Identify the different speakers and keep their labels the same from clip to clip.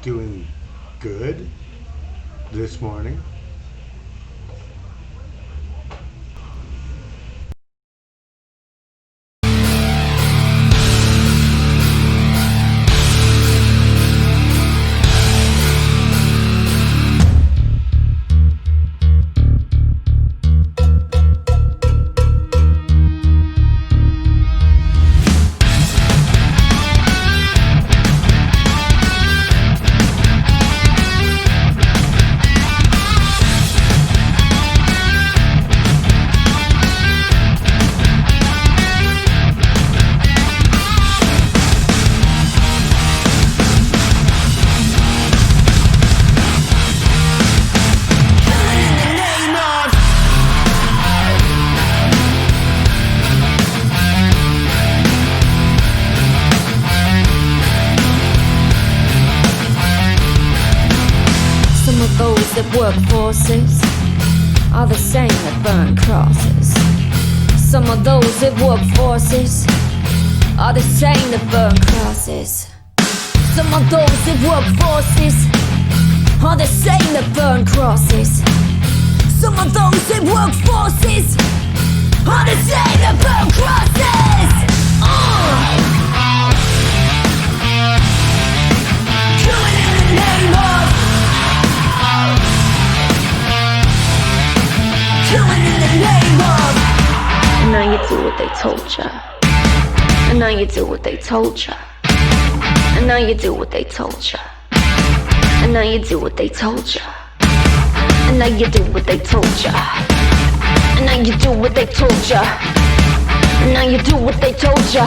Speaker 1: doing good this morning.
Speaker 2: Those that work forces are the same that burn crosses. Some of those that work forces are the same that burn crosses. Some of those that work forces are the same that burn crosses. Some of those that work forces are the same that burn crosses. Killing in the name of, killing in the name of. And now you do what they told ya. And now you do what they told ya. And now you do what they told ya. And now you do what they told ya. And now you do what they told ya. And now you do what they told ya. And now you do what they told ya.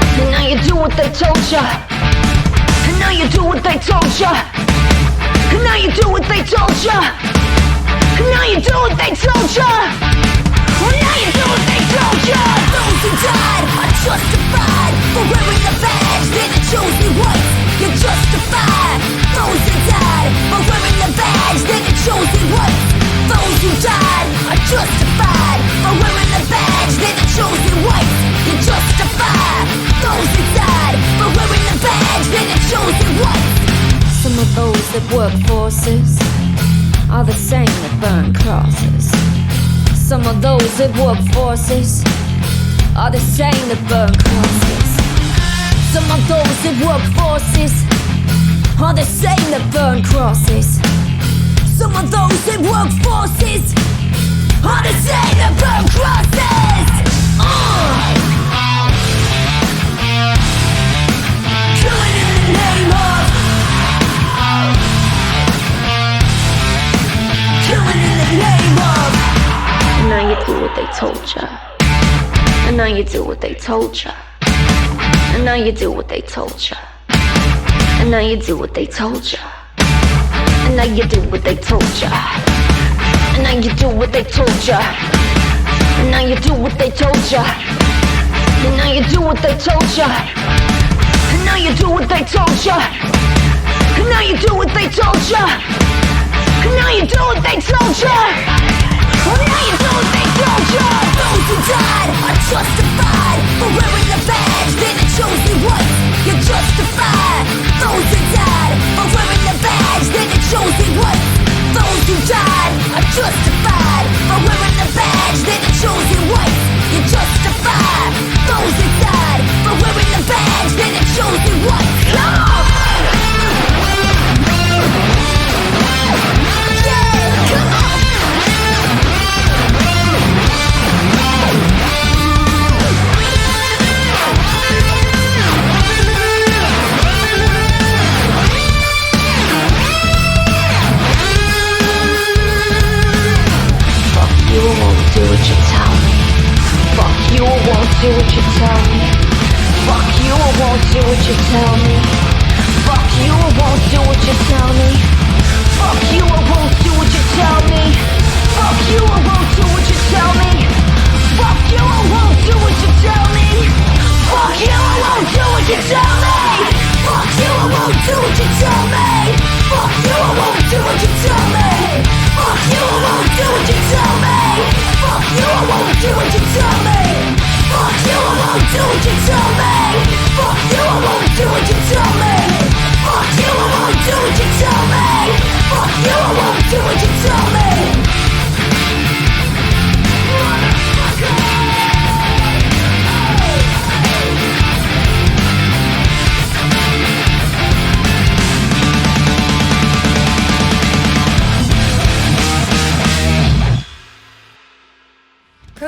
Speaker 2: And now you do what they told ya. And now you do what they told ya. And now you do what they told ya. And now you do what they told ya. And now you do what they told ya. Those who died are justified for wearing the badge that it chose me once. You're justified. Those who died for wearing the badge that it chose me once. Those who died are justified for wearing the badge that it chose me once. You're justified. Those who died for wearing the badge that it chose me once. Some of those that work forces are the same that burn crosses. Some of those that work forces are the same that burn crosses. Some of those that work forces are the same that burn crosses. Some of those that work forces are the same that burn crosses. Killing in the name of, killing in the name of. And now you do what they told ya. And now you do what they told ya. And now you do what they told ya. And now you do what they told ya. And now you do what they told ya. And now you do what they told ya. And now you do what they told ya. And now you do what they told ya. And now you do what they told ya. And now you do what they told ya. And now you do what they told ya. And now you do what they told ya. Those who died are justified for wearing the badge that it chose me once. You're justified. Those who died for wearing the badge that it chose me once. Those who died are justified for wearing the badge that it chose me once. You're justified. Those who died for wearing the badge that it chose me once. Come on! Yeah, come on!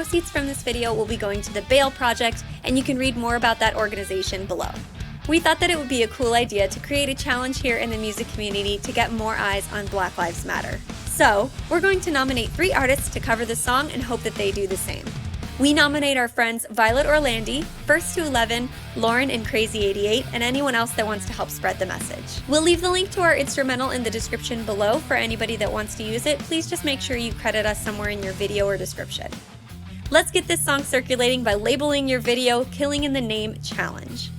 Speaker 3: proceeds from this video will be going to the Bail Project, and you can read more about that organization below. We thought that it would be a cool idea to create a challenge here in the music community to get more eyes on Black Lives Matter. So, we're going to nominate 3 artists to cover the song and hope that they do the same. We nominate our friends Violet Orlandi, First to 11, Lauren and Crazy88, and anyone else that wants to help spread the message. We'll leave the link to our instrumental in the description below for anybody that wants to use it. Please just make sure you credit us somewhere in your video or description. Let's get this song circulating by labeling your video Killing in the Name Challenge.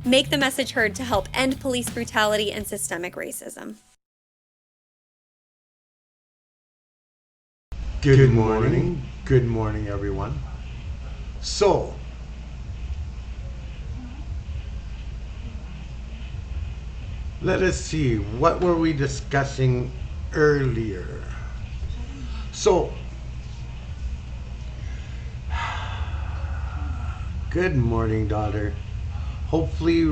Speaker 3: Make the message heard to help end police brutality and systemic racism.
Speaker 1: Good morning. Good morning, everyone. So, let us see, what were we discussing earlier? So, good morning, daughter. Hopefully,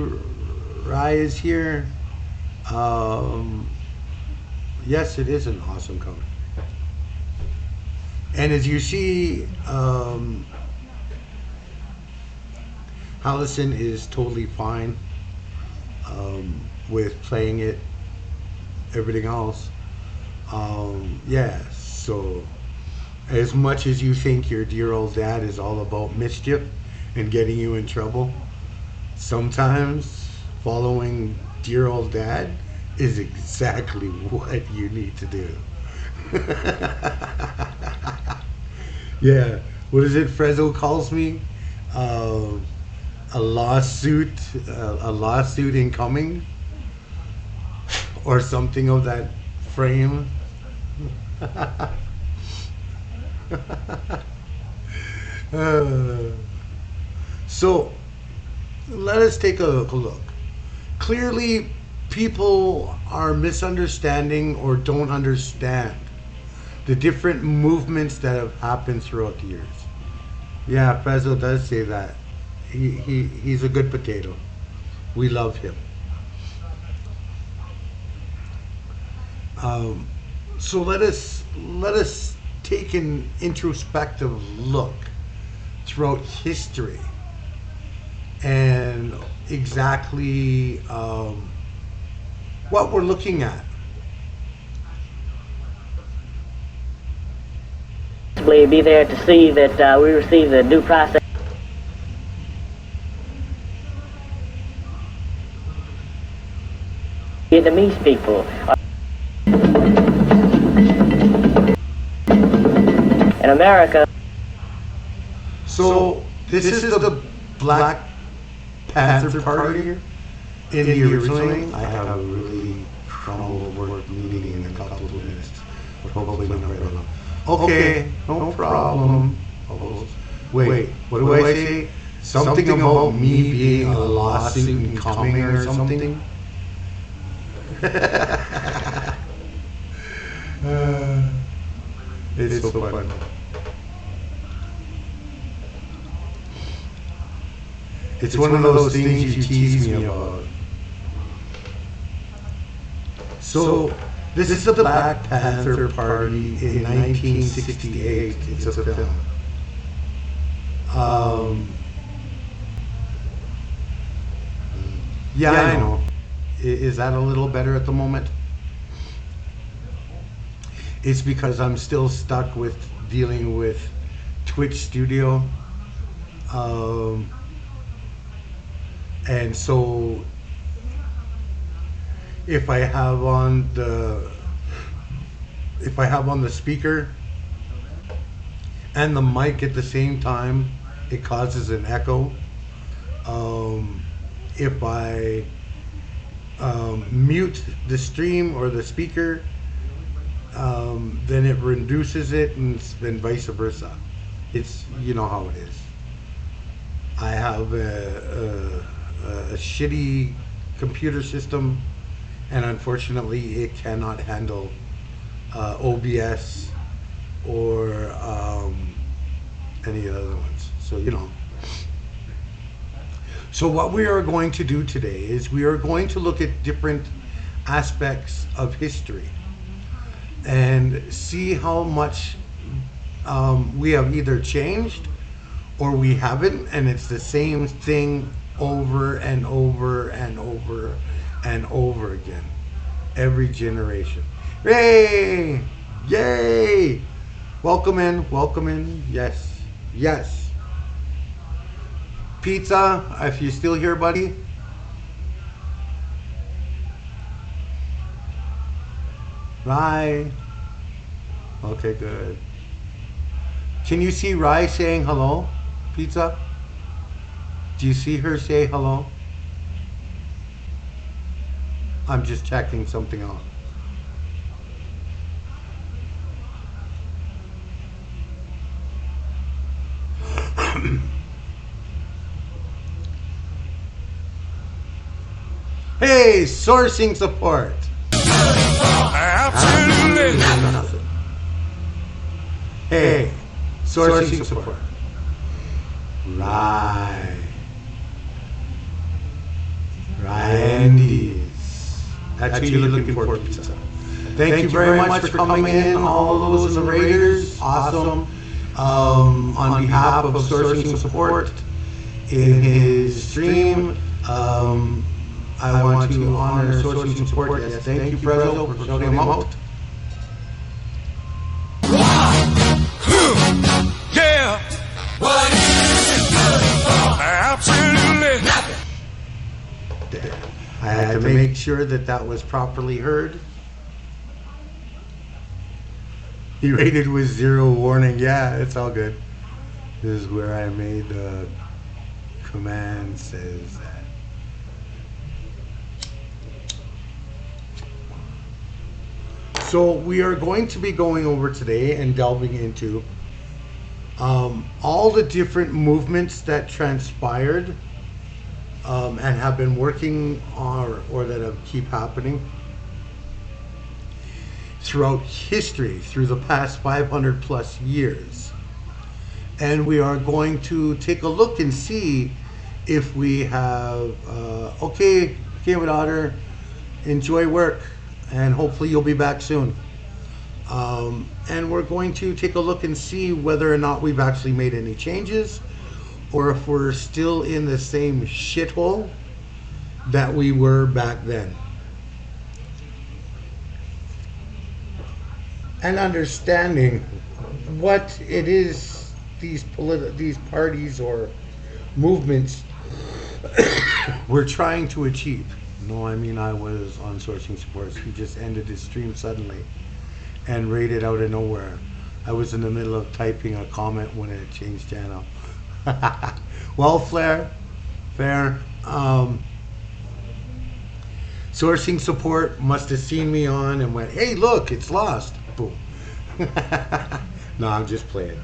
Speaker 1: Rye is here. Yes, it is an awesome cover. And as you see, Allison is totally fine with playing it, everything else. Yeah, so as much as you think your dear old dad is all about mischief and getting you in trouble, sometimes following dear old dad is exactly what you need to do. Yeah, what is it Frezzo calls me? A lawsuit incoming, or something of that frame. So let us take a look. Clearly, people are misunderstanding or don't understand the different movements that have happened throughout the years. Yeah, Frezzo does say that. He's a good potato. We love him. So let us take an introspective look throughout history and exactly what we're looking at.
Speaker 4: Be there to see that we receive the due process. Vietnamese people. In America.
Speaker 1: So this is the Black Panther Party here. In the original, I have a really crumbled work meeting in a couple of minutes, but hopefully not very long. Okay, no problem. Wait, what do I say? Something about me being a lawsuit incoming or something? It's so fun. It's one of those things you tease me about. So, this is the Black Panther Party in 1968. It's a film. Yeah, I know. Is that a little better at the moment? It's because I'm still stuck with dealing with Twitch Studio. And so if I have on the speaker and the mic at the same time, it causes an echo. If I mute the stream or the speaker, then it reduces it, and vice versa. It's, you know how it is. I have a shitty computer system, and unfortunately it cannot handle OBS or any of the other ones. So, you know. So what we are going to do today is we are going to look at different aspects of history and see how much we have either changed or we haven't, and it's the same thing over and over and over and over again. Every generation. Yay! Yay! Welcome in, welcome in. Yes, yes. Pizza, if you're still here, buddy. Rye. Okay, good. Can you see Rye saying hello, Pizza? Do you see her say hello? I'm just checking something out. Hey, sourcing support.
Speaker 5: Absolutely.
Speaker 1: Nothing. Hey, sourcing support. Right. Randy's. That's who you're looking for, Pizza. Thank you very much for coming in, all of those narrators. Awesome. On behalf of sourcing support in his stream, I want to honor sourcing support. Yes, thank you, Prezzo, for shouting him out.
Speaker 5: Yeah. What is it good for? Absolutely.
Speaker 1: I had to make sure that that was properly heard. He rated with 0 warning. Yeah, it's all good. This is where I made the command says that. So we are going to be going over today and delving into all the different movements that transpired and have been working or that have keep happening throughout history, through the past 500 plus years. And we are going to take a look and see if we have, okay, my daughter, enjoy work, and hopefully you'll be back soon. And we're going to take a look and see whether or not we've actually made any changes, or if we're still in the same shithole that we were back then. And understanding what it is these parties or movements we're trying to achieve. No, I mean, I was on sourcing supports. He just ended his stream suddenly and raided out of nowhere. I was in the middle of typing a comment when it changed channel. Well, fair. Sourcing support must have seen me on and went, hey, look, it's lost. Boom. No, I'm just playing.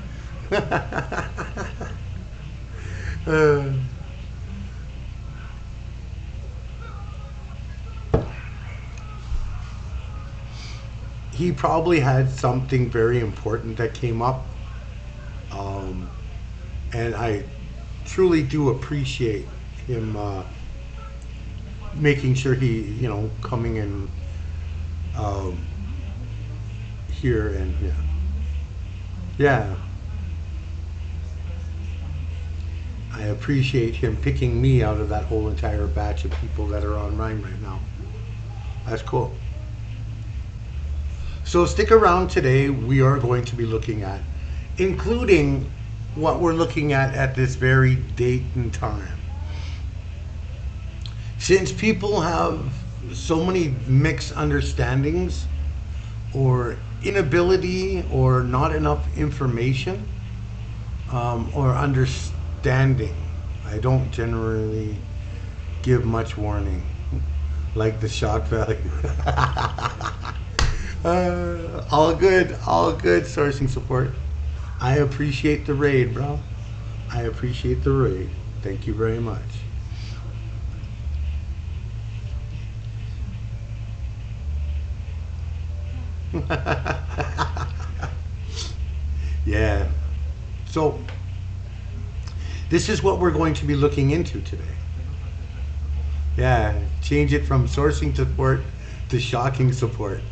Speaker 1: He probably had something very important that came up, and I truly do appreciate him making sure he, coming in here and yeah. I appreciate him picking me out of that whole entire batch of people that are online right now. That's cool. So stick around today. We are going to be looking at, including what we're looking at this very date and time. Since people have so many mixed understandings or inability or not enough information or understanding, I don't generally give much warning, like the shock value. All good sourcing support. I appreciate the raid, bro. I appreciate the raid. Thank you very much. Yeah. So this is what we're going to be looking into today. Yeah, change it from sourcing support to shocking support.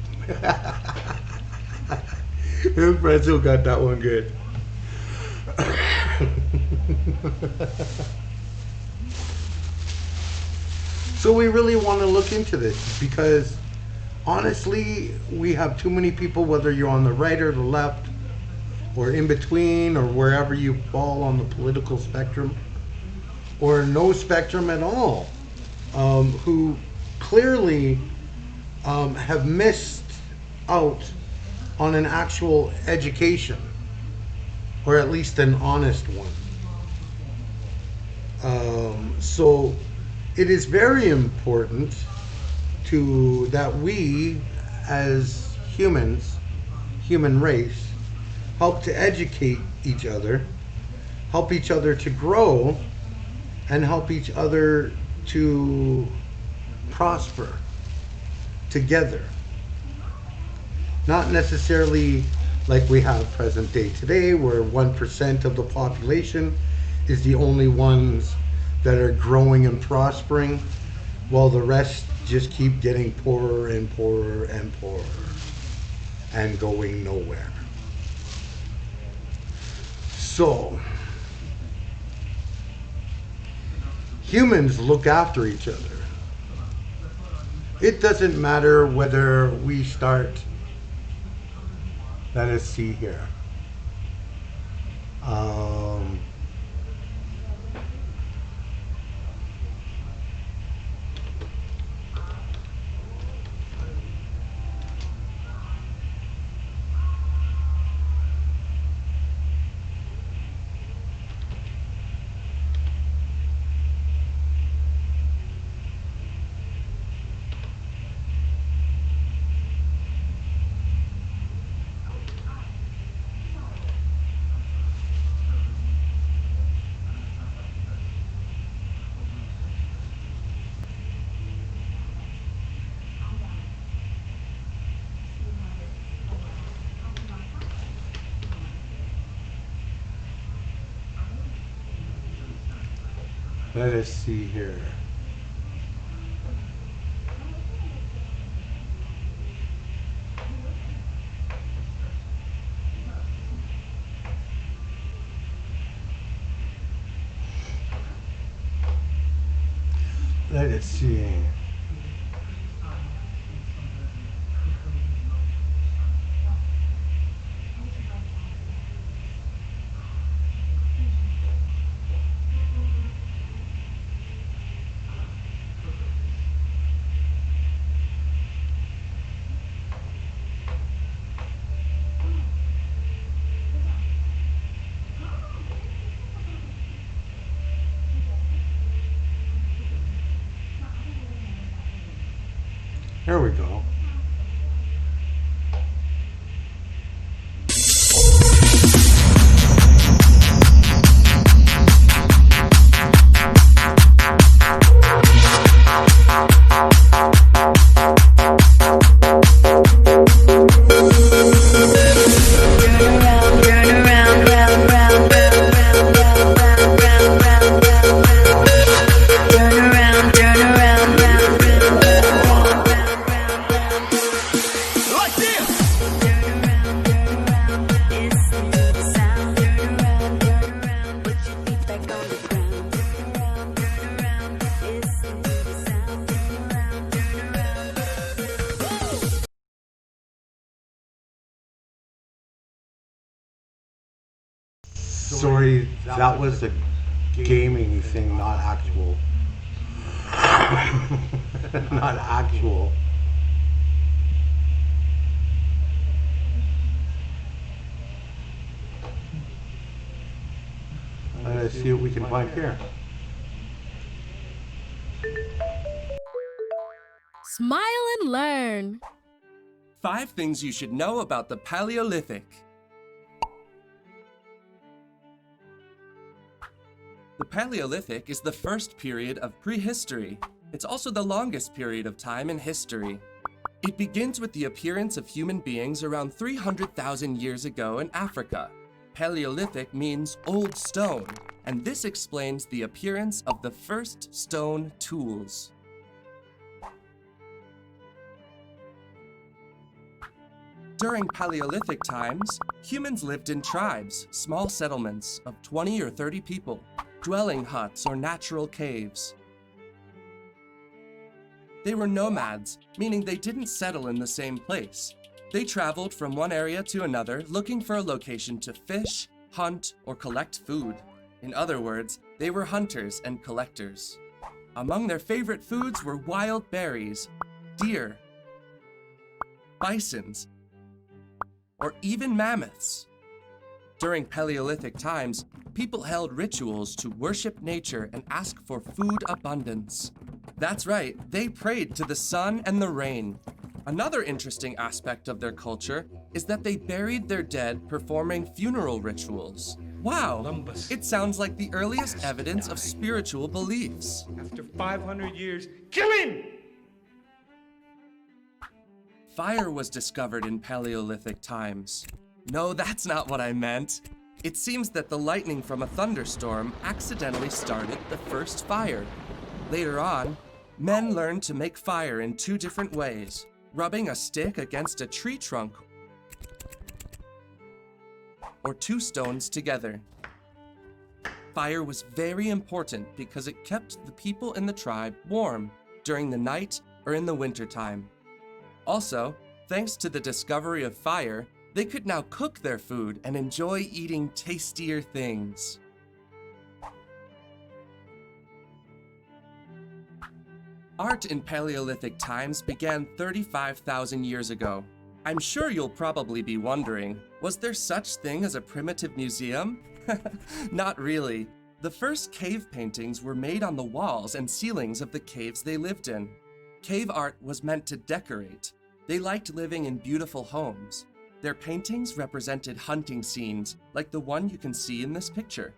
Speaker 1: Brazil got that one good. So we really want to look into this because honestly, we have too many people, whether you're on the right or the left, or in between, or wherever you fall on the political spectrum, or no spectrum at all, who clearly have missed out on an actual education, or at least an honest one. So it is very important to that we as humans, human race, help to educate each other, help each other to grow, and help each other to prosper together. Not necessarily like we have present day today, where 1% of the population is the only ones that are growing and prospering, while the rest just keep getting poorer and poorer and poorer and going nowhere. So, humans look after each other. It doesn't matter whether we start, let us see here. Let us see here. Let us see. There we go. Sorry, that was a gaming thing, not actual. Not actual. Let's see what we can find here.
Speaker 6: Smile and learn.
Speaker 7: 5 things you should know about the Paleolithic. The Paleolithic is the first period of prehistory. It's also the longest period of time in history. It begins with the appearance of human beings around 300,000 years ago in Africa. Paleolithic means old stone, and this explains the appearance of the first stone tools. During Paleolithic times, humans lived in tribes, small settlements of 20 or 30 people, dwelling huts or natural caves. They were nomads, meaning they didn't settle in the same place. They traveled from one area to another looking for a location to fish, hunt, or collect food. In other words, they were hunters and collectors. Among their favorite foods were wild berries, deer, bisons, or even mammoths. During Paleolithic times, people held rituals to worship nature and ask for food abundance. That's right, they prayed to the sun and the rain. Another interesting aspect of their culture is that they buried their dead performing funeral rituals. Wow, it sounds like the earliest evidence of spiritual beliefs.
Speaker 8: After 500 years, kill him!
Speaker 7: Fire was discovered in Paleolithic times. No, that's not what I meant. It seems that the lightning from a thunderstorm accidentally started the first fire. Later on, men learned to make fire in two different ways, rubbing a stick against a tree trunk or two stones together. Fire was very important because it kept the people in the tribe warm during the night or in the wintertime. Also, thanks to the discovery of fire, they could now cook their food and enjoy eating tastier things. Art in Paleolithic times began 35,000 years ago. I'm sure you'll probably be wondering, was there such thing as a primitive museum? Not really. The first cave paintings were made on the walls and ceilings of the caves they lived in. Cave art was meant to decorate. They liked living in beautiful homes. Their paintings represented hunting scenes, like the one you can see in this picture.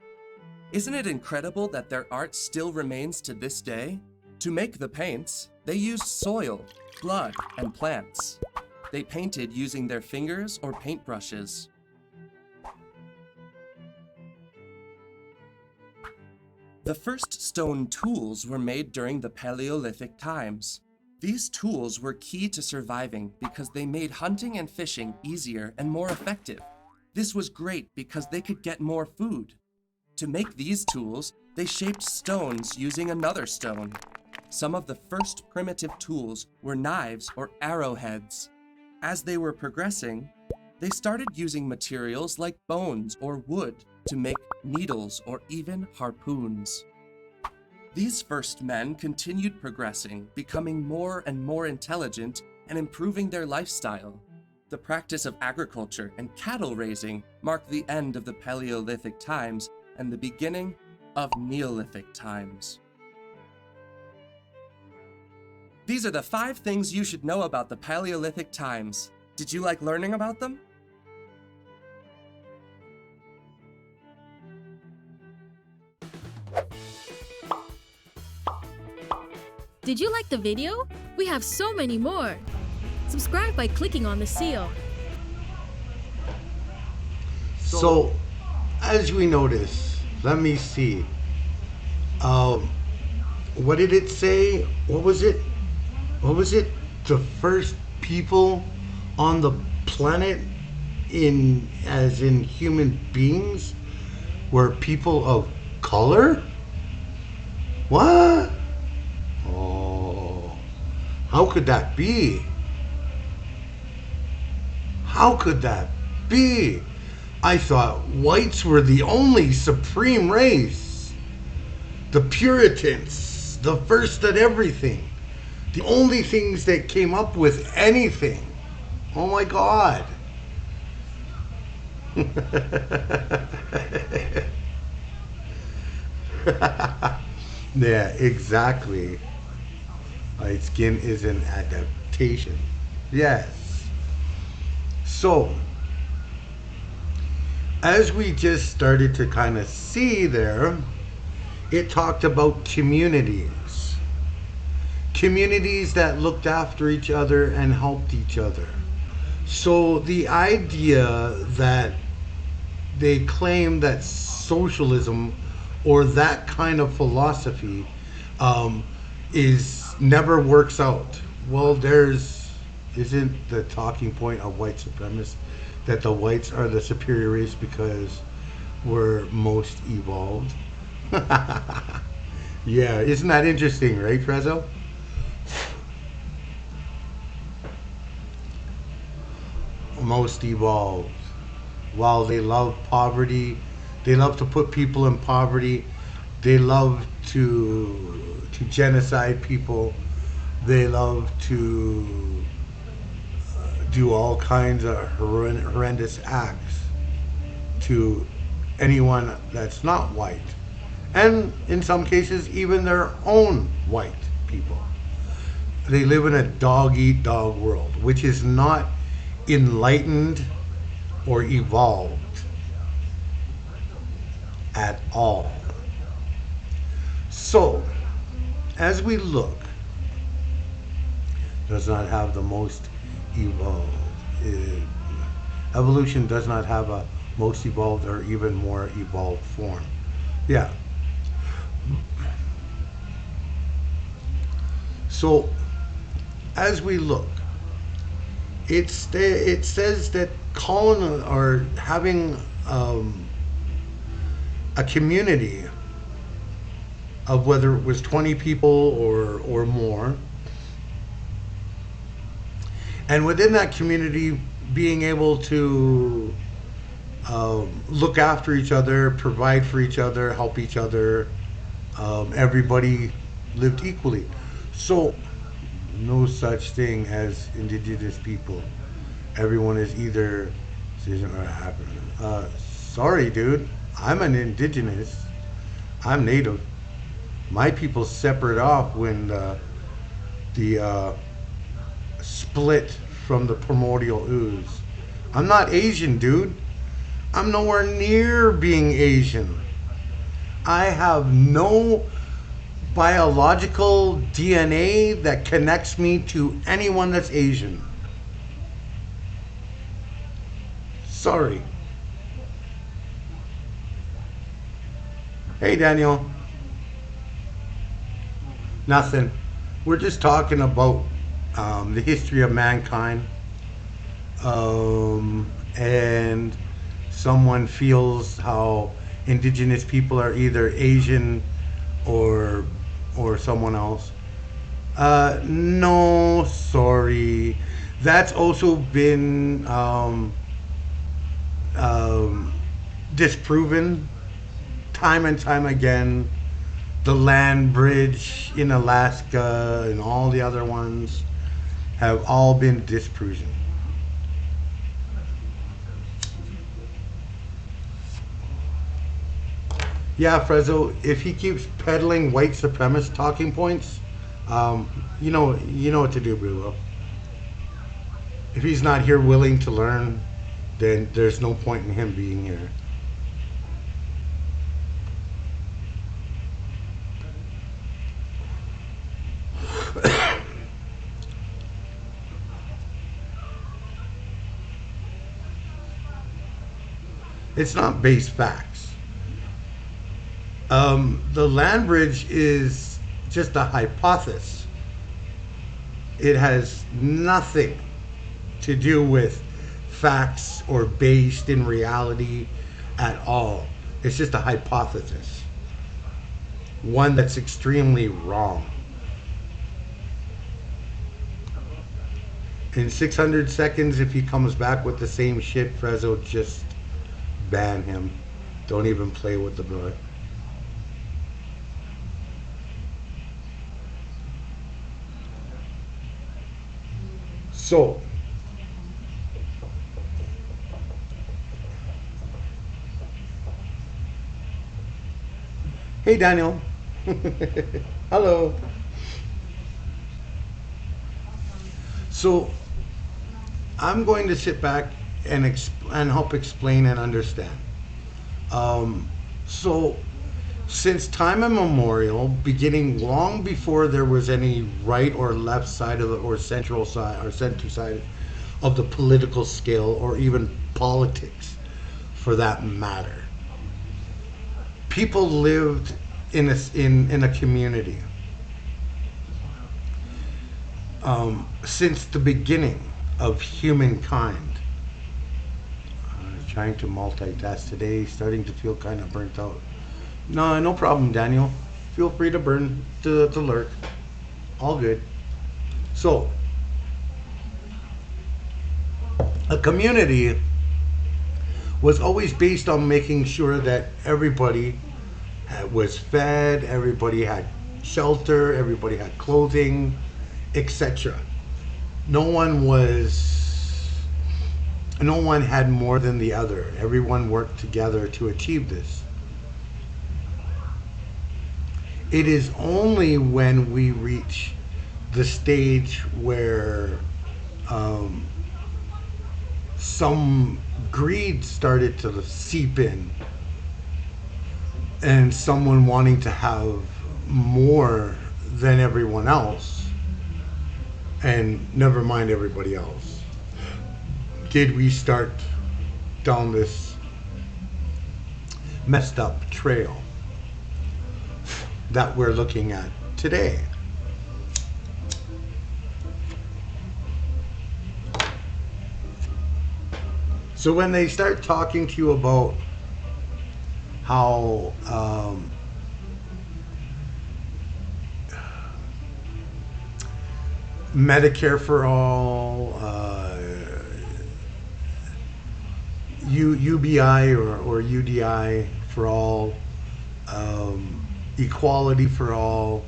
Speaker 7: Isn't it incredible that their art still remains to this day? To make the paints, they used soil, blood, and plants. They painted using their fingers or paintbrushes. The first stone tools were made during the Paleolithic times. These tools were key to surviving because they made hunting and fishing easier and more effective. This was great because they could get more food. To make these tools, they shaped stones using another stone. Some of the first primitive tools were knives or arrowheads. As they were progressing, they started using materials like bones or wood to make needles or even harpoons. These first men continued progressing, becoming more and more intelligent and improving their lifestyle. The practice of agriculture and cattle raising marked the end of the Paleolithic times and the beginning of Neolithic times. These are the 5 things you should know about the Paleolithic times. Did you like learning about them?
Speaker 6: Did you like the video? We have so many more. Subscribe by clicking on the seal.
Speaker 1: So, as we notice, let me see. What did it say? What was it? The first people on the planet, as in human beings, were people of color? What? Oh, how could that be? How could that be? I thought whites were the only supreme race. The Puritans, the first at everything. The only things that came up with anything. Oh my God. Yeah, exactly. My skin is an adaptation. Yes. So, as we just started to kind of see there, it talked about communities. Communities that looked after each other and helped each other. So the idea that they claim that socialism or that kind of philosophy never works out. Well, there's isn't the talking point of white supremacists that the whites are the superior race because we're most evolved? Yeah, isn't that interesting, right, Frezzo? Most evolved. While they love poverty, they love to put people in poverty. They love to genocide people. They love to do all kinds of horrendous acts to anyone that's not white. And in some cases, even their own white people. They live in a dog eat dog world, which is not enlightened or evolved at all. So, as we look, does not have the most evolved. Evolution does not have a most evolved or even more evolved form. Yeah. So, as we look, it says that colon or having a community of whether it was 20 people or more, and within that community being able to look after each other, provide for each other, help each other, everybody lived equally. So no such thing as indigenous people. Everyone is either citizen or African. Sorry, dude. I'm an indigenous. I'm native. My people separate off when the split from the primordial ooze. I'm not Asian, dude. I'm nowhere near being Asian. I have no biological DNA that connects me to anyone that's Asian. Sorry. Hey, Daniel. Nothing. We're just talking about the history of mankind. And someone feels how indigenous people are either Asian or someone else. No, sorry. That's also been disproven time and time again. The land bridge in Alaska and all the other ones have all been disproven. Yeah, Frezzo, if he keeps peddling white supremacist talking points, you know what to do, Bruno. If he's not here willing to learn, then there's no point in him being here. It's not base facts. The land bridge is just a hypothesis. It has nothing to do with facts or based in reality at all. It's just a hypothesis. One that's extremely wrong. In 600 seconds, if he comes back with the same shit, Frezzo, just ban him. Don't even play with the boy. So, hey Daniel. Hello. So, I'm going to sit back and help explain and understand. So, since time immemorial, beginning long before there was any right or left side of the, or central side or center side of the political scale, or even politics, for that matter, people lived in a community. since the beginning of humankind. Trying to multitask today, starting to feel kind of burnt out. No, no problem, Daniel. Feel free to to lurk. All good. So, a community was always based on making sure that everybody was fed, everybody had shelter, everybody had clothing, etc. No one had more than the other. Everyone worked together to achieve this. It is only when we reach the stage where some greed started to seep in, and someone wanting to have more than everyone else, and never mind everybody else, did we start down this messed up trail that we're looking at today. So when they start talking to you about how Medicare for all, UBI or UDI for all, equality for all,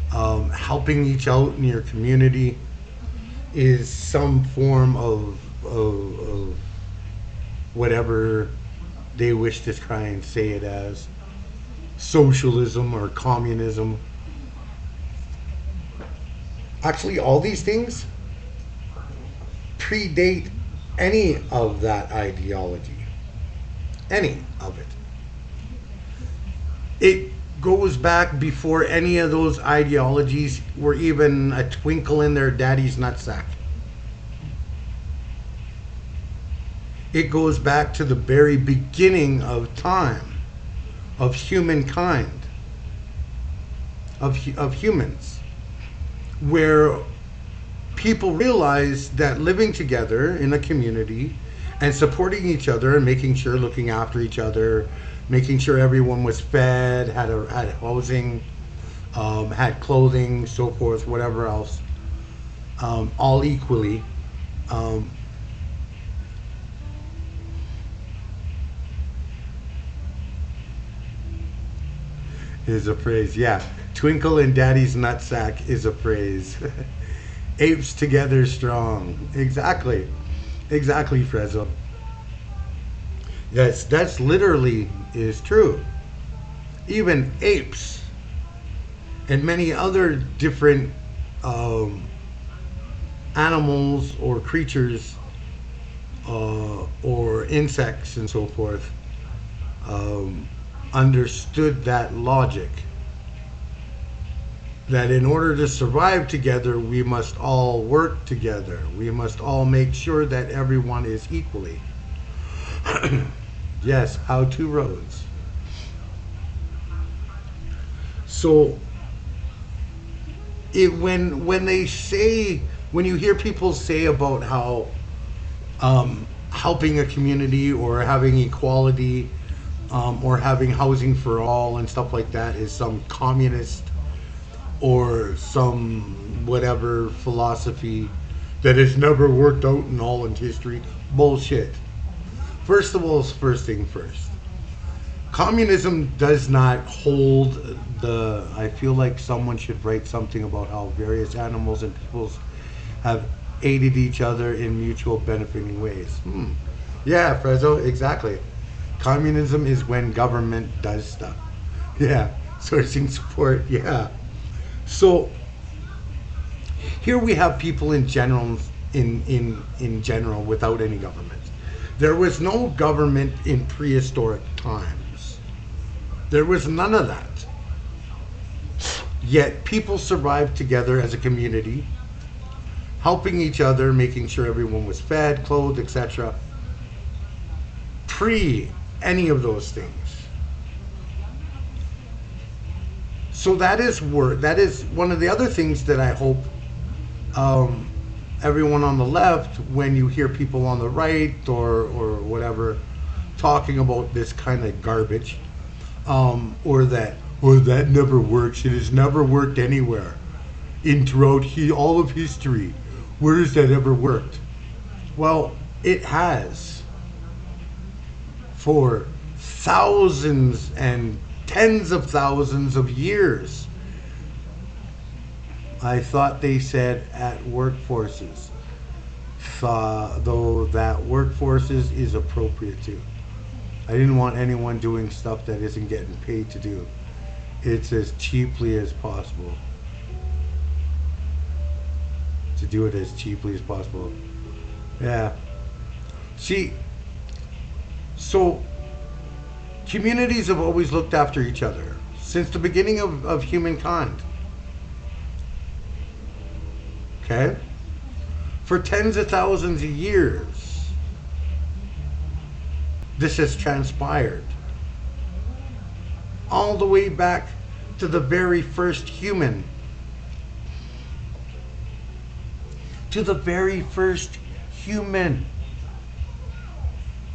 Speaker 1: helping each out in your community is some form of whatever they wish to try and say it as, socialism or communism. Actually, all these things predate any of that ideology. Any of it. It goes back before any of those ideologies were even a twinkle in their daddy's nutsack. It goes back to the very beginning of time, of humankind, of humans, where people realized that living together in a community and supporting each other and making sure, looking after each other, making sure everyone was fed, had housing, had clothing, so forth, whatever else, all equally. Is a phrase, yeah. Twinkle in daddy's nutsack is a phrase. Apes together strong. Exactly. Exactly, Frezzo. Yes, that's literally is true. Even apes and many other different animals or creatures or insects and so forth understood that logic, that in order to survive together, we must all work together. We must all make sure that everyone is equally. Yes, how to roads. So when they say, when you hear people say about how helping a community or having equality or having housing for all and stuff like that is some communist or some whatever philosophy that has never worked out in all in history, bullshit. First of all, first thing first. Communism does not hold the, I feel like someone should write something about how various animals and peoples have aided each other in mutual benefiting ways. Yeah, Frezzo, exactly. Communism is when government does stuff. Yeah, sourcing support, yeah. So here we have people in general, in general, without any government. There was no government in prehistoric times. There was none of that. Yet people survived together as a community, helping each other, making sure everyone was fed, clothed, etc. Pre any of those things. So that is one of the other things that I hope everyone on the left, when you hear people on the right or whatever talking about this kind of garbage, or that never works. It has never worked anywhere throughout all of history. Where has that ever worked? Well, it has for thousands and tens of thousands of years. I thought they said at workforces, though that workforces is appropriate too. I didn't want anyone doing stuff that isn't getting paid to do. It's as cheaply as possible. To do it as cheaply as possible. Yeah. See, so communities have always looked after each other since the beginning of humankind. Okay? For tens of thousands of years, this has transpired. All the way back to the very first human. To the very first human.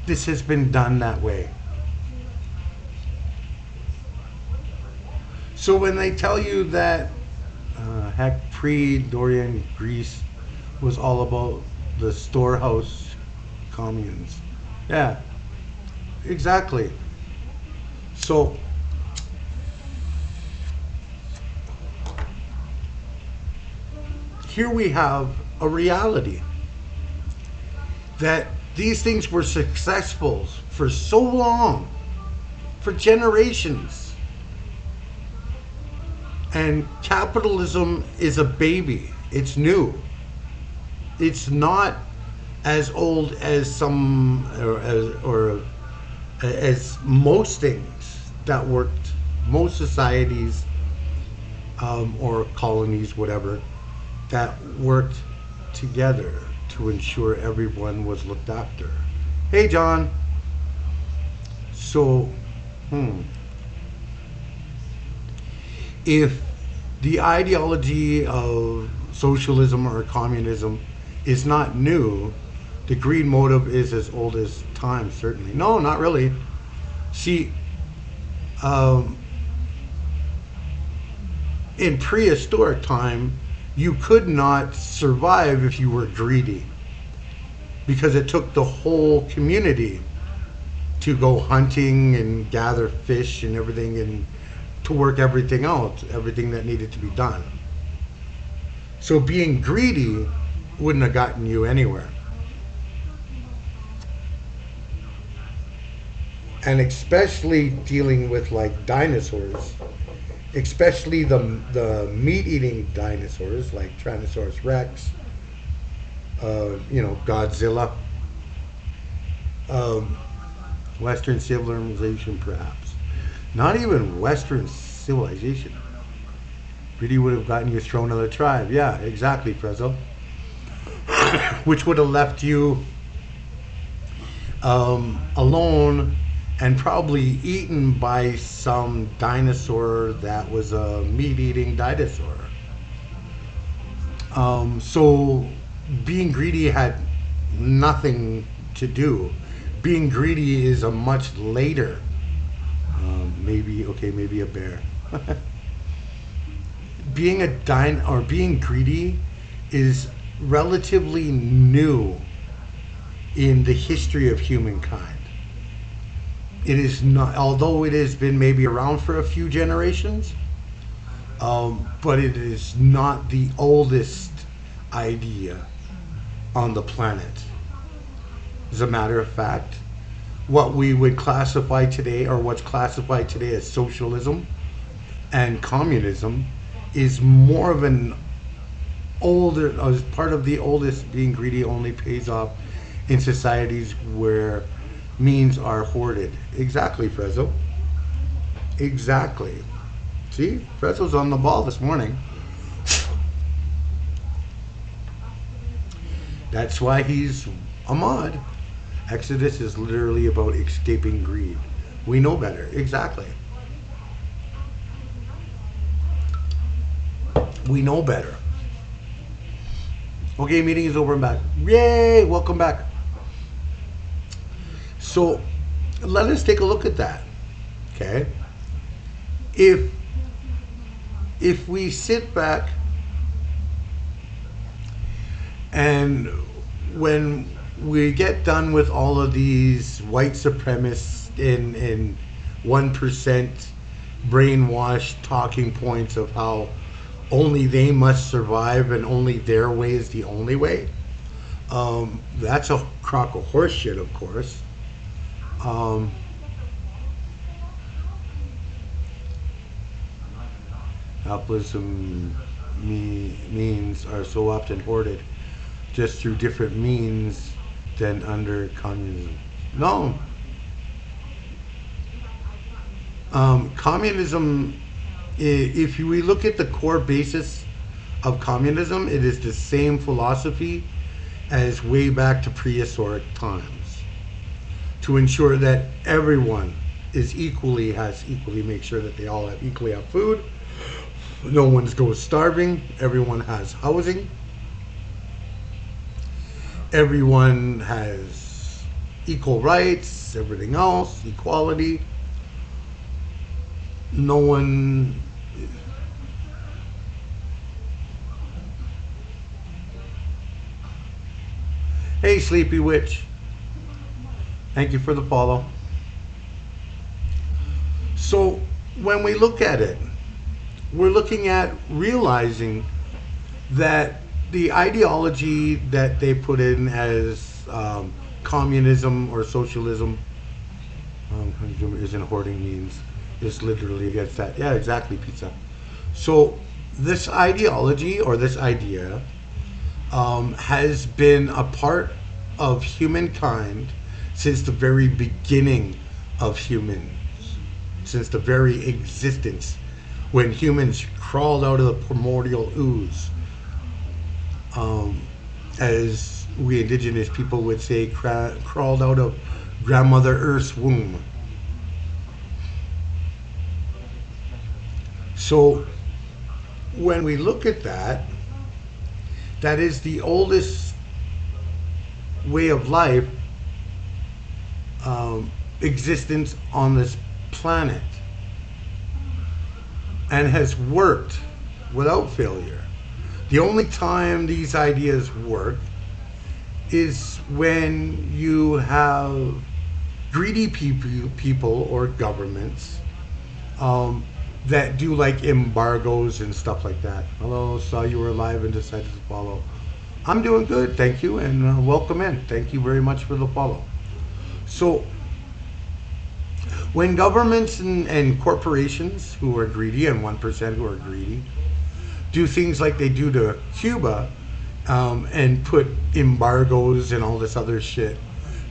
Speaker 1: This has been done that way. So when they tell you that pre-Dorian Greece was all about the storehouse communes. Yeah, exactly. So here we have a reality that these things were successful for so long, for generations. And capitalism is a baby. It's new. It's not as old as some, or as most things that worked, most societies, or colonies, whatever, that worked together to ensure everyone was looked after. Hey, John. So, if the ideology of socialism or communism is not new, the greed motive is as old as time, certainly. No, not really. See, in prehistoric time, you could not survive if you were greedy, because it took the whole community to go hunting and gather fish and everything, and to work everything out, everything that needed to be done. So being greedy wouldn't have gotten you anywhere. And especially dealing with like dinosaurs, especially the meat-eating dinosaurs like Tyrannosaurus Rex, Godzilla, Western civilization perhaps. Not even Western civilization. Really would have gotten you thrown out of the tribe. Yeah, exactly, Prezzo. Which would have left you alone and probably eaten by some dinosaur that was a meat-eating dinosaur. So being greedy had nothing to do. Being greedy is a much later. Maybe a bear. Being greedy is relatively new in the history of humankind. It is not, although it has been maybe around for a few generations, but it is not the oldest idea on the planet. As a matter of fact, what we would classify today, or what's classified today as socialism and communism, is more of an older, as part of the oldest. Being greedy only pays off in societies where means are hoarded. Exactly, Frezzo. Exactly. See, Frezzo's on the ball this morning. That's why he's a mod. Exodus is literally about escaping greed. We know better. Exactly. We know better. Okay, meeting is over and back. Yay! Welcome back. So let us take a look at that. Okay. If we sit back and when we get done with all of these white supremacists in 1% brainwashed talking points of how only they must survive and only their way is the only way, that's a crock of horse shit, of course. Capitalism means are so often hoarded just through different means than under communism. No. Communism, if we look at the core basis of communism, it is the same philosophy as way back to prehistoric times, to ensure that everyone is has equally make sure that they all equally have food, no one goes starving, everyone has housing, everyone has equal rights, everything else, equality. No one. Hey, Sleepy Witch. Thank you for the follow. So, when we look at it, we're looking at realizing that the ideology that they put in as communism or socialism isn't hoarding means. It's literally against that. Yeah, exactly, pizza. So this ideology or this idea has been a part of humankind since the very beginning of humans, since the very existence, when humans crawled out of the primordial ooze. As we indigenous people would say, crawled out of Grandmother Earth's womb. So when we look at that, that is the oldest way of life existence on this planet, and has worked without failure. The only time these ideas work is when you have greedy people or governments that do like embargoes and stuff like that. Hello, saw you were live and decided to follow. I'm doing good, thank you, and welcome in. Thank you very much for the follow. So, when governments and corporations who are greedy, and 1% who are greedy, do things like they do to Cuba, and put embargoes and all this other shit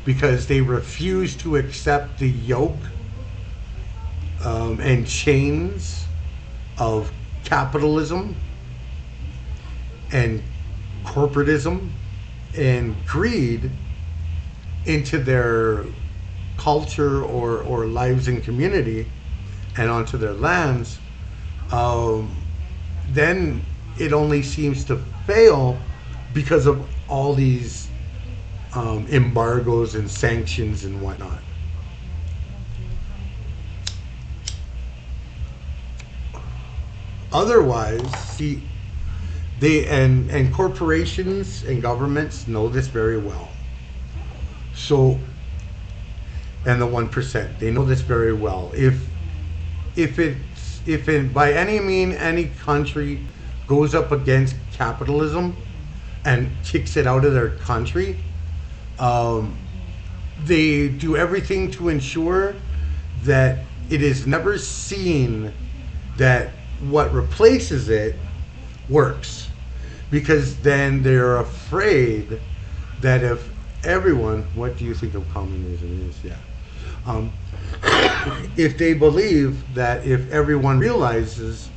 Speaker 1: because they refuse to accept the yoke and chains of capitalism and corporatism and greed into their culture or lives and community and onto their lands, then it only seems to fail because of all these embargoes and sanctions and whatnot. Otherwise, they and corporations and governments know this very well. So, and the 1%, they know this very well. If by any means any country goes up against capitalism and kicks it out of their country, they do everything to ensure that it is never seen that what replaces it works, because then they're afraid that if everyone, what do you think of communism is? Yeah. If they believe that if everyone realizes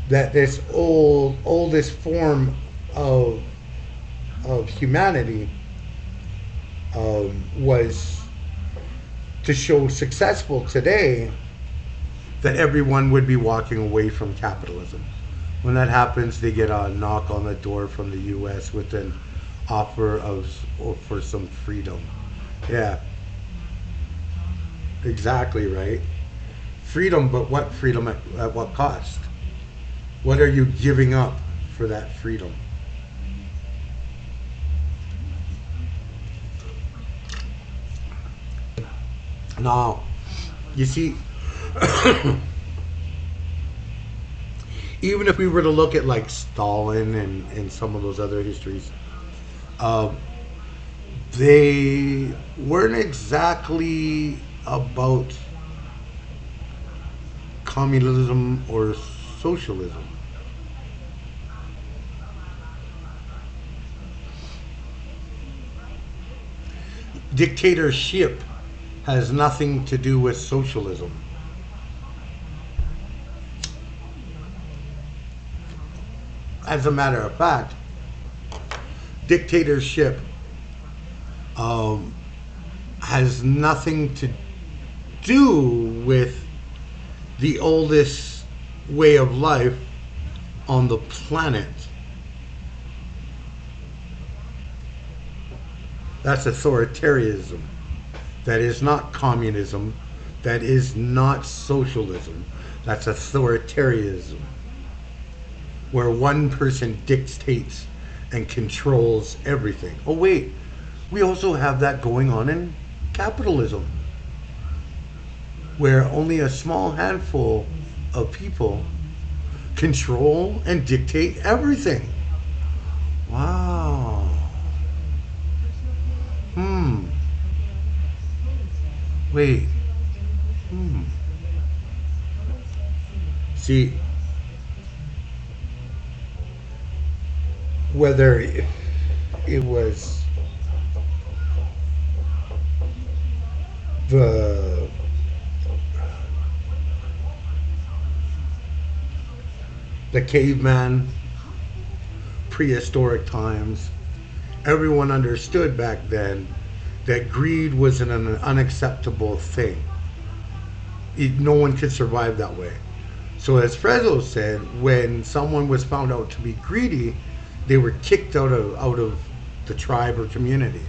Speaker 1: that this oldest form of humanity was to show successful today, that everyone would be walking away from capitalism. When that happens, they get a knock on the door from the U.S. with an offer for some freedom. Yeah, exactly right. Freedom, but what freedom at what cost? What are you giving up for that freedom? Now, you see, even if we were to look at like Stalin and some of those other histories, they weren't exactly about communism or socialism. Dictatorship has nothing to do with socialism. As a matter of fact, dictatorship has nothing to do with the oldest way of life on the planet. That's authoritarianism. That is not communism. That is not socialism. That's authoritarianism, where one person dictates and controls everything. Oh wait, we also have that going on in capitalism, where only a small handful of people control and dictate everything. Wow. Wait. See, whether it was the caveman, prehistoric times, everyone understood back then that greed was an unacceptable thing. No one could survive that way. So as Frezzo said, when someone was found out to be greedy, they were kicked out of the tribe or community.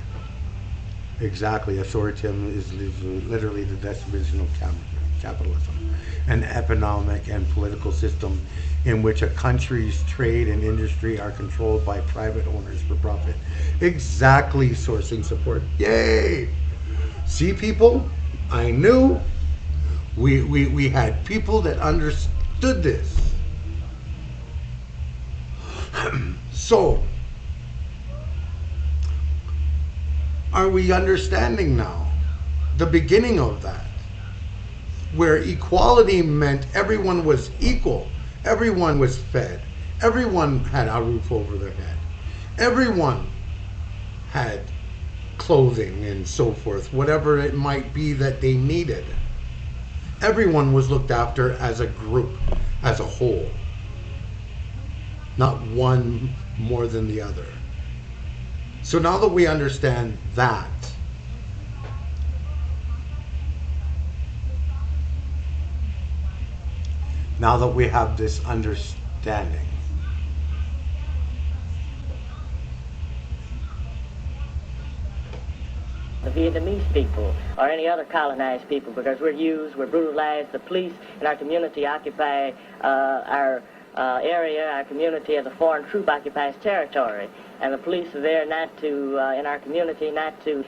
Speaker 1: Exactly. Authoritarianism is literally the definition of capitalism, an economic and political system in which a country's trade and industry are controlled by private owners for profit. Exactly, sourcing support. Yay! See, people, I knew we had people that understood this. So, are we understanding now the beginning of that? Where equality meant everyone was equal, everyone was fed, everyone had a roof over their head, everyone had clothing and so forth, whatever it might be that they needed. Everyone was looked after as a group, as a whole, not one more than the other. So now that we understand that, now that we have this understanding,
Speaker 4: the Vietnamese people or any other colonized people, because we're used, we're brutalized. The police in our community occupy our area, our community, as a foreign troop occupies territory. And the police are there not to, in our community, not to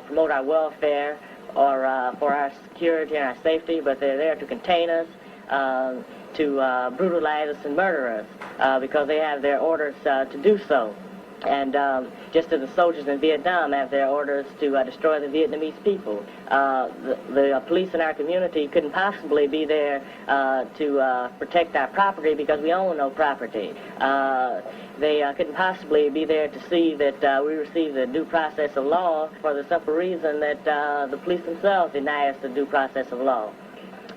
Speaker 4: promote our welfare or for our security and our safety, but they're there to contain us, to brutalize us and murder us because they have their orders to do so. And just as the soldiers in Vietnam have their orders to destroy the Vietnamese people, the police in our community couldn't possibly be there to protect our property because we own no property. They couldn't possibly be there to see that we receive the due process of law for the simple reason that the police themselves deny us the due process of law.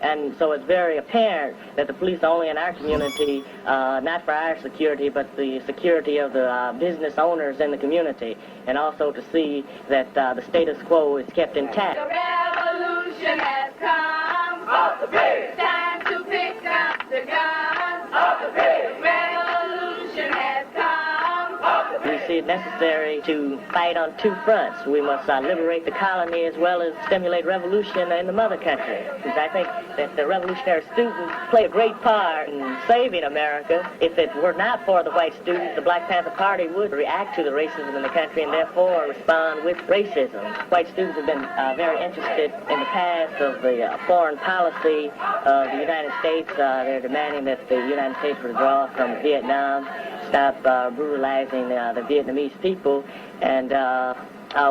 Speaker 4: And so it's very apparent that the police are only in our community, not for our security, but the security of the business owners in the community, and also to see that the status quo is kept intact.
Speaker 9: The revolution has come. Off the bridge. Time to pick up the guns. Off the bridge.
Speaker 4: see it necessary to fight on two fronts. We must liberate the colony as well as stimulate revolution in the mother country. Because I think that the revolutionary students play a great part in saving America. If it were not for the white students, the Black Panther Party would react to the racism in the country and therefore respond with racism. White students have been very interested in the past of the foreign policy of the United States. They're demanding that the United States withdraw from Vietnam, stop brutalizing the Vietnamese people, and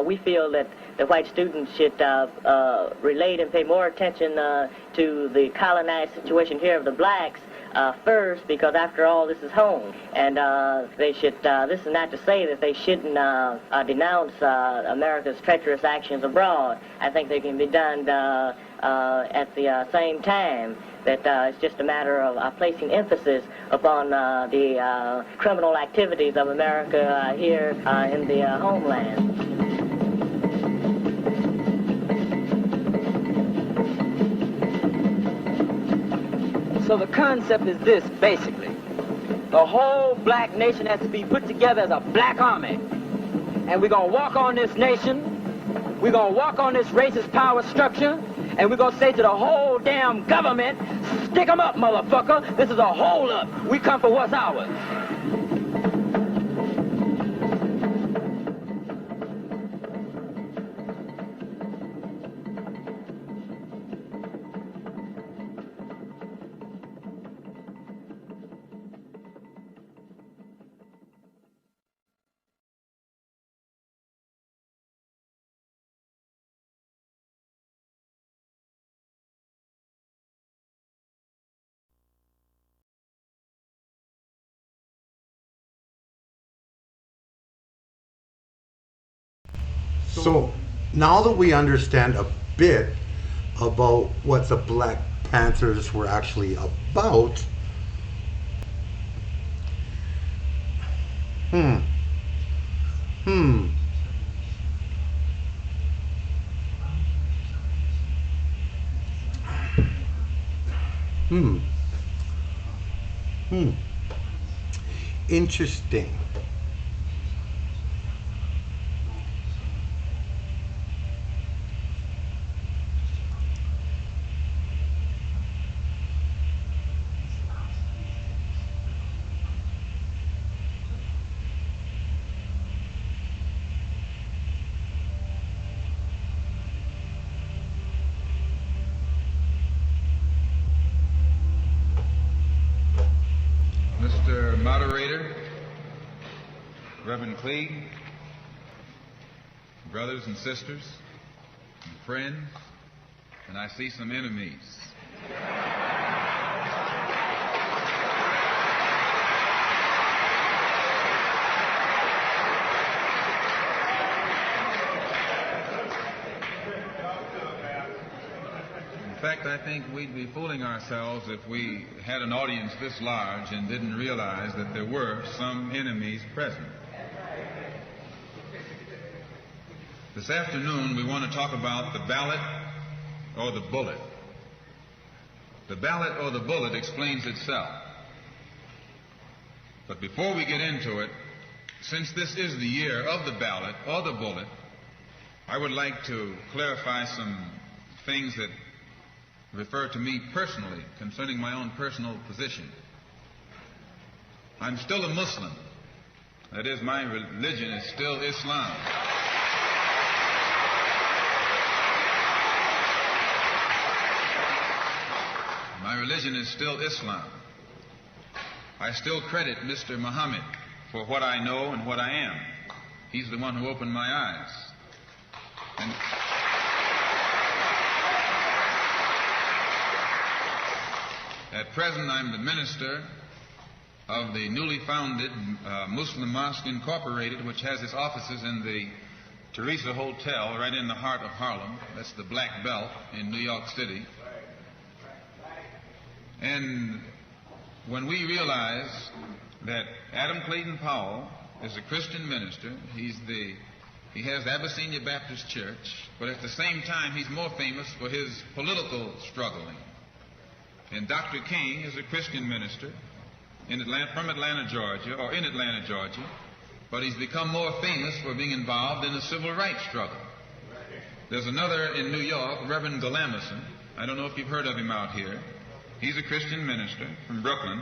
Speaker 4: we feel that the white students should relate and pay more attention to the colonized situation here of the blacks first, because after all, this is home. And they should, this is not to say that they shouldn't denounce America's treacherous actions abroad. I think they can be done at the same time. That it's just a matter of placing emphasis upon the criminal activities of America here in the homeland.
Speaker 10: So the concept is this, basically. The whole black nation has to be put together as a black army. And we're going to walk on this nation, we're going to walk on this racist power structure, and we're going to say to the whole damn government, stick 'em up, motherfucker. This is a hold-up. We come for what's ours.
Speaker 1: So now that we understand a bit about what the Black Panthers were actually about, Interesting.
Speaker 11: Mr. Moderator, Reverend Cleage, brothers and sisters, and friends, and I see some enemies. In fact, I think we'd be fooling ourselves if we had an audience this large and didn't realize that there were some enemies present. This afternoon, we want to talk about the ballot or the bullet. The ballot or the bullet explains itself. But before we get into it, since this is the year of the ballot or the bullet, I would like to clarify some things that refer to me personally concerning my own personal position. I'm still a Muslim. That is, my religion is still Islam. My religion is still Islam. I still credit Mr. Muhammad for what I know and what I am. He's the one who opened my eyes. And at present, I'm the minister of the newly founded Muslim Mosque Incorporated, which has its offices in the Teresa Hotel right in the heart of Harlem. That's the Black Belt in New York City. And when we realize that Adam Clayton Powell is a Christian minister, he has the Abyssinia Baptist Church, but at the same time he's more famous for his political struggling. And Dr. King is a Christian minister from Atlanta, Georgia, or in Atlanta, Georgia, but he's become more famous for being involved in the civil rights struggle. There's another in New York, Reverend Galamison. I don't know if you've heard of him out here. He's a Christian minister from Brooklyn,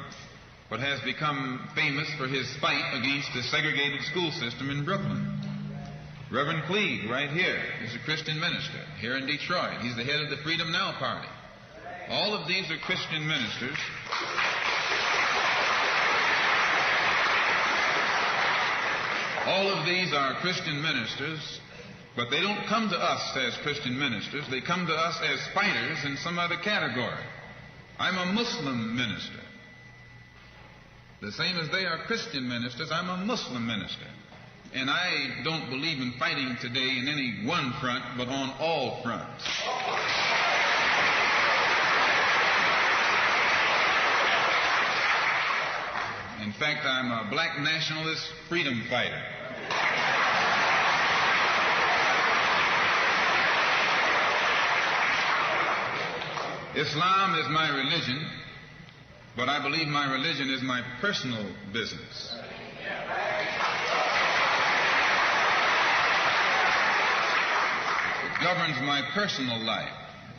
Speaker 11: but has become famous for his fight against the segregated school system in Brooklyn. Reverend Cleage, right here, is a Christian minister here in Detroit. He's the head of the Freedom Now Party. All of these are Christian ministers. All of these are Christian ministers, but they don't come to us as Christian ministers. They come to us as fighters in some other category. I'm a Muslim minister. The same as they are Christian ministers, I'm a Muslim minister. And I don't believe in fighting today in any one front, but on all fronts. In fact, I'm a black nationalist freedom fighter. Islam is my religion, but I believe my religion is my personal business. It governs my personal life,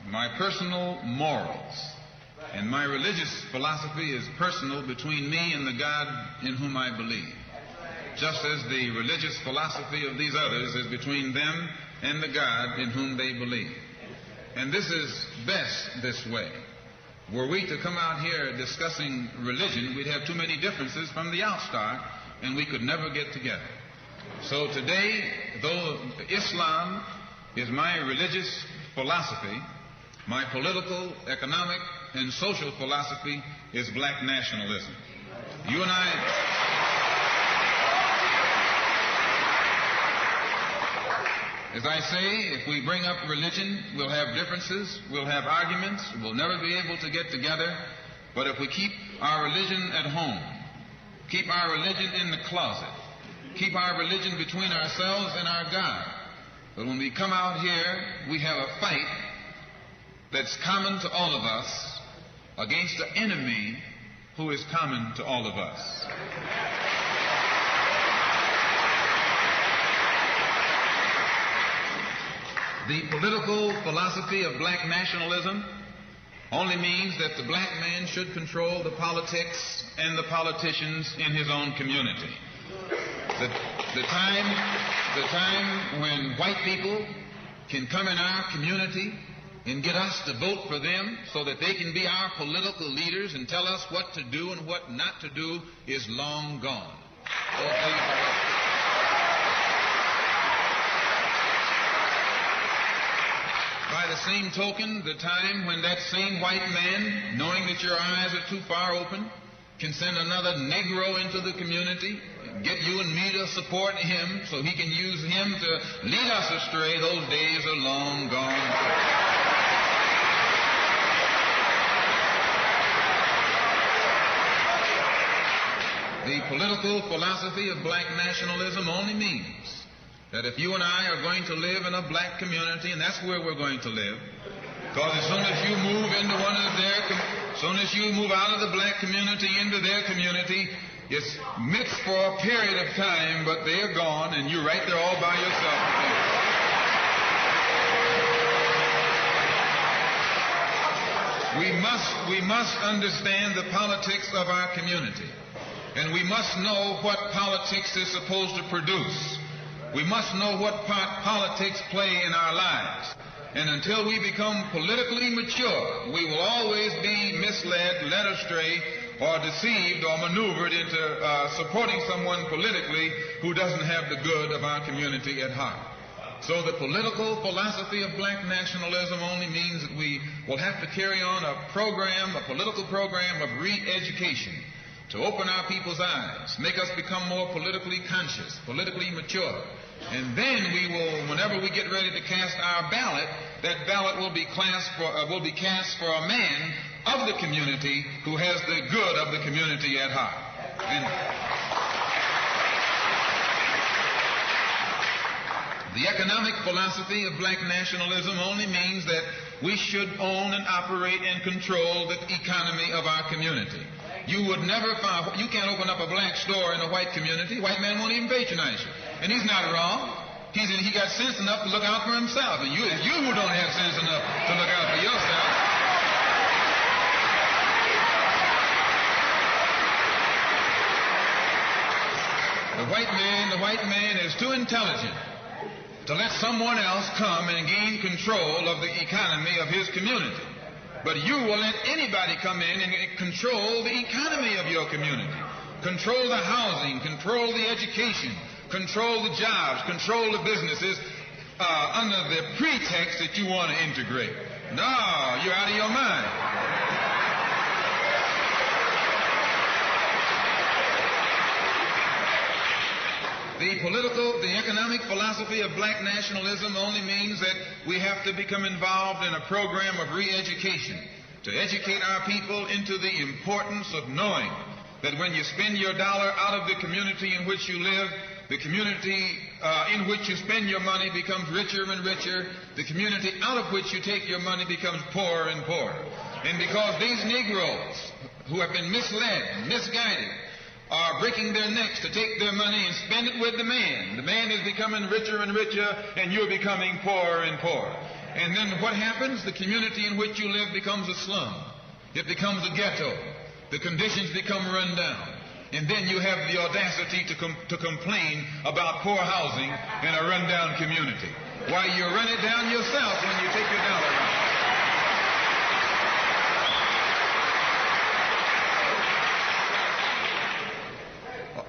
Speaker 11: my personal morals, and my religious philosophy is personal between me and the God in whom I believe, just as the religious philosophy of these others is between them and the God in whom they believe. And this is best this way. Were we to come out here discussing religion, we'd have too many differences from the outstart, and we could never get together. So today, though Islam is my religious philosophy, my political, economic, and social philosophy is black nationalism. You and as I say, if we bring up religion, we'll have differences, we'll have arguments, we'll never be able to get together. But if we keep our religion at home, keep our religion in the closet, keep our religion between ourselves and our God, but when we come out here, we have a fight that's common to all of us against the enemy who is common to all of us. The political philosophy of black nationalism only means that the black man should control the politics and the politicians in his own community. The time when white people can come in our community and get us to vote for them so that they can be our political leaders and tell us what to do and what not to do is long gone. By the same token, the time when that same white man, knowing that your eyes are too far open, can send another Negro into the community, get you and me to support him so he can use him to lead us astray, those days are long gone. The political philosophy of black nationalism only means that if you and I are going to live in a black community, and that's where we're going to live, because as soon as you move into one of their, as soon as you move out of the black community into their community, it's mixed for a period of time, but they're gone, and you're right there all by yourself. We must understand the politics of our community, and we must know what politics is supposed to produce. We must know what part politics play in our lives. And until we become politically mature, we will always be misled, led astray, or deceived or maneuvered into supporting someone politically who doesn't have the good of our community at heart. So the political philosophy of black nationalism only means that we will have to carry on a program, a political program of re-education to open our people's eyes, make us become more politically conscious, politically mature. And then we will, whenever we get ready to cast our ballot, that ballot will be cast for a man of the community who has the good of the community at heart. And the economic philosophy of black nationalism only means that we should own and operate and control the economy of our community. you would never find, you can't open up a black store in a white community. White man won't even patronize you. And he's not wrong. He got sense enough to look out for himself. And you who don't have sense enough to look out for yourself. The white man is too intelligent to let someone else come and gain control of the economy of his community. But you will let anybody come in and control the economy of your community. Control the housing, control the education, control the jobs, control the businesses under the pretext that you want to integrate. No, you're out of your mind. The economic philosophy of black nationalism only means that we have to become involved in a program of re-education to educate our people into the importance of knowing that when you spend your dollar out of the community in which you live, the community in which you spend your money becomes richer and richer. The community out of which you take your money becomes poorer and poorer. And because these Negroes who have been misled, misguided, are breaking their necks to take their money and spend it with the man. The man is becoming richer and richer, and you're becoming poorer and poorer. And then what happens? The community in which you live becomes a slum. It becomes a ghetto. The conditions become run down. And then you have the audacity to complain about poor housing in a run-down community. Why, you run it down yourself when you take your dollar out.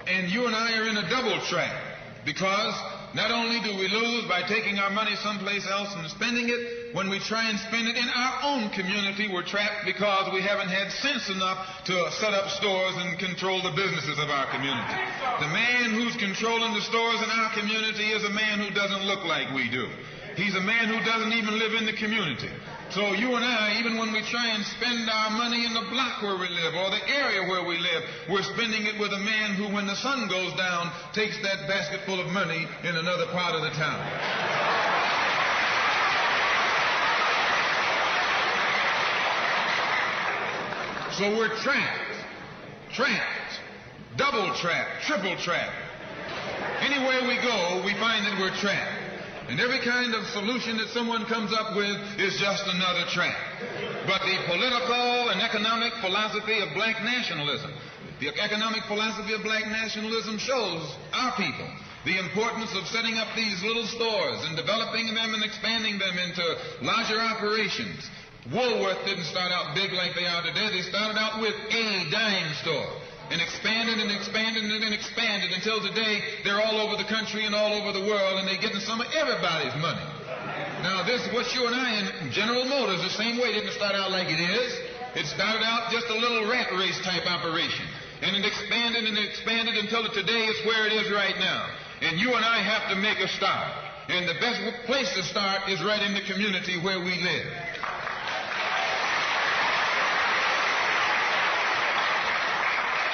Speaker 11: And you and I are in a double trap, because not only do we lose by taking our money someplace else and spending it, when we try and spend it in our own community, we're trapped because we haven't had sense enough to set up stores and control the businesses of our community. The man who's controlling the stores in our community is a man who doesn't look like we do. He's a man who doesn't even live in the community. So you and I, even when we try and spend our money in the block where we live or the area where we live, we're spending it with a man who, when the sun goes down, takes that basket full of money in another part of the town. So we're trapped, double trapped, triple trapped. Anywhere we go, we find that we're trapped. And every kind of solution that someone comes up with is just another trap. But the political and economic philosophy of black nationalism, the economic philosophy of black nationalism shows our people the importance of setting up these little stores and developing them and expanding them into larger operations. Woolworth didn't start out big like they are today. They started out with a dime store. And expanded and expanded and expanded until today they're all over the country and all over the world, and they're getting some of everybody's money. Now this, what you and I in General Motors, the same way, didn't start out like it is. It started out just a little rat race type operation. And it expanded and expanded until today it's where it is right now. And you and I have to make a start. And the best place to start is right in the community where we live.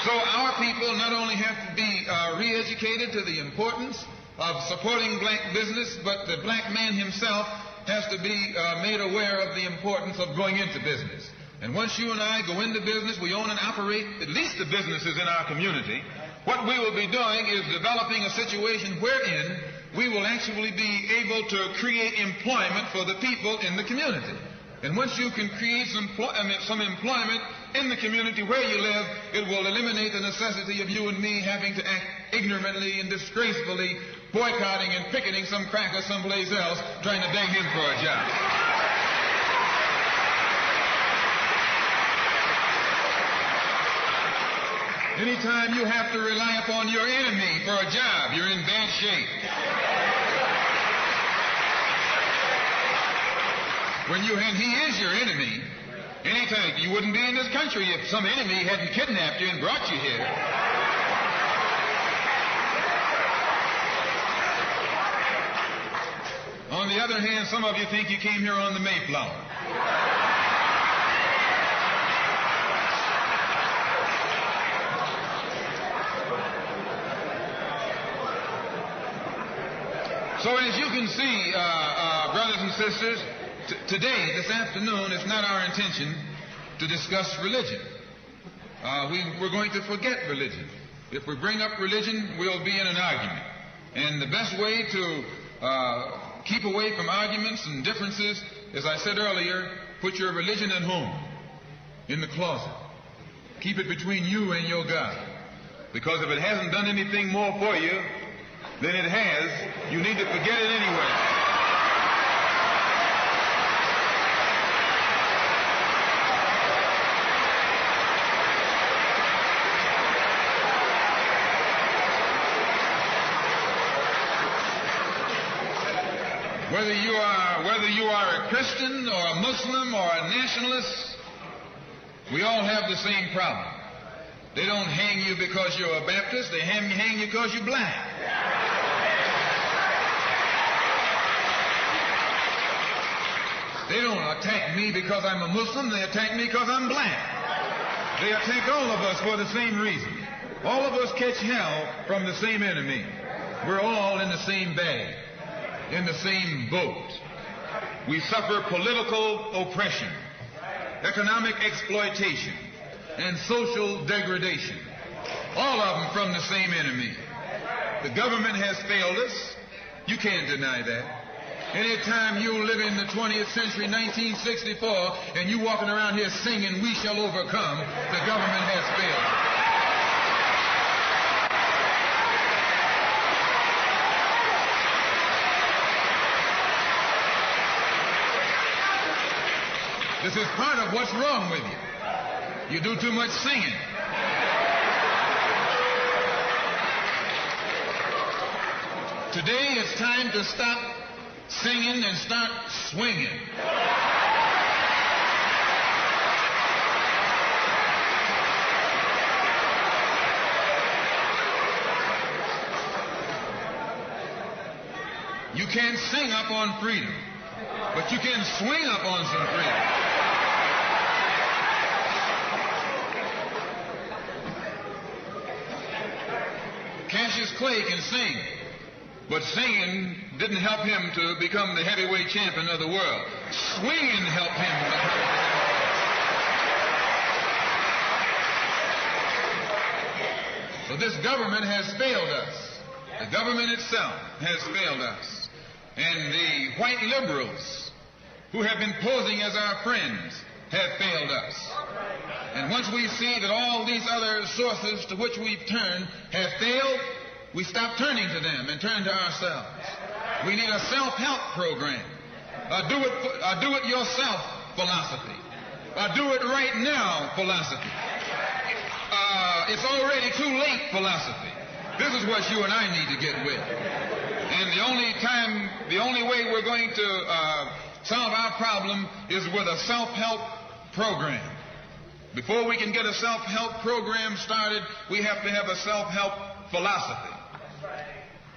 Speaker 11: So our people not only have to be re-educated to the importance of supporting black business, but the black man himself has to be made aware of the importance of going into business. And once you and I go into business, we own and operate at least the businesses in our community. What we will be doing is developing a situation wherein we will actually be able to create employment for the people in the community. And once you can create some employment in the community where you live, it will eliminate the necessity of you and me having to act ignorantly and disgracefully, boycotting and picketing some cracker someplace else, trying to beg him for a job. Anytime you have to rely upon your enemy for a job, you're in bad shape. And he is your enemy. Anytime, you wouldn't be in this country if some enemy hadn't kidnapped you and brought you here. On the other hand, some of you think you came here on the Mayflower. So as you can see, brothers and sisters, today, this afternoon, it's not our intention to discuss religion. we're going to forget religion. If we bring up religion, we'll be in an argument. And the best way to keep away from arguments and differences, as I said earlier, put your religion at home, in the closet. Keep it between you and your God. Because if it hasn't done anything more for you than it has, you need to forget it anyway. Whether you are a Christian or a Muslim or a nationalist, we all have the same problem. They don't hang you because you're a Baptist, they hang you because you're black. They don't attack me because I'm a Muslim, they attack me because I'm black. They attack all of us for the same reason. All of us catch hell from the same enemy. We're all in the same bag, in the same boat. We suffer political oppression, economic exploitation, and social degradation. All of them from the same enemy. The government has failed us. You can't deny that. Anytime you live in the 20th century, 1964, and you walking around here singing, "We shall overcome," the government has failed us. This is part of what's wrong with you. You do too much singing. Today it's time to stop singing and start swinging. You can't sing up on freedom, but you can swing up on some freedom. Cassius Clay can sing, but singing didn't help him to become the heavyweight champion of the world. Swinging helped him. So this government has failed us. The government itself has failed us. And the white liberals who have been posing as our friends have failed us. And once we see that all these other sources to which we've turned have failed, we stop turning to them and turn to ourselves. We need a self-help program, a do-it-yourself philosophy, a do-it-right-now philosophy, it's already too late philosophy. This is what you and I need to get with. And the only way we're going to solve our problem is with a self-help program. Before we can get a self-help program started, we have to have a self-help philosophy.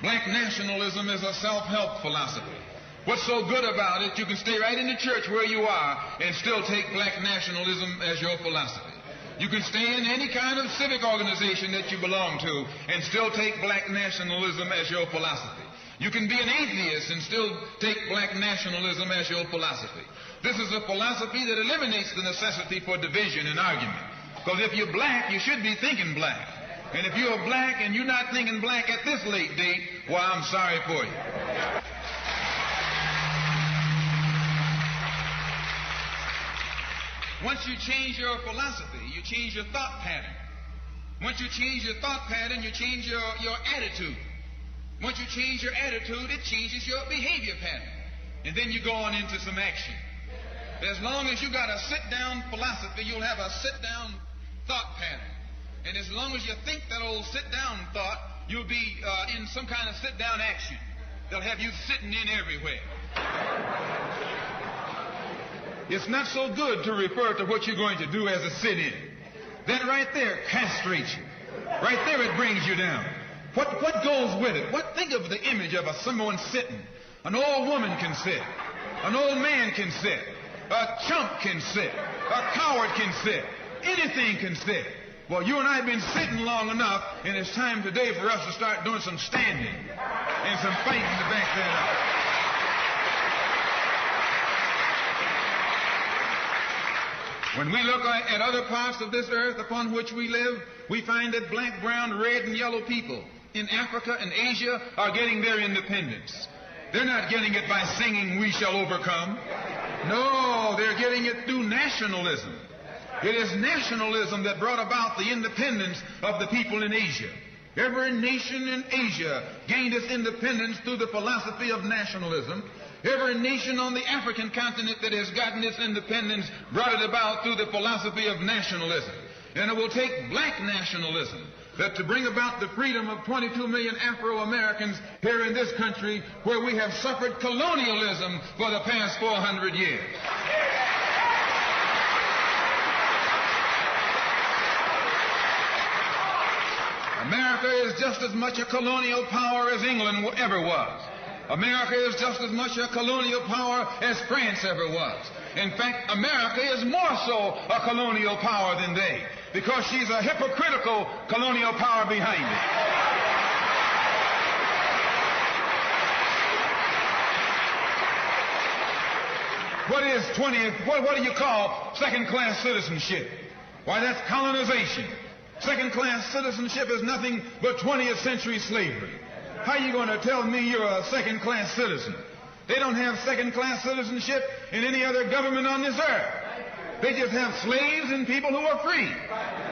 Speaker 11: Black nationalism is a self-help philosophy. What's so good about it, you can stay right in the church where you are and still take black nationalism as your philosophy. You can stay in any kind of civic organization that you belong to and still take black nationalism as your philosophy. You can be an atheist and still take black nationalism as your philosophy. This is a philosophy that eliminates the necessity for division and argument. Because if you're black, you should be thinking black. And if you're black and you're not thinking black at this late date, well, I'm sorry for you. Once you change your philosophy, you change your thought pattern. Once you change your thought pattern, you change your attitude. Once you change your attitude, it changes your behavior pattern. And then you go on into some action. As long as you got a sit-down philosophy, you'll have a sit-down thought pattern. And as long as you think that old sit-down thought, you'll be in some kind of sit-down action. They'll have you sitting in everywhere. It's not so good to refer to what you're going to do as a sit-in. That right there castrates you. Right there it brings you down. What goes with it? Think of the image of someone sitting. An old woman can sit. An old man can sit. A chump can sit. A coward can sit. Anything can sit. Well, you and I have been sitting long enough, and it's time today for us to start doing some standing and some fighting to back that up. When we look at other parts of this earth upon which we live, we find that black, brown, red, and yellow people in Africa and Asia are getting their independence. They're not getting it by singing, "We shall overcome." No, they're getting it through nationalism. It is nationalism that brought about the independence of the people in Asia. Every nation in Asia gained its independence through the philosophy of nationalism. Every nation on the African continent that has gotten its independence brought it about through the philosophy of nationalism. And it will take black nationalism that to bring about the freedom of 22 million Afro-Americans here in this country where we have suffered colonialism for the past 400 years. America is just as much a colonial power as England ever was. America is just as much a colonial power as France ever was. In fact, America is more so a colonial power than they, because she's a hypocritical colonial power behind it. What do you call second-class citizenship? Why, that's colonization. Second-class citizenship is nothing but 20th century slavery. How are you going to tell me you're a second-class citizen? They don't have second-class citizenship in any other government on this earth. They just have slaves and people who are free.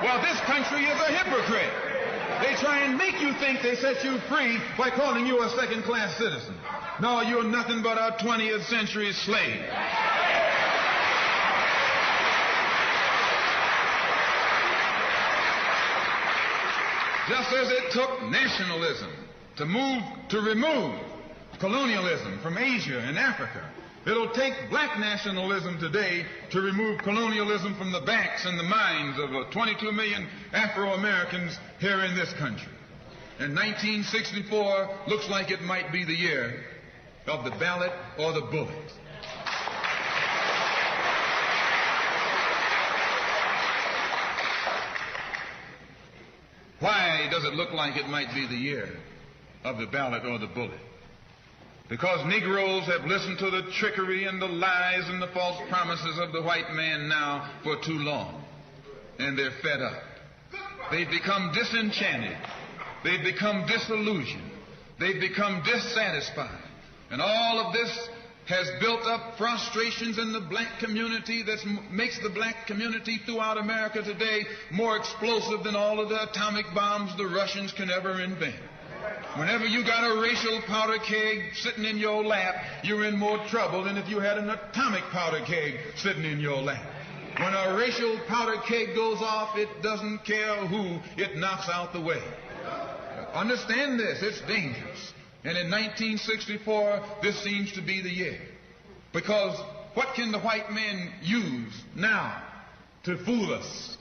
Speaker 11: Well, this country is a hypocrite. They try and make you think they set you free by calling you a second-class citizen. No, you're nothing but a 20th century slave. Just as it took nationalism to remove colonialism from Asia and Africa, it'll take black nationalism today to remove colonialism from the backs and the minds of 22 million Afro-Americans here in this country. And 1964 looks like it might be the year of the ballot or the bullet. Why does it look like it might be the year of the ballot or the bullet? Because Negroes have listened to the trickery and the lies and the false promises of the white man now for too long. And they're fed up. They've become disenchanted. They've become disillusioned. They've become dissatisfied. And all of this has built up frustrations in the black community that makes the black community throughout America today more explosive than all of the atomic bombs the Russians can ever invent. Whenever you got a racial powder keg sitting in your lap, you're in more trouble than if you had an atomic powder keg sitting in your lap. When a racial powder keg goes off, it doesn't care who it knocks out the way. Understand this, it's dangerous. And in 1964, this seems to be the year. Because what can the white man use now to fool us?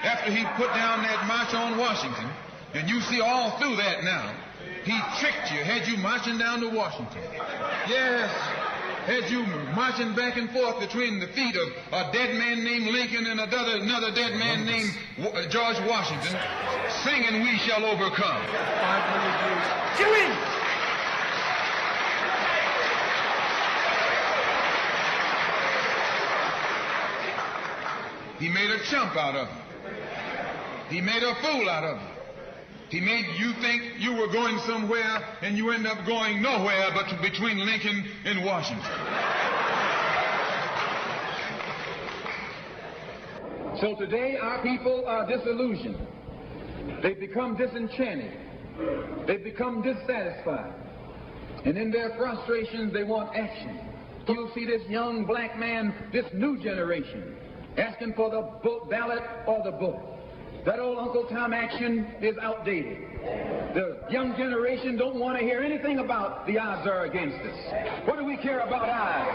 Speaker 11: After he put down that march on Washington, and you see all through that now, he tricked you, had you marching down to Washington. Yes, had you marching back and forth between the feet of a dead man named Lincoln and another dead man named George Washington, singing "We Shall Overcome."
Speaker 8: 500 years. Killing!
Speaker 11: He made a chump out of him. He made a fool out of him. He made you think you were going somewhere, and you end up going nowhere but between Lincoln and Washington. So today our people are disillusioned. They've become disenchanted. They've become dissatisfied. And in their frustrations, they want action. You'll see this young black man, this new generation, asking for the ballot or the bullet. That old Uncle Tom action is outdated. The young generation don't want to hear anything about the odds are against us. What do we care about odds?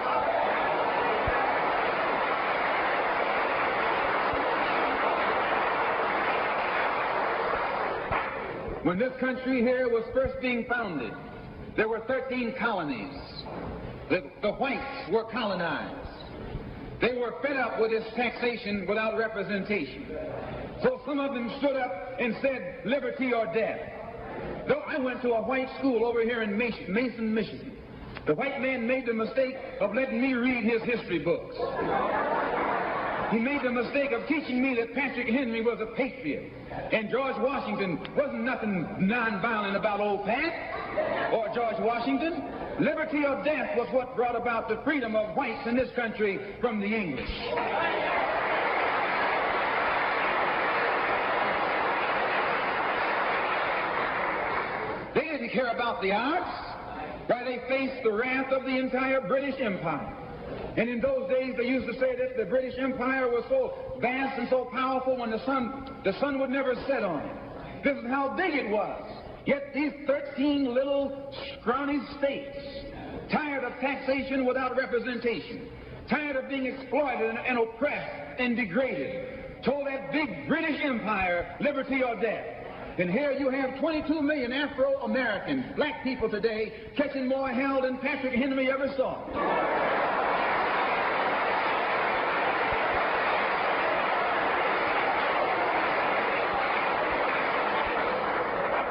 Speaker 11: When this country here was first being founded, there were 13 colonies. The whites were colonized. They were fed up with this taxation without representation. So some of them stood up and said, liberty or death. Though I went to a white school over here in Mason, Michigan. The white man made the mistake of letting me read his history books. He made the mistake of teaching me that Patrick Henry was a patriot and George Washington wasn't nothing nonviolent about old Pat or George Washington. Liberty or death was what brought about the freedom of whites in this country from the English. They didn't care about the arts. Why, they faced the wrath of the entire British Empire. And in those days, they used to say that the British Empire was so vast and so powerful when the sun would never set on it. This is how big it was. Yet these 13 little scrawny states, tired of taxation without representation, tired of being exploited and oppressed and degraded, told that big British Empire, liberty or death. And here you have 22 million Afro-Americans, black people today, catching more hell than Patrick Henry ever saw.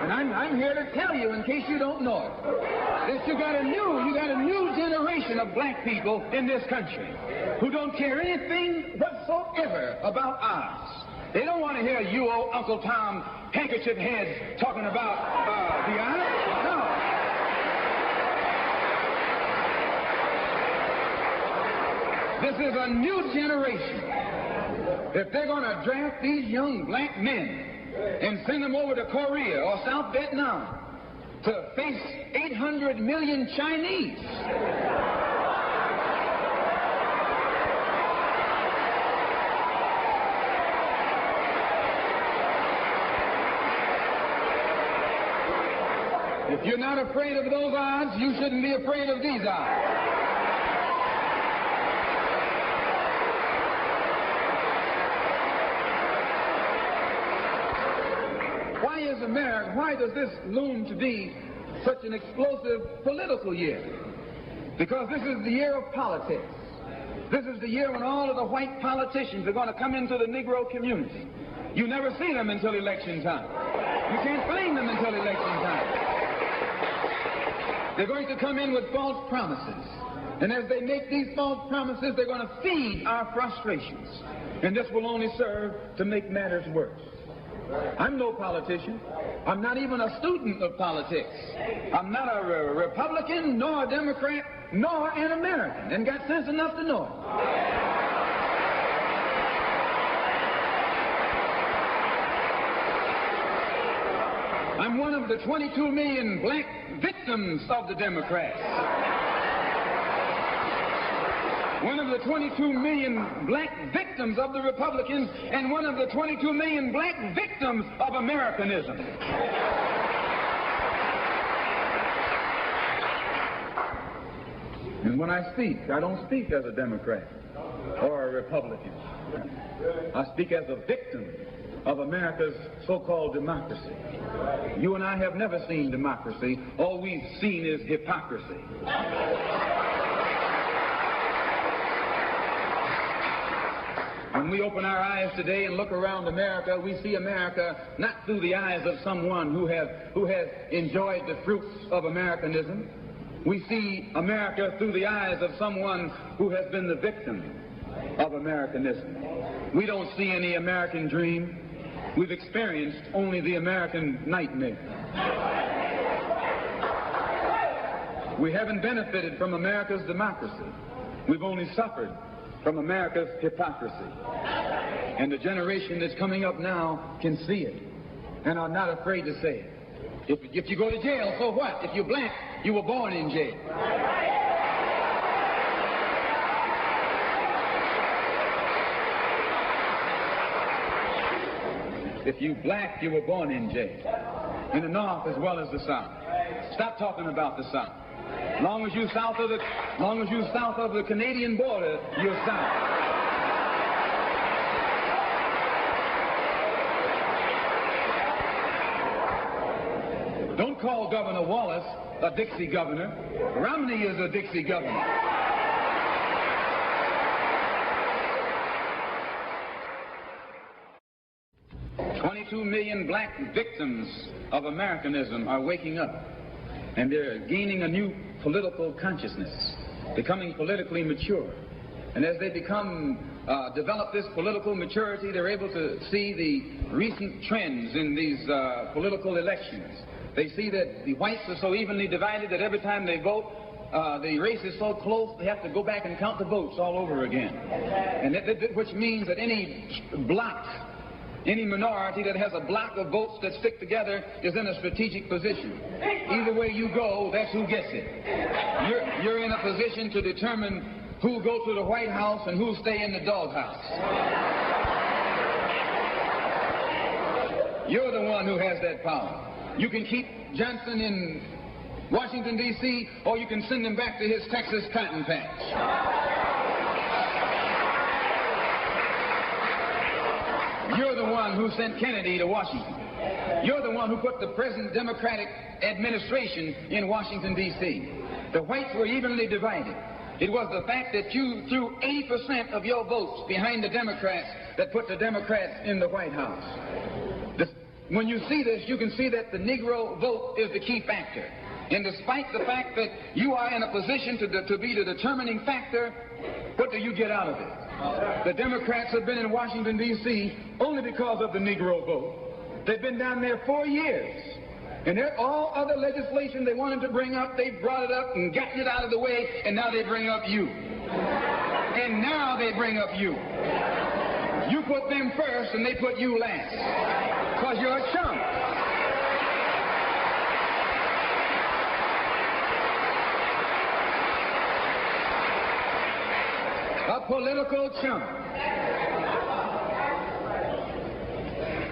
Speaker 11: And I'm here to tell you, in case you don't know it, that you got a new generation of black people in this country who don't care anything whatsoever about ours. They don't want to hear you, old Uncle Tom, handkerchief heads talking about the ours. No. This is a new generation. If they're going to draft these young black men and send them over to Korea or South Vietnam to face 800 million Chinese. If you're not afraid of those odds, you shouldn't be afraid of these odds. Why does this loom to be such an explosive political year? Because this is the year of politics. This is the year when all of the white politicians are going to come into the Negro community. You never see them until election time. You can't blame them until election time. They're going to come in with false promises. And as they make these false promises, they're going to feed our frustrations. And this will only serve to make matters worse. I'm no politician. I'm not even a student of politics. I'm not a Republican, nor a Democrat, nor an American, and got sense enough to know it. I'm one of the 22 million black victims of the Democrats. One of the 22 million black victims of the Republicans, and one of the 22 million black victims of Americanism. And when I speak, I don't speak as a Democrat or a Republican. I speak as a victim of America's so-called democracy. You and I have never seen democracy. All we've seen is hypocrisy. When we open our eyes today and look around America, we see America not through the eyes of someone who has enjoyed the fruits of Americanism. We see America through the eyes of someone who has been the victim of Americanism. We don't see any American dream. We've experienced only the American nightmare. We haven't benefited from America's democracy. We've only suffered from America's hypocrisy. And the generation that's coming up now can see it and are not afraid to say it. If you go to jail, so what? If you're black, you were born in jail. If you black, you were born in jail. In the North as well as the South. Stop talking about the South. Long as you're south of the Canadian border, you're south. Don't call Governor Wallace a Dixie governor. Romney is a Dixie governor. 22 million black victims of Americanism are waking up, and they're gaining a new political consciousness, becoming politically mature. And as they develop this political maturity, they're able to see the recent trends in these political elections. They see that the whites are so evenly divided that every time they vote, the race is so close, they have to go back and count the votes all over again. And which means that any block, any minority that has a block of votes that stick together is in a strategic position. Either way you go, that's who gets it. You're in a position to determine who'll go to the White House and who'll stay in the doghouse. You're the one who has that power. You can keep Johnson in Washington, D.C., or you can send him back to his Texas cotton patch. You're the one who sent Kennedy to Washington. You're the one who put the present Democratic administration in Washington, D.C. The whites were evenly divided. It was the fact that you threw 80% of your votes behind the Democrats that put the Democrats in the White House. When you see this, you can see that the Negro vote is the key factor. And despite the fact that you are in a position to be the determining factor, what do you get out of it? The Democrats have been in Washington, D.C. only because of the Negro vote. They've been down there 4 years. And all other legislation they wanted to bring up, they brought it up and gotten it out of the way, and now they bring up you. And now they bring up you. You put them first, and they put you last. Because you're a chump. A political chump.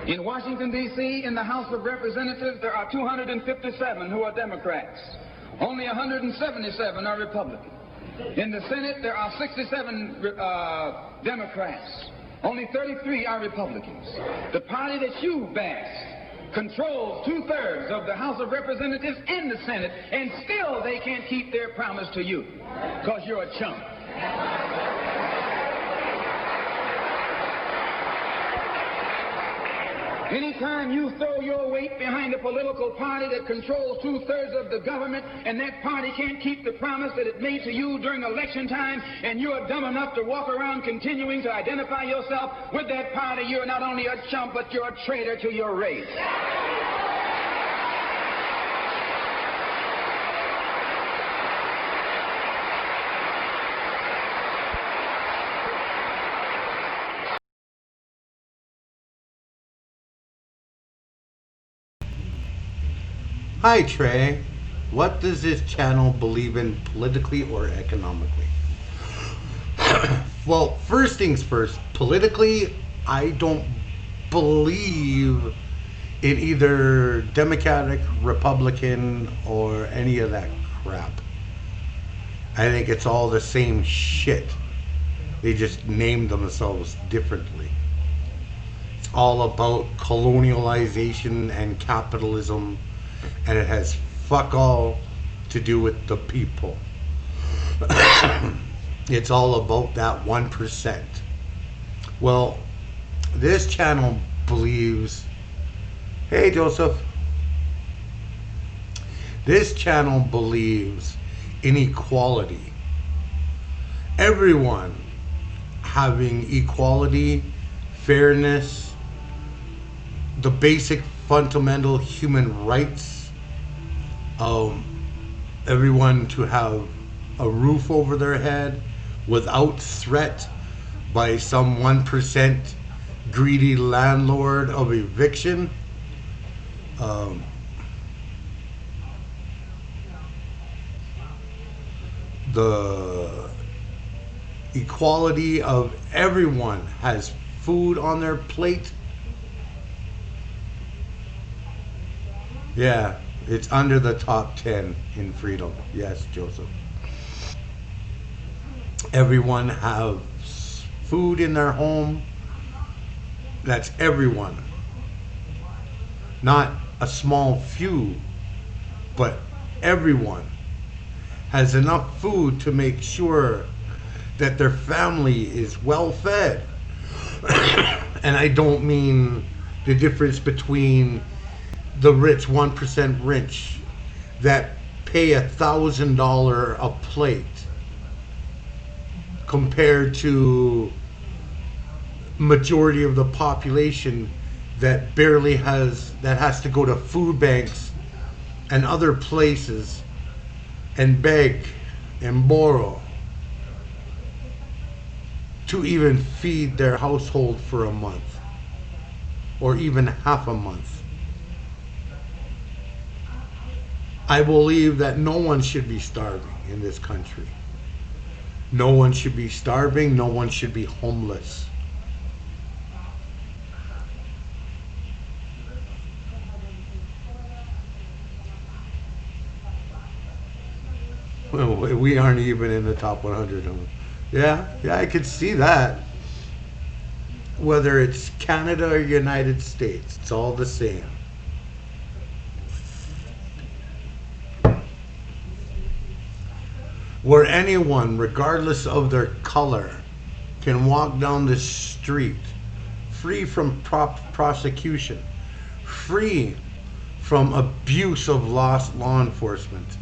Speaker 11: In Washington, D.C., in the House of Representatives, there are 257 who are Democrats. Only 177 are Republicans. In the Senate, there are 67 Democrats. Only 33 are Republicans. The party that you backed controls 2/3 of the House of Representatives and the Senate, and still they can't keep their promise to you, because you're a chump. Anytime you throw your weight behind a political party that controls 2/3 of the government, and that party can't keep the promise that it made to you during election time, and you're dumb enough to walk around continuing to identify yourself with that party, you're not only a chump, but you're a traitor to your race.
Speaker 1: Hi Trey, what does this channel believe in politically or economically? Well, first things first, politically, I don't believe in either Democratic, Republican, or any of that crap. I think it's all the same shit. They just name themselves differently. It's all about colonialization and capitalism, and it has fuck all to do with the people. It's all about that 1%. Well, this channel believes, hey Joseph, this channel believes in equality. Everyone having equality, fairness, the basic fundamental human rights, everyone to have a roof over their head without threat by some 1% greedy landlord of eviction. The equality of everyone has food on their plate. Yeah, it's under the top 10 in freedom. Yes, Joseph. Everyone has food in their home. That's everyone. Not a small few, but everyone has enough food to make sure that their family is well fed. And I don't mean the difference between the rich 1% rich that pay $1,000 a plate compared to majority of the population that has to go to food banks and other places and beg and borrow to even feed their household for a month or even half a month. I believe that no one should be starving in this country. No one should be starving. No one should be homeless. Well, we aren't even in the top 100. Yeah, I could see that. Whether it's Canada or United States, it's all the same. Where anyone, regardless of their color, can walk down the street free from prosecution, free from abuse of law enforcement,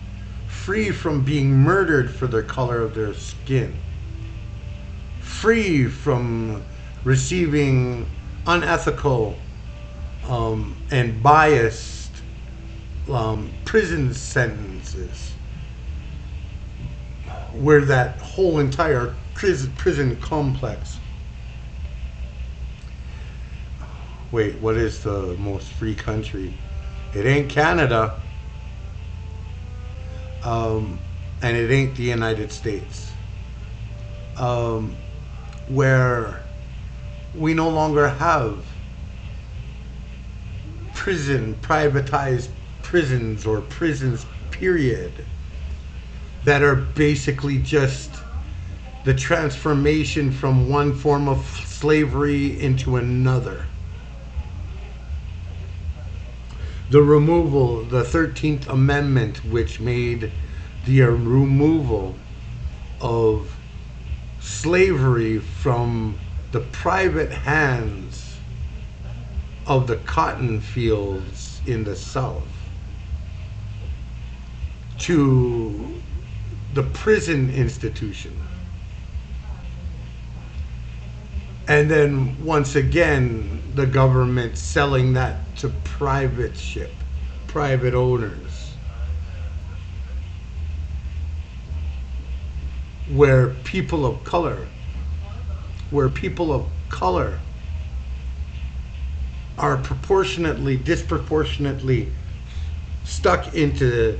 Speaker 1: free from being murdered for the color of their skin, free from receiving unethical and biased prison sentences, where that whole entire prison complex. Wait, what is the most free country? It ain't Canada. And it ain't the United States. Where we no longer have privatized prisons or prisons, period, that are basically just the transformation from one form of slavery into another. The removal, the 13th Amendment, which made the removal of slavery from the private hands of the cotton fields in the South to the prison institution. And then once again, the government selling that to private owners, where people of color are disproportionately stuck into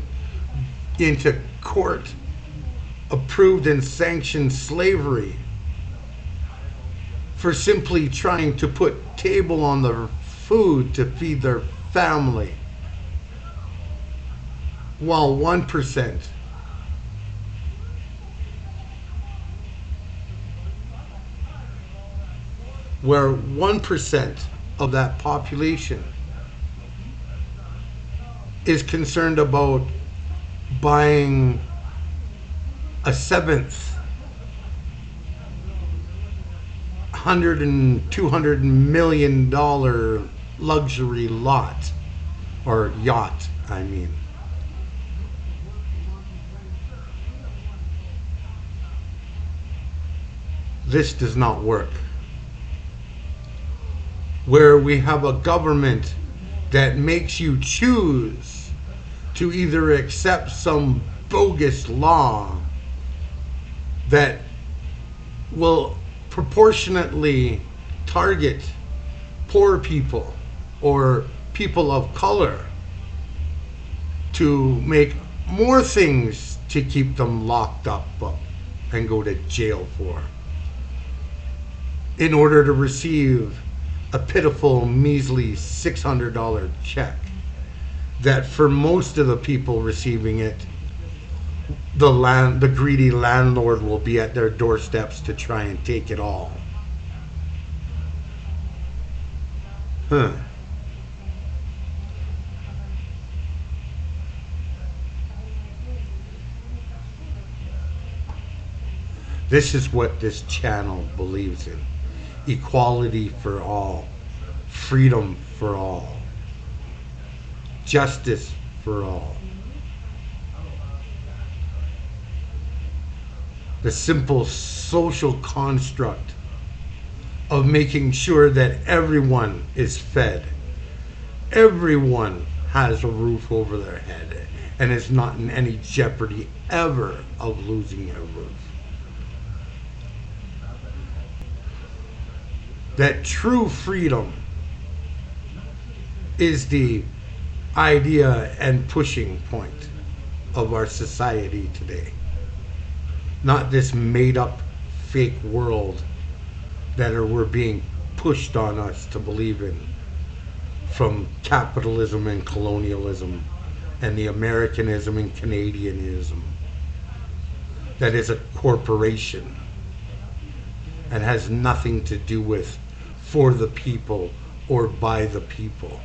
Speaker 1: court approved and sanctioned slavery for simply trying to put table on the food to feed their family, while 1% where 1% of that population is concerned about buying a seventh $100 and $200 million luxury lot or yacht, I mean. This does not work. Where we have a government that makes you choose to either accept some bogus law that will proportionately target poor people or people of color to make more things to keep them locked up and go to jail for, in order to receive a pitiful, measly $600 check that for most of the people receiving it, the greedy landlord will be at their doorsteps to try and take it all. This is what this channel believes in. Equality for all. Freedom for all. Justice for all. the simple social construct of making sure that everyone is fed, everyone has a roof over their head, and is not in any jeopardy ever of losing a roof. That true freedom is the idea and pushing point of our society today. Not this made up fake world that we're being pushed on us to believe in from capitalism and colonialism and the Americanism and Canadianism. That is a corporation and has nothing to do with for the people or by the people.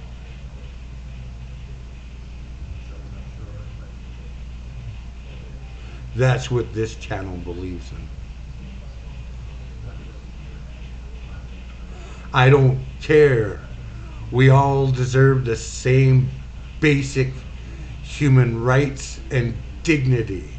Speaker 1: That's what this channel believes in. I don't care. We all deserve the same basic human rights and dignity.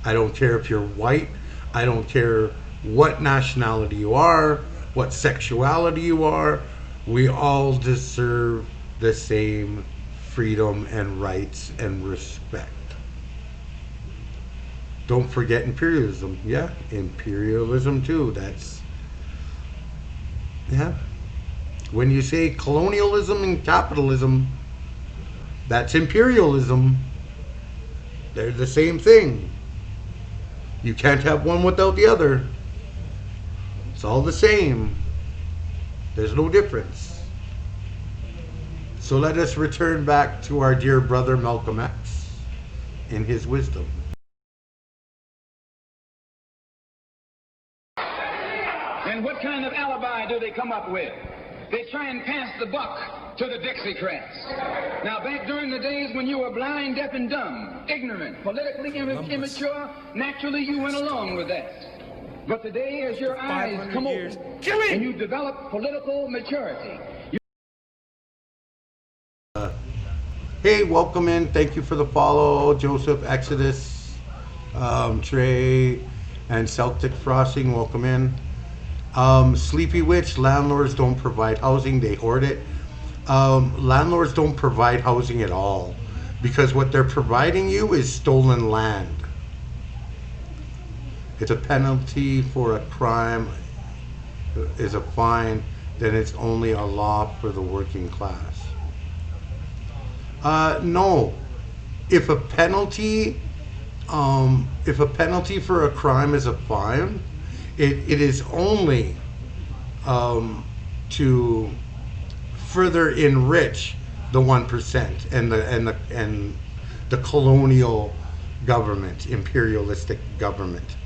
Speaker 1: I don't care if you're white. I don't care what nationality you are, what sexuality you are. We all deserve the same freedom and rights and respect. Don't forget imperialism. Yeah, imperialism too. Yeah. When you say colonialism and capitalism, that's imperialism. They're the same thing. You can't have one without the other. It's all the same. There's no difference. So let us return back to our dear brother Malcolm X in his wisdom.
Speaker 12: And what kind of alibi do they come up with? They try and pass the buck to the Dixiecrats. Now, back during the days when you were blind, deaf, and dumb, ignorant, politically immature, naturally you went along with that. But today, as your eyes come open and you develop political maturity.
Speaker 1: Hey, welcome in. Thank you for the follow, Joseph, Exodus, Trey, and Celtic Frosting. Welcome in. Sleepy Witch, landlords don't provide housing, they hoard it. Landlords don't provide housing at all because what they're providing you is stolen land. It's a penalty for a crime, is a fine, then it's only a law for the working class. No. If a penalty for a crime is a fine, it is only to further enrich the 1% and the colonial government, imperialistic government.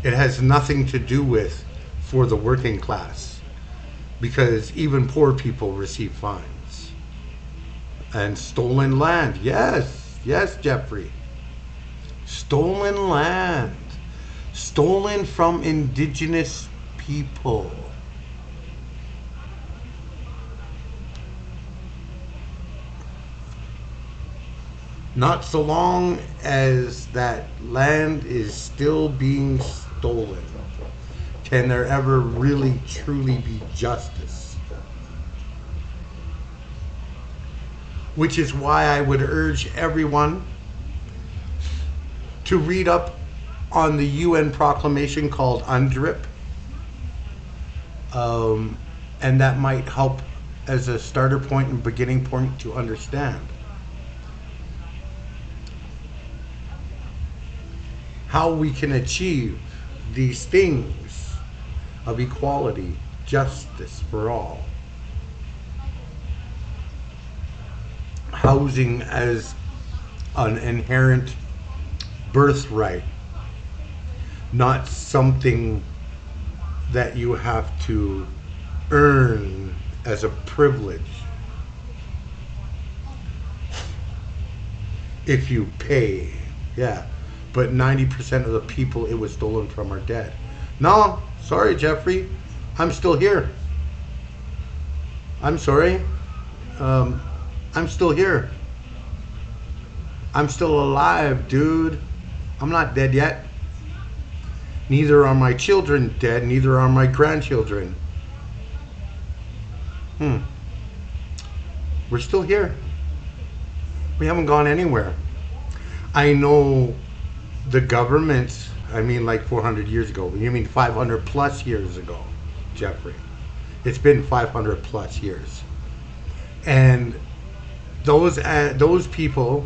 Speaker 1: It has nothing to do with for the working class, because even poor people receive fines. And stolen land, yes, Jeffrey. Stolen land. Stolen from indigenous people. Not so long as that land is still being stolen can there ever really truly be justice. Which is why I would urge everyone to read up on the UN proclamation called UNDRIP, and that might help as a starter point and beginning point to understand how we can achieve these things of equality, justice for all, housing as an inherent birthright, not something that you have to earn as a privilege. If you pay, yeah. But 90% of the people it was stolen from are dead. No, sorry, Jeffrey. I'm still here. I'm sorry. I'm still here. I'm still alive, dude. I'm not dead yet. Neither are my children dead, neither are my grandchildren. We're still here. We haven't gone anywhere. I know the governments, I mean like 400 years ago. You mean 500 plus years ago, Jeffrey. It's been 500 plus years. And those people,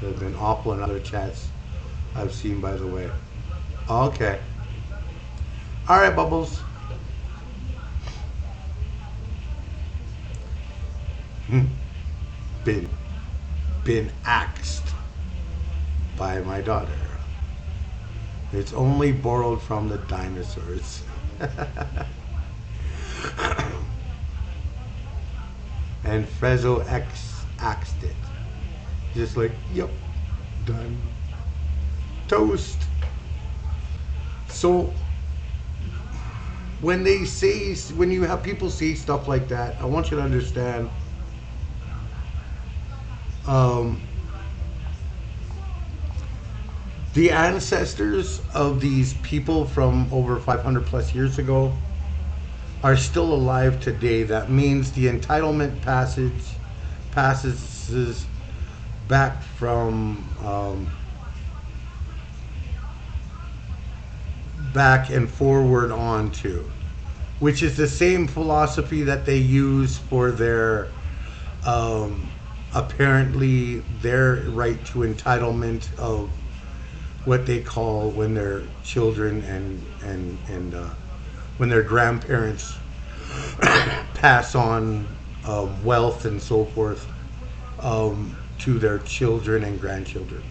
Speaker 1: have been awful in other chats I've seen, by the way. Okay. All right, Bubbles. Been axed by my daughter. It's only borrowed from the dinosaurs. And Frezzo axed it. Just like, yep, done. Toast. So when you have people say stuff like that, I want you to understand the ancestors of these people from over 500 plus years ago are still alive today. That means the entitlement passes back from back and forward on to, which is the same philosophy that they use for their apparently their right to entitlement of what they call when their children and when their grandparents pass on wealth and so forth to their children and grandchildren.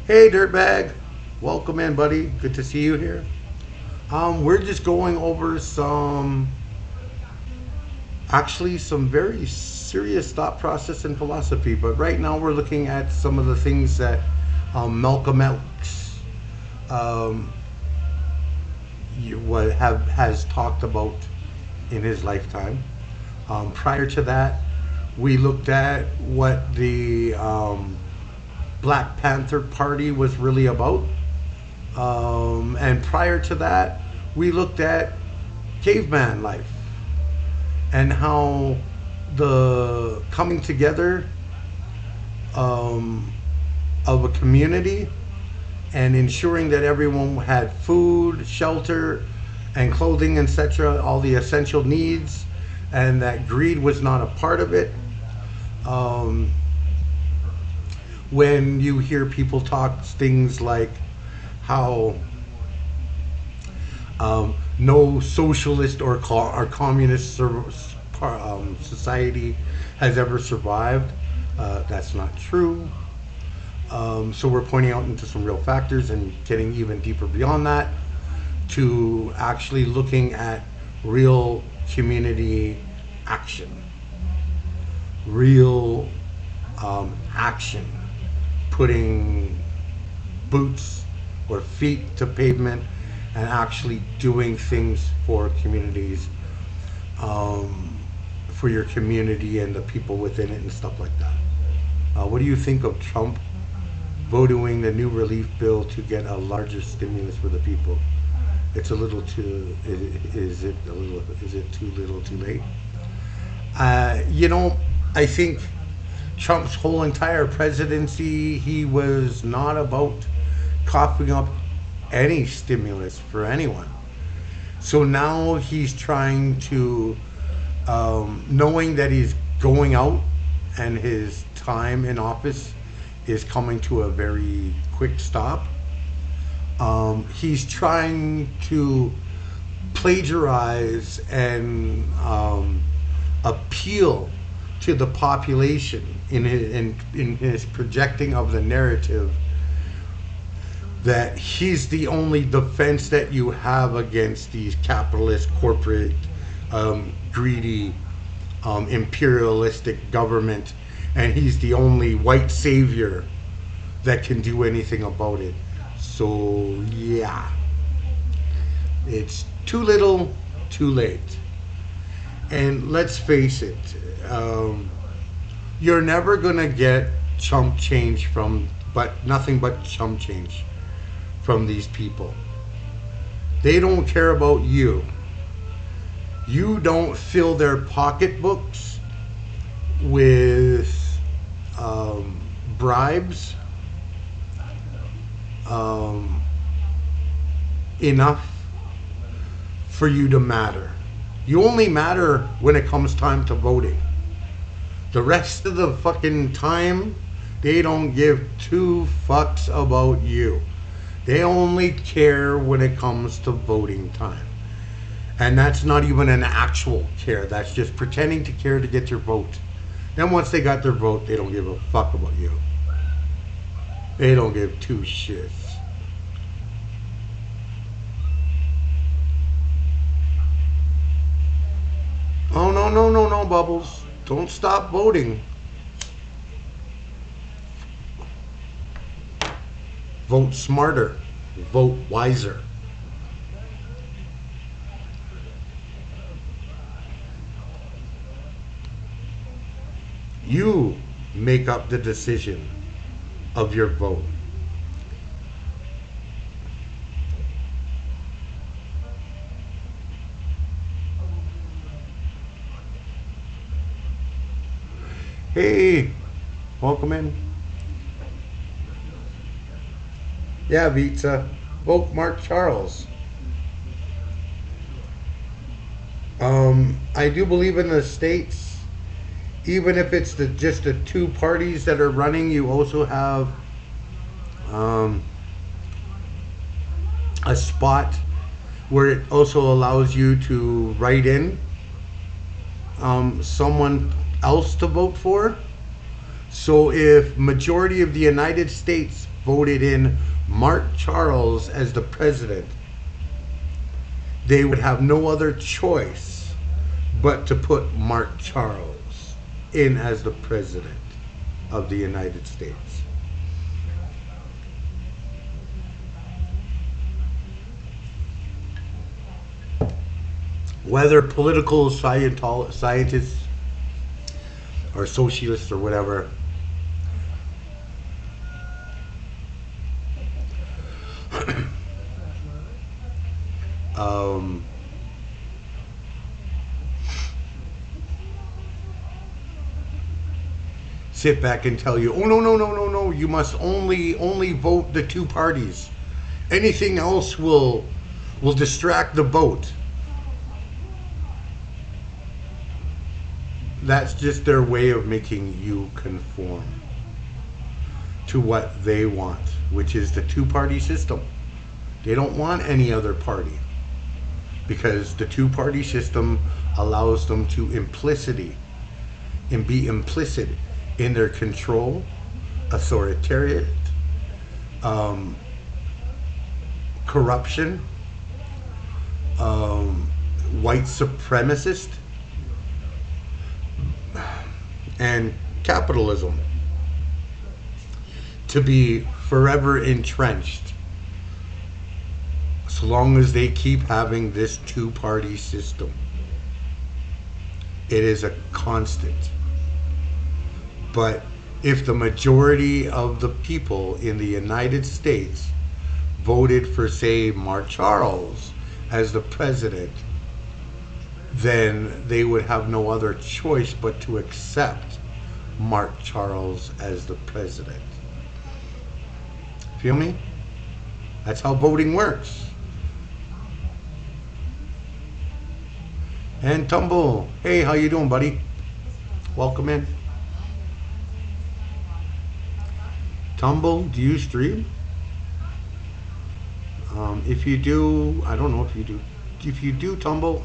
Speaker 1: Hey, Dirtbag, welcome in, buddy. Good to see you here. We're just going over some very serious thought process and philosophy, but right now we're looking at some of the things that Malcolm X has talked about in his lifetime. Prior to that, we looked at what the Black Panther Party was really about. And prior to that, we looked at caveman life and how the coming together of a community and ensuring that everyone had food, shelter, and clothing, etc., all the essential needs, and that greed was not a part of it. When you hear people talk things like how no socialist or communist society has ever survived, that's not true. So we're pointing out into some real factors and getting even deeper beyond that to actually looking at real community action, real action, putting boots or feet to pavement and actually doing things for communities, for your community and the people within it and stuff like that. What do you think of Trump vetoing the new relief bill to get a larger stimulus for the people? It's a little too. Is it too little, too late? I think Trump's whole entire presidency, he was not about coughing up any stimulus for anyone. So now he's trying to, knowing that he's going out and his time in office is coming to a very quick stop. He's trying to plagiarize and appeal to the population in his projecting of the narrative that he's the only defense that you have against these capitalist, corporate, greedy, imperialistic government, and he's the only white savior that can do anything about it. So yeah, it's too little, too late. And let's face it, you're never gonna get chump change nothing but chump change from these people. They don't care about you. You don't fill their pocketbooks with bribes enough for you to matter. You only matter when it comes time to voting. The rest of the fucking time, they don't give two fucks about you. They only care when it comes to voting time. And that's not even an actual care. That's just pretending to care to get your vote. Then once they got their vote, they don't give a fuck about you. They don't give two shits. Oh, no, Bubbles. Don't stop voting. Vote smarter. Vote wiser. You make up the decision of your vote. Hey, welcome in. Yeah, Pizza. Vote Mark Charles. I do believe in the States, even if it's just the two parties that are running, you also have a spot where it also allows you to write in someone else to vote for. So if majority of the United States voted in Mark Charles as the president, they would have no other choice but to put Mark Charles in as the president of the United States. Whether political scientists or socialists or whatever, sit back and tell you, oh no, you must only vote the two parties. Anything else will distract the vote. That's just their way of making you conform to what they want, which is the two-party system. They don't want any other party, because the two-party system allows them to be implicit in their control, authoritarian, corruption, white supremacist, and capitalism, to be forever entrenched so long as they keep having this two-party system. It is a constant. But if the majority of the people in the United States voted for, say, Mark Charles as the president, then they would have no other choice but to accept Mark Charles as the president. Feel me? That's how voting works. And Tumble, hey, how you doing, buddy? Welcome in. Tumble, do you stream? If you do, I don't know if you do. If you do, Tumble,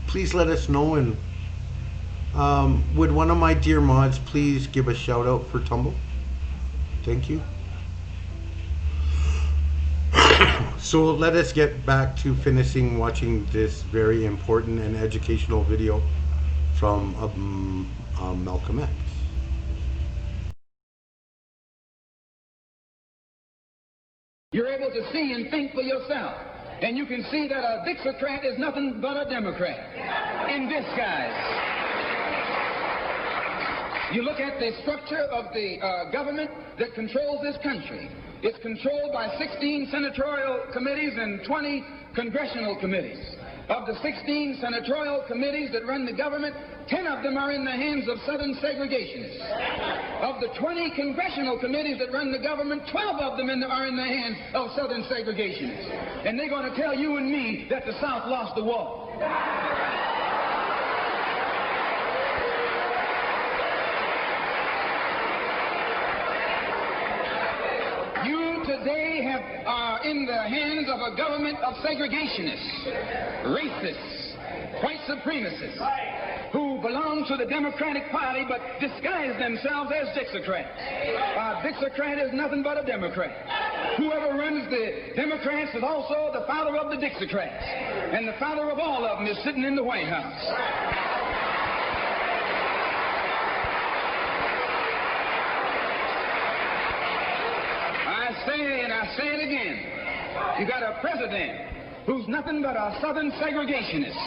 Speaker 1: please let us know, and would one of my dear mods please give a shout out for Tumble? Thank you. So let us get back to finishing watching this very important and educational video from Malcolm X.
Speaker 12: You're able to see and think for yourself. And you can see that a Dixiecrat is nothing but a Democrat in disguise. You look at the structure of the government that controls this country. It's controlled by 16 senatorial committees and 20 congressional committees. Of the 16 senatorial committees that run the government, 10 of them are in the hands of Southern segregationists. Of the 20 congressional committees that run the government, 12 of them are in the hands of Southern segregationists. And they're going to tell you and me that the South lost the war. You today are in the hands of a government of segregationists, racists, white supremacists, who belong to the Democratic Party but disguise themselves as Dixiecrats. A Dixiecrat is nothing but a Democrat. Whoever runs the Democrats is also the father of the Dixiecrats, and the father of all of them is sitting in the White House. I say it again. You got a president who's nothing but a Southern segregationist.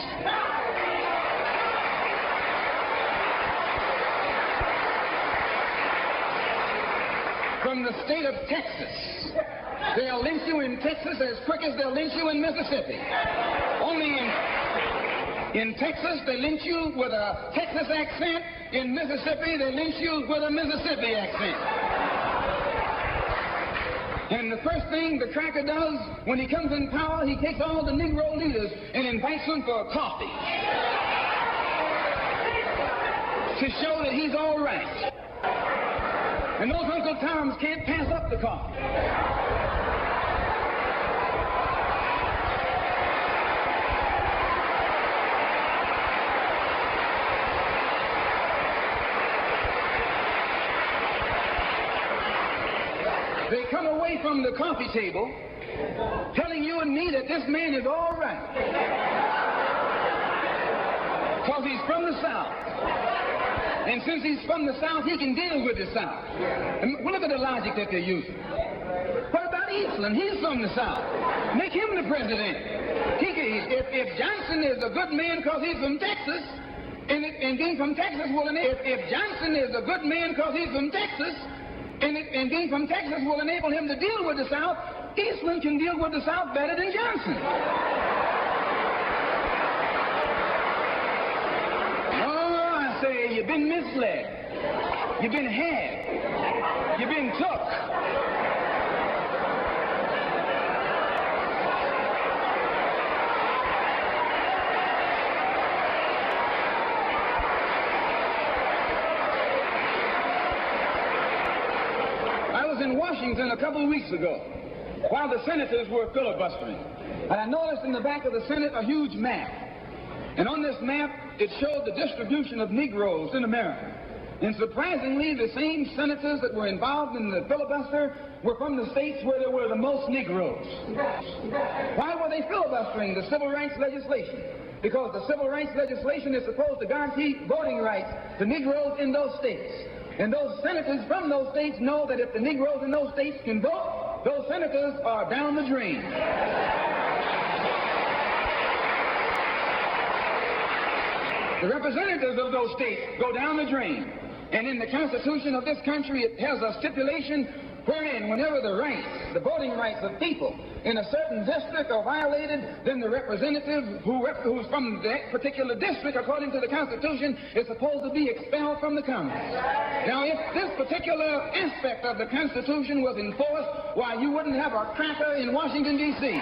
Speaker 12: From the state of Texas. They'll lynch you in Texas as quick as they'll lynch you in Mississippi. Only in Texas, they lynch you with a Texas accent. In Mississippi, they lynch you with a Mississippi accent. And the first thing the cracker does when he comes in power, he takes all the Negro leaders and invites them for coffee to show that he's all right. And those Uncle Toms can't pass up the coffee. They come away from the coffee table telling you and me that this man is all right because he's from the South. And since he's from the South, he can deal with the South. And look at the logic that they're using. What about Eastland? He's from the South. Make him the president. If Johnson is a good man because he's from Texas, and being from Texas will enable, if Johnson is a good man because he's from Texas, and being from Texas will enable him to deal with the South, Eastland can deal with the South better than Johnson. Oh, I say, you've been misled. You've been had. You've been took. In Washington a couple of weeks ago, while the senators were filibustering, and I noticed in the back of the Senate a huge map. And on this map, it showed the distribution of Negroes in America. And surprisingly, the same senators that were involved in the filibuster were from the states where there were the most Negroes. Why were they filibustering the civil rights legislation? Because the civil rights legislation is supposed to guarantee voting rights to Negroes in those states. And those senators from those states know that if the Negroes in those states can vote, those senators are down the drain. The representatives of those states go down the drain. And in the Constitution of this country, it has a stipulation wherein whenever the rights, the voting rights of people in a certain district are violated, then the representative who's from that particular district, according to the Constitution, is supposed to be expelled from the Congress. Now, if this particular aspect of the Constitution was enforced, why, you wouldn't have a cracker in Washington, D.C.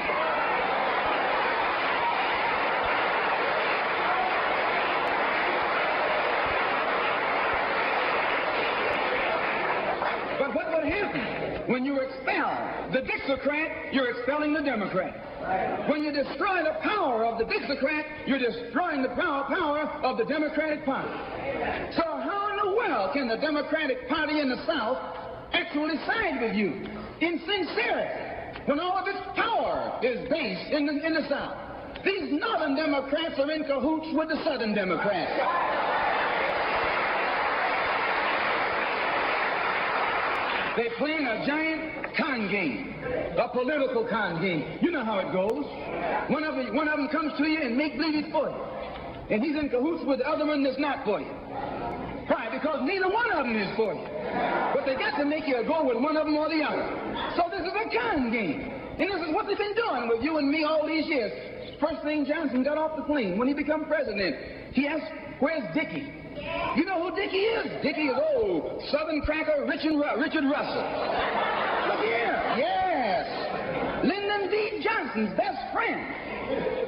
Speaker 12: But what would happen? When you expel the Dixiecrat, you're expelling the Democrat. When you destroy the power of the Dixiecrat, you're destroying the power of the Democratic Party. So how in the world can the Democratic Party in the South actually side with you in sincerity when all of its power is based in the South? These Northern Democrats are in cahoots with the Southern Democrats. They're playing a giant con game, a political con game. You know how it goes. One of them comes to you and make believe he's for you. And he's in cahoots with the other one that's not for you. Why? because neither one of them is for you. But they got to make you go with one of them or the other. So this is a con game. And this is what they've been doing with you and me all these years. First thing Johnson got off the plane, when he became president, he asked, where's Dickie? You know who Dickie is? Dickie is old Southern cracker Richard Russell. Look here. Yes. Lyndon B. Johnson's best friend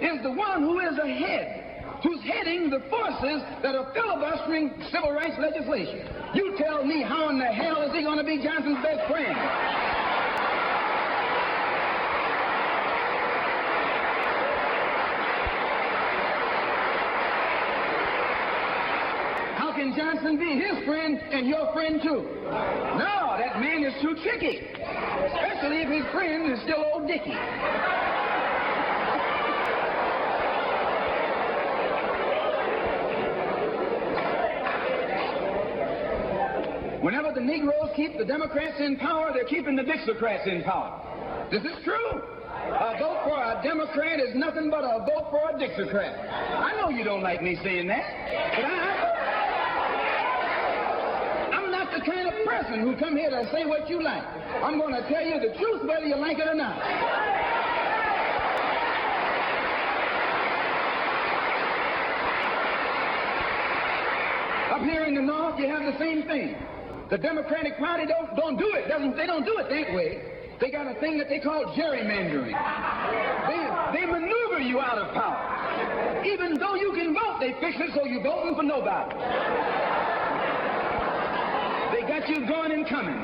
Speaker 12: is the one who is ahead, who's heading the forces that are filibustering civil rights legislation. You tell me, how in the hell is he going to be Johnson's best friend? How can Johnson be his friend and your friend too? No, that man is too tricky, especially if his friend is still old Dickie. Whenever the Negroes keep the Democrats in power, they're keeping the Dixiecrats in power. This is true. A vote for a Democrat is nothing but a vote for a Dixiecrat. I know you don't like me saying that, but I'm not the kind of person who come here to say what you like. I'm going to tell you the truth whether you like it or not. Up here in the North, you have the same thing. The Democratic Party don't do it. They don't do it that way. They got a thing that they call gerrymandering. They maneuver you out of power. Even though you can vote, they fix it so you're voting for nobody. They got you going and coming.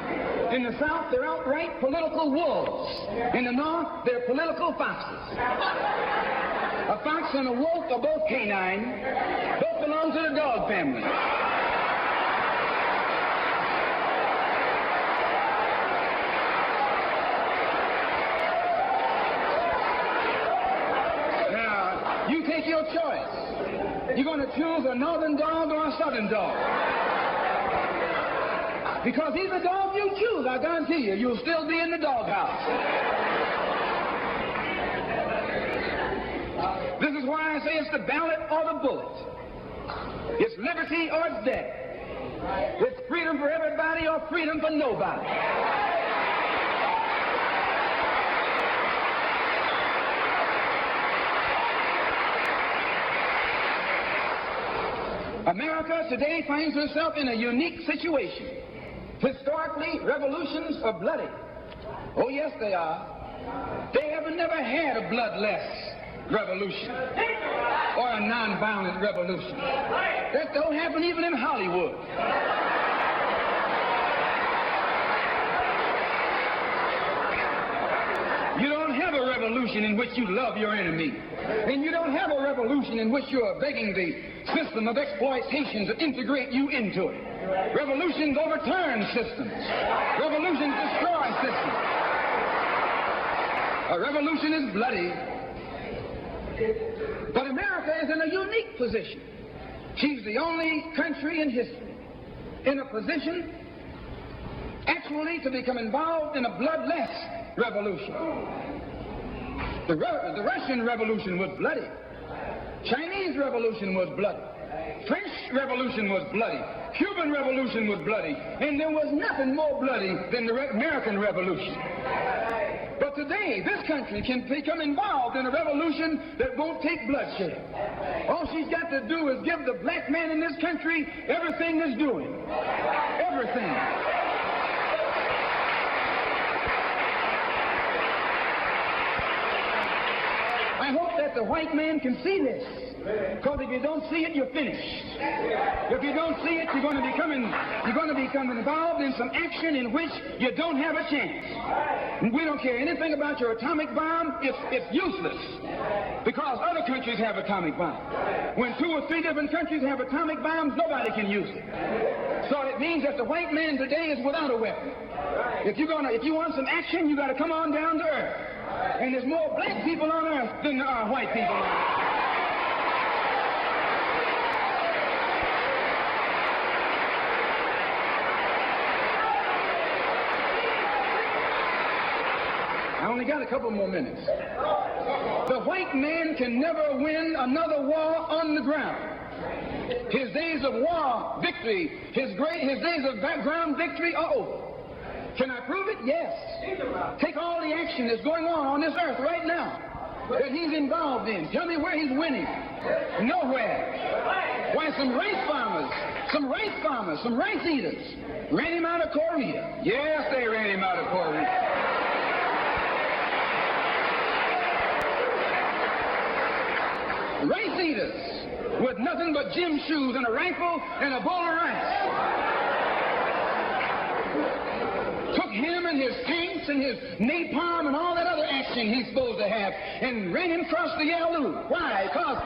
Speaker 12: In the South, they're outright political wolves. In the North, they're political foxes. A fox and a wolf are both canine. Both belong to the dog family. You take your choice. You're going to choose a northern dog or a southern dog. Because either dog you choose, I guarantee you, you'll still be in the doghouse. This is why I say it's the ballot or the bullet. It's liberty or it's death. It's freedom for everybody or freedom for nobody. America today finds herself in a unique situation. Historically, revolutions are bloody. Oh, yes, they are. They have never had a bloodless revolution or a nonviolent revolution. That don't happen even in Hollywood. You don't have a revolution in which you love your enemy. And you don't have a revolution in which you are begging the system of exploitation to integrate you into it. Revolutions overturn systems. Revolutions destroy systems. A revolution is bloody. But America is in a unique position. She's the only country in history in a position actually to become involved in a bloodless revolution. The Russian Revolution was bloody. Chinese Revolution was bloody. French Revolution was bloody. Cuban Revolution was bloody. And there was nothing more bloody than the American Revolution. But today, this country can become involved in a revolution that won't take bloodshed. All she's got to do is give the black man in this country everything that's doing. Everything. I hope that the white man can see this, because if you don't see it, you're finished. If you don't see it, you're going to become involved in some action in which you don't have a chance. And we don't care anything about your atomic bomb. It's useless, because other countries have atomic bombs. When 2 or 3 different countries have atomic bombs, nobody can use it. So it means that the white man today is without a weapon. If you want some action, you got to come on down to earth. And there's more black people on earth than there are white people on earth. I only got a couple more minutes. The white man can never win another war on the ground. His days of war victory, his days of background victory are over. Can I prove it? Yes. Take all the action that's going on this earth right now that he's involved in. Tell me where he's winning. Nowhere. Why, some rice farmers, some rice eaters ran him out of Korea. Yes, they ran him out of Korea. Rice eaters with nothing but gym shoes and a rifle and a bowl of rice. Took him and his tanks and his napalm and all that other action he's supposed to have and ran him across the Yalu. Why? Because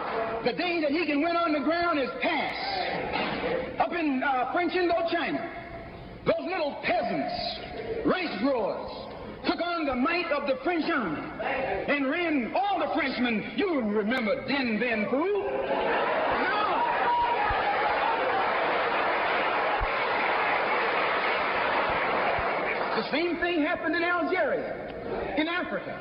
Speaker 12: the day that he can win on the ground is past. Up in French Indochina, those little peasants, rice growers, took on the might of the French army and ran all the Frenchmen. You remember Dien Bien Phu? No. The same thing happened in Algeria, in Africa.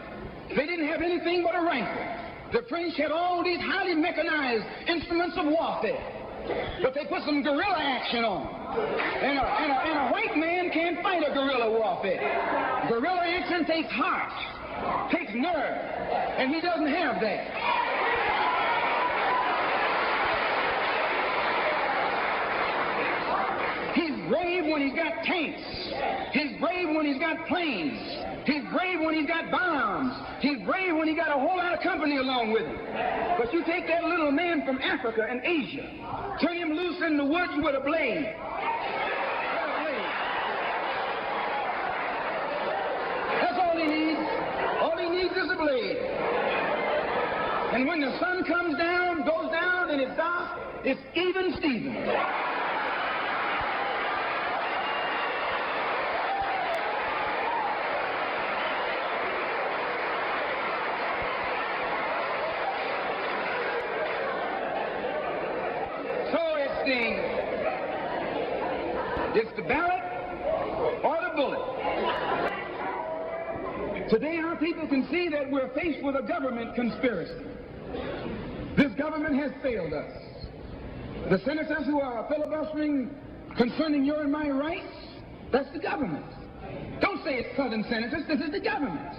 Speaker 12: They didn't have anything but a rifle. The French had all these highly mechanized instruments of warfare, but they put some guerrilla action on. And a white man can't fight a guerrilla warfare. Guerrilla action takes heart, takes nerve, and he doesn't have that. He's brave when he's got tanks. He's brave when he's got planes. He's brave when he's got bombs. He's brave when he got a whole lot of company along with him. But you take that little man from Africa and Asia, turn him loose in the woods with a blade. That's all he needs. All he needs is a blade. And when the sun comes down, goes down, and it's dark, it's even Steven. It's the ballot or the bullet. Today our people can see that we're faced with a government conspiracy. This government has failed us. The senators who are filibustering concerning your and my rights, that's the government. Don't say it's Southern senators, this is the government.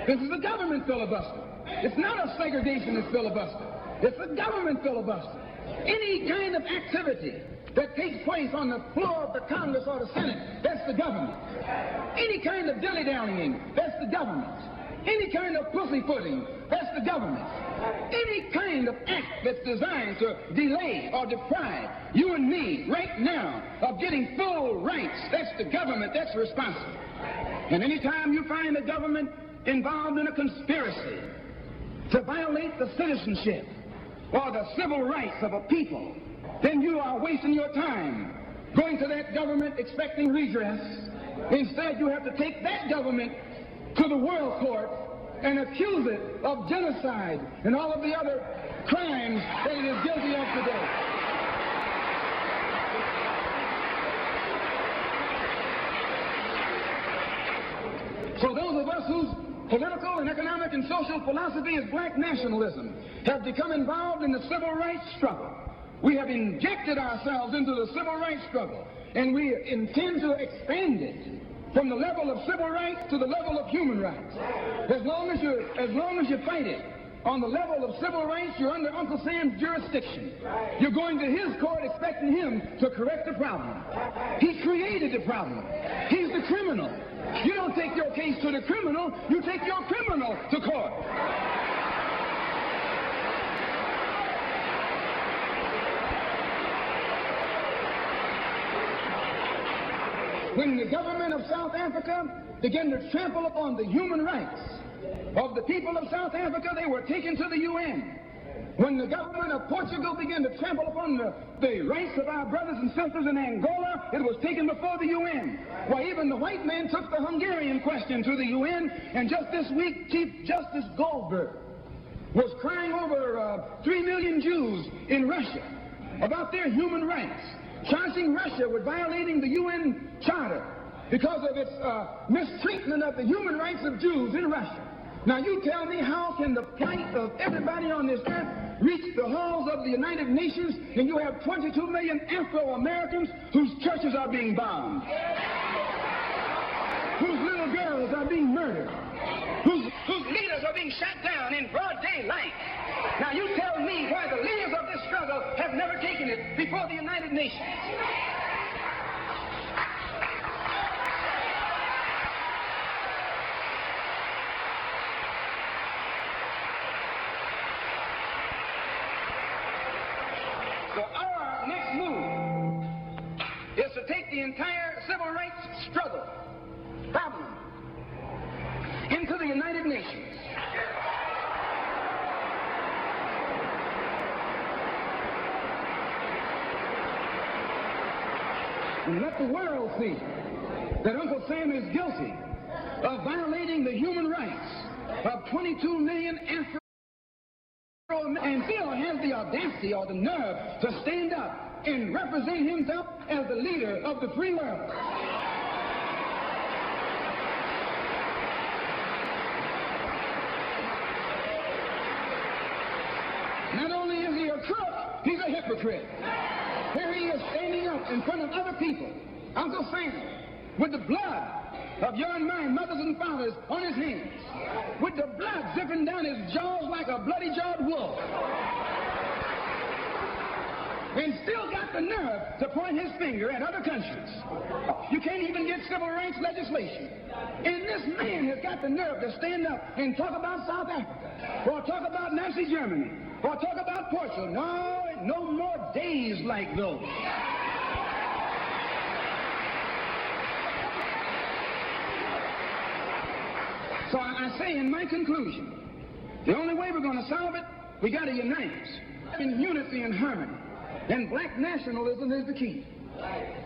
Speaker 12: This is a government filibuster. It's not a segregationist filibuster. It's a government filibuster. Any kind of activity that takes place on the floor of the Congress or the Senate, that's the government. Any kind of dilly-dallying, that's the government. Any kind of pussyfooting, that's the government. Any kind of act that's designed to delay or deprive you and me right now of getting full rights, that's the government that's responsible. And anytime you find the government involved in a conspiracy to violate the citizenship or the civil rights of a people, then you are wasting your time going to that government expecting redress. Instead, you have to take that government to the world court and accuse it of genocide and all of the other crimes that it is guilty of today. So those of us whose political and economic and social philosophy is black nationalism have become involved in the civil rights struggle. We have injected ourselves into the civil rights struggle, and we intend to expand it from the level of civil rights to the level of human rights. As long as you fight it on the level of civil rights, you're under Uncle Sam's jurisdiction. You're going to his court expecting him to correct the problem. He created the problem. He's the criminal. You don't take your case to the criminal, you take your criminal to court. When the government of South Africa began to trample upon the human rights of the people of South Africa, they were taken to the UN. When the government of Portugal began to trample upon the rights of our brothers and sisters in Angola, it was taken before the UN. Why, even the white man took the Hungarian question to the UN, and just this week, Chief Justice Goldberg was crying over 3 million Jews in Russia about their human rights, charging Russia with violating the UN Charter because of its mistreatment of the human rights of Jews in Russia. Now you tell me, how can the plight of everybody on this earth reach the halls of the United Nations and you have 22 million Afro-Americans whose churches are being bombed, whose little girls are being murdered, whose leaders are being shot down in broad daylight? Now you tell me why the leaders of this struggle have never taken it before the United Nations. So our next move is to take the entire civil rights struggle problem into the United Nations. And let the world see that Uncle Sam is guilty of violating the human rights of 22 million Afro and still has the audacity or the nerve to stand up and represent himself as the leader of the free world. Not only is he a crook, he's a hypocrite. Here he is standing up in front of other people, Uncle Sam, with the blood of your and my mothers and fathers on his hands, with the blood dripping down his jaws like a bloody-jawed wolf, and still got the nerve to point his finger at other countries. You can't even get civil rights legislation. And this man has got the nerve to stand up and talk about South Africa, or talk about Nazi Germany, or talk about Portugal. No more days like those. So I say in my conclusion, the only way we're going to solve it, we got to unite in unity and harmony. And black nationalism is the key.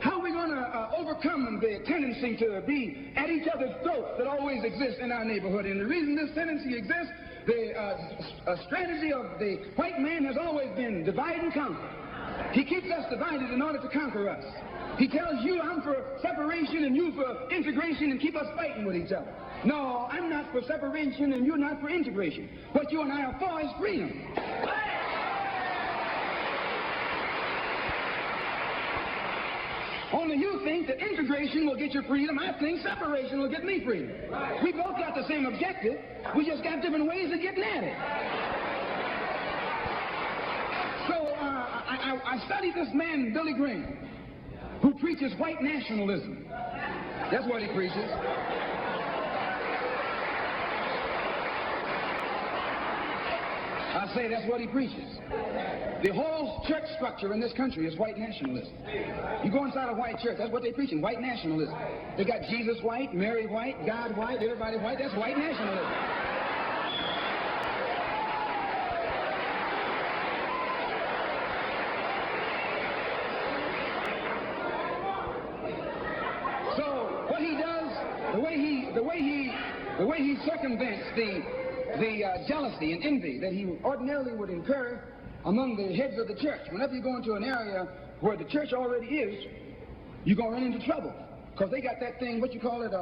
Speaker 12: How are we going to overcome the tendency to be at each other's throats that always exists in our neighborhood? And the reason this tendency exists, the strategy of the white man has always been divide and conquer. He keeps us divided in order to conquer us. He tells you, I'm for separation and you for integration, and keep us fighting with each other. No, I'm not for separation and you're not for integration. What you and I are for is freedom. Only you think that integration will get you freedom. I think separation will get me freedom. We both got the same objective. We just got different ways of getting at it. So I studied this man, Billy Graham, who preaches white nationalism. That's what he preaches. I say that's what he preaches. The whole church structure in this country is white nationalism. You go inside a white church, that's what they're preaching, white nationalism. They got Jesus white, Mary white, God white, everybody white. That's white nationalism. So what he does, the way he circumvents the jealousy and envy that he ordinarily would incur among the heads of the church. Whenever you go into an area where the church already is, you're going to run into trouble. Because they got that thing, what you call it,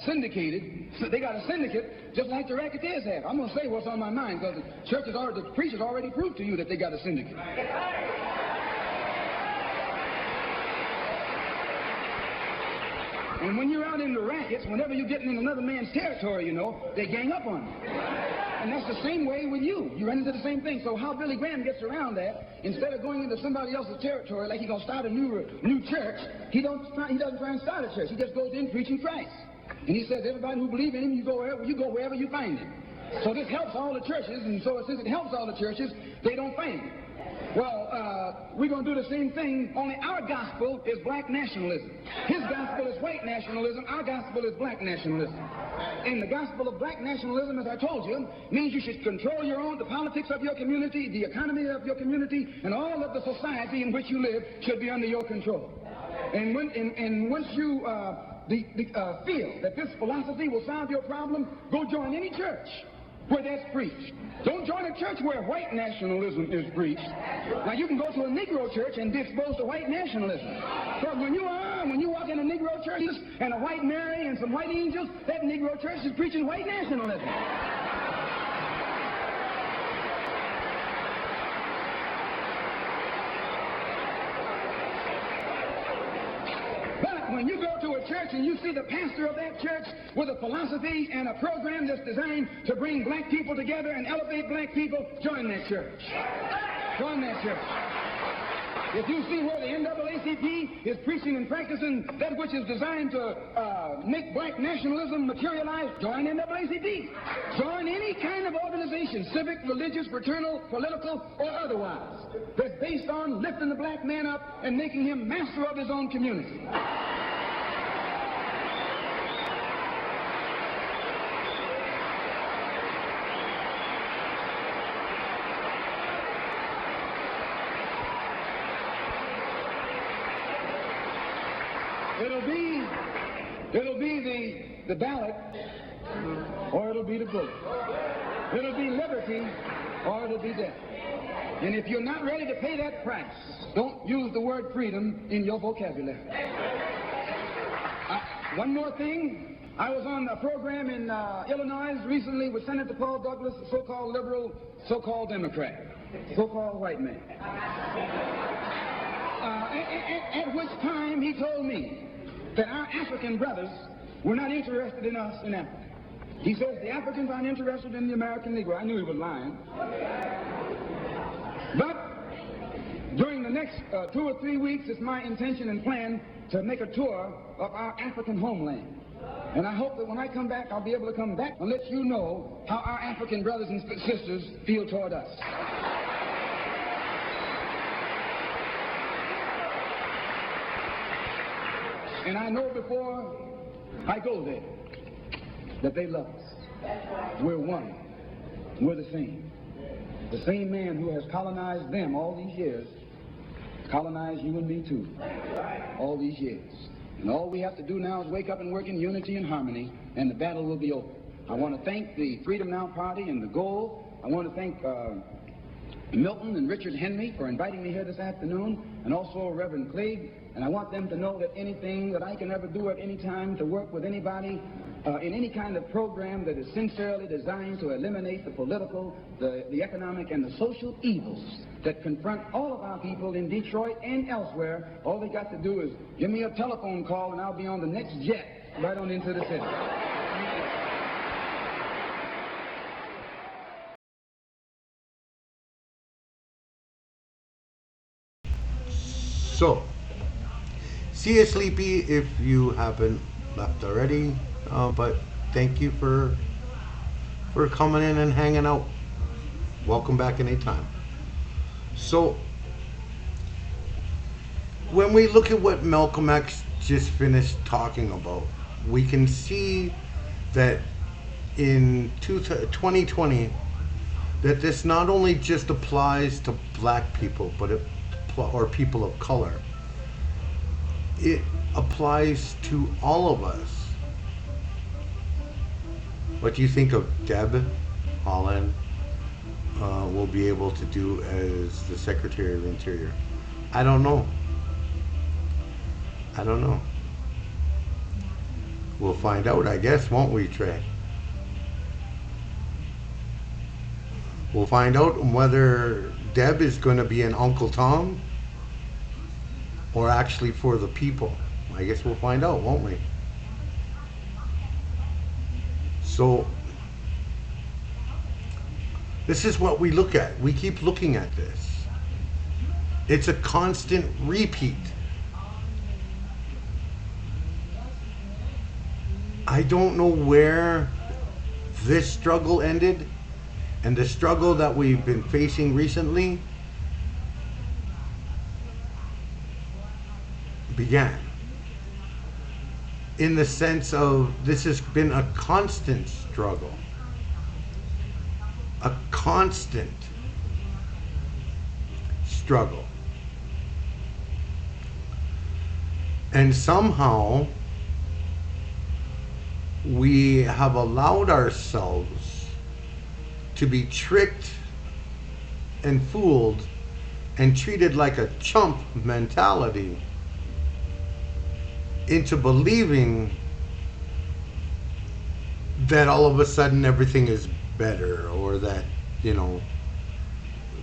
Speaker 12: syndicated. So they got a syndicate just like the racketeers have. I'm going to say what's on my mind because the preachers already proved to you that they got a syndicate. And when you're out in the rackets, whenever you're getting in another man's territory, you know, they gang up on you. And that's the same way with you. You run into the same thing. So how Billy Graham gets around that, instead of going into somebody else's territory like he's going to start a new church, he doesn't try and start a church. He just goes in preaching Christ. And he says, everybody who believes in him, you go wherever you find him. So this helps all the churches, and so since it helps all the churches, they don't find him. Well, we're going to do the same thing, only our gospel is black nationalism. His gospel is white nationalism. Our gospel is black nationalism. And the gospel of black nationalism, as I told you, means you should control the politics of your community, the economy of your community, and all of the society in which you live should be under your control. And once you feel that this philosophy will solve your problem, go join any church where that's preached. Don't join a church where white nationalism is preached. Now you can go to a Negro church and be exposed to white nationalism. But when you walk in a Negro church and a white Mary and some white angels, that Negro church is preaching white nationalism. when you go to a church and you see the pastor of that church with a philosophy and a program that's designed to bring black people together and elevate black people, join that church. Join that church. If you see where the NAACP is preaching and practicing that which is designed to make black nationalism materialize, join NAACP. Join any kind of organization, civic, religious, fraternal, political, or otherwise, that's based on lifting the black man up and making him master of his own community. It'll be the ballot, or it'll be the vote. It'll be liberty, or it'll be death. And if you're not ready to pay that price, don't use the word freedom in your vocabulary. One more thing. I was on a program in Illinois recently with Senator Paul Douglas, a so-called liberal, so-called Democrat, so-called white man. At which time he told me that our African brothers were not interested in us in Africa. He says the Africans aren't interested in the American Negro. I knew he was lying. But during the next 2 or 3 weeks, it's my intention and plan to make a tour of our African homeland. And I hope that when I come back, I'll be able to come back and let you know how our African brothers and sisters feel toward us. And I know before I go there that they love us. We're one. We're the same. The same man who has colonized them all these years colonized you and me too. All these years. And all we have to do now is wake up and work in unity and harmony, and the battle will be over. I want to thank the Freedom Now Party and the Goal. I want to thank Milton and Richard Henry for inviting me here this afternoon, and also Reverend Clegg. And I want them to know that anything that I can ever do at any time to work with anybody in any kind of program that is sincerely designed to eliminate the political, the economic, and the social evils that confront all of our people in Detroit and elsewhere, all they got to do is give me a telephone call and I'll be on the next jet right on into the city.
Speaker 1: So, see you, Sleepy, if you haven't left already. But thank you for coming in and hanging out. Welcome back anytime. So, when we look at what Malcolm X just finished talking about, we can see that in 2020, that this not only just applies to black people, but or people of color. It applies to all of us. What do you think of Deb Haaland will be able to do as the Secretary of Interior? I don't know. I don't know. We'll find out, I guess, won't we, Trey? We'll find out whether Deb is going to be an Uncle Tom or actually for the people. I guess we'll find out, won't we? So, this is what we look at. We keep looking at this. It's a constant repeat. I don't know where this struggle ended, and the struggle that we've been facing recently began. In the sense of this has been a constant struggle. A constant struggle. And somehow we have allowed ourselves to be tricked and fooled and treated like a chump mentality into believing that all of a sudden everything is better, or that, you know,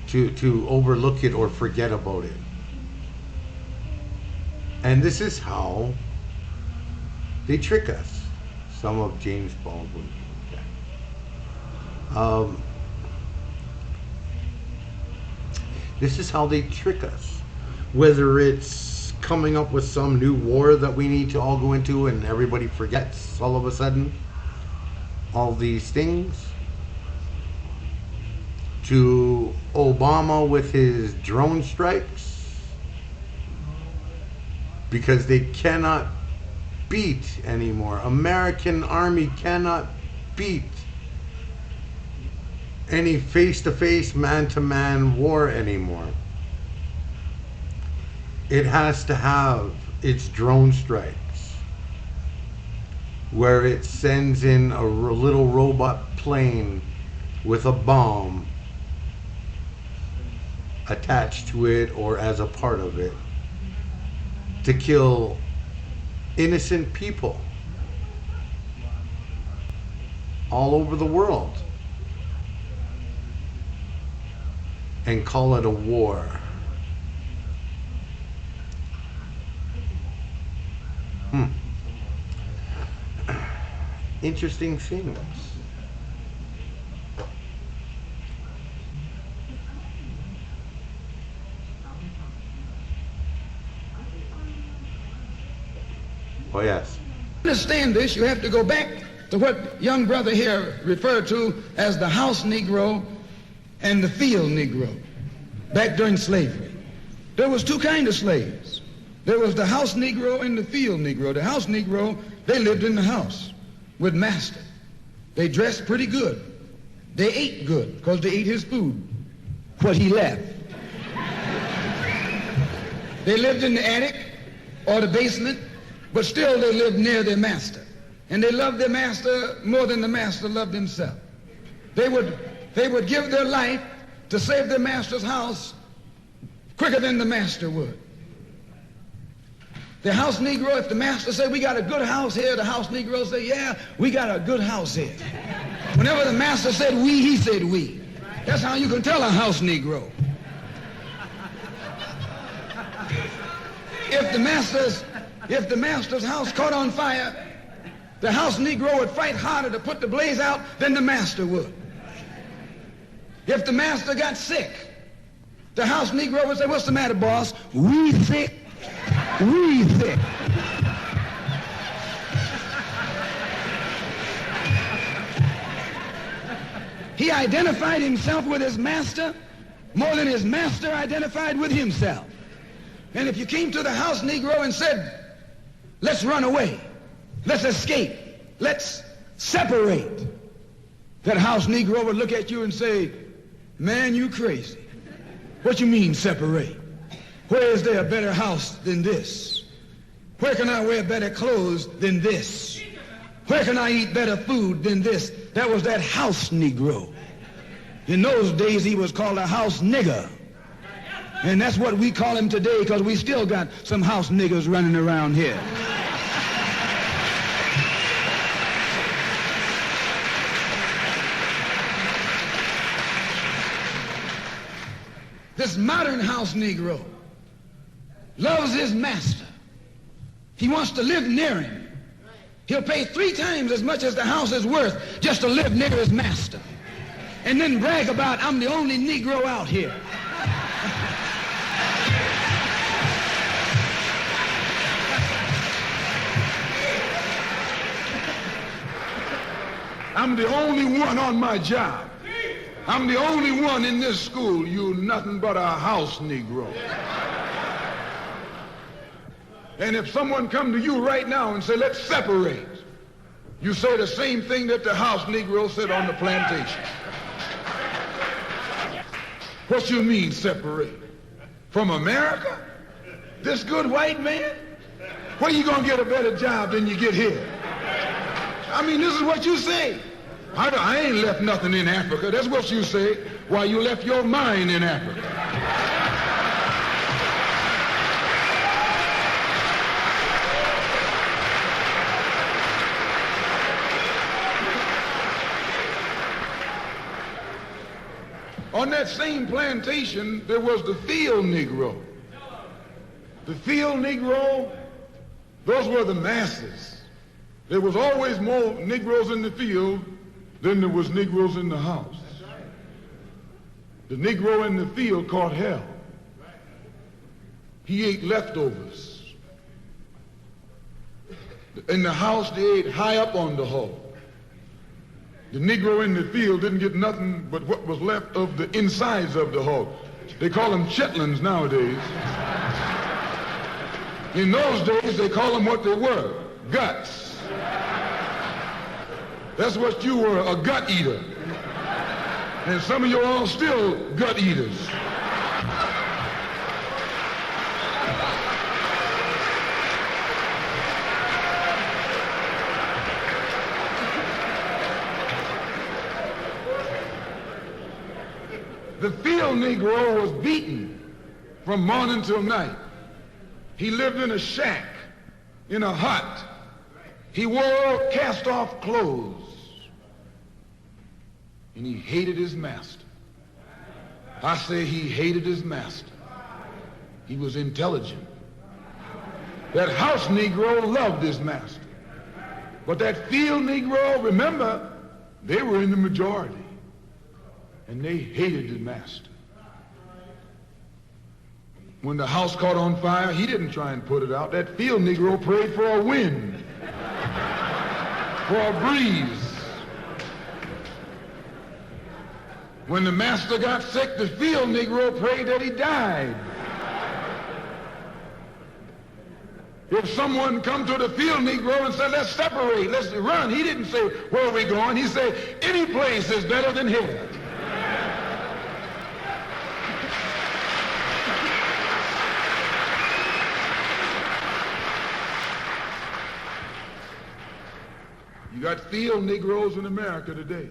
Speaker 1: to overlook it or forget about it. And this is how They trick us. Some of James Baldwin. This is how they trick us. Whether it's coming up with some new war that we need to all go into and everybody forgets all of a sudden all these things, to Obama with his drone strikes, because they cannot beat anymore. American Army cannot beat any face-to-face, man-to-man war anymore. It has to have its drone strikes, where it sends in a little robot plane with a bomb attached to it or as a part of it to kill innocent people all over the world and call it a war. Interesting things. Oh, yes.
Speaker 12: To understand this, you have to go back to what young brother here referred to as the house Negro and the field Negro. Back during slavery, there was two kinds of slaves. There was the house Negro and the field Negro. The house Negro, they lived in the house with master. They dressed pretty good. They ate good because they ate his food, what he left. They lived in the attic or the basement, but still they lived near their master. And they loved their master more than the master loved himself. They would give their life to save their master's house quicker than the master would. The house Negro, if the master said, we got a good house here, the house Negro said, yeah, we got a good house here. Whenever the master said we, he said we. That's how you can tell a house Negro. If the master's house caught on fire, the house Negro would fight harder to put the blaze out than the master would. If the master got sick, the house Negro would say, what's the matter, boss? We sick. We sick. He identified himself with his master more than his master identified with himself. And if you came to the house Negro and said, let's run away, let's escape, let's separate, that house Negro would look at you and say, man, you crazy. What you mean separate? Where is there a better house than this? Where can I wear better clothes than this? Where can I eat better food than this? That was that house Negro. In those days, he was called a house nigger. And that's what we call him today, because we still got some house niggers running around here. This modern house Negro loves his master. He wants to live near him. He'll pay 3 times as much as the house is worth just to live near his master. And then brag about, I'm the only Negro out here.
Speaker 13: I'm the only one on my job. I'm the only one in this school. You nothing but a house Negro. And if someone come to you right now and say, let's separate, you say the same thing that the house Negro said on the plantation. What you mean separate? From America? This good white man? Where you gonna get a better job than you get here? I mean, this is what you say. I ain't left nothing in Africa. That's what you say. Why, you left your mind in Africa. On that same plantation, there was the field Negro. The field Negro, those were the masses. There was always more Negroes in the field than there was Negroes in the house. The Negro in the field caught hell. He ate leftovers. In the house, they ate high up on the hog. The Negro in the field didn't get nothing but what was left of the insides of the hog. They call them chitlins nowadays. In those days, they call them what they were, guts. That's what you were, a gut eater. And some of you all still gut eaters. The field Negro was beaten from morning till night. He lived in a shack, in a hut. He wore cast-off clothes. And he hated his master. I say he hated his master. He was intelligent. That house Negro loved his master. But that field Negro, remember, they were in the majority. And they hated the master. When the house caught on fire, he didn't try and put it out. That field Negro prayed for a wind, for a breeze. When the master got sick, the field Negro prayed that he died. If someone come to the field Negro and said, let's separate, let's run, he didn't say, where are we going? He said, any place is better than here. You got field Negroes in America today.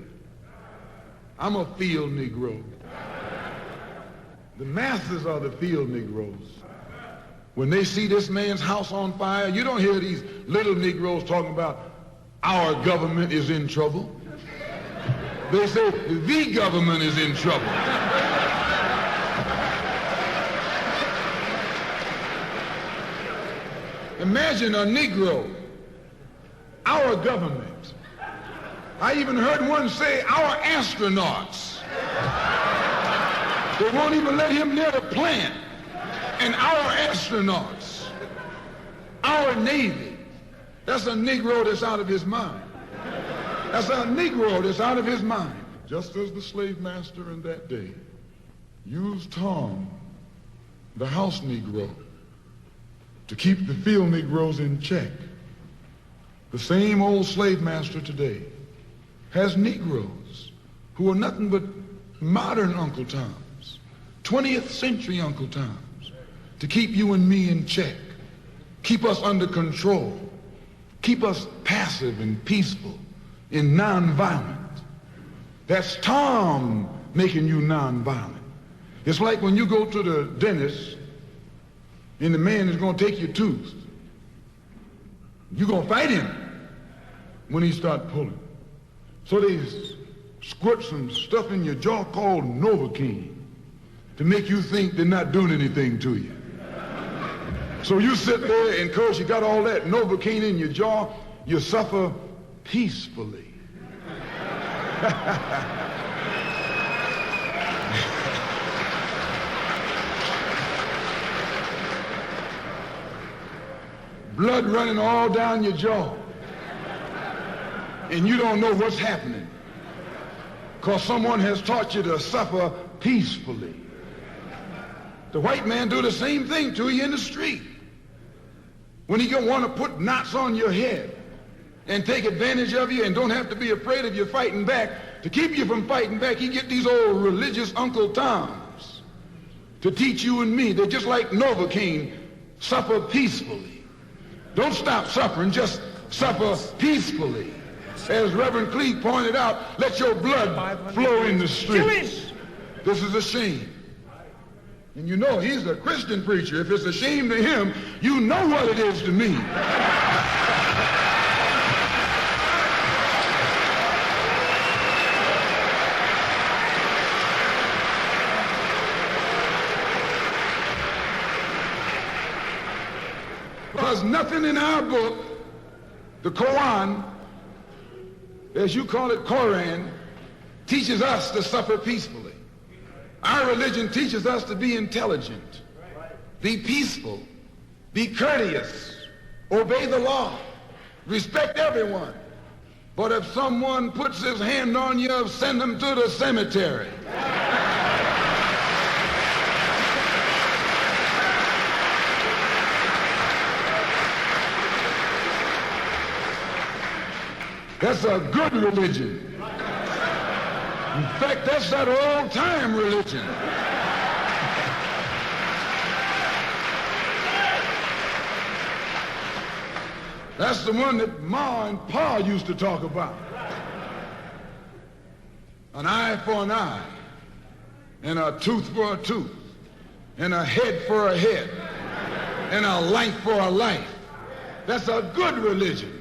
Speaker 13: I'm a field Negro. The masses are the field Negroes. When they see this man's house on fire, you don't hear these little Negroes talking about our government is in trouble. They say the government is in trouble. Imagine a Negro, our government. I even heard one say, our astronauts. They won't even let him near the plant. And our astronauts, our Navy, that's a Negro that's out of his mind. That's a Negro that's out of his mind. Just as the slave master in that day used Tom, the house Negro, to keep the field Negroes in check, the same old slave master today has Negroes who are nothing but modern Uncle Toms, 20th century Uncle Toms, to keep you and me in check, keep us under control, keep us passive and peaceful and nonviolent. That's Tom making you nonviolent. It's like when you go to the dentist and the man is going to take your tooth. You're going to fight him when he starts pulling. So they squirt some stuff in your jaw called Novocaine to make you think they're not doing anything to you. So you sit there and because you got all that Novocaine in your jaw, you suffer peacefully. Blood running all down your jaw. And you don't know what's happening because someone has taught you to suffer peacefully. The white man do the same thing to you in the street. When he want to put knots on your head and take advantage of you and don't have to be afraid of you fighting back, to keep you from fighting back, he get these old religious Uncle Toms to teach you and me. They're just like Novocaine, suffer peacefully. Don't stop suffering, just suffer peacefully. As Reverend Cleave pointed out, let your blood flow in the streets. This is a shame. And you know he's a Christian preacher. If it's a shame to him, you know what it is to me. Because nothing in our book The Quran, as you call it, Quran, teaches us to suffer peacefully. Our religion teaches us to be intelligent, be peaceful, be courteous, obey the law, respect everyone. But if someone puts his hand on you, send them to the cemetery. That's a good religion. In fact, that's that old-time religion. That's the one that Ma and Pa used to talk about. An eye for an eye, and a tooth for a tooth, and a head for a head, and a life for a life. That's a good religion.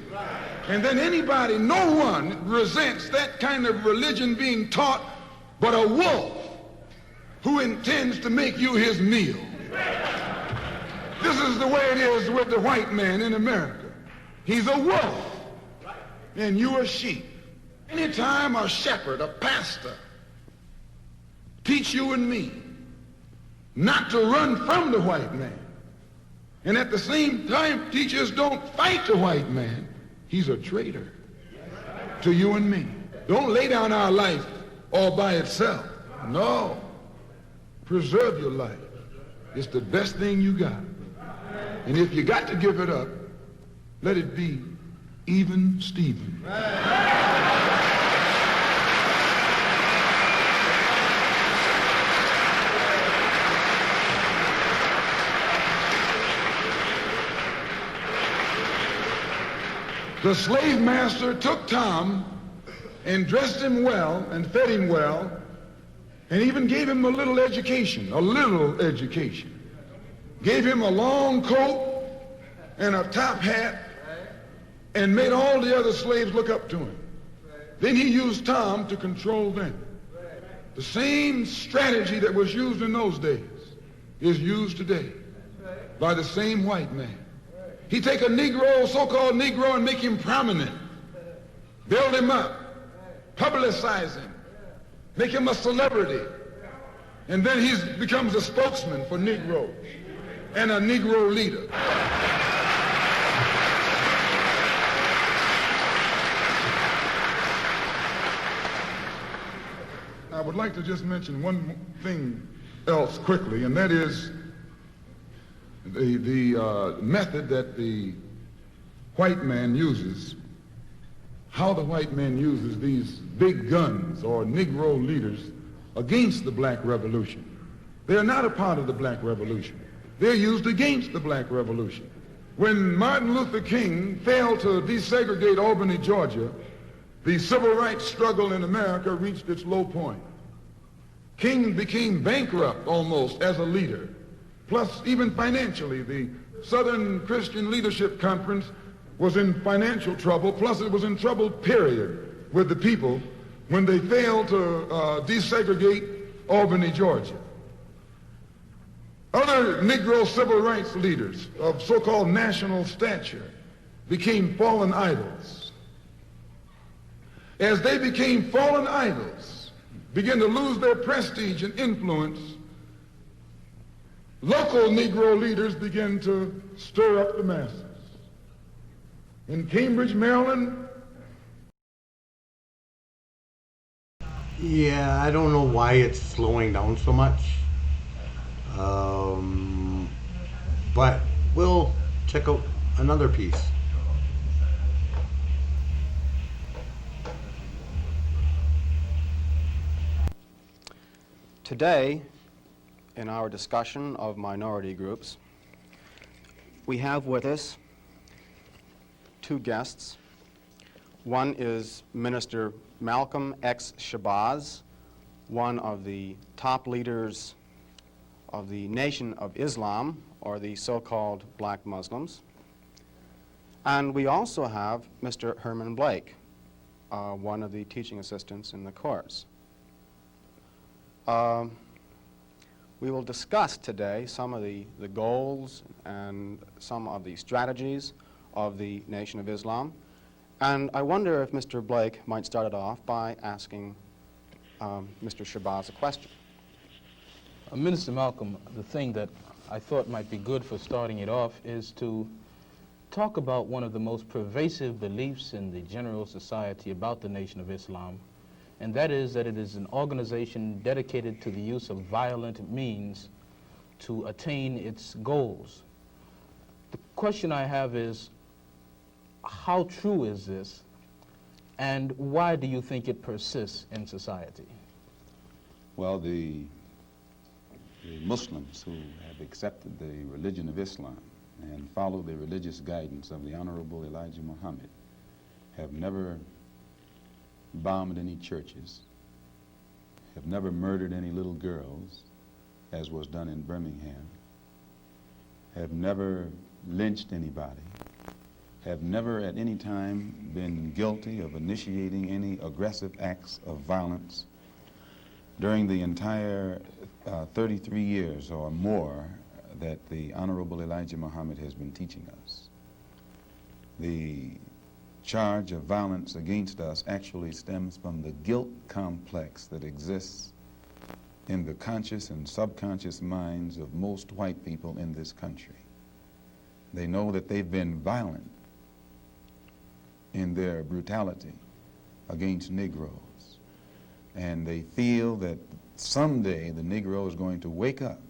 Speaker 13: And then anybody, no one resents that kind of religion being taught but a wolf who intends to make you his meal. This is the way it is with the white man in America. He's a wolf, and you a sheep. Anytime a shepherd, a pastor, teach you and me not to run from the white man, and at the same time teach us don't fight the white man, he's a traitor to you and me. Don't lay down our life all by itself. No. Preserve your life. It's the best thing you got. And if you got to give it up, let it be even Stephen. The slave master took Tom and dressed him well and fed him well and even gave him a little education. Gave him a long coat and a top hat and made all the other slaves look up to him. Then he used Tom to control them. The same strategy that was used in those days is used today by the same white man. He take a Negro, so-called Negro, and make him prominent, build him up, publicize him, make him a celebrity, and then he becomes a spokesman for Negroes and a Negro leader. I would like to just mention one thing else quickly, and that is the method that the white man uses, how the white man uses these big guns or Negro leaders against the black revolution. They are not a part of the black revolution. They're used against the black revolution. When Martin Luther King failed to desegregate Albany, Georgia, the civil rights struggle in America reached its low point. King became bankrupt almost as a leader. Plus, even financially, the Southern Christian Leadership Conference was in financial trouble, plus it was in trouble, period, with the people when they failed to desegregate Albany, Georgia. Other Negro civil rights leaders of so-called national stature became fallen idols. As they became fallen idols, began to lose their prestige and influence, local Negro leaders began to stir up the masses. In Cambridge, Maryland.
Speaker 1: Yeah, I don't know why it's slowing down so much. But we'll check out another piece.
Speaker 14: Today, in our discussion of minority groups, we have with us two guests. One is Minister Malcolm X. Shabazz, one of the top leaders of the Nation of Islam, or the so-called black Muslims. And we also have Mr. Herman Blake, one of the teaching assistants in the course. We will discuss today some of the goals and some of the strategies of the Nation of Islam. And I wonder if Mr. Blake might start it off by asking Mr. Shabazz a question.
Speaker 15: Minister Malcolm, the thing that I thought might be good for starting it off is to talk about one of the most pervasive beliefs in the general society about the Nation of Islam, and that is that it is an organization dedicated to the use of violent means to attain its goals. The question I have is, how true is this, and why do you think it persists in society?
Speaker 16: Well, the Muslims who have accepted the religion of Islam and follow the religious guidance of the Honorable Elijah Muhammad have never bombed any churches, have never murdered any little girls, as was done in Birmingham, have never lynched anybody, have never at any time been guilty of initiating any aggressive acts of violence during the entire 33 years or more that the Honorable Elijah Muhammad has been teaching us. The charge of violence against us actually stems from the guilt complex that exists in the conscious and subconscious minds of most white people in this country. They know that they've been violent in their brutality against Negroes, and they feel that someday the Negro is going to wake up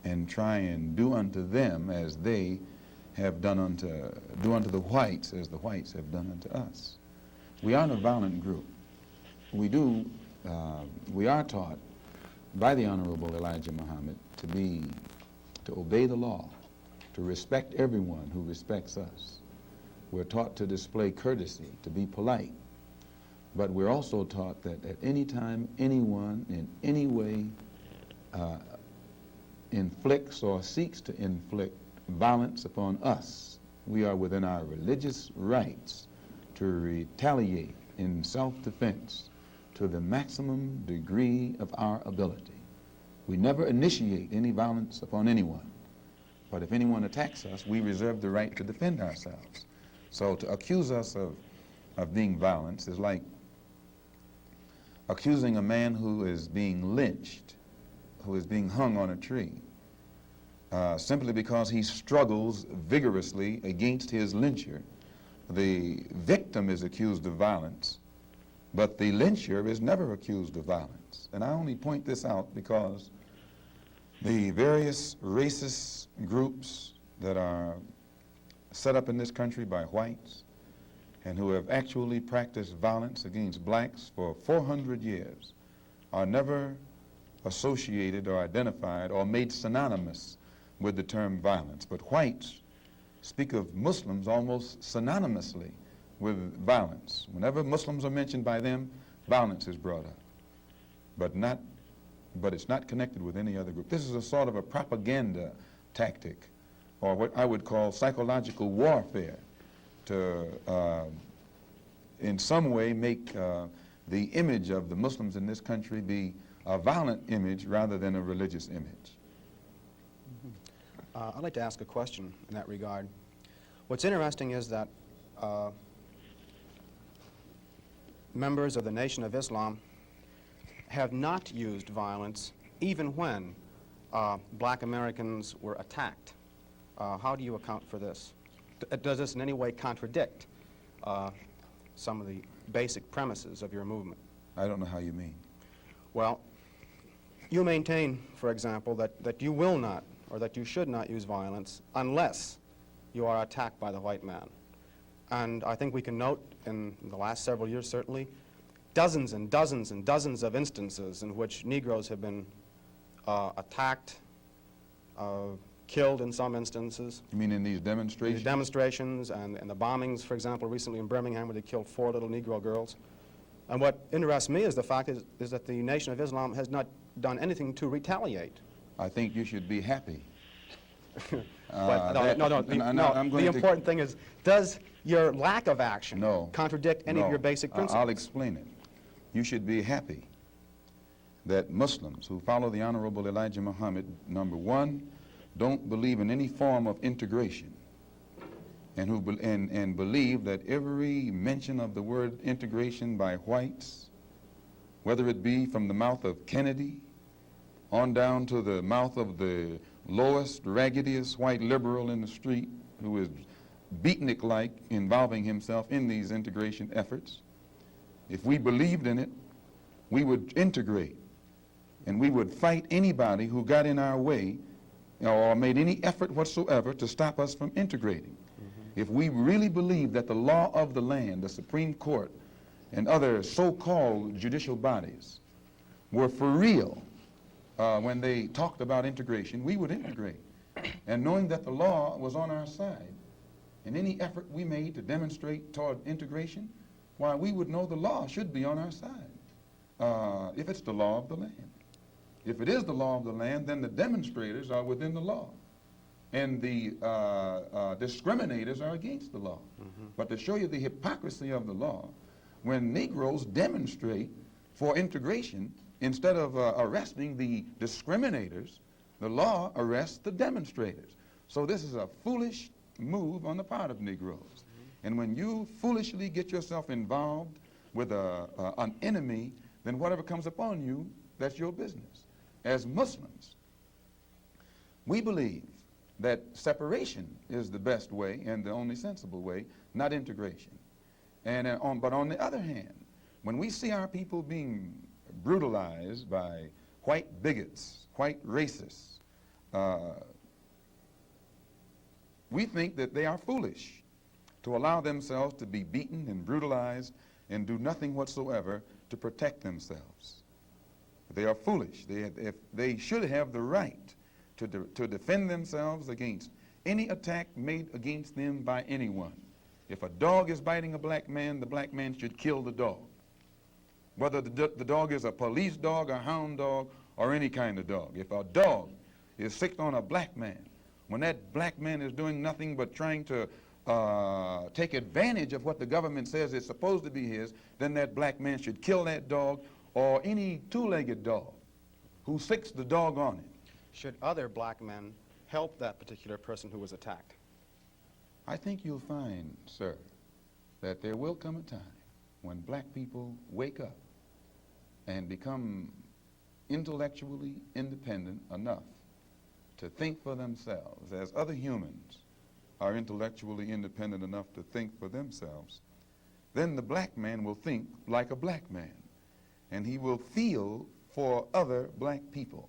Speaker 16: and try and do unto them as they have do unto the whites as the whites have done unto us. We aren't a violent group. We are taught by the Honorable Elijah Muhammad to obey the law, to respect everyone who respects us. We're taught to display courtesy, to be polite. But we're also taught that at any time anyone in any way inflicts or seeks to inflict violence upon us, we are within our religious rights to retaliate in self-defense to the maximum degree of our ability. We never initiate any violence upon anyone, but if anyone attacks us, we reserve the right to defend ourselves. So to accuse us of being violent is like accusing a man who is being lynched, who is being hung on a tree, simply because he struggles vigorously against his lyncher. The victim is accused of violence, but the lyncher is never accused of violence. And I only point this out because the various racist groups that are set up in this country by whites and who have actually practiced violence against blacks for 400 years are never associated or identified or made synonymous with the term violence. But whites speak of Muslims almost synonymously with violence. Whenever Muslims are mentioned by them, violence is brought up, but it's not connected with any other group. This is a sort of a propaganda tactic, or what I would call psychological warfare, to in some way make the image of the Muslims in this country be a violent image rather than a religious image.
Speaker 14: I'd like to ask a question in that regard. What's interesting is that members of the Nation of Islam have not used violence even when black Americans were attacked. How do you account for this? Does this in any way contradict some of the basic premises of your movement?
Speaker 16: I don't know how you mean.
Speaker 14: Well, you maintain, for example, that you will not or that you should not use violence unless you are attacked by the white man. And I think we can note in the last several years, certainly, dozens and dozens and dozens of instances in which Negroes have been attacked, killed in some instances.
Speaker 16: You mean in these demonstrations?
Speaker 14: These demonstrations and the bombings, for example, recently in Birmingham where they killed 4 little Negro girls. And what interests me is the fact is that the Nation of Islam has not done anything to retaliate.
Speaker 16: I think you should be happy.
Speaker 14: The important thing is, does your lack of action contradict any of your basic principles?
Speaker 16: I'll explain it. You should be happy that Muslims who follow the Honorable Elijah Muhammad, number one, don't believe in any form of integration. and believe that every mention of the word integration by whites, whether it be from the mouth of Kennedy on down to the mouth of the lowest, raggediest white liberal in the street who is beatnik-like involving himself in these integration efforts, if we believed in it, we would integrate, and we would fight anybody who got in our way or made any effort whatsoever to stop us from integrating. If we really believed that the law of the land, the Supreme Court, and other so-called judicial bodies were for real when they talked about integration, we would integrate. And knowing that the law was on our side, and any effort we made to demonstrate toward integration, why, we would know the law should be on our side, if it's the law of the land. If it is the law of the land, then the demonstrators are within the law, and the discriminators are against the law. But to show you the hypocrisy of the law, when Negroes demonstrate for integration, instead of arresting the discriminators, the law arrests the demonstrators. So this is a foolish move on the part of Negroes. And when you foolishly get yourself involved with an enemy, then whatever comes upon you, that's your business. As Muslims, we believe that separation is the best way and the only sensible way, not integration. And but on the other hand, when we see our people being brutalized by white bigots, white racists, we think that they are foolish to allow themselves to be beaten and brutalized and do nothing whatsoever to protect themselves. They are foolish. They should have the right to defend themselves against any attack made against them by anyone. If a dog is biting a black man, the black man should kill the dog. Whether the dog is a police dog, a hound dog, or any kind of dog. If a dog is sick on a black man, when that black man is doing nothing but trying to take advantage of what the government says is supposed to be his, then that black man should kill that dog, or any two-legged dog who sicks the dog on it.
Speaker 14: Should other black men help that particular person who was attacked?
Speaker 16: I think you'll find, sir, that there will come a time when black people wake up and become intellectually independent enough to think for themselves, as other humans are intellectually independent enough to think for themselves. Then the black man will think like a black man, and he will feel for other black people.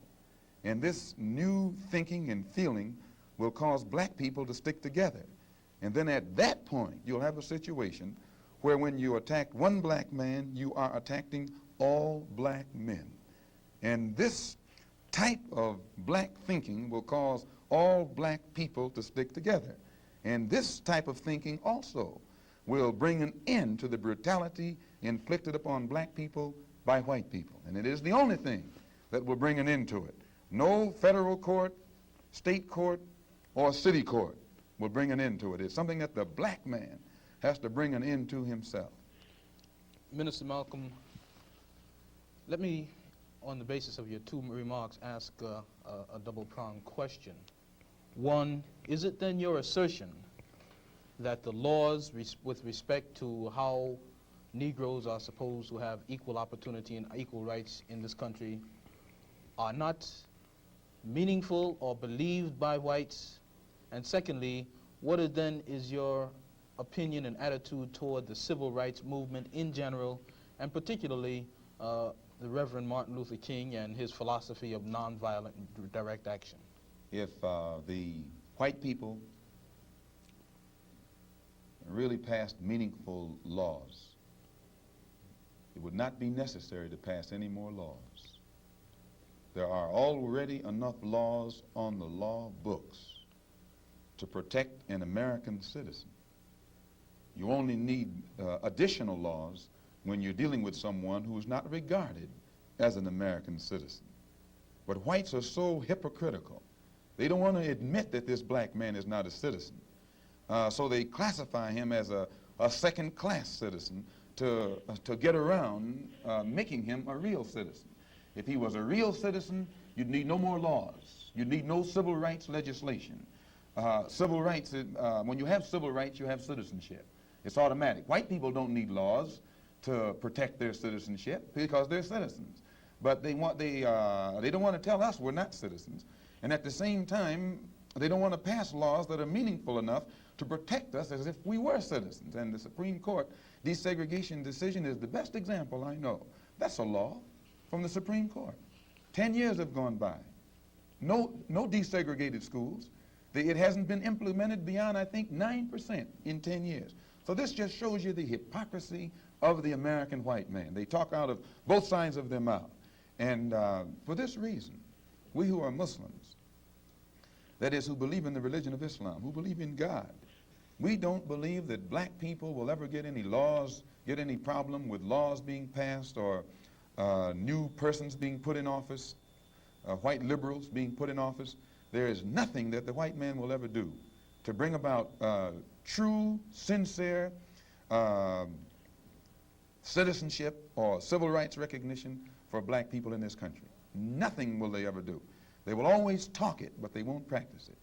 Speaker 16: And this new thinking and feeling will cause black people to stick together. And then at that point, you'll have a situation where when you attack one black man, you are attacking all black men. And this type of black thinking will cause all black people to stick together. And this type of thinking also will bring an end to the brutality inflicted upon black people by white people. And it is the only thing that will bring an end to it. No federal court, state court, or city court will bring an end to it. It's something that the black man has to bring an end to himself.
Speaker 15: Minister Malcolm, let me, on the basis of your two remarks, ask a double-pronged question. One, is it then your assertion that the laws with respect to how Negroes are supposed to have equal opportunity and equal rights in this country are not meaningful or believed by whites? And secondly, what is your opinion and attitude toward the civil rights movement in general, and particularly the Reverend Martin Luther King and his philosophy of nonviolent direct action?
Speaker 16: If the white people really passed meaningful laws, it would not be necessary to pass any more laws. There are already enough laws on the law books to protect an American citizen. You only need additional laws when you're dealing with someone who is not regarded as an American citizen. But whites are so hypocritical. They don't want to admit that this black man is not a citizen. So they classify him as a second-class citizen to get around making him a real citizen. If he was a real citizen, you'd need no more laws. You'd need no civil rights legislation. Civil rights, when you have civil rights, you have citizenship. It's automatic. White people don't need laws to protect their citizenship because they're citizens. But they don't want to tell us we're not citizens. And at the same time, they don't want to pass laws that are meaningful enough to protect us as if we were citizens. And the Supreme Court desegregation decision is the best example I know. That's a law from the Supreme Court. 10 years have gone by. No desegregated schools. It hasn't been implemented beyond, I think, 9% in 10 years. So this just shows you the hypocrisy of the American white man. They talk out of both sides of their mouth. And for this reason, we who are Muslims, that is, who believe in the religion of Islam, who believe in God, we don't believe that black people will ever get any laws, get any problem with laws being passed or new persons being put in office, white liberals being put in office. There is nothing that the white man will ever do to bring about true, sincere citizenship or civil rights recognition for black people in this country. Nothing will they ever do. They will always talk it, but they won't practice it.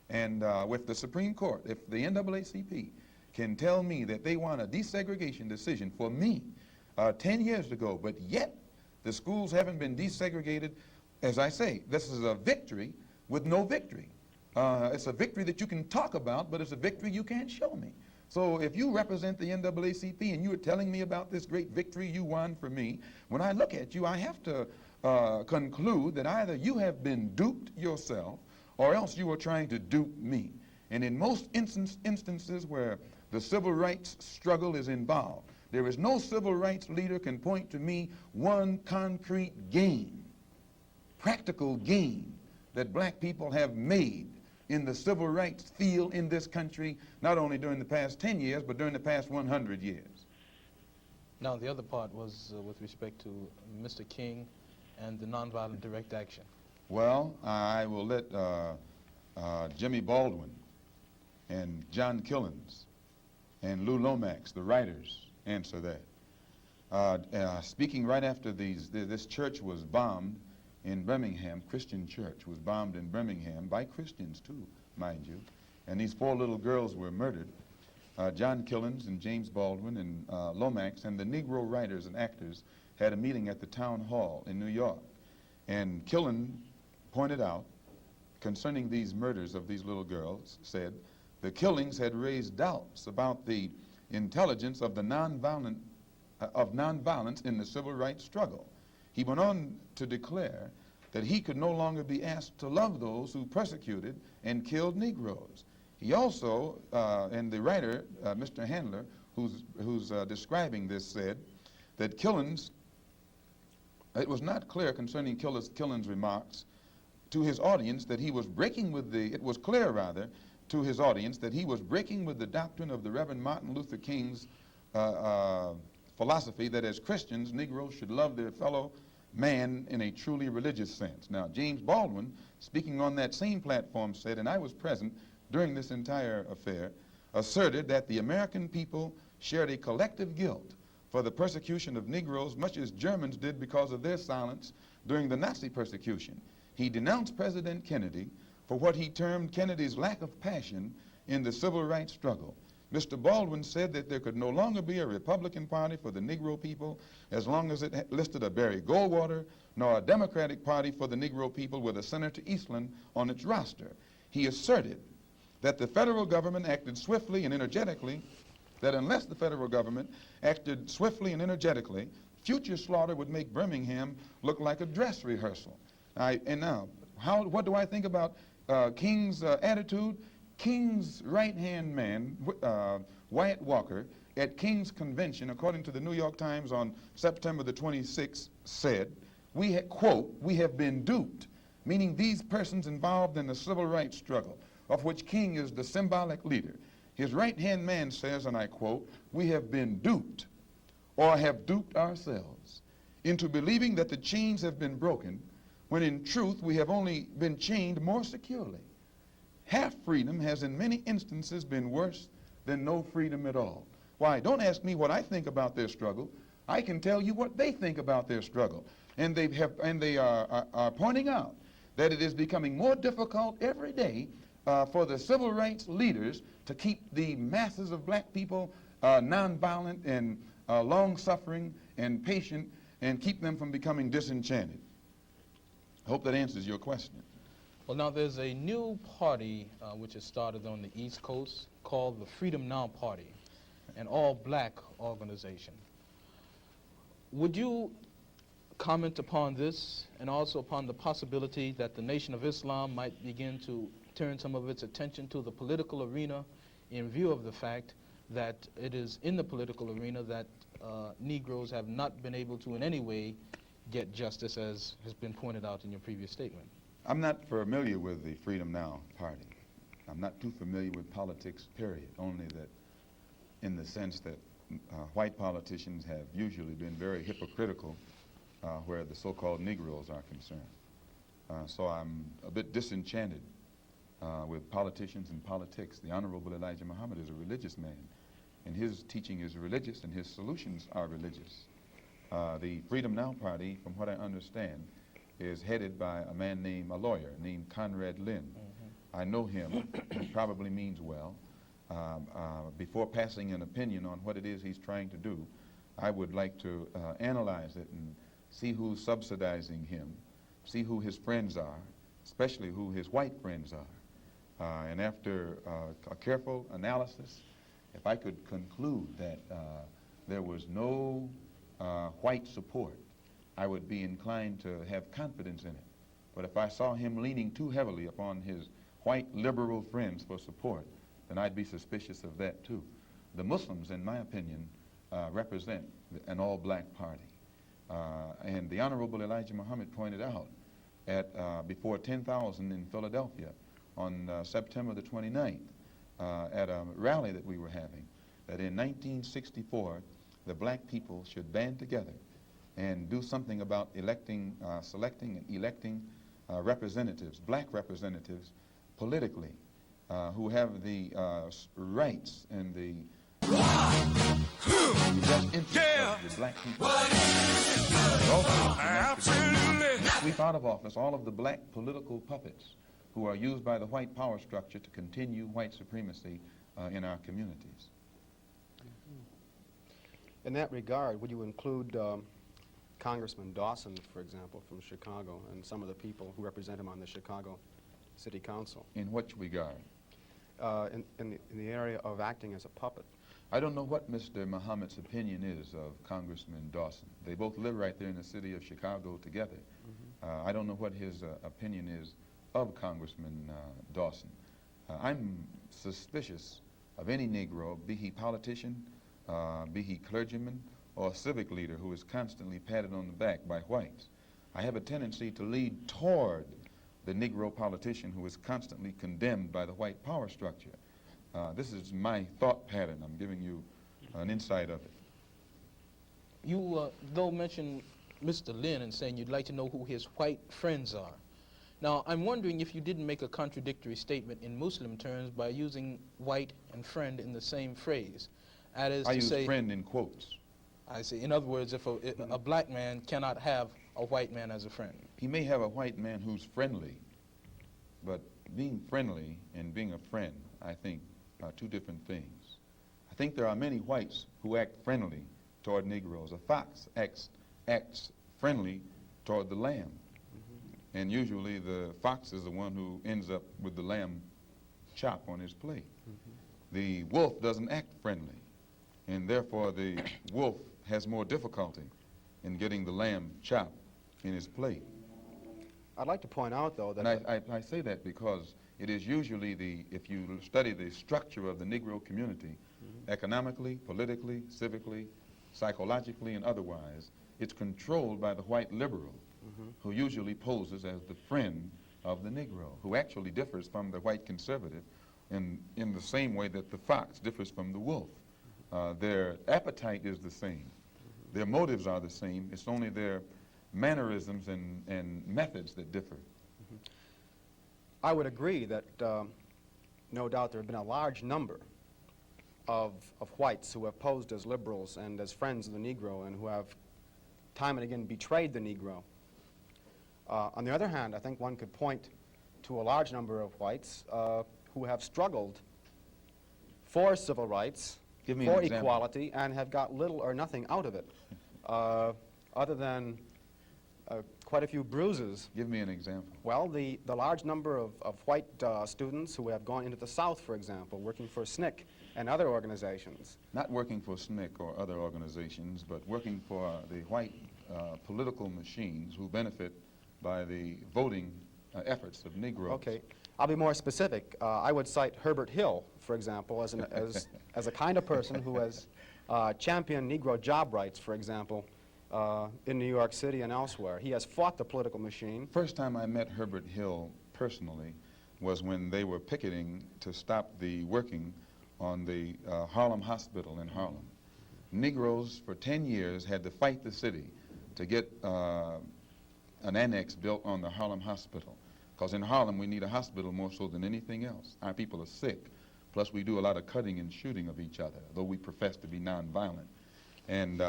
Speaker 16: And with the Supreme Court, if the NAACP can tell me that they want a desegregation decision for me 10 years ago, but yet the schools haven't been desegregated, as I say, this is a victory with no victory. It's a victory that you can talk about, but it's a victory you can't show me. So if you represent the NAACP and you are telling me about this great victory you won for me, when I look at you, I have to conclude that either you have been duped yourself or else you are trying to dupe me. And in most instances where the civil rights struggle is involved, there is no civil rights leader can point to me one concrete gain, practical gain, that black people have made in the civil rights field in this country, not only during the past 10 years, but during the past 100 years.
Speaker 15: Now, the other part was with respect to Mr. King and the nonviolent direct action.
Speaker 16: Well, I will let Jimmy Baldwin and John Killens and Lou Lomax, the writers, answer that. Speaking right after this church was bombed in Birmingham, Christian church was bombed in Birmingham by Christians too, mind you, and these 4 little girls were murdered. John Killens and James Baldwin and Lomax and the Negro writers and actors had a meeting at the town hall in New York, and Killen pointed out concerning these murders of these little girls, said the killings had raised doubts about the intelligence of the nonviolence in the civil rights struggle. He went on to declare that he could no longer be asked to love those who persecuted and killed Negroes. He also, and the writer, Mr. Handler, who's describing this, said that Killens, it was not clear concerning Killens' remarks to his audience that he was breaking with it was clear rather to his audience that he was breaking with the doctrine of the Reverend Martin Luther King's philosophy that as Christians, Negroes should love their fellow man in a truly religious sense. Now, James Baldwin, speaking on that same platform, said, and I was present during this entire affair, asserted that the American people shared a collective guilt for the persecution of Negroes, much as Germans did because of their silence during the Nazi persecution. He denounced President Kennedy for what he termed Kennedy's lack of passion in the civil rights struggle. Mr. Baldwin said that there could no longer be a Republican Party for the Negro people as long as it listed a Barry Goldwater, nor a Democratic Party for the Negro people with a Senator Eastland on its roster. He asserted that the federal government acted swiftly and energetically, that unless the federal government acted swiftly and energetically, future slaughter would make Birmingham look like a dress rehearsal. And now, what do I think about King's attitude? King's right-hand man, Wyatt Walker, at King's convention, according to the New York Times on September the 26th, said, quote, we have been duped, meaning these persons involved in the civil rights struggle, of which King is the symbolic leader. His right-hand man says, and I quote, we have been duped, or have duped ourselves, into believing that the chains have been broken, when in truth we have only been chained more securely. Half freedom has in many instances been worse than no freedom at all. Why, don't ask me what I think about their struggle. I can tell you what they think about their struggle. And they are pointing out that it is becoming more difficult every day for the civil rights leaders to keep the masses of black people nonviolent and long-suffering and patient and keep them from becoming disenchanted. I hope that answers your question.
Speaker 15: Well, now there's a new party which has started on the East Coast called the Freedom Now Party, an all-black organization. Would you comment upon this and also upon the possibility that the Nation of Islam might begin to turn some of its attention to the political arena in view of the fact that it is in the political arena that Negroes have not been able to in any way get justice, as has been pointed out in your previous statement?
Speaker 16: I'm not familiar with the Freedom Now Party. I'm not too familiar with politics, period, only that in the sense that white politicians have usually been very hypocritical where the so-called Negroes are concerned. So I'm a bit disenchanted with politicians and politics. The Honorable Elijah Muhammad is a religious man, and his teaching is religious, and his solutions are religious. The Freedom Now Party, from what I understand, is headed by a lawyer named Conrad Lynn. I know him. He probably means well. Before passing an opinion on what it is he's trying to do, I would like to analyze it and see who's subsidizing him, see who his friends are, especially who his white friends are. And after a careful analysis, if I could conclude that there was no white support, I would be inclined to have confidence in it. But if I saw him leaning too heavily upon his white liberal friends for support, then I'd be suspicious of that too. The Muslims, in my opinion, represent an all-black party. And the Honorable Elijah Muhammad pointed out at before 10,000 in Philadelphia on September the 29th at a rally that we were having, that in 1964 the black people should band together and do something about selecting and electing representatives, black representatives, politically, who have the rights and the best interests of the black people. Also, sweep out of office all of the black political puppets who are used by the white power structure to continue white supremacy in our communities.
Speaker 14: In that regard, would you include Congressman Dawson, for example, from Chicago, and some of the people who represent him on the Chicago City Council?
Speaker 16: In which regard?
Speaker 14: In the area of acting as a puppet.
Speaker 16: I don't know what Mr. Muhammad's opinion is of Congressman Dawson. They both live right there in the city of Chicago together. I don't know what his opinion is of Congressman Dawson. I'm suspicious of any Negro, be he politician, be he clergyman, or civic leader who is constantly patted on the back by whites. I have a tendency to lead toward the Negro politician who is constantly condemned by the white power structure. This is my thought pattern. I'm giving you an insight of it.
Speaker 15: You, though, mentioned Mr. Lynn and saying you'd like to know who his white friends are. Now, I'm wondering if you didn't make a contradictory statement in Muslim terms by using white and friend in the same phrase. That is
Speaker 16: I
Speaker 15: to say,
Speaker 16: use friend in quotes.
Speaker 15: I see. In other words, if a black man cannot have a white man as a friend.
Speaker 16: He may have a white man who's friendly, but being friendly and being a friend, I think, are two different things. I think there are many whites who act friendly toward Negroes. A fox acts friendly toward the lamb. And usually the fox is the one who ends up with the lamb chop on his plate. The wolf doesn't act friendly, and therefore the wolf has more difficulty in getting the lamb chop in his plate.
Speaker 14: I'd like to point out, though, that...
Speaker 16: And I say that because it is usually if you study the structure of the Negro community, economically, politically, civically, psychologically, and otherwise, it's controlled by the white liberal, who usually poses as the friend of the Negro, who actually differs from the white conservative in the same way that the fox differs from the wolf. Their appetite is the same. Their motives are the same. It's only their mannerisms and methods that differ.
Speaker 14: I would agree that no doubt there have been a large number of whites who have posed as liberals and as friends of the Negro and who have time and again betrayed the Negro. On the other hand, I think one could point to a large number of whites who have struggled for civil rights,
Speaker 16: Give me
Speaker 14: for
Speaker 16: an example.
Speaker 14: equality, and have got little or nothing out of it, other than quite a few bruises.
Speaker 16: Give me an example.
Speaker 14: Well, the large number of white students who have gone into the South, for example, working for SNCC and other organizations.
Speaker 16: Not working for SNCC or other organizations, but working for the white political machines who benefit by the voting efforts of Negroes.
Speaker 14: Okay. I'll be more specific. I would cite Herbert Hill, for example, as a kind of person who has championed Negro job rights, for example, in New York City and elsewhere. He has fought the political machine.
Speaker 16: First time I met Herbert Hill personally was when they were picketing to stop the working on the Harlem Hospital in Harlem. Negroes for 10 years had to fight the city to get an annex built on the Harlem Hospital. Because in Harlem we need a hospital more so than anything else. Our people are sick. Plus we do a lot of cutting and shooting of each other, though we profess to be nonviolent. And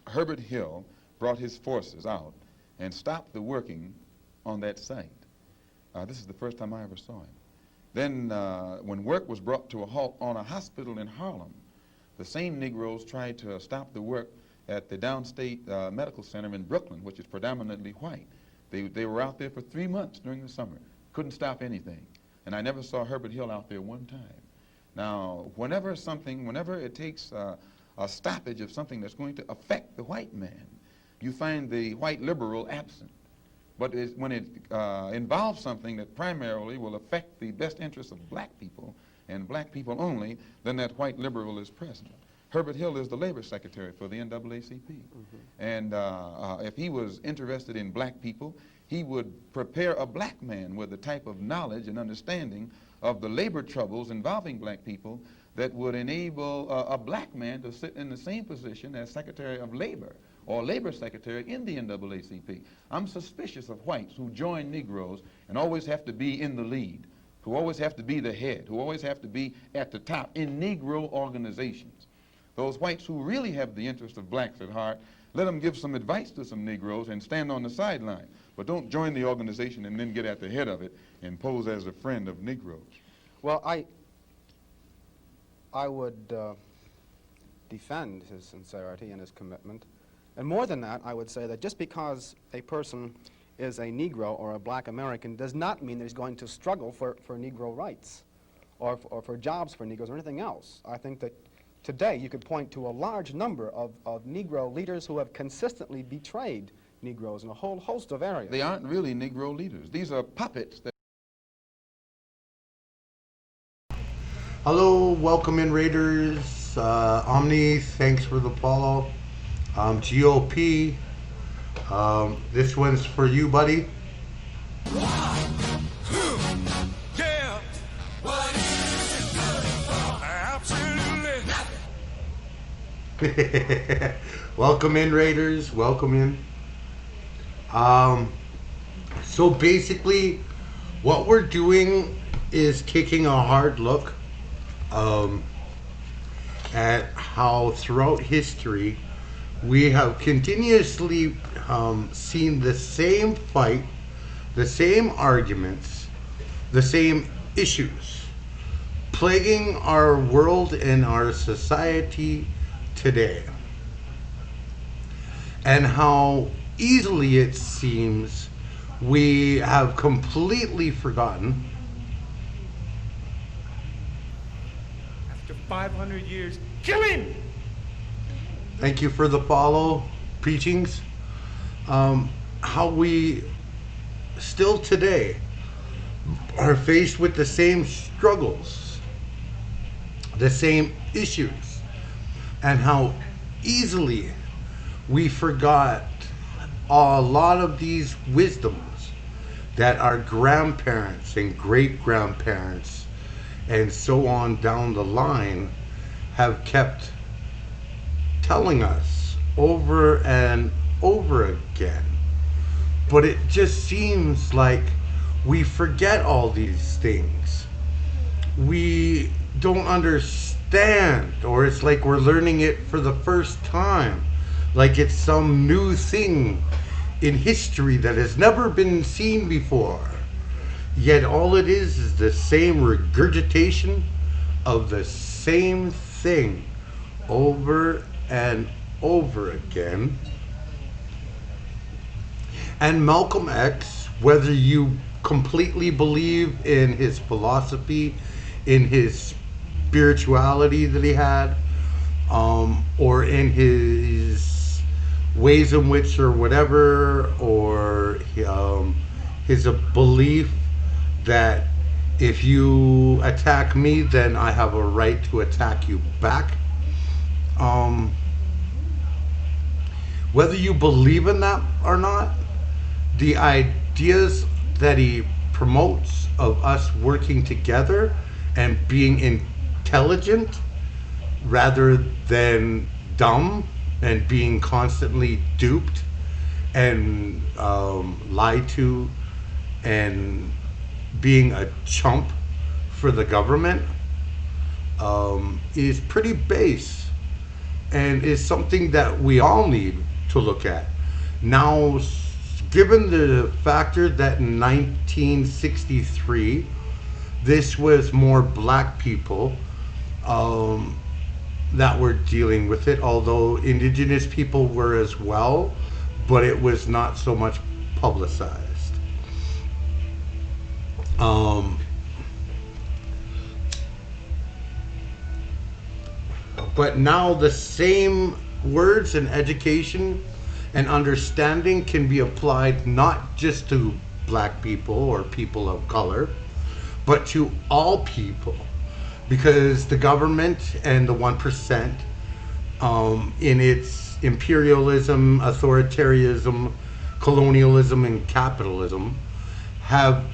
Speaker 16: Herbert Hill brought his forces out and stopped the working on that site. This is the first time I ever saw him. Then when work was brought to a halt on a hospital in Harlem, the same Negroes tried to stop the work at the Downstate Medical Center in Brooklyn, which is predominantly white. They were out there for 3 months during the summer, couldn't stop anything. And I never saw Herbert Hill out there one time. Now, whenever it takes a stoppage of something that's going to affect the white man, you find the white liberal absent. But when it involves something that primarily will affect the best interests of black people, and black people only, then that white liberal is present. Herbert Hill is the labor secretary for the NAACP. And if he was interested in black people, he would prepare a black man with the type of knowledge and understanding of the labor troubles involving black people that would enable a black man to sit in the same position as Secretary of Labor or Labor Secretary in the NAACP. I'm suspicious of whites who join Negroes and always have to be in the lead, who always have to be the head, who always have to be at the top in Negro organizations. Those whites who really have the interest of blacks at heart, let them give some advice to some Negroes and stand on the sideline. But don't join the organization and then get at the head of it and pose as a friend of Negroes.
Speaker 14: Well, I would defend his sincerity and his commitment. And more than that, I would say that just because a person is a Negro or a black American does not mean that he's going to struggle for Negro rights or for jobs for Negroes or anything else. I think that today you could point to a large number of Negro leaders who have consistently betrayed Negroes in a whole host of areas.
Speaker 16: They aren't really Negro leaders. These are puppets that...
Speaker 1: Hello, welcome in Raiders. Omni, thanks for the follow. GOP, this one's for you, buddy.
Speaker 5: Yeah. What is it good for? Absolutely nothing.
Speaker 1: Welcome in, Raiders. Welcome in. So basically, what we're doing is taking a hard look at how throughout history we have continuously seen the same fight, the same arguments, the same issues plaguing our world and our society today. And how easily it seems we have completely forgotten.
Speaker 8: After 500 years, kill him!
Speaker 1: Thank you for the follow, preachings. How we still today are faced with the same struggles, the same issues, and how easily we forgot a lot of these wisdoms that our grandparents and great-grandparents and so on down the line have kept telling us over and over again. But it just seems like we forget all these things. We don't understand, or it's like we're learning it for the first time, like it's some new thing in history that has never been seen before. Yet all it is the same regurgitation of the same thing over and over again. And Malcolm X, whether you completely believe in his philosophy, in his spirituality that he had, or in his ways in which or whatever, or his belief that if you attack me, then I have a right to attack you back. Whether you believe in that or not, the ideas that he promotes of us working together and being intelligent rather than dumb and being constantly duped and lied to and being a chump for the government is pretty base and is something that we all need to look at. Now, given the factor that in 1963 this was more black people that were dealing with it, although indigenous people were as well, but it was not so much publicized. But now the same words and education and understanding can be applied not just to black people or people of color, but to all people, because the government and the 1%, in its imperialism, authoritarianism, colonialism, and capitalism, have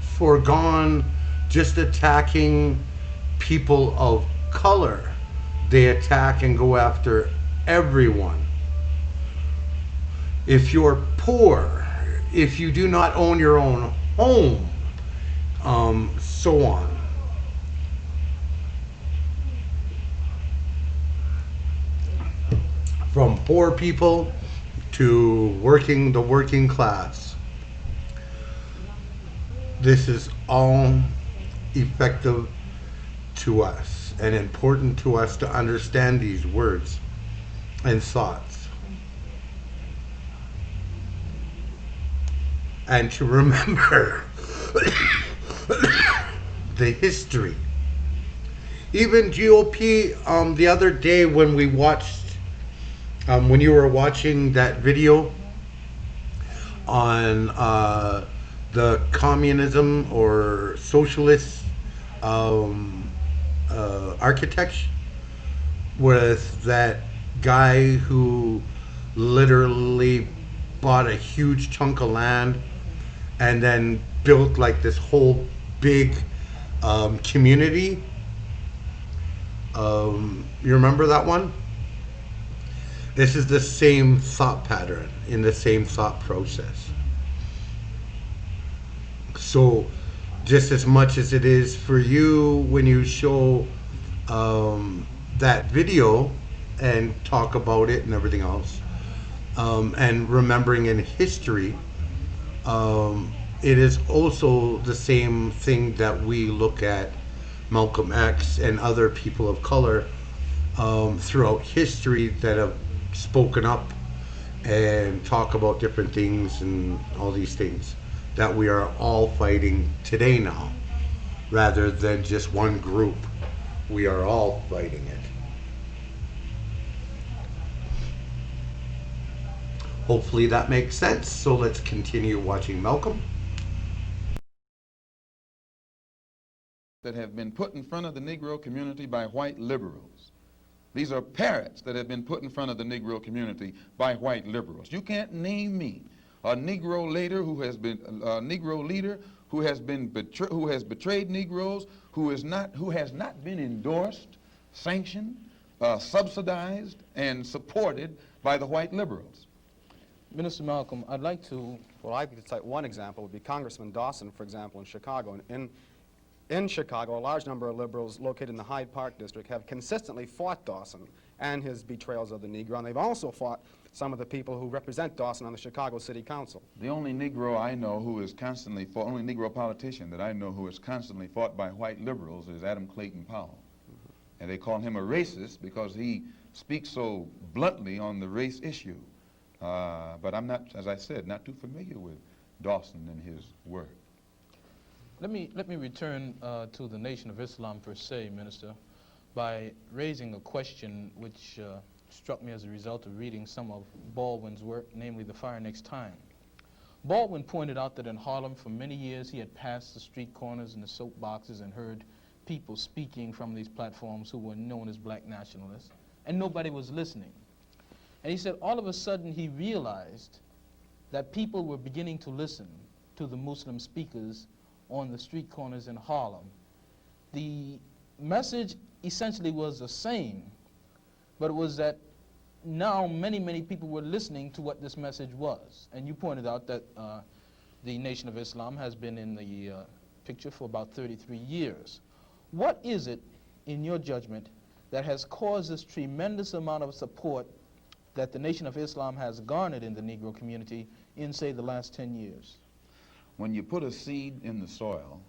Speaker 1: foregone just attacking people of color. They attack and go after everyone. If you're poor, if you do not own your own home, so on. From poor people to the working class. This is all effective to us and important to us to understand these words and thoughts. And to remember the history. Even GOP, the other day when we watched, when you were watching that video on the communism or socialist architecture, with that guy who literally bought a huge chunk of land and then built like this whole big community. You remember that one? This is the same thought pattern in the same thought process. So just as much as it is for you when you show that video and talk about it and everything else, and remembering in history, it is also the same thing that we look at Malcolm X and other people of color throughout history that have spoken up and talk about different things and all these things that we are all fighting today now, rather than just one group. We are all fighting it. Hopefully that makes sense. So let's continue watching Malcolm.
Speaker 11: That have been put in front of the Negro community by white liberals. These are parrots that have been put in front of the Negro community by white liberals. You can't name me a Negro leader who has been betrayed Negroes, who has not been endorsed, sanctioned, subsidized, and supported by the white liberals.
Speaker 15: Minister Malcolm, I'd like to...
Speaker 14: Well, I could cite one example would be Congressman Dawson, for example, in Chicago. In Chicago, a large number of liberals located in the Hyde Park district have consistently fought Dawson and his betrayals of the Negro, and they've also fought some of the people who represent Dawson on the Chicago City Council.
Speaker 16: The only Negro I know who is constantly fought, only Negro politician that I know who is constantly fought by white liberals is Adam Clayton Powell. And they call him a racist because he speaks so bluntly on the race issue. But I'm not, as I said, not too familiar with Dawson and his work.
Speaker 15: Let me return to the Nation of Islam per se, Minister, by raising a question which struck me as a result of reading some of Baldwin's work, namely The Fire Next Time. Baldwin pointed out that in Harlem for many years he had passed the street corners and the soapboxes and heard people speaking from these platforms who were known as black nationalists, and nobody was listening. And he said all of a sudden he realized that people were beginning to listen to the Muslim speakers on the street corners in Harlem. The message essentially was the same, but it was that now many people were listening to what this message was. And you pointed out that the Nation of Islam has been in the picture for about 33 years. What is it, in your judgment, that has caused this tremendous amount of support that the Nation of Islam has garnered in the Negro community in, say, the last 10 years?
Speaker 16: When you put a seed in the soil,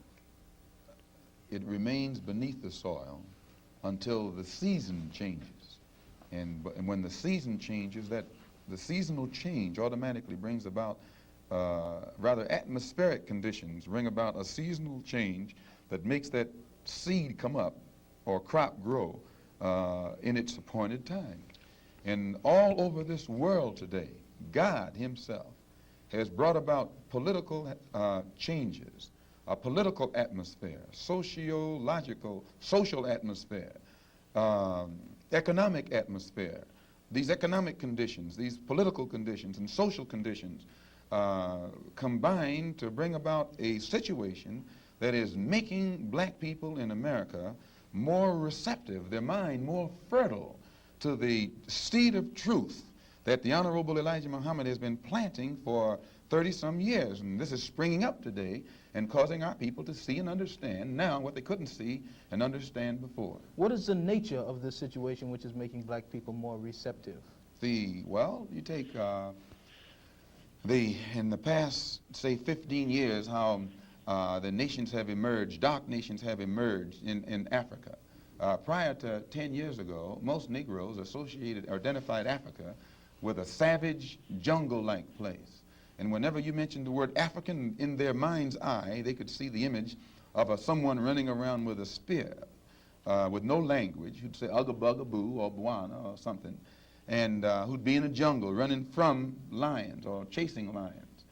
Speaker 16: it remains beneath the soil until the season changes. And when the season changes, the seasonal change automatically brings about rather atmospheric conditions, bring about a seasonal change that makes that seed come up or crop grow in its appointed time. And all over this world today, God himself has brought about political changes, a political atmosphere, sociological, social atmosphere, economic atmosphere. These economic conditions, these political conditions and social conditions combine to bring about a situation that is making black people in America more receptive, their mind more fertile to the seed of truth that the Honorable Elijah Muhammad has been planting for 30-some years. And this is springing up today and causing our people to see and understand now what they couldn't see and understand before.
Speaker 15: What is the nature of this situation which is making black people more receptive?
Speaker 16: Well, you take in the past, say, 15 years, how the nations have emerged, dark nations have emerged in Africa. Prior to 10 years ago, most Negroes identified Africa with a savage, jungle-like place. And whenever you mentioned the word African, in their mind's eye, they could see the image of someone running around with a spear, with no language, who'd say Ugga Bugga Boo or Bwana or something, and who'd be in a jungle running from lions or chasing lions.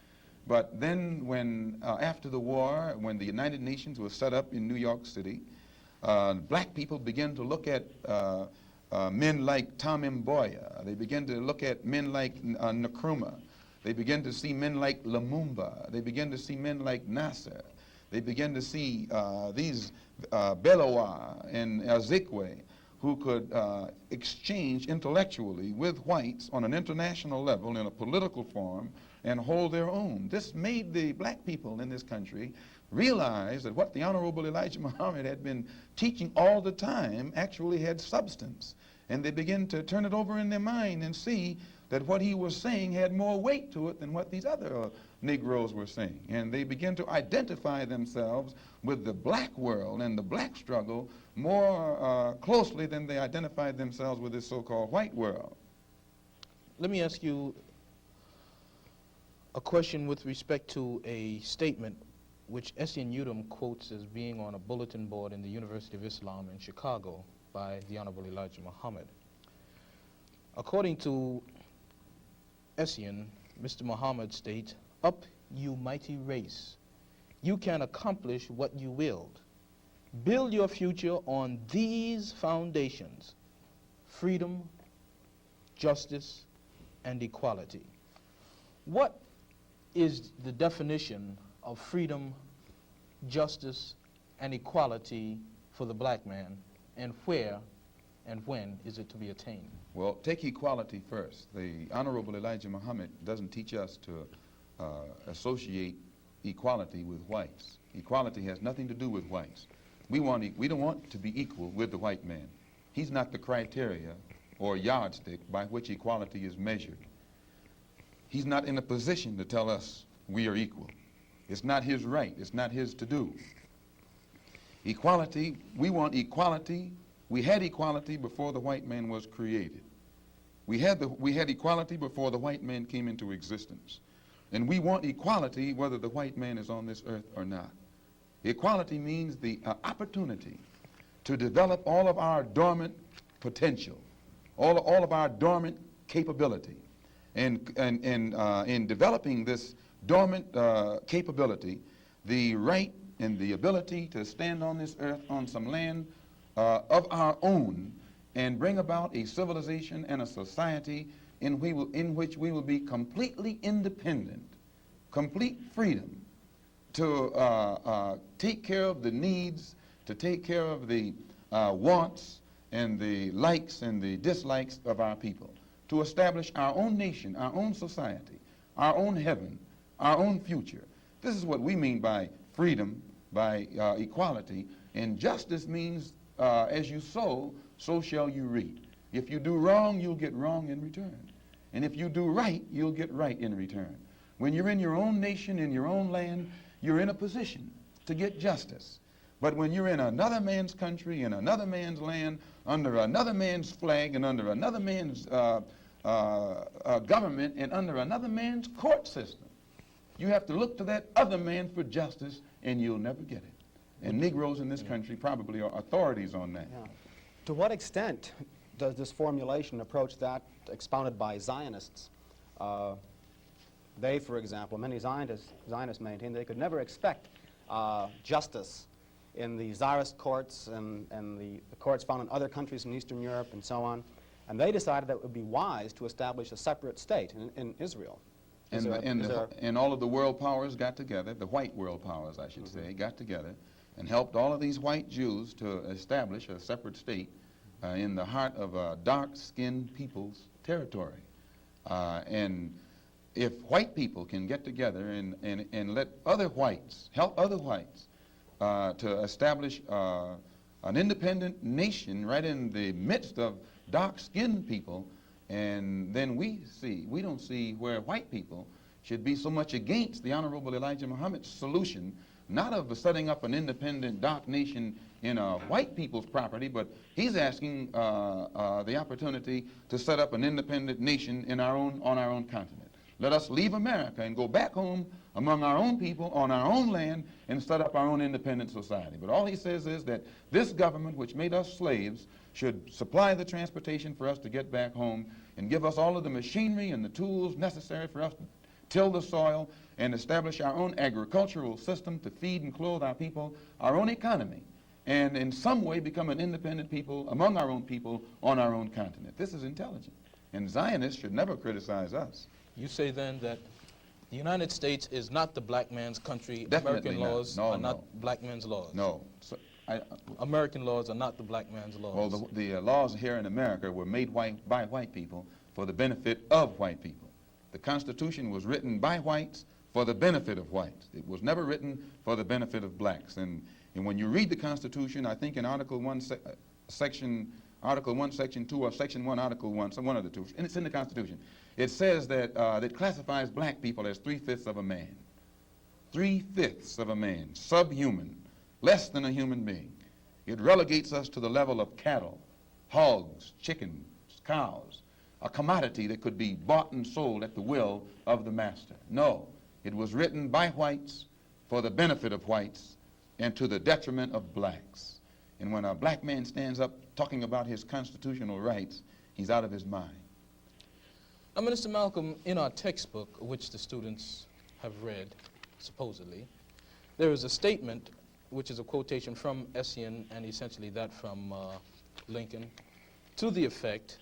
Speaker 16: But then when, after the war, when the United Nations was set up in New York City, black people began to look at men like Tom Mboya. They began to look at men like Nkrumah. They began to see men like Lumumba. They began to see men like Nasser. They began to see these Belawa and Azikwe who could exchange intellectually with whites on an international level in a political form and hold their own. This made the black people in this country realize that what the Honorable Elijah Muhammad had been teaching all the time actually had substance. And they began to turn it over in their mind and see that what he was saying had more weight to it than what these other Negroes were saying. And they began to identify themselves with the black world and the black struggle more closely than they identified themselves with this so-called white world.
Speaker 15: Let me ask you a question with respect to a statement which Essien Udom quotes as being on a bulletin board in the University of Islam in Chicago by the Honorable Elijah Muhammad. According to Essien, Mr. Muhammad states, "Up, you mighty race. You can accomplish what you willed. Build your future on these foundations: freedom, justice, and equality." What is the definition of freedom, justice, and equality for the black man, and where and when is it to be attained?
Speaker 16: Well, take equality first. The Honorable Elijah Muhammad doesn't teach us to associate equality with whites. Equality has nothing to do with whites. We don't want to be equal with the white man. He's not the criteria or yardstick by which equality is measured. He's not in a position to tell us we are equal. It's not his right. It's not his to do. Equality, we want equality. We had equality before the white man was created. We had equality before the white man came into existence. And we want equality whether the white man is on this earth or not. Equality means the opportunity to develop all of our dormant potential, all of our dormant capability. And in developing this dormant capability, the right and the ability to stand on this earth on some land of our own and bring about a civilization and a society in which we will be completely independent, complete freedom to take care of the needs, to take care of the wants and the likes and the dislikes of our people, to establish our own nation, our own society, our own heaven, our own future. This is what we mean by freedom, by equality. And justice means as you sow, so shall you reap. If you do wrong, you'll get wrong in return. And if you do right, you'll get right in return. When you're in your own nation, in your own land, you're in a position to get justice. But when you're in another man's country, in another man's land, under another man's flag, and under another man's government, and under another man's court system, you have to look to that other man for justice, and you'll never get it. And Negroes in this country probably are authorities on that.
Speaker 14: Yeah. To what extent does this formulation approach that expounded by Zionists? They, for example, many Zionists maintain they could never expect justice in the Tsarist courts and the courts found in other countries in Eastern Europe and so on. And they decided that it would be wise to establish a separate state in Israel.
Speaker 16: And all of the world powers got together, the white world powers, I should say, got together and helped all of these white Jews to establish a separate state in the heart of a dark-skinned people's territory. And if white people can get together and let other whites, help other whites to establish an independent nation right in the midst of dark-skinned people, and then we don't see where white people should be so much against the Honorable Elijah Muhammad's solution, not of setting up an independent dark nation in white people's property, but he's asking the opportunity to set up an independent nation on our own continent. Let us leave America and go back home among our own people on our own land and set up our own independent society. But all he says is that this government, which made us slaves, should supply the transportation for us to get back home and give us all of the machinery and the tools necessary for us to till the soil and establish our own agricultural system to feed and clothe our people, our own economy, and in some way become an independent people among our own people on our own continent. This is intelligent. And Zionists should never criticize us.
Speaker 15: You say then that the United States is not the black man's country.
Speaker 16: Definitely
Speaker 15: American
Speaker 16: not.
Speaker 15: laws are not black men's laws.
Speaker 16: No.
Speaker 15: American laws are not the black man's laws.
Speaker 16: Well, the laws here in America were made by white people for the benefit of white people. The Constitution was written by whites for the benefit of whites. It was never written for the benefit of blacks. And when you read the Constitution, I think in Article 1, Section 2, or Section 1, Article 1, one of the two, and it's in the Constitution, it says that it classifies black people as 3/5 of a man. 3/5 of a man, subhuman, less than a human being. It relegates us to the level of cattle, hogs, chickens, cows, a commodity that could be bought and sold at the will of the master. No, it was written by whites for the benefit of whites and to the detriment of blacks. And when a black man stands up talking about his constitutional rights, he's out of his mind.
Speaker 15: Now, Minister Malcolm, in our textbook, which the students have read, supposedly, there is a statement, which is a quotation from Essien and essentially that from Lincoln, to the effect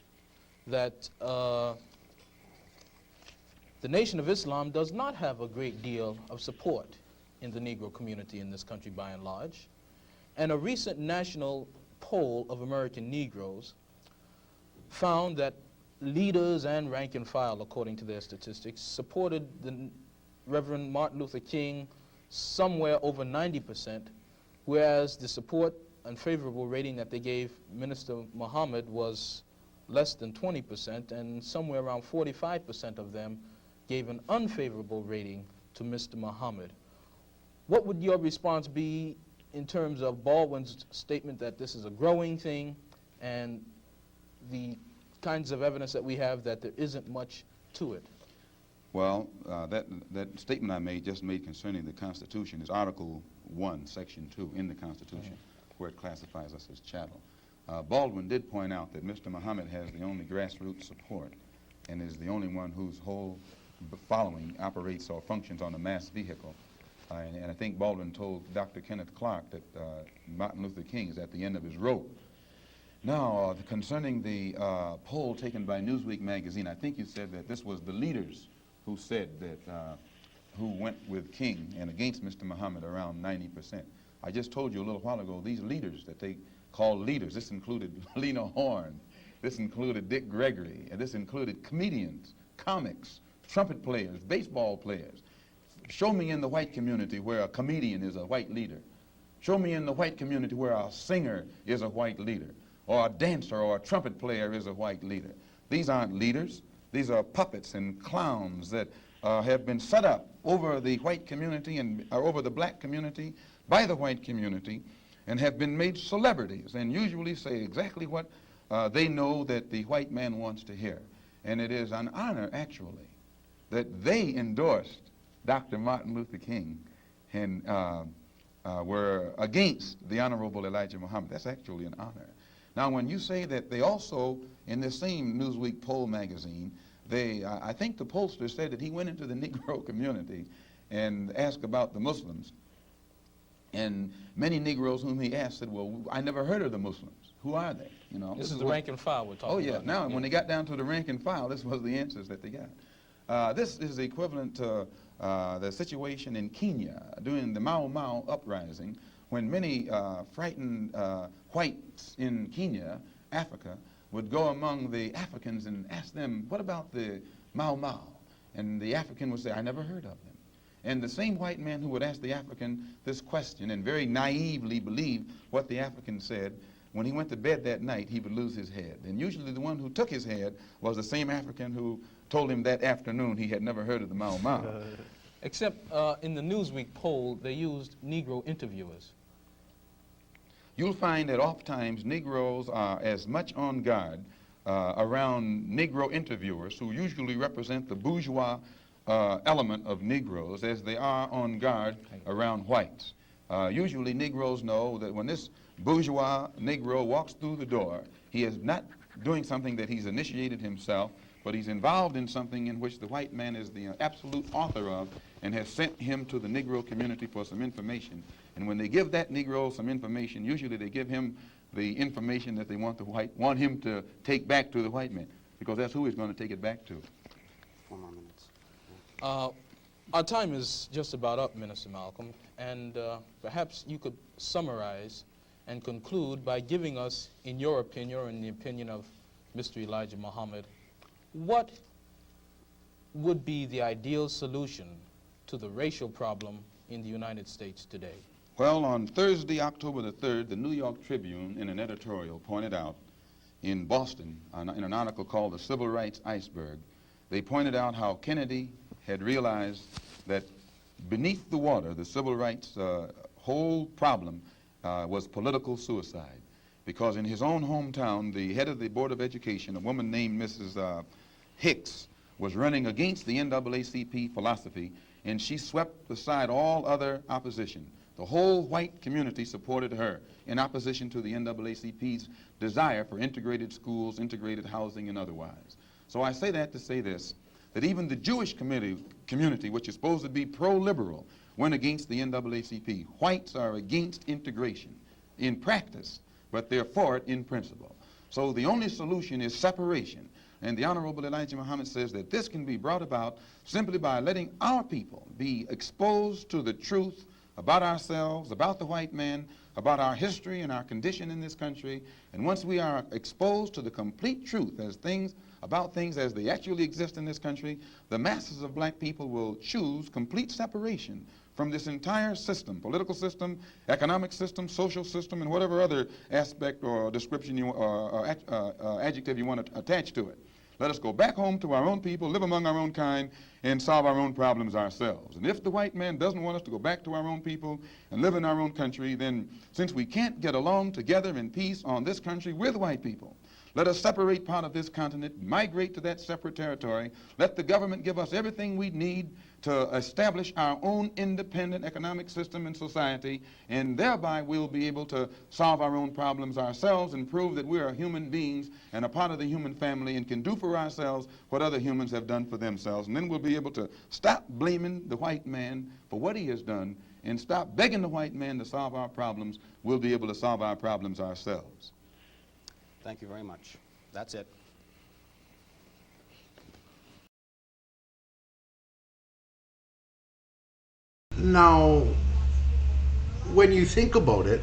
Speaker 15: that the Nation of Islam does not have a great deal of support in the Negro community in this country by and large. And a recent national poll of American Negroes found that leaders and rank and file, according to their statistics, supported the Reverend Martin Luther King somewhere over 90%, whereas the support and favorable rating that they gave Minister Muhammad was less than 20%, and somewhere around 45% of them gave an unfavorable rating to Mr. Muhammad. What would your response be in terms of Baldwin's statement that this is a growing thing and the kinds of evidence that we have that there isn't much to it?
Speaker 16: Well, that statement I just made concerning the Constitution is Article 1, Section 2 in the Constitution, where it classifies us as chattel. Baldwin did point out that Mr. Muhammad has the only grassroots support and is the only one whose whole following operates or functions on a mass vehicle. And I think Baldwin told Dr. Kenneth Clark that Martin Luther King is at the end of his rope. Now, concerning the poll taken by Newsweek magazine, I think you said that this was the leaders who said that, who went with King and against Mr. Muhammad around 90%. I just told you a little while ago, these leaders that they call leaders, this included Lena Horne, this included Dick Gregory, and this included comedians, comics, trumpet players, baseball players. Show me in the white community where a comedian is a white leader. Show me in the white community where a singer is a white leader, or a dancer or a trumpet player is a white leader. These aren't leaders. These are puppets and clowns that have been set up over the white community and over the black community by the white community and have been made celebrities and usually say exactly what they know that the white man wants to hear. And it is an honor, actually, that they endorsed Dr. Martin Luther King and were against the Honorable Elijah Muhammad. That's actually an honor. Now, when you say that they also, in this same Newsweek poll magazine, I think the pollster said that he went into the Negro community and asked about the Muslims. And many Negroes whom he asked said, well, I never heard of the Muslims. Who are they? You know,
Speaker 15: this is the rank and file we're talking about.
Speaker 16: Oh, yeah. Now, when they got down to the rank and file, this was the answers that they got. This is equivalent to the situation in Kenya during the Mau Mau uprising, when many frightened whites in Kenya, Africa, would go among the Africans and ask them, what about the Mau Mau? And the African would say, I never heard of them. And the same white man who would ask the African this question and very naively believe what the African said, when he went to bed that night, he would lose his head. And usually the one who took his head was the same African who told him that afternoon he had never heard of the Mau Mau.
Speaker 15: Except in the Newsweek poll, they used Negro interviewers.
Speaker 16: You'll find that oftentimes Negroes are as much on guard around Negro interviewers, who usually represent the bourgeois element of Negroes, as they are on guard around whites. Usually Negroes know that when this bourgeois Negro walks through the door, he is not doing something that he's initiated himself, but he's involved in something in which the white man is the absolute author of and has sent him to the Negro community for some information. And when they give that Negro some information, usually they give him the information that they want want him to take back to the white man, because that's who he's going to take it back to.
Speaker 14: 4 more minutes.
Speaker 15: Our time is just about up, Minister Malcolm, and perhaps you could summarize and conclude by giving us, in your opinion, or in the opinion of Mr. Elijah Muhammad, what would be the ideal solution to the racial problem in the United States today?
Speaker 16: Well, on Thursday, October the 3rd, the New York Tribune, in an editorial, pointed out in Boston, in an article called The Civil Rights Iceberg, they pointed out how Kennedy had realized that beneath the water, the civil rights whole problem was political suicide. Because in his own hometown, the head of the Board of Education, a woman named Mrs. Hicks, was running against the NAACP philosophy, and she swept aside all other opposition. The whole white community supported her in opposition to the NAACP's desire for integrated schools, integrated housing, and otherwise. So I say that to say this, that even the Jewish community, which is supposed to be pro-liberal, went against the NAACP. Whites are against integration in practice, but they're for it in principle. So the only solution is separation. And the Honorable Elijah Muhammad says that this can be brought about simply by letting our people be exposed to the truth about ourselves, about the white man, about our history and our condition in this country. And once we are exposed to the complete truth about things as they actually exist in this country, the masses of black people will choose complete separation from this entire system, political system, economic system, social system, and whatever other aspect or description or adjective you want to attach to it. Let us go back home to our own people, live among our own kind, and solve our own problems ourselves. And if the white man doesn't want us to go back to our own people and live in our own country, then since we can't get along together in peace on this country with white people, let us separate part of this continent, migrate to that separate territory, let the government give us everything we need to establish our own independent economic system and society, and thereby we'll be able to solve our own problems ourselves and prove that we are human beings and a part of the human family and can do for ourselves what other humans have done for themselves. And then we'll be able to stop blaming the white man for what he has done and stop begging the white man to solve our problems. We'll be able to solve our problems ourselves.
Speaker 14: Thank you very much. That's it.
Speaker 1: Now, when you think about it,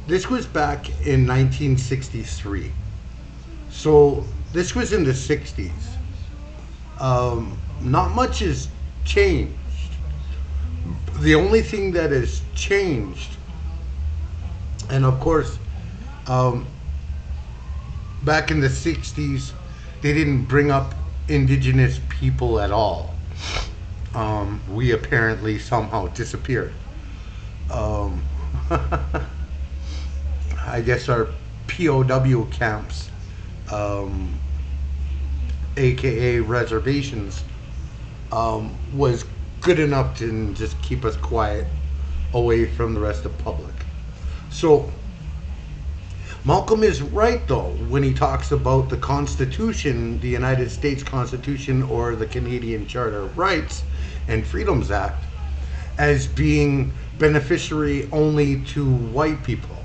Speaker 1: this was back in 1963. So this was in the 60s. Not much has changed. The only thing that has changed, and of course, back in the 60s, they didn't bring up indigenous people at all. We apparently somehow disappeared. I guess our POW camps, aka reservations, was good enough to just keep us quiet away from the rest of the public. So Malcolm is right, though, when he talks about the Constitution, the United States Constitution, or the Canadian Charter of Rights and Freedoms Act, as being beneficiary only to white people.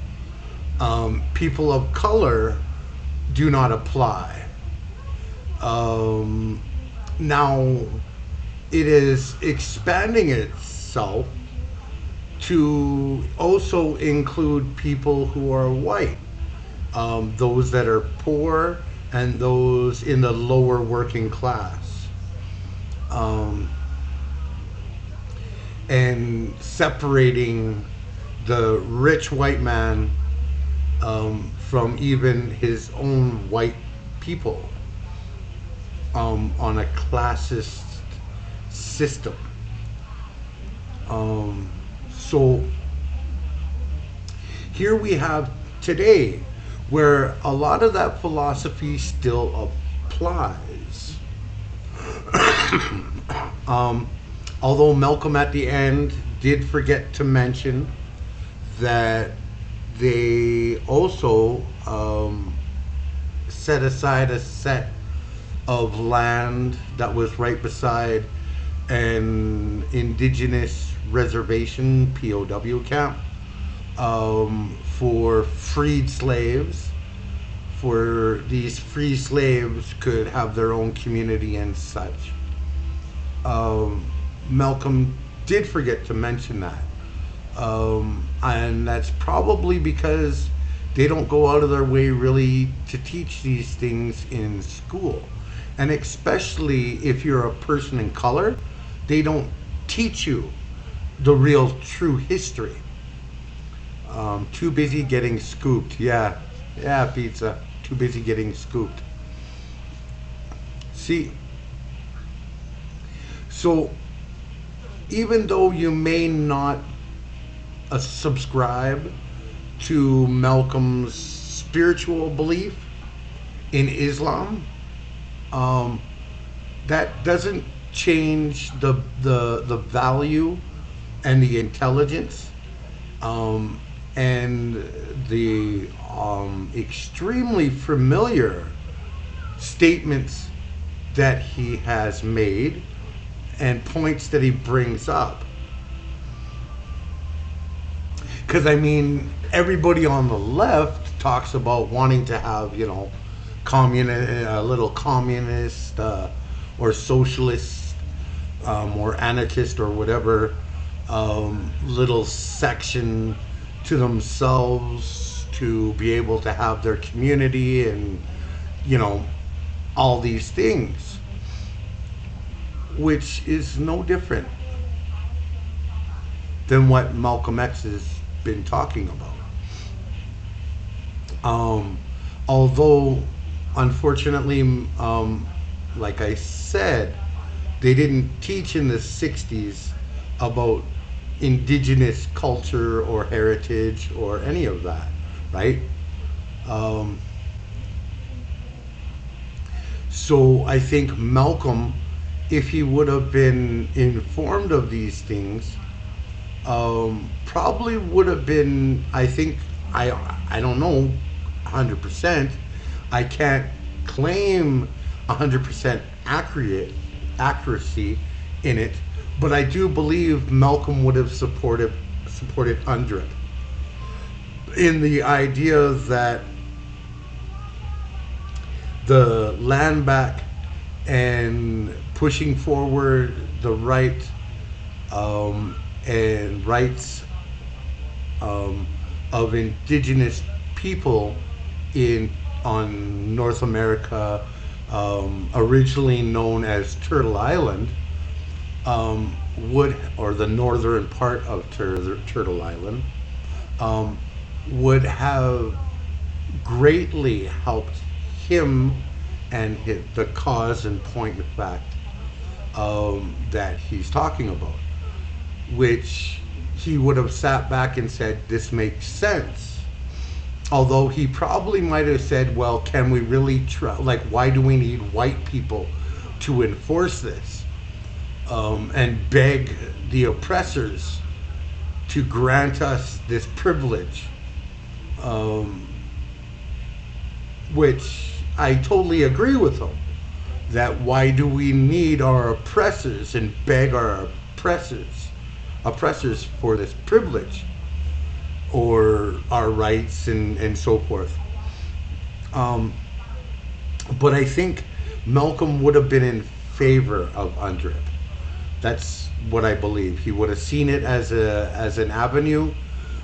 Speaker 1: People of color do not apply. Now, it is expanding itself to also include people who are white. Those that are poor and those in the lower working class, and separating the rich white man from even his own white people on a classist system. So here we have today where a lot of that philosophy still applies. Although Malcolm at the end did forget to mention that they also set aside a set of land that was right beside an indigenous reservation, POW camp, for freed slaves, for these free slaves could have their own community and such. Malcolm did forget to mention that. And that's probably because they don't go out of their way really to teach these things in school. And especially if you're a person in color, they don't teach you the real true history. Too busy getting scooped. Yeah, pizza. Too busy getting scooped. See, so even though you may not subscribe to Malcolm's spiritual belief in Islam, that doesn't change the value and the intelligence and the extremely familiar statements that he has made and points that he brings up. Because I mean, everybody on the left talks about wanting to have, a little communist or socialist or anarchist or whatever little section to themselves to be able to have their community and, you know, all these things, which is no different than what Malcolm X has been talking about. Although, unfortunately, like I said, they didn't teach in the 60s about indigenous culture or heritage or any of that, right? So I think Malcolm, if he would have been informed of these things, probably would have been, I think, I don't know 100%. I can't claim 100% accuracy in it, but I do believe Malcolm would have supported UNDRIP in the idea that the land back and pushing forward the right and rights of indigenous people on North America, originally known as Turtle Island, or the northern part of Turtle Island, would have greatly helped him and the cause and point of fact that he's talking about, which he would have sat back and said, this makes sense. Although he probably might have said, well, can we really try, like, why do we need white people to enforce this? And beg the oppressors to grant us this privilege, which I totally agree with him, that why do we need our oppressors and beg our oppressors for this privilege or our rights and so forth. But I think Malcolm would have been in favor of UNDRIP. That's what I believe. He would have seen it as an avenue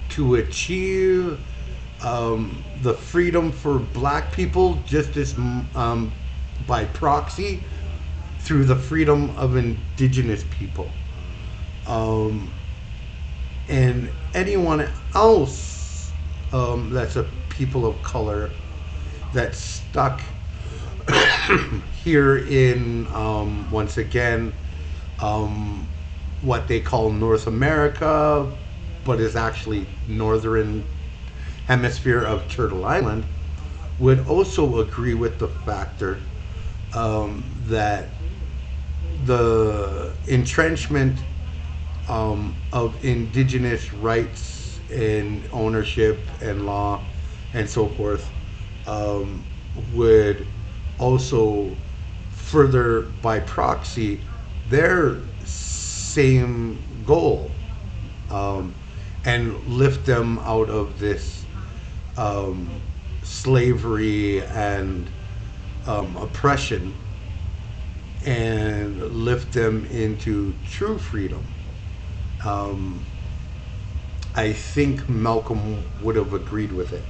Speaker 1: to achieve the freedom for black people, just as by proxy through the freedom of indigenous people. And anyone else that's a people of color that's stuck here in, once again, what they call North America, but is actually northern hemisphere of Turtle Island, would also agree with the factor that the entrenchment of indigenous rights and ownership and law and so forth would also further by proxy their same goal, and lift them out of this slavery and oppression and lift them into true freedom. I think Malcolm would have agreed with it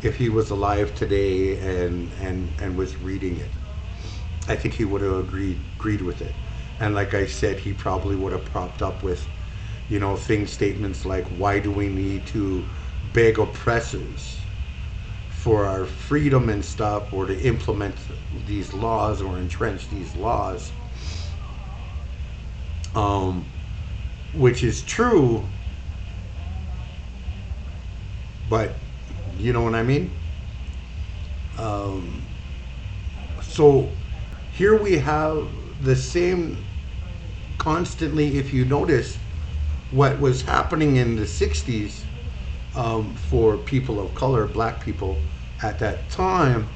Speaker 1: if he was alive today and was reading it. I think he would have agreed with it. And like I said, he probably would have propped up with, statements like, why do we need to beg oppressors for our freedom and stuff, or to implement these laws or entrench these laws, which is true, but you know what I mean? So here we have the same constantly, if you notice what was happening in the 60s for people of color, black people at that time,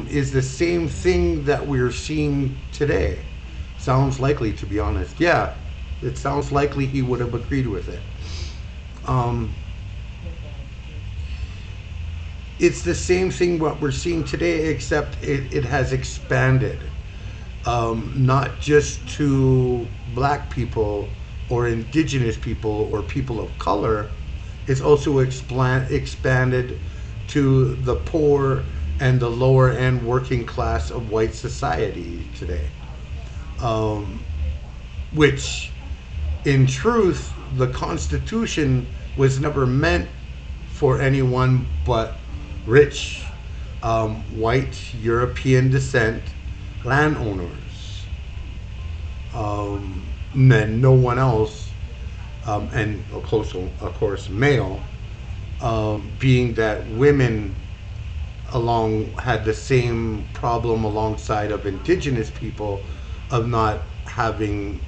Speaker 1: is the same thing that we're seeing today. Sounds likely, to be honest. Yeah, it sounds likely he would have agreed with it. It's the same thing what we're seeing today, except it has expanded, not just to black people or indigenous people or people of color is also expanded to the poor and the lower end working class of white society today. Which, in truth, the Constitution was never meant for anyone but rich, white, European descent landowners. And no one else, and of course male, being that women had the same problem alongside of indigenous people of not having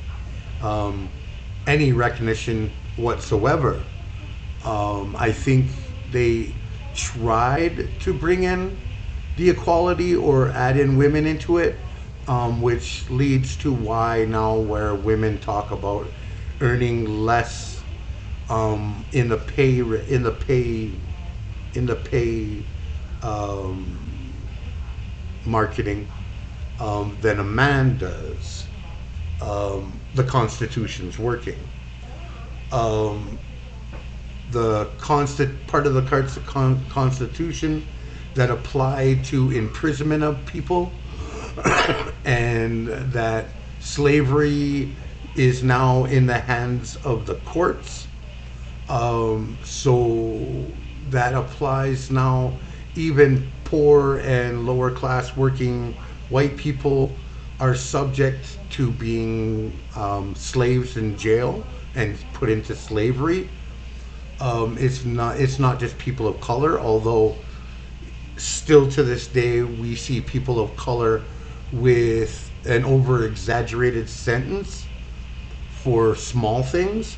Speaker 1: any recognition whatsoever. I think they tried to bring in the equality or add in women into it, which leads to why now where women talk about earning less in the pay marketing than a man does. The Constitution's working. The part of the Constitution that apply to imprisonment of people and that slavery is now in the hands of the courts. So that applies now. Even poor and lower class working white people are subject to being slaves in jail and put into slavery. It's not just people of color, although still to this day we see people of color with an over-exaggerated sentence for small things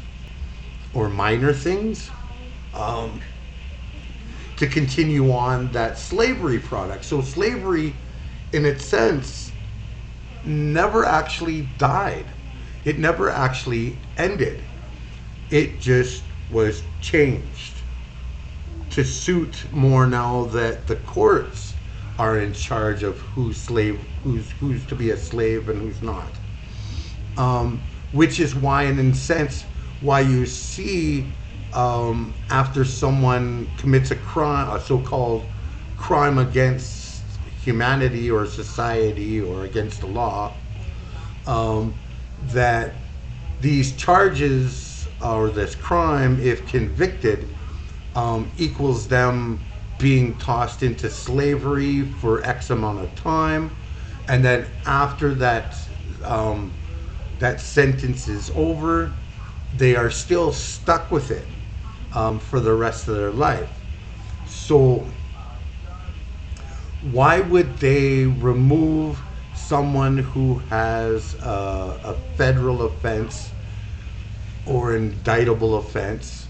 Speaker 1: or minor things, to continue on that slavery product. So slavery, in its sense, never actually died. It never actually ended. It just was changed to suit more now that the courts are in charge of who's to be a slave and who's not. Which is why, in a sense, why you see after someone commits a crime, a so-called crime against humanity or society or against the law, that these charges or this crime, if convicted, equals them being tossed into slavery for X amount of time, and then after that that sentence is over, they are still stuck with it for the rest of their life. So why would they remove someone who has a federal offense or indictable offense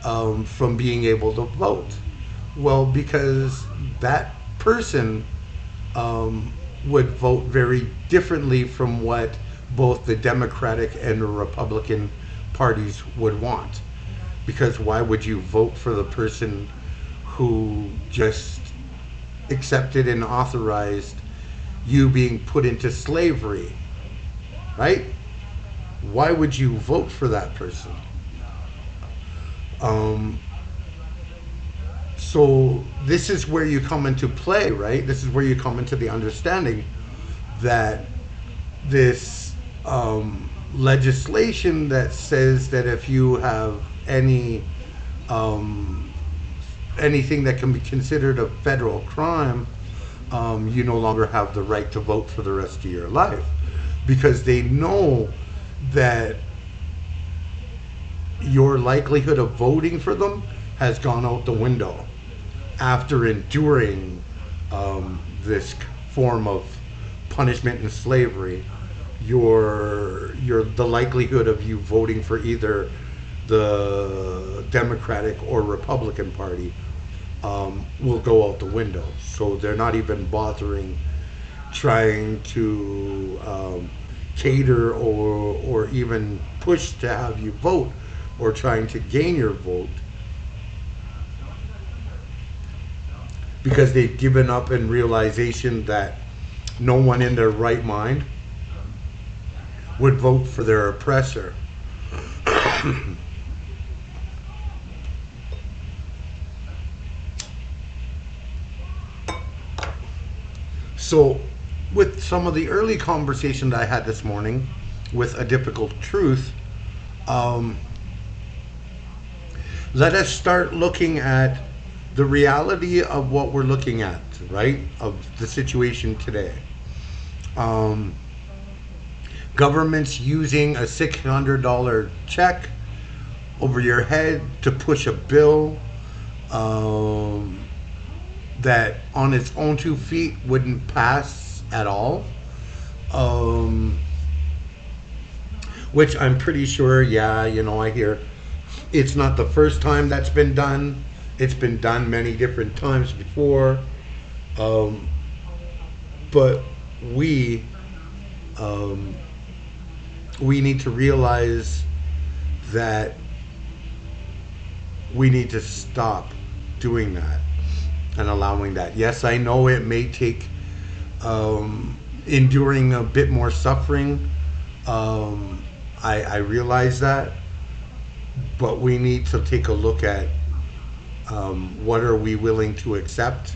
Speaker 1: from being able to vote? Well, because that person would vote very differently from what both the Democratic and the Republican parties would want. Because why would you vote for the person who just accepted and authorized you being put into slavery, right? Why would you vote for that person? So this is where you come into play, right? This is where you come into the understanding that this legislation that says that if you have any anything that can be considered a federal crime, you no longer have the right to vote for the rest of your life, because they know that your likelihood of voting for them has gone out the window after enduring this form of punishment and slavery. The likelihood of you voting for either the Democratic or Republican Party will go out the window. So they're not even bothering trying to cater or even push to have you vote or trying to gain your vote, because they've given up in realization that no one in their right mind would vote for their oppressor. So, with some of the early conversation that I had this morning with A Difficult Truth, let us start looking at the reality of what we're looking at, right? Of the situation today. Government's using a $600 check over your head to push a bill that on its own 2 feet wouldn't pass at all. Which I'm pretty sure, yeah, I hear it's not the first time that's been done. It's been done many different times before. But we need to realize that we need to stop doing that and allowing that. Yes, I know it may take enduring a bit more suffering. I realize that, but we need to take a look at what are we willing to accept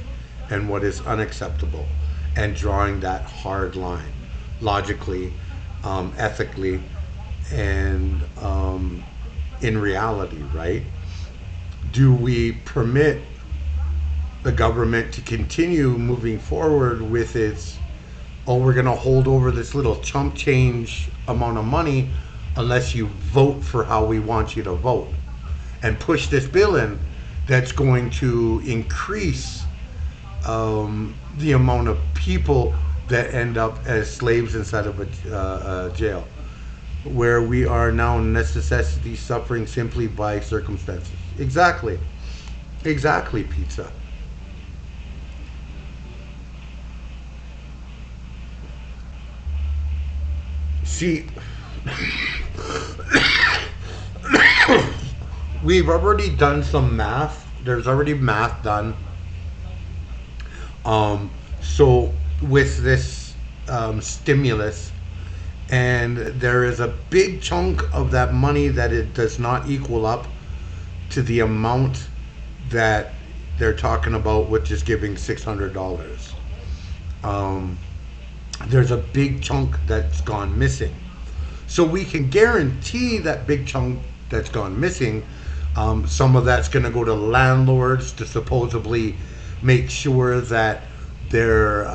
Speaker 1: and what is unacceptable, and drawing that hard line logically, ethically, and in reality, right? Do we permit the government to continue moving forward with its, we're going to hold over this little chump change amount of money unless you vote for how we want you to vote, and push this bill in that's going to increase the amount of people that end up as slaves inside of a jail, where we are now necessity suffering simply by circumstances. Exactly, pizza. See, we've already done some math. There's already math done. So with this stimulus, and there is a big chunk of that money that it does not equal up to the amount that they're talking about, which is giving $600. There's a big chunk that's gone missing. So we can guarantee that big chunk that's gone missing, some of that's going to go to landlords to supposedly make sure that their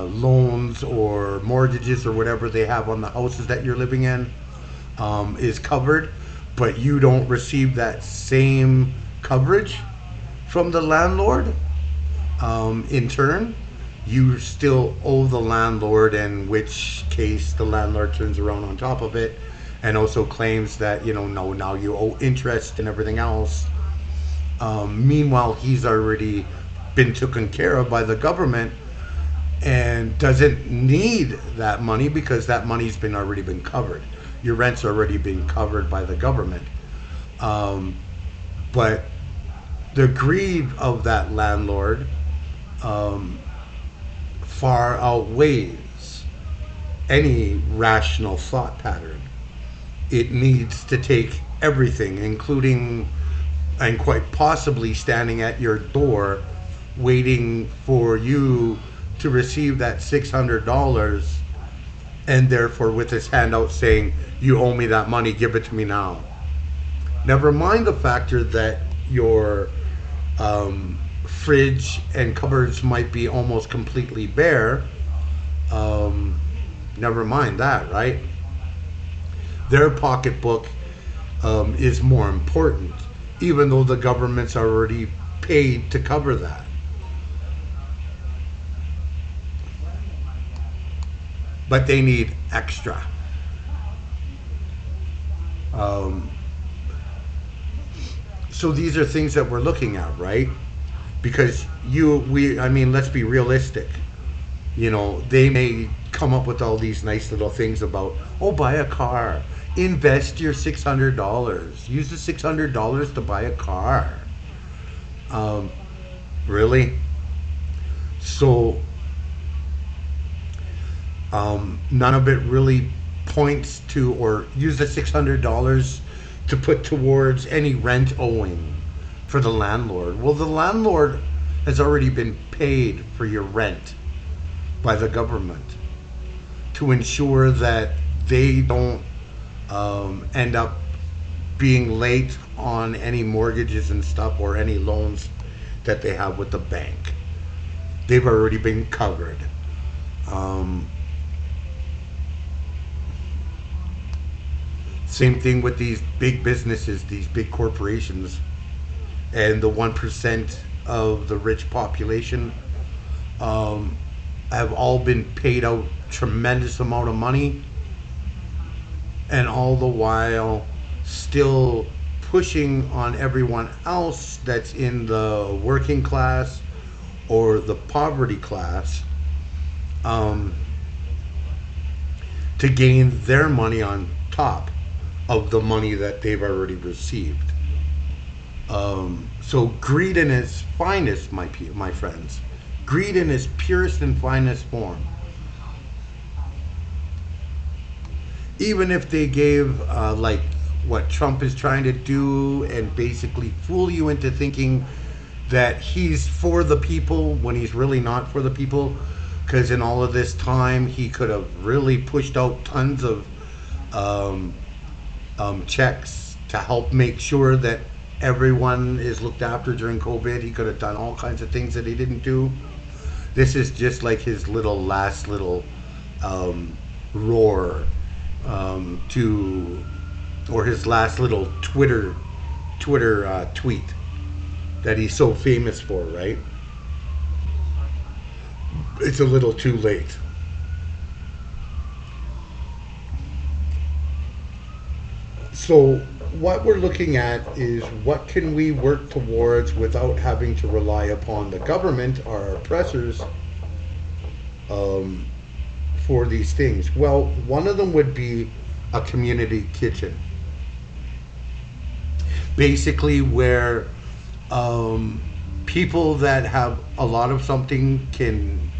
Speaker 1: loans or mortgages or whatever they have on the houses that you're living in is covered, but you don't receive that same coverage from the landlord. In turn, you still owe the landlord, in which case the landlord turns around on top of it and also claims that, no, now you owe interest and everything else. Meanwhile, he's already been taken care of by the government and doesn't need that money because that money's already been covered. Your rent's already been covered by the government. But the greed of that landlord far outweighs any rational thought pattern. It needs to take everything, including and quite possibly standing at your door waiting for you to receive that $600, and therefore with his hand out saying, you owe me that money, give it to me now. Never mind the factor that your fridge and cupboards might be almost completely bare. Never mind that, right? Their pocketbook is more important, even though the government's already paid to cover that. But they need extra. So these are things that we're looking at, right? Because let's be realistic. They may come up with all these nice little things about, buy a car, invest your $600, use the $600 to buy a car. Really? So, none of it really points to, or use the $600 to put towards any rent owing for the landlord. Well, the landlord has already been paid for your rent by the government to ensure that they don't end up being late on any mortgages and stuff or any loans that they have with the bank. They've already been covered. Same thing with these big businesses, these big corporations, and the 1% of the rich population have all been paid out tremendous amount of money, and all the while still pushing on everyone else that's in the working class or the poverty class to gain their money on top of the money that they've already received. So greed in its finest, my friends. Greed in its purest and finest form. Even if they gave, like what Trump is trying to do and basically fool you into thinking that he's for the people when he's really not for the people, because in all of this time he could have really pushed out tons of checks to help make sure that everyone is looked after during COVID. He could have done all kinds of things that he didn't do. This is just like his last little roar or his last little Twitter tweet that he's so famous for, right? It's a little too late. So what we're looking at is what can we work towards without having to rely upon the government, our oppressors, for these things. Well, one of them would be a community kitchen. Basically where people that have a lot of something can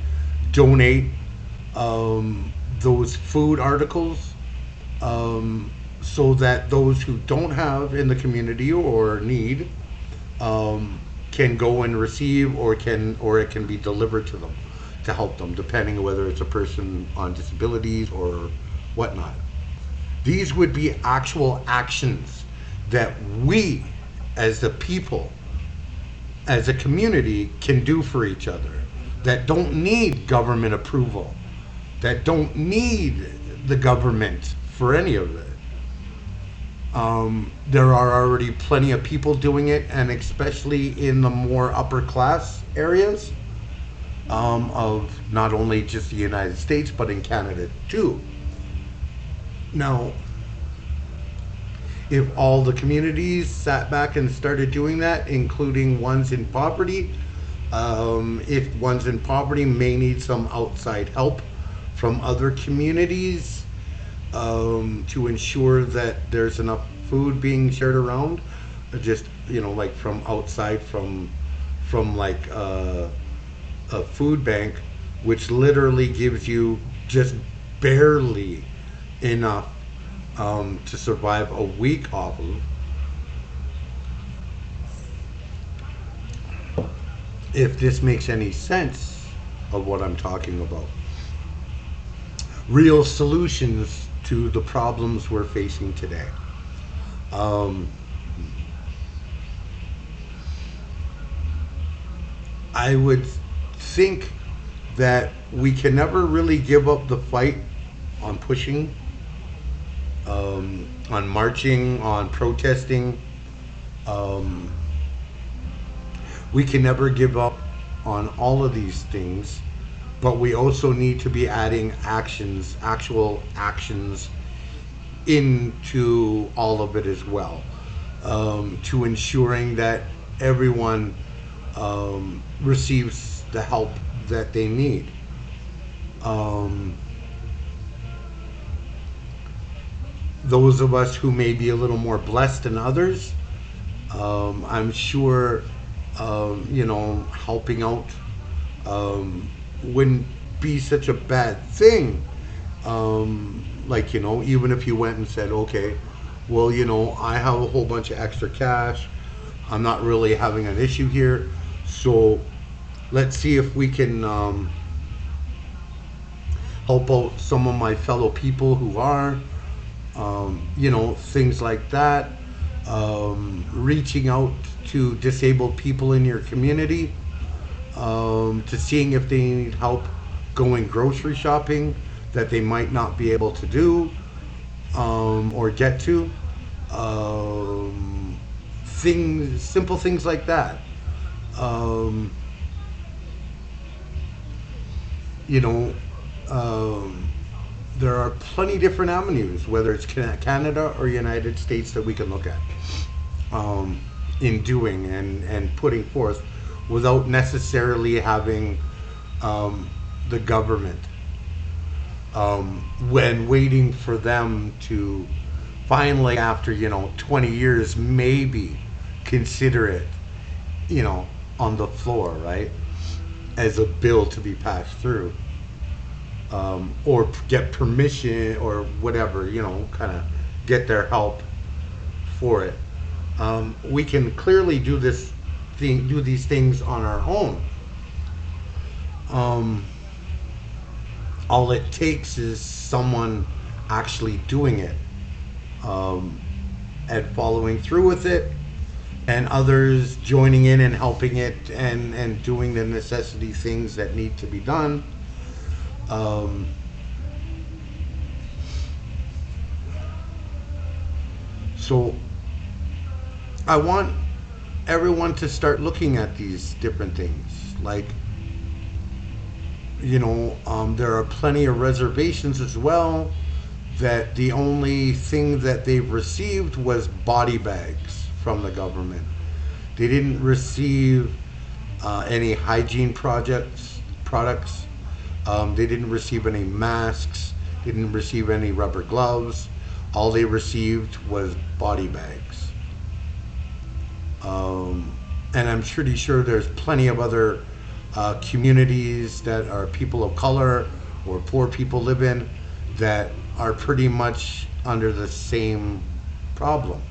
Speaker 1: donate those food articles so that those who don't have in the community or need can go and receive, or it can be delivered to them to help them, depending on whether it's a person on disabilities or whatnot. These would be actual actions that we as the people, as a community, can do for each other, that don't need government approval, that don't need the government for any of it. There are already plenty of people doing it, and especially in the more upper class areas of not only just the United States, but in Canada too. Now, if all the communities sat back and started doing that, including ones in poverty, if ones in poverty may need some outside help from other communities to ensure that there's enough food being shared around, just, like from outside, from like a food bank, which literally gives you just barely enough to survive a week off of. If this makes any sense of what I'm talking about. Real solutions to the problems we're facing today. I would think that we can never really give up the fight on pushing, on marching, on protesting. We can never give up on all of these things, but we also need to be adding actions, actual actions, into all of it as well, to ensuring that everyone receives the help that they need. Those of us who may be a little more blessed than others, I'm sure, helping out wouldn't be such a bad thing. Even if you went and said, okay, well, you know, I have a whole bunch of extra cash. I'm not really having an issue here. So let's see if we can help out some of my fellow people who are, you know, things like that. Reaching out to disabled people in your community, to seeing if they need help going grocery shopping that they might not be able to do, or get to. Things, simple things like that. You know, there are plenty different avenues, whether it's Canada or United States, that we can look at in doing and putting forth without necessarily having the government, when waiting for them to finally, after, you know, 20 years, maybe consider it, you know, on the floor, right, as a bill to be passed through, or get permission or whatever, you know, kind of get their help for it. We can clearly do this thing, do these things on our own. All it takes is someone actually doing it, and following through with it, and others joining in and helping it, and doing the necessity things that need to be done. So I want everyone to start looking at these different things. Like, you know, there are plenty of reservations as well that the only thing that they've received was body bags from the government. They didn't receive any hygiene products. They didn't receive any masks. Didn't receive any rubber gloves. All they received was body bags. And I'm pretty sure there's plenty of other communities that are people of color or poor people live in that are pretty much under the same problem.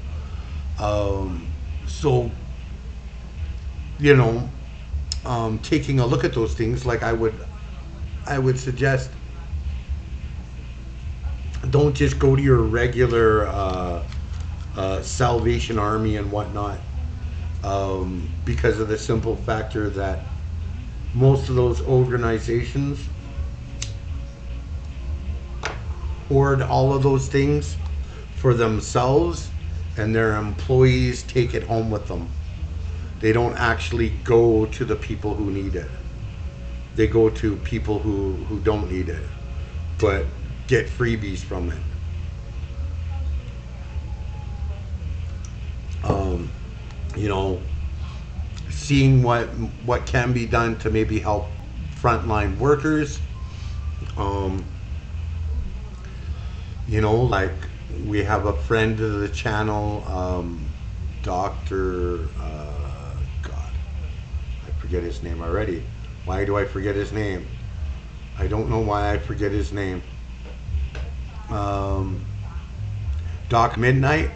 Speaker 1: So, you know, taking a look at those things, like I would suggest, don't just go to your regular Salvation Army and whatnot, because of the simple factor that most of those organizations hoard all of those things for themselves, and their employees take it home with them. They don't actually go to the people who need it. They go to people who don't need it, but get freebies from it. You know, seeing what can be done to maybe help frontline workers. You know, like we have a friend of the channel, Dr. God, I forget his name already. Why do I forget his name? I don't know why I forget his name. Doc Midnight.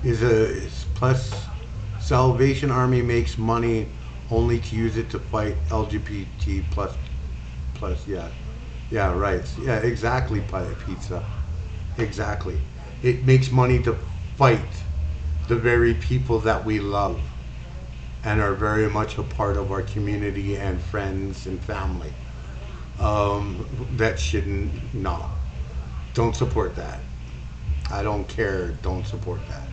Speaker 1: Is plus Salvation Army makes money only to use it to fight LGBT plus yeah right, yeah, exactly, pizza, exactly. It makes money to fight the very people that we love and are very much a part of our community and friends and family. That shouldn't, no, don't support that. I don't care, don't support that.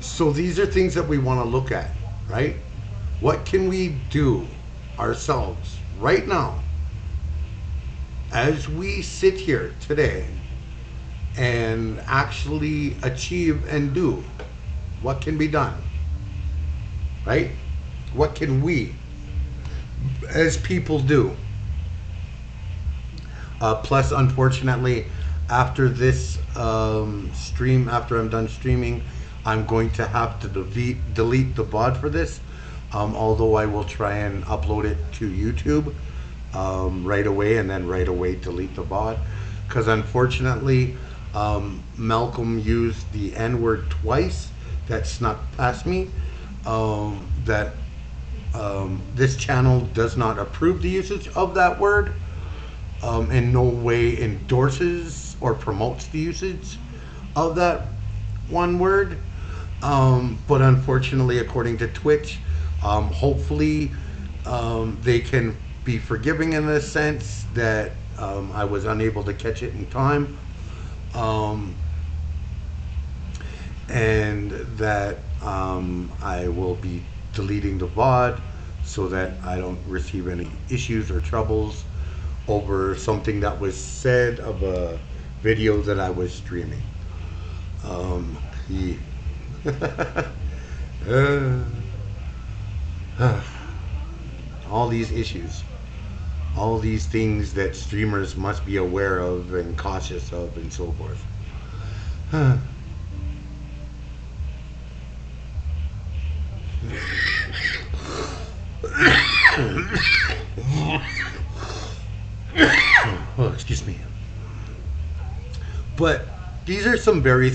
Speaker 1: So these are things that we want to look at, right? What can we do ourselves right now as we sit here today and actually achieve and do? What can be done, right? What can we as people do? Plus, unfortunately, after this stream, after I'm done streaming, I'm going to have to delete the VOD for this. Although I will try and upload it to YouTube right away, and then right away delete the VOD. Because unfortunately, Malcolm used the N-word twice. That snuck past me. This channel does not approve the usage of that word. In no way endorses or promotes the usage of that one word. But unfortunately, according to Twitch, hopefully they can be forgiving in the sense that I was unable to catch it in time. And that I will be deleting the VOD so that I don't receive any issues or troubles over something that was said of a video that I was streaming. All these issues, all these things that streamers must be aware of and cautious of and so forth. Oh, excuse me. But these are some very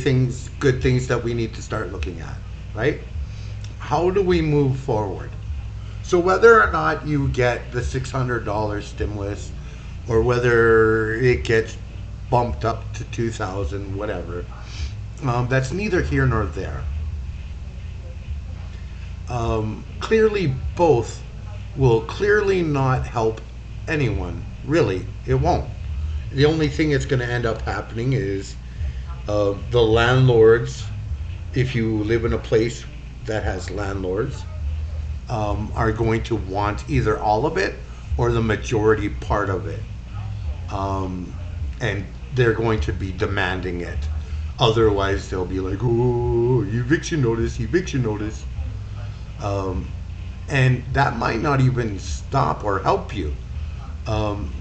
Speaker 1: good things that we need to start looking at, right? How do we move forward? So whether or not you get the $600 stimulus, or whether it gets bumped up to $2,000, whatever, that's neither here nor there. Clearly, both will clearly not help anyone. Really, it won't. The only thing that's going to end up happening is the landlords, if you live in a place that has landlords, are going to want either all of it or the majority part of it. And they're going to be demanding it. Otherwise, they'll be like, oh, eviction notice, eviction notice. And that might not even stop or help you.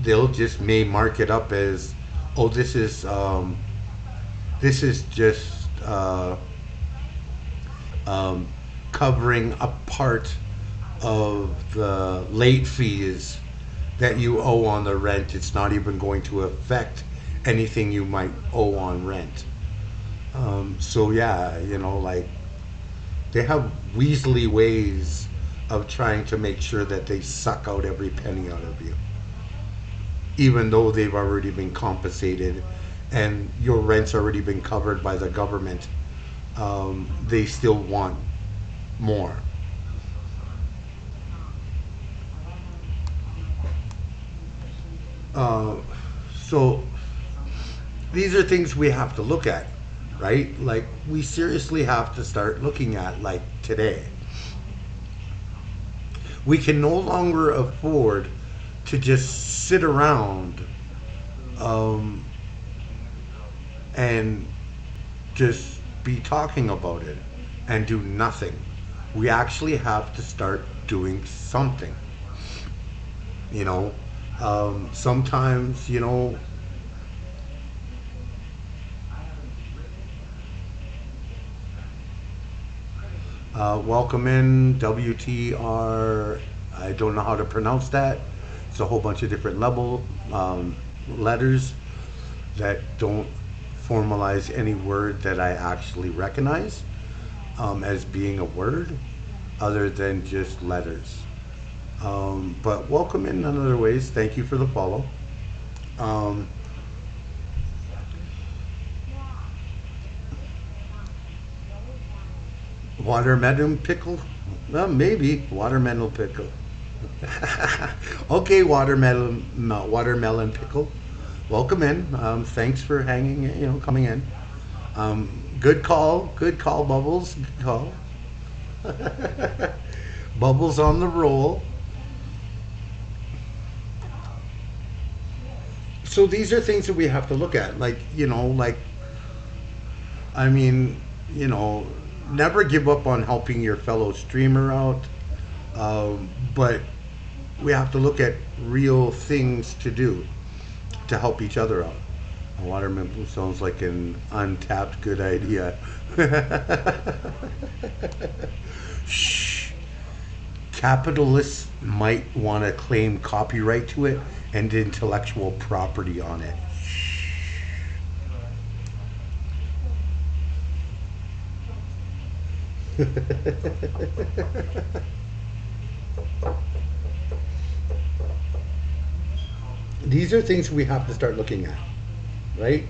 Speaker 1: They'll just may mark it up as, oh, this is just covering a part of the late fees that you owe on the rent. It's not even going to affect anything you might owe on rent. So yeah, you know, like, they have weaselly ways of trying to make sure that they suck out every penny out of you, even though they've already been compensated and your rent's already been covered by the government. They still want more. So these are things we have to look at, right? Like, we seriously have to start looking at, like, today. We can no longer afford to just sit around and just be talking about it and do nothing. We actually have to start doing something. You know, sometimes, you know, welcome in, WTR. I don't know how to pronounce that. It's a whole bunch of different letters that don't formalize any word that I actually recognize as being a word, other than just letters. But welcome in other ways. Thank you for the follow. Watermelon pickle? Well, maybe watermelon pickle. Okay, watermelon pickle. Welcome in. Thanks for hanging, you know, coming in. Good call, Bubbles. Good call. Bubbles on the roll. So these are things that we have to look at. Like, you know, like, I mean, you know, never give up on helping your fellow streamer out. But we have to look at real things to do. to help each other out. A watermelon sounds like an untapped good idea. Shh. Capitalists might want to claim copyright to it and intellectual property on it. These are things we have to start looking at, right?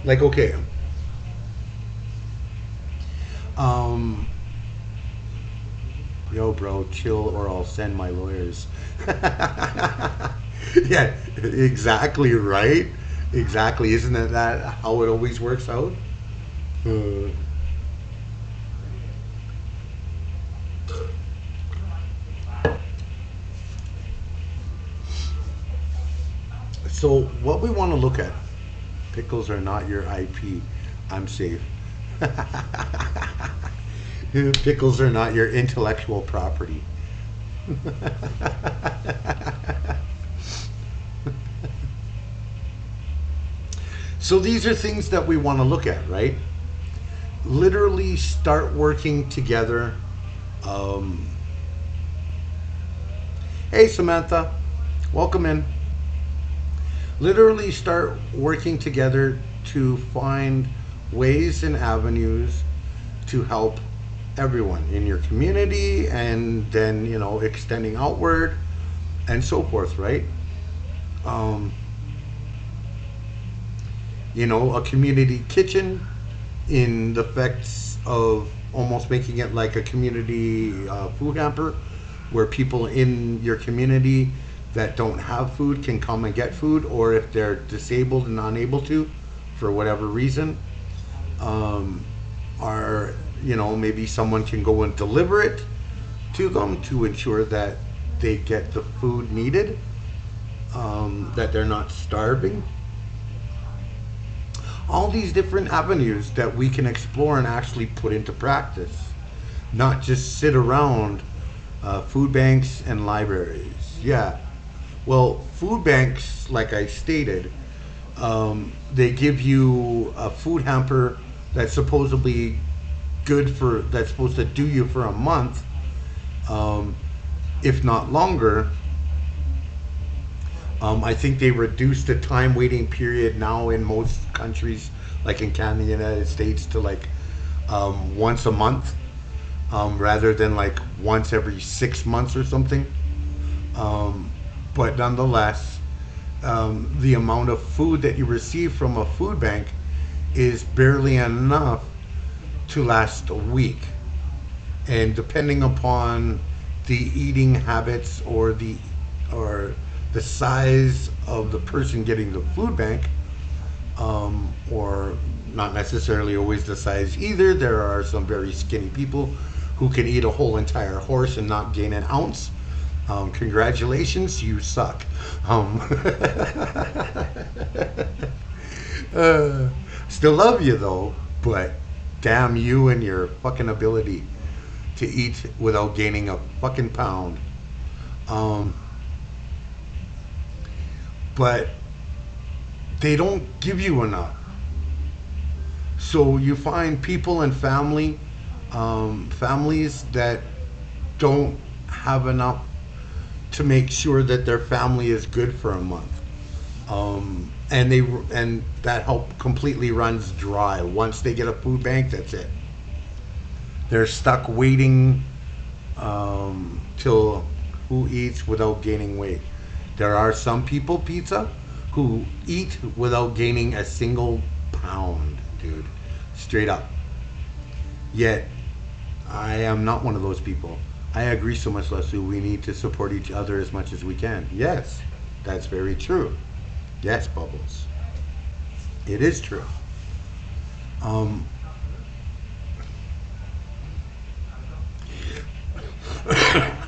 Speaker 1: Like, okay, yo, bro, chill or I'll send my lawyers. Yeah, exactly, right? Exactly. Isn't that how it always works out? So what we want to look at, pickles are not your IP. I'm safe. Pickles are not your intellectual property. So these are things that we want to look at, right? Literally start working together. Hey, Samantha, welcome in. Literally start working together to find ways and avenues to help everyone in your community, and then, you know, extending outward and so forth, right? You know, a community kitchen in the effects of almost making it like a community food hamper, where people in your community that don't have food can come and get food, or if they're disabled and unable to for whatever reason, are, you know, maybe someone can go and deliver it to them to ensure that they get the food needed, that they're not starving. All these different avenues that we can explore and actually put into practice, not just sit around food banks and libraries. Yeah, well, food banks, like I stated, they give you a food hamper that's supposedly that's supposed to do you for a month, if not longer. I think they reduced the time waiting period now in most countries, like in Canada, United States, to like once a month, rather than like once every 6 months or something. But nonetheless, the amount of food that you receive from a food bank is barely enough to last a week. And depending upon the eating habits or the size of the person getting the food bank, or not necessarily always the size either. There are some very skinny people who can eat a whole entire horse and not gain an ounce. Congratulations, you suck. Still love you though, but damn you and your fucking ability to eat without gaining a fucking pound. But they don't give you enough. So you find people and families that don't have enough to make sure that their family is good for a month. And that help completely runs dry. Once they get a food bank, that's it. They're stuck waiting till who eats without gaining weight. There are some people, pizza, who eat without gaining a single pound, dude. Straight up. Yet, I am not one of those people. I agree so much, Leslie. We need to support each other as much as we can. Yes, that's very true. Yes, Bubbles. It is true.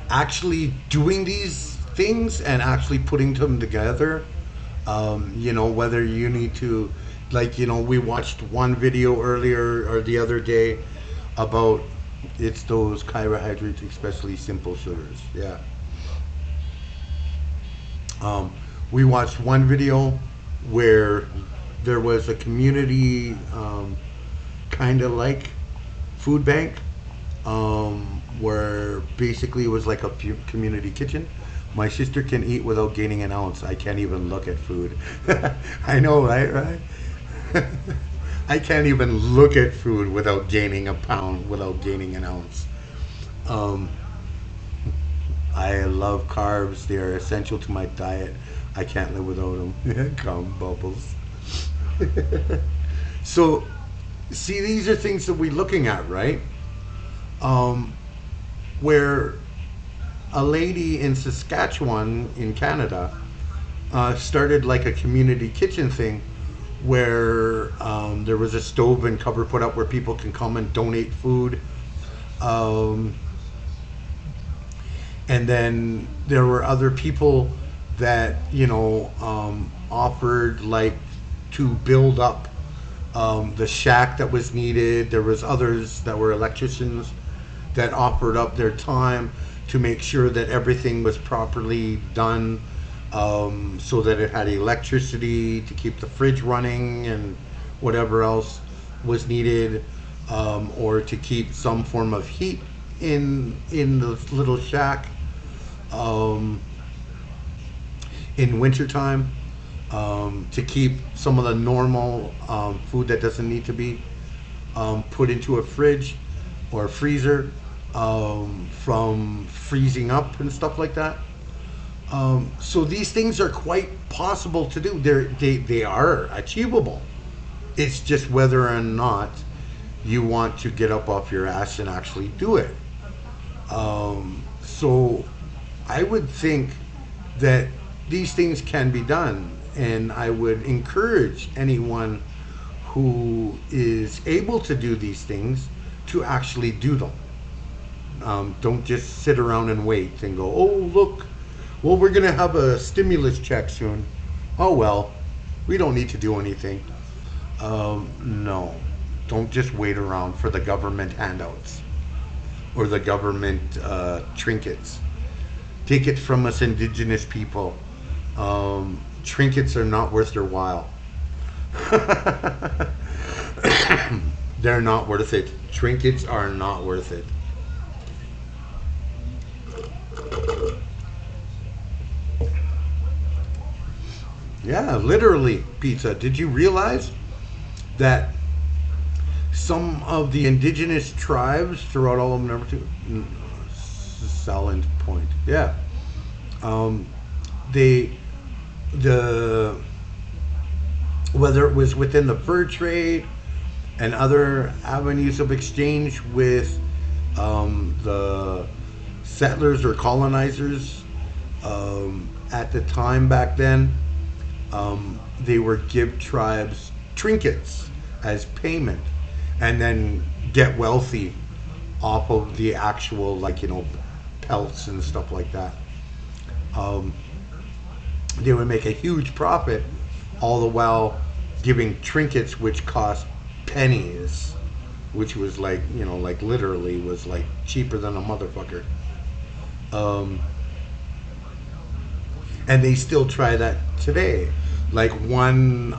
Speaker 1: Actually doing these things and actually putting them together, you know, whether you need to, like, you know, we watched one video earlier or the other day about it's those carbohydrates, especially simple sugars. Yeah. We watched one video where there was a community kind of like food bank, where basically it was like a community kitchen. My sister can eat without gaining an ounce. I can't even look at food. I know, right? I can't even look at food without gaining a pound, without gaining an ounce. I love carbs. They are essential to my diet. I can't live without them. Come, Bubbles. So, see, these are things that we're looking at, right? Where a lady in Saskatchewan in Canada started like a community kitchen thing where there was a stove and cupboard put up where people can come and donate food. And then there were other people that, offered like to build up the shack that was needed. There was others that were electricians that offered up their time to make sure that everything was properly done, so that it had electricity to keep the fridge running and whatever else was needed, or to keep some form of heat in the little shack in wintertime, to keep some of the normal food that doesn't need to be put into a fridge or a freezer from freezing up and stuff like that. So these things are quite possible to do. They are achievable. It's just whether or not you want to get up off your ass and actually do it. So I would think that these things can be done, and I would encourage anyone who is able to do these things to actually do them. Don't just sit around and wait and go, oh, look, well, we're going to have a stimulus check soon. Oh, well, we don't need to do anything. No, don't just wait around for the government handouts or the government trinkets. Take it from us indigenous people. Trinkets are not worth your while. They're not worth it. Trinkets are not worth it. Yeah, literally, pizza. Did you realize that some of the indigenous tribes throughout all of number 2, Salland Point, yeah, whether it was within the fur trade and other avenues of exchange with the settlers or colonizers at the time back then, they would give tribes trinkets as payment and then get wealthy off of the actual, pelts and stuff like that. They would make a huge profit, all the while giving trinkets which cost pennies, which was literally was cheaper than a motherfucker. And they still try that today. Like one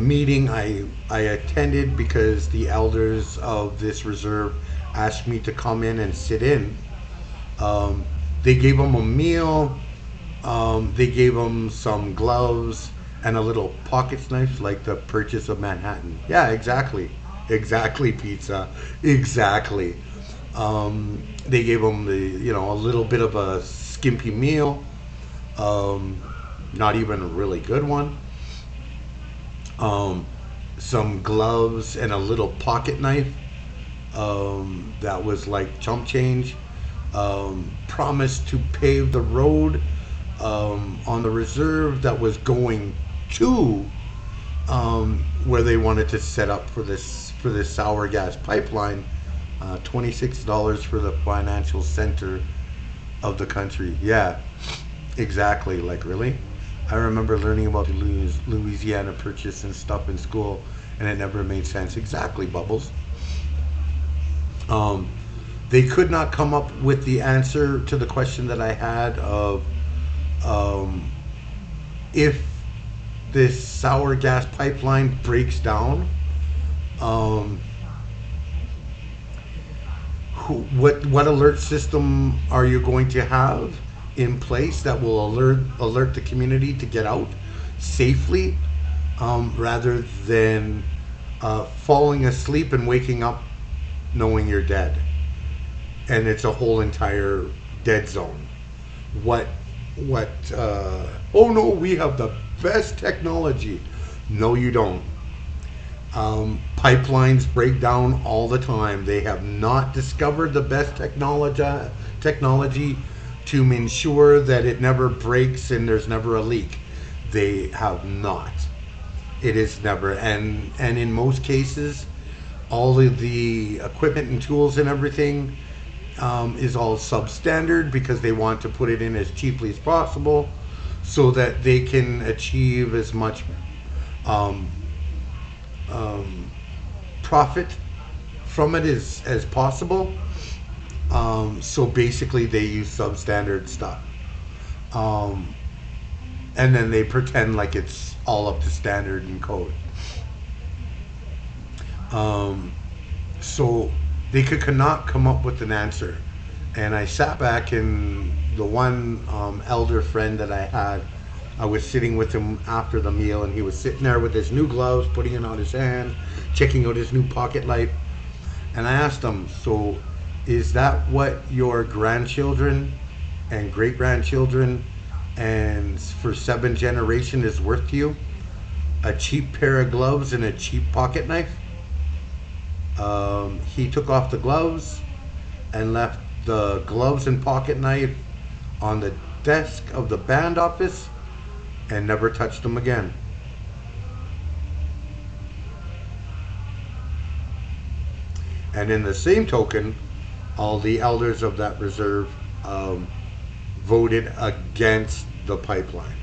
Speaker 1: meeting I attended because the elders of this reserve asked me to come in and sit in. They gave them a meal. They gave them some gloves and a little pocket knife, like the Purchase of Manhattan. Yeah, exactly, pizza, exactly. They gave them a little bit of a skimpy meal, not even a really good one. Some gloves and a little pocket knife that was like chump change. Promised to pave the road on the reserve that was going to where they wanted to set up for this sour gas pipeline. $26 for the financial center of the country. Yeah, exactly. Really? I remember learning about the Louisiana Purchase and stuff in school, and it never made sense. Exactly, Bubbles. They could not come up with the answer to the question that I had of if this sour gas pipeline breaks down, what alert system are you going to have in place that will alert the community to get out safely, rather than falling asleep and waking up knowing you're dead and it's a whole entire dead zone? Oh no, we have the best technology. No, you don't. Pipelines break down all the time. They have not discovered the best technology to ensure that it never breaks and there's never a leak. They have not. It is never. And in most cases, all of the equipment and tools and everything is all substandard because they want to put it in as cheaply as possible so that they can achieve as much profit from it as possible. So basically they use substandard stuff. And then they pretend like it's all up to standard and code. So they cannot come up with an answer. And I sat back, and the one elder friend that I had, I was sitting with him after the meal, and he was sitting there with his new gloves, putting it on his hand, checking out his new pocket light. And I asked him, so is that what your grandchildren and great-grandchildren and for 7 generations is worth to you? A cheap pair of gloves and a cheap pocket knife? He took off the gloves and left the gloves and pocket knife on the desk of the band office and never touched them again. And in the same token, all the elders of that reserve voted against the pipeline.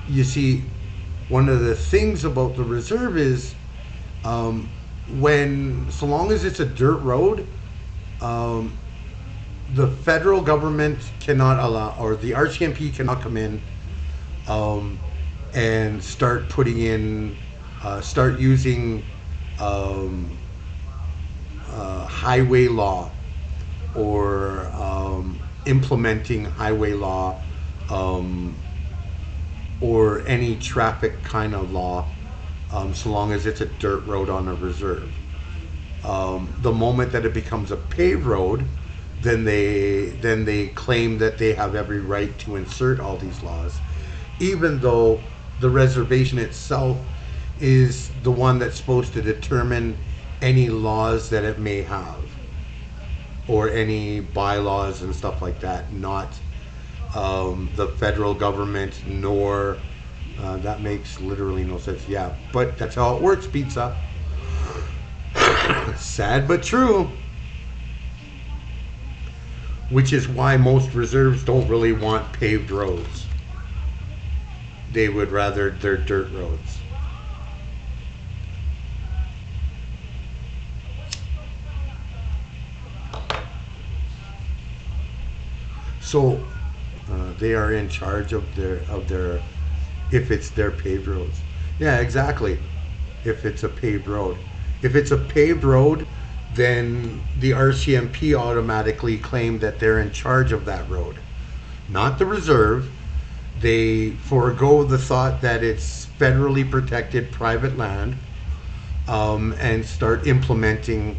Speaker 1: You see, one of the things about the reserve is so long as it's a dirt road, the federal government cannot allow, or the RCMP cannot come in and start putting in, start using highway law or implementing highway law or any traffic kind of law, so long as it's a dirt road on a reserve. The moment that it becomes a paved road, then they claim that they have every right to insert all these laws, even though the reservation itself is the one that's supposed to determine any laws that it may have, or any bylaws and stuff like that, not the federal government, nor that makes literally no sense. Yeah, but that's how it works, pizza. Sad but true. Which is why most reserves don't really want paved roads. They would rather their dirt roads. So they are in charge of their if it's their paved roads. Yeah, exactly. If it's a paved road. If it's a paved road, then the RCMP automatically claim that they're in charge of that road, not the reserve. They forego the thought that it's federally protected private land, and start implementing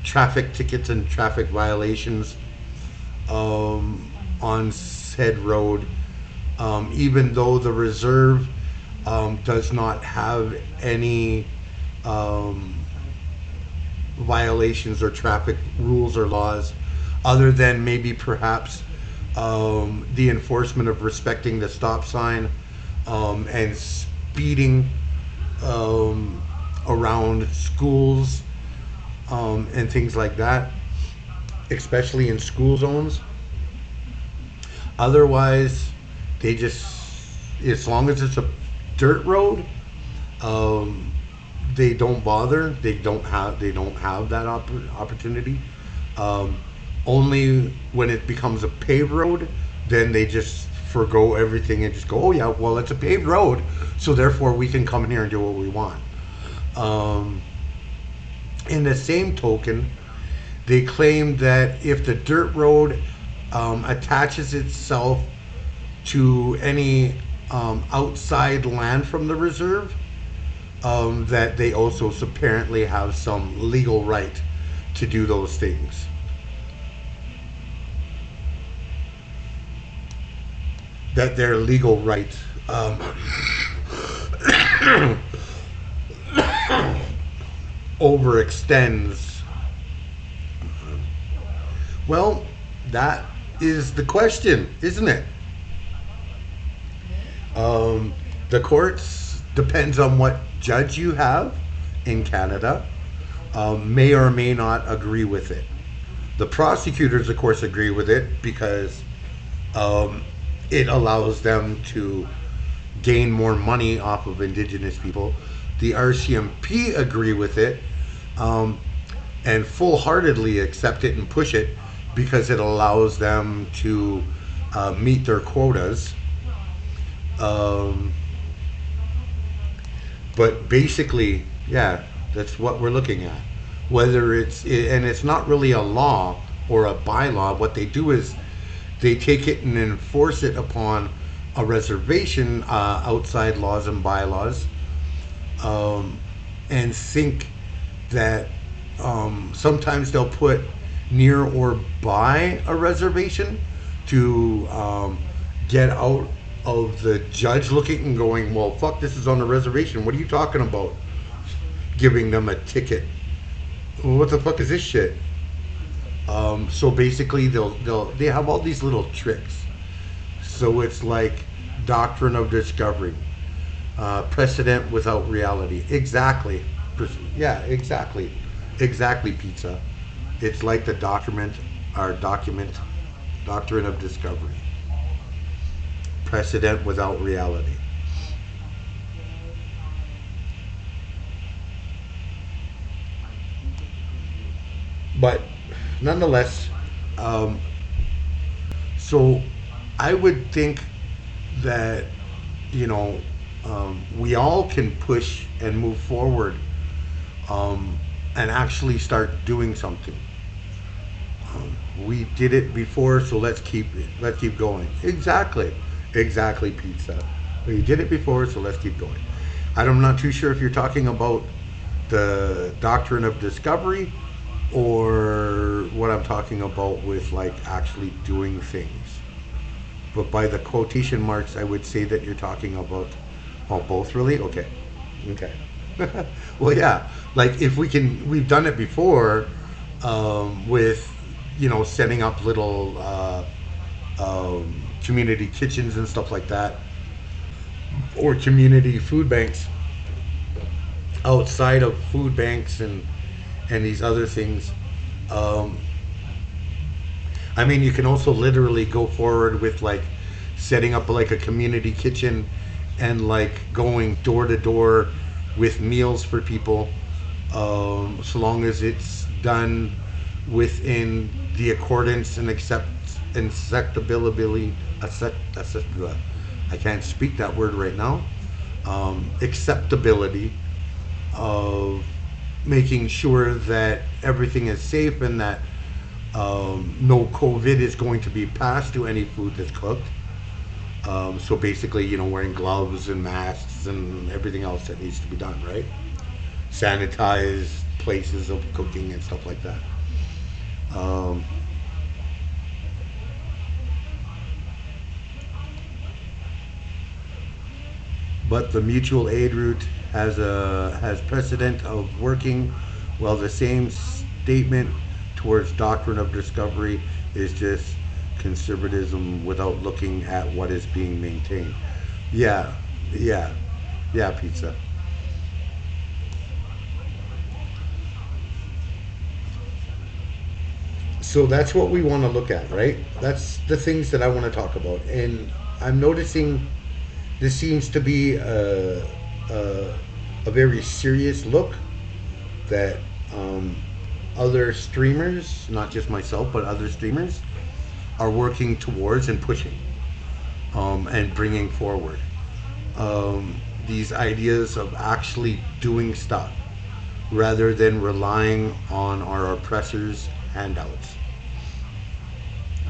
Speaker 1: traffic tickets and traffic violations on said road, even though the reserve does not have any violations or traffic rules or laws, other than maybe perhaps the enforcement of respecting the stop sign and speeding around schools and things like that, especially in school zones. Otherwise, they just, as long as it's a dirt road, they don't bother. They don't have that opportunity. Only when it becomes a paved road, then they just forgo everything and just go, oh yeah, well it's a paved road, so therefore we can come in here and do what we want. In the same token, they claim that if the dirt road attaches itself to any outside land from the reserve, that they also apparently have some legal right to do those things. That their legal right overextends. Well, that is the question, isn't it? The courts, depends on what judge you have in Canada, may or may not agree with it. The prosecutors, of course, agree with it because it allows them to gain more money off of Indigenous people. The RCMP agree with it and full-heartedly accept it and push it because it allows them to meet their quotas. But basically, yeah, that's what we're looking at. Whether and it's not really a law or a bylaw. What they do is they take it and enforce it upon a reservation, outside laws and bylaws, and think that sometimes they'll put near or by a reservation to get out of the judge looking and going, well, fuck, this is on the reservation. What are you talking about? Giving them a ticket. What the fuck is this shit? So basically, they have all these little tricks. So it's like doctrine of discovery, precedent without reality. Exactly. Yeah, exactly. Exactly, pizza. It's like the doctrine of discovery. Precedent without reality. But nonetheless, so I would think that, we all can push and move forward and actually start doing something. We did it before, so let's keep going. Exactly, pizza. We did it before, so let's keep going. I'm not too sure if you're talking about the doctrine of discovery or what I'm talking about with like actually doing things. But by the quotation marks, I would say that you're talking about, both really? Okay. Well, yeah, like if we've done it before with, setting up little community kitchens and stuff like that, or community food banks outside of food banks and these other things. You can also literally go forward with like setting up like a community kitchen and like going door to door with meals for people, so long as it's done within the accordance and acceptability. I can't speak that word right now. Acceptability of making sure that everything is safe and that no COVID is going to be passed to any food that's cooked. So basically, wearing gloves and masks and everything else that needs to be done, right? Sanitize places of cooking and stuff like that. But the mutual aid route has precedent of working, while the same statement towards doctrine of discovery is just conservatism without looking at what is being maintained. Yeah, pizza. So that's what we want to look at, right? That's the things that I want to talk about. And I'm noticing this seems to be a very serious look that other streamers, not just myself, but other streamers, are working towards and pushing, and bringing forward these ideas of actually doing stuff rather than relying on our oppressors' handouts.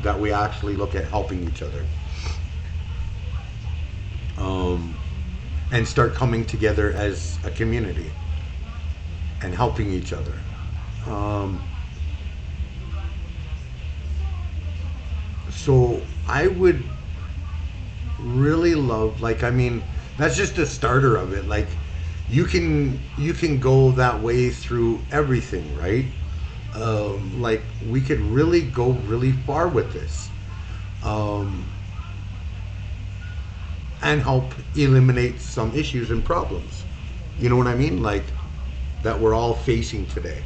Speaker 1: That we actually look at helping each other, and start coming together as a community and helping each other. So I would really love, like, I mean, that's just the starter of it. Like, you can go that way through everything, right? Like, we could really go really far with this, and help eliminate some issues and problems. You know what I mean? Like, that we're all facing today.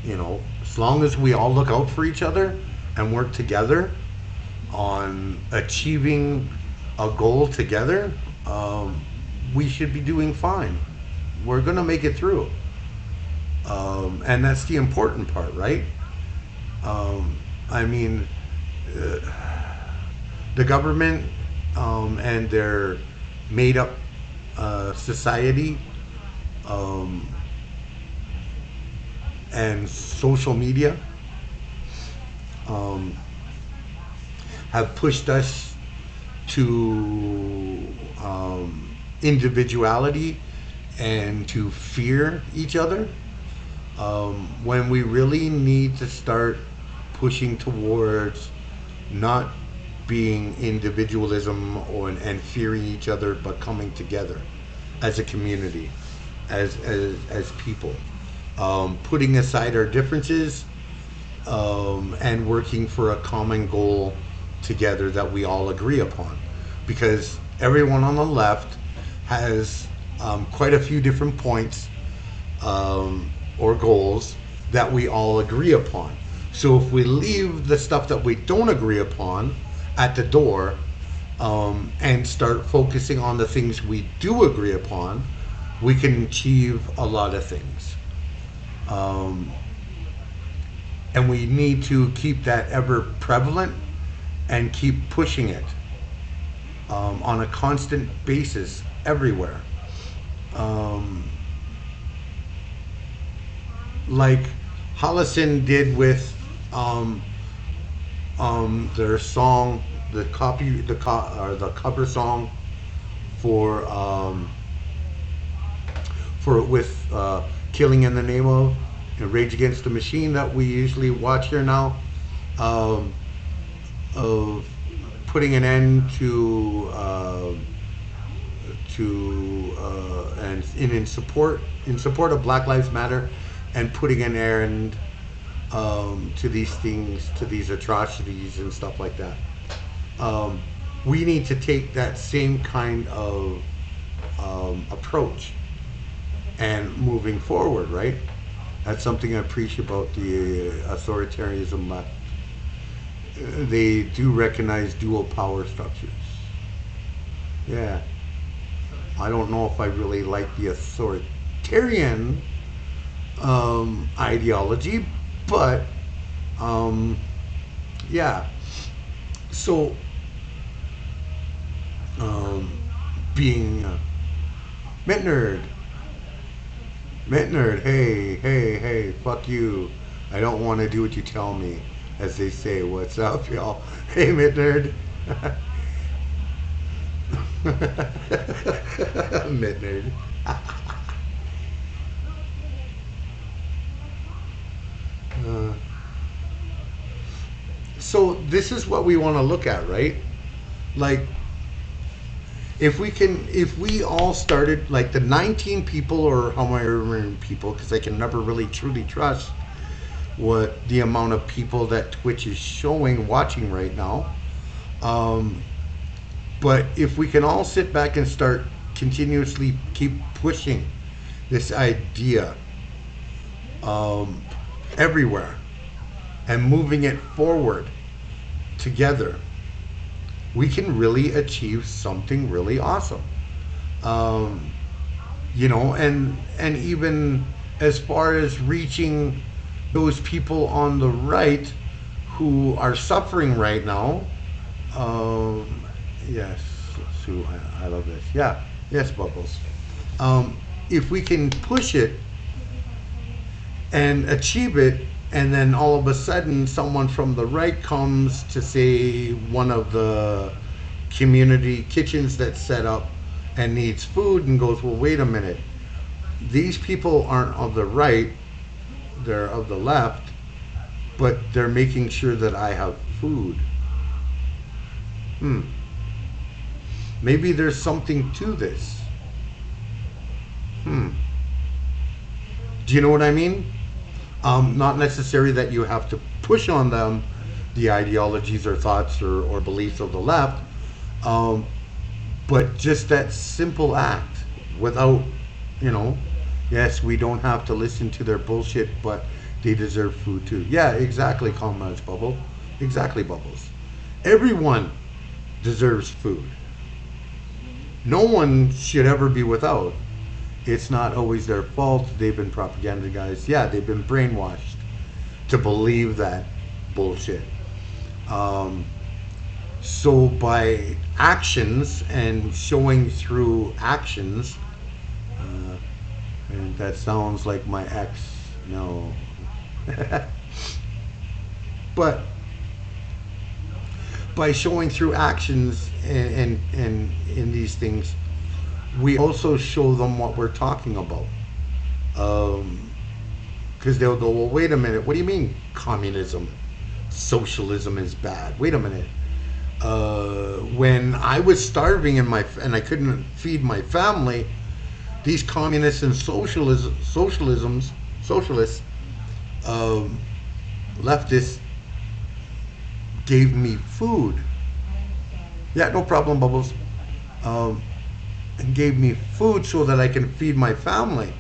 Speaker 1: You know, as long as we all look out for each other and work together on achieving a goal together, we should be doing fine. We're gonna make it through. And that's the important part, right? I mean, the government and their made-up society and social media have pushed us to individuality and to fear each other, when we really need to start pushing towards not being individualism and fearing each other, but coming together as a community, as people, putting aside our differences, and working for a common goal together that we all agree upon. Because everyone on the left has quite a few different points or goals that we all agree upon. So if we leave the stuff that we don't agree upon at the door, and start focusing on the things we do agree upon, we can achieve a lot of things. And we need to keep that ever prevalent and keep pushing it on a constant basis everywhere. Like Hollison did with their song, the cover song for with Killing in the Name of, and Rage Against the Machine, that we usually watch here now, of putting an end to and in support of Black Lives Matter, and putting an end to these things, to these atrocities and stuff like that. We need to take that same kind of approach and moving forward, right? That's something I appreciate about the authoritarianism left. They do recognize dual power structures. Yeah. I don't know if I really like the authoritarian ideology, but yeah. So being Mint Nerd, hey, fuck you. I don't want to do what you tell me, as they say. What's up, y'all? Hey, Mint Nerd. Mint Nerd. So this is what we want to look at, right? Like, if we all started, like the 19 people, or how many people, because I can never really truly trust what the amount of people that Twitch is watching right now. But if we can all sit back and start continuously keep pushing this idea everywhere and moving it forward together, we can really achieve something really awesome. You know, and even as far as reaching those people on the right who are suffering right now, yes, Sue, I love this. Yeah, yes, Bubbles. If we can push it and achieve it, and then all of a sudden someone from the right comes to say one of the community kitchens that's set up and needs food and goes, well, wait a minute, these people aren't of the right, they're of the left, but they're making sure that I have food. Maybe there's something to this. Do you know what I mean? Not necessarily that you have to push on them the ideologies or thoughts or beliefs of the left, but just that simple act without, yes, we don't have to listen to their bullshit, but they deserve food too. Yeah, exactly, comrades Bubble. Exactly, Bubbles. Everyone deserves food. No one should ever be without. It's not always their fault. They've been propagandized. Yeah, they've been brainwashed to believe that bullshit. So by actions and showing through actions, and that sounds like my ex, no. But by showing through actions and in these things, we also show them what we're talking about. Because they'll go, well, wait a minute, what do you mean communism, socialism is bad? Wait a minute. When I was starving and I couldn't feed my family, these communists and socialists, leftists gave me food. Yeah, no problem, Bubbles. And gave me food so that I can feed my family.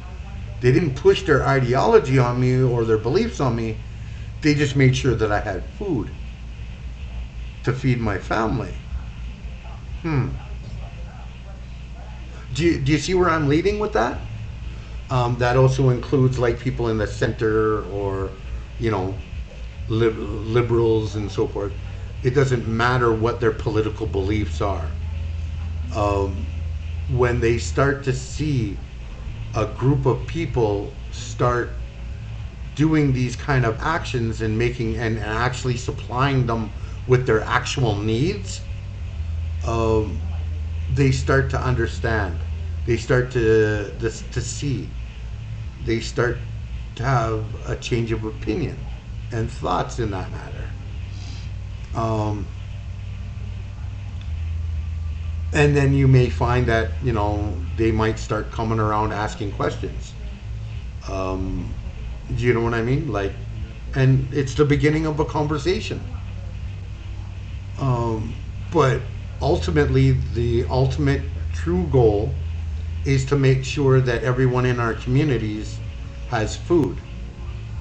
Speaker 1: They didn't push their ideology on me or their beliefs on me. They just made sure that I had food to feed my family. Do you see where I'm leading with that? That also includes like people in the center or, liberals and so forth. It doesn't matter what their political beliefs are. When they start to see a group of people start doing these kind of actions and making and actually supplying them with their actual needs, they start to understand. They start to see. They start to have a change of opinion and thoughts in that matter. And then you may find that, they might start coming around asking questions. Do you know what I mean? And it's the beginning of a conversation. But ultimately, the ultimate true goal is to make sure that everyone in our communities has food,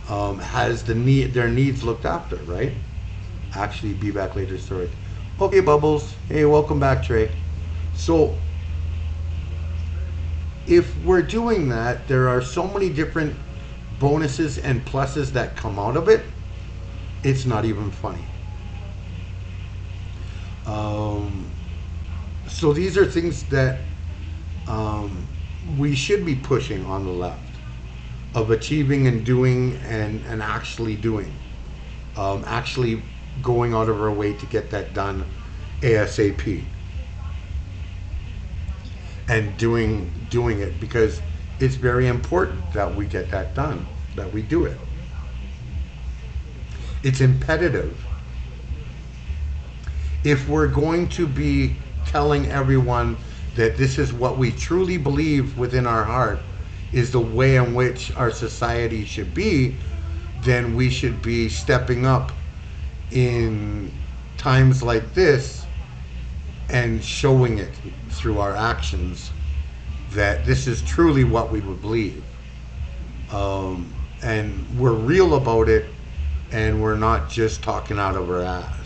Speaker 1: has their needs looked after, right? Actually, be back later, sorry. Okay, Bubbles. Hey, welcome back, Trey. So, if we're doing that, there are so many different bonuses and pluses that come out of it, it's not even funny. So these are things that we should be pushing on the left, of achieving and doing and actually doing. Actually going out of our way to get that done ASAP. And doing it, because it's very important that we get that done, that we do it. It's imperative. If we're going to be telling everyone that this is what we truly believe within our heart is the way in which our society should be, then we should be stepping up in times like this and showing it through our actions that this is truly what we would believe. And we're real about it, and we're not just talking out of our ass.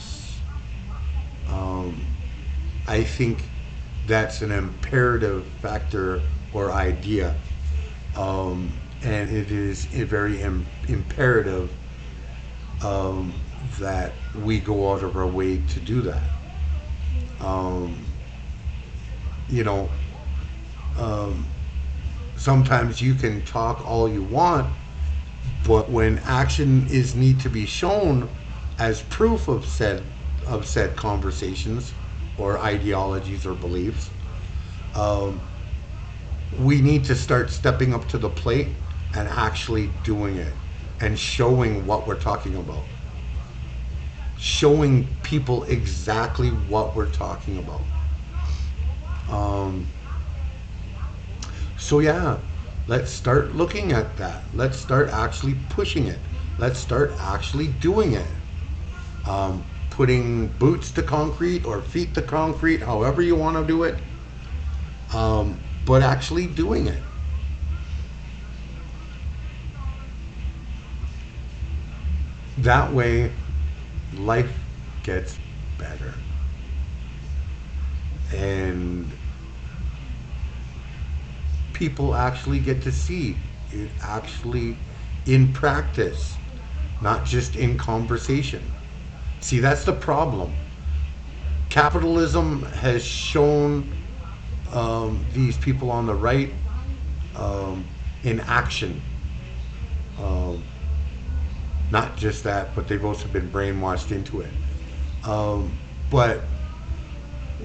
Speaker 1: I think that's an imperative factor or idea And it is very imperative that we go out of our way to do that. You know, sometimes you can talk all you want, but when action is need to be shown as proof of said conversations or ideologies or beliefs, we need to start stepping up to the plate and actually doing it and showing what we're talking about. Showing people exactly what we're talking about. So yeah, let's start looking at that. Let's start actually pushing it. Let's start actually doing it. Putting boots to concrete or feet to concrete, however you want to do it. But actually doing it. That way, life gets better. And people actually get to see it actually in practice, not just in conversation. See, that's the problem. Capitalism has shown these people on the right in action. Not just that, but they've also been brainwashed into it. But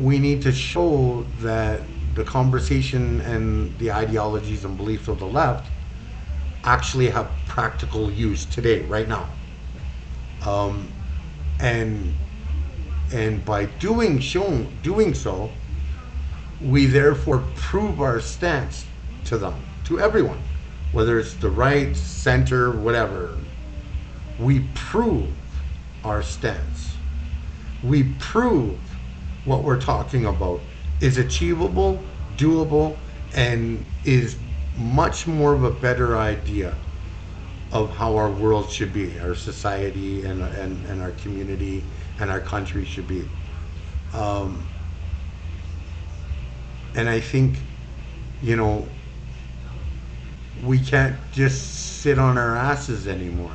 Speaker 1: we need to show that the conversation and the ideologies and beliefs of the left actually have practical use today, right now. And by doing so, we therefore prove our stance to them, to everyone, whether it's the right, center, whatever. We prove our stance. We prove what we're talking about is achievable, doable, and is much more of a better idea of how our world should be, our society and our community and our country should be. And I think, you know, we can't just sit on our asses anymore.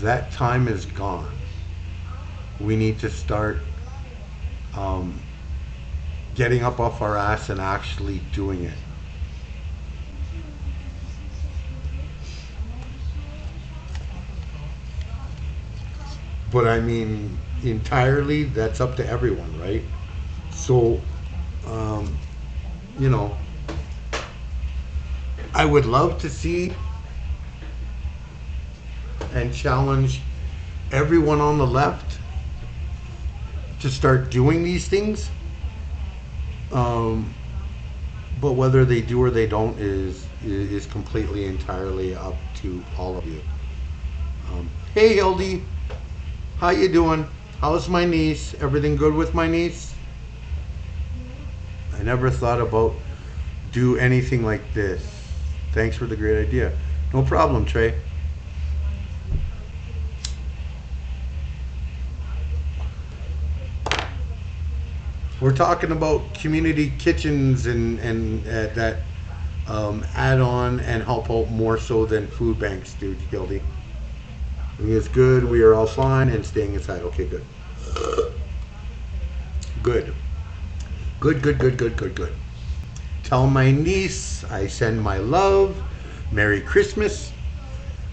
Speaker 1: That time is gone. We need to start getting up off our ass and actually doing it. But I mean, entirely, that's up to everyone, right? So, you know, I would love to see and challenge everyone on the left to start doing these things. But whether they do or they don't is completely entirely up to all of you. Hey Hildy, how you doing? How's my niece? Everything good with my niece? I never thought about do anything like this. Thanks for the great idea. No problem, Trey. We're talking about community kitchens and that add on and help out more so than food banks do, Gildy. It's good, we are all fine and staying inside. Okay, good. Good. Good. Tell my niece I send my love. Merry Christmas.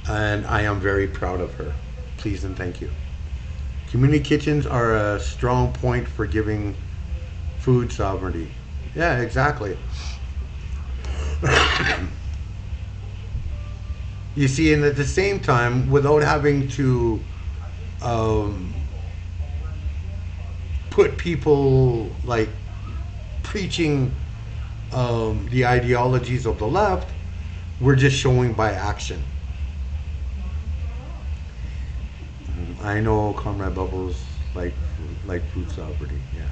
Speaker 1: And I am very proud of her. Please and thank you. Community kitchens are a strong point for giving food sovereignty. Yeah, exactly. You see, and at the same time, without having to put people like preaching the ideologies of the left, we're just showing by action. I know Comrade Bubbles like food sovereignty, yeah.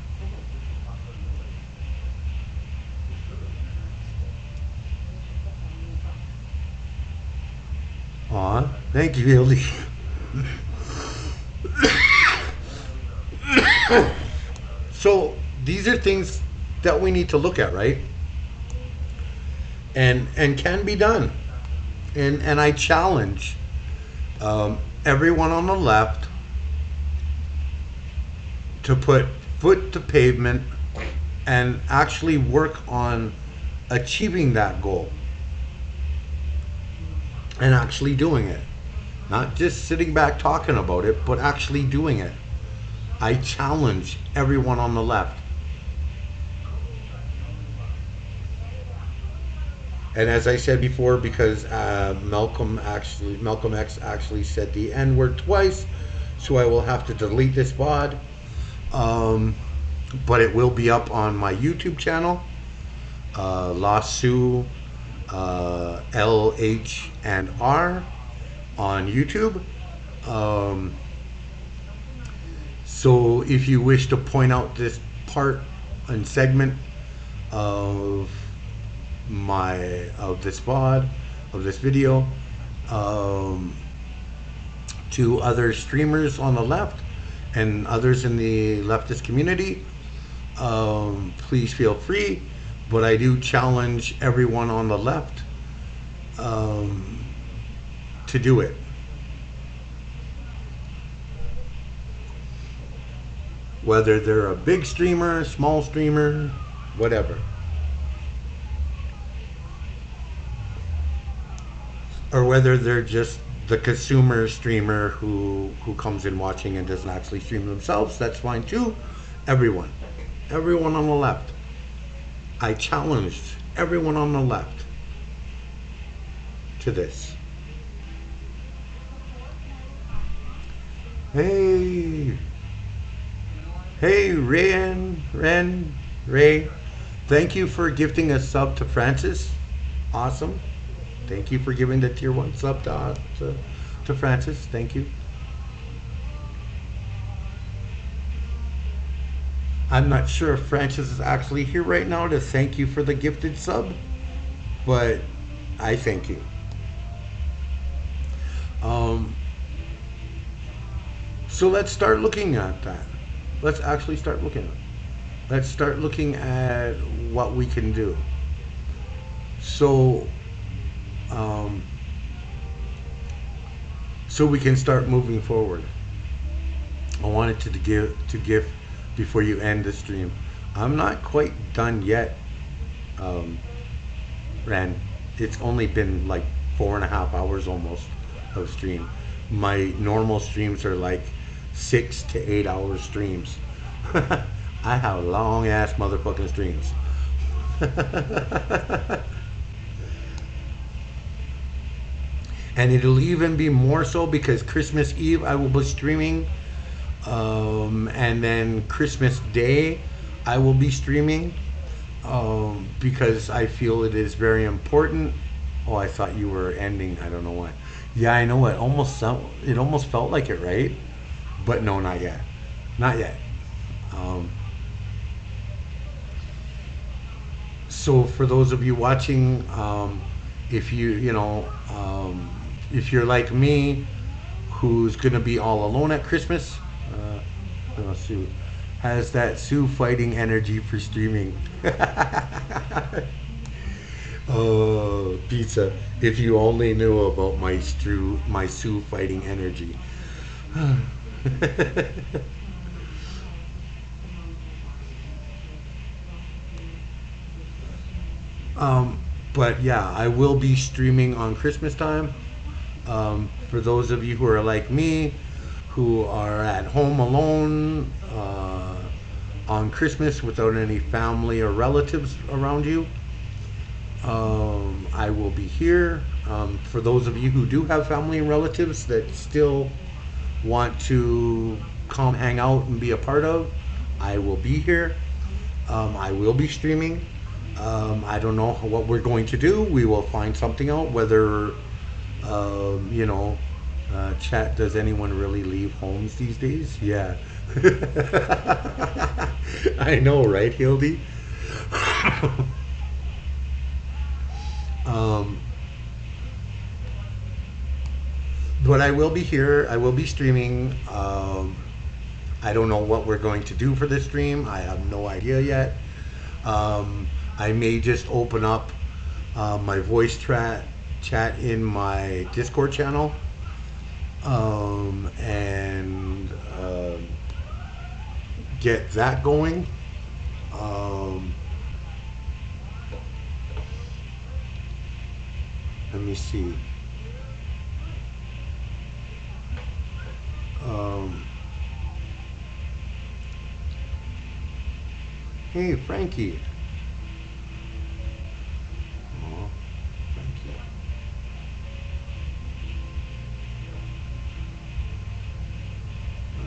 Speaker 1: Aw, thank you, Hildy. So these are things that we need to look at, right? and can be done. And I challenge everyone on the left to put foot to pavement and actually work on achieving that goal and actually doing it. Not just sitting back talking about it, but actually doing it. I challenge everyone on the left. And as I said before, because Malcolm X actually said the N word twice, so I will have to delete this VOD. But it will be up on my YouTube channel, LH&R on YouTube. So if you wish to point out this part and segment of this VOD, of this video, to other streamers on the left and others in the leftist community, please feel free. But I do challenge everyone on the left to do it. Whether they're a big streamer, small streamer, whatever. Or whether they're just the consumer streamer who comes in watching and doesn't actually stream themselves, that's fine too. Everyone on the left. I challenged everyone on the left to this. Hey, Ray, thank you for gifting a sub to Francis. Awesome. Thank you for giving the tier 1 sub to Francis. Thank you. I'm not sure if Francis is actually here right now to thank you for the gifted sub, but I thank you. So let's start looking at that. Let's actually start looking at it. Let's start looking at what we can do. So we can start moving forward. I wanted to give before you end the stream. I'm not quite done yet, Ren. It's only been like 4.5 hours almost of stream. My normal streams are like 6 to 8 hour streams. I have long ass motherfucking streams. And it'll even be more so because Christmas Eve I will be streaming, and then Christmas Day I will be streaming, because I feel it is very important. Oh, I thought you were ending. I don't know why. Yeah, I know it almost felt like it, right? But no, not yet. Not yet. So for those of you watching, if if you're like me, who's gonna be all alone at Christmas, Sue has that Sue fighting energy for streaming. Oh, pizza! If you only knew about my Sue fighting energy. But yeah, I will be streaming on Christmas time. For those of you who are like me, who are at home alone on Christmas without any family or relatives around you, I will be here. For those of you who do have family and relatives that still want to come hang out and be a part of, I will be here. I will be streaming. I don't know what we're going to do. We will find something out, whether chat, does anyone really leave homes these days? Yeah. I know, right, Hildy? But I will be here. I will be streaming. I don't know what we're going to do for this stream. I have no idea yet. I may just open up my voice chat in my Discord channel, and get that going. Let me see. Hey, Frankie. Oh, Frankie.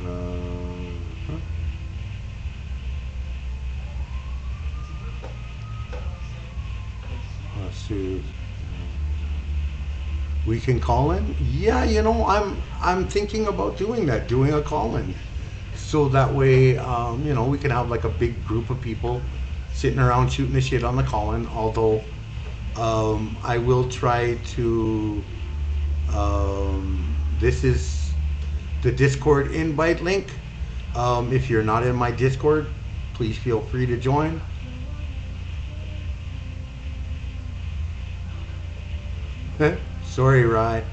Speaker 1: Huh? Let's see. We can call in? Yeah, I'm thinking about doing that, doing a call in. So that way, we can have like a big group of people sitting around shooting the shit on the call in. Although, I will try to, this is the Discord invite link. If you're not in my Discord, please feel free to join. Sorry, Rye.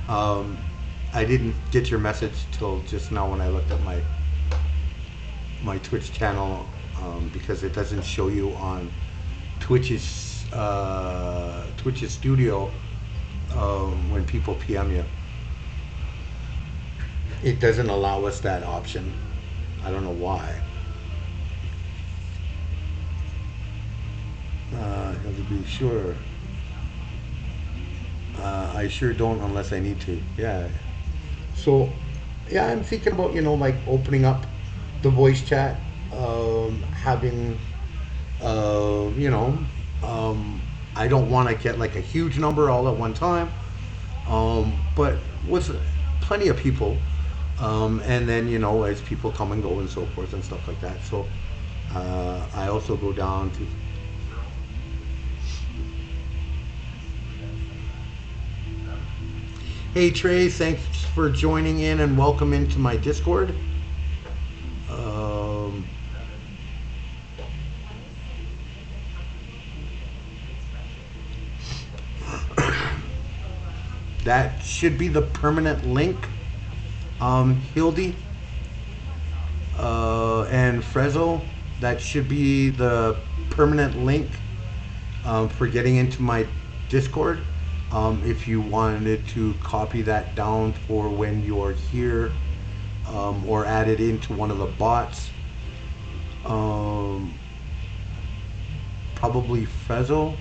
Speaker 1: I didn't get your message till just now when I looked at my Twitch channel, because it doesn't show you on Twitch's studio when people PM you. It doesn't allow us that option. I don't know why. To be sure. I sure don't unless I need to. Yeah. So, yeah, I'm thinking about, like opening up the voice chat, having, I don't want to get like a huge number all at one time, but with plenty of people, and then, as people come and go and so forth and stuff like that. So, I also go down to. Hey Trey, thanks for joining in and welcome into my Discord. That should be the permanent link, Hildy and Frezzo. That should be the permanent link for getting into my Discord. If you wanted to copy that down for when you're here, or add it into one of the bots, probably Frezzo,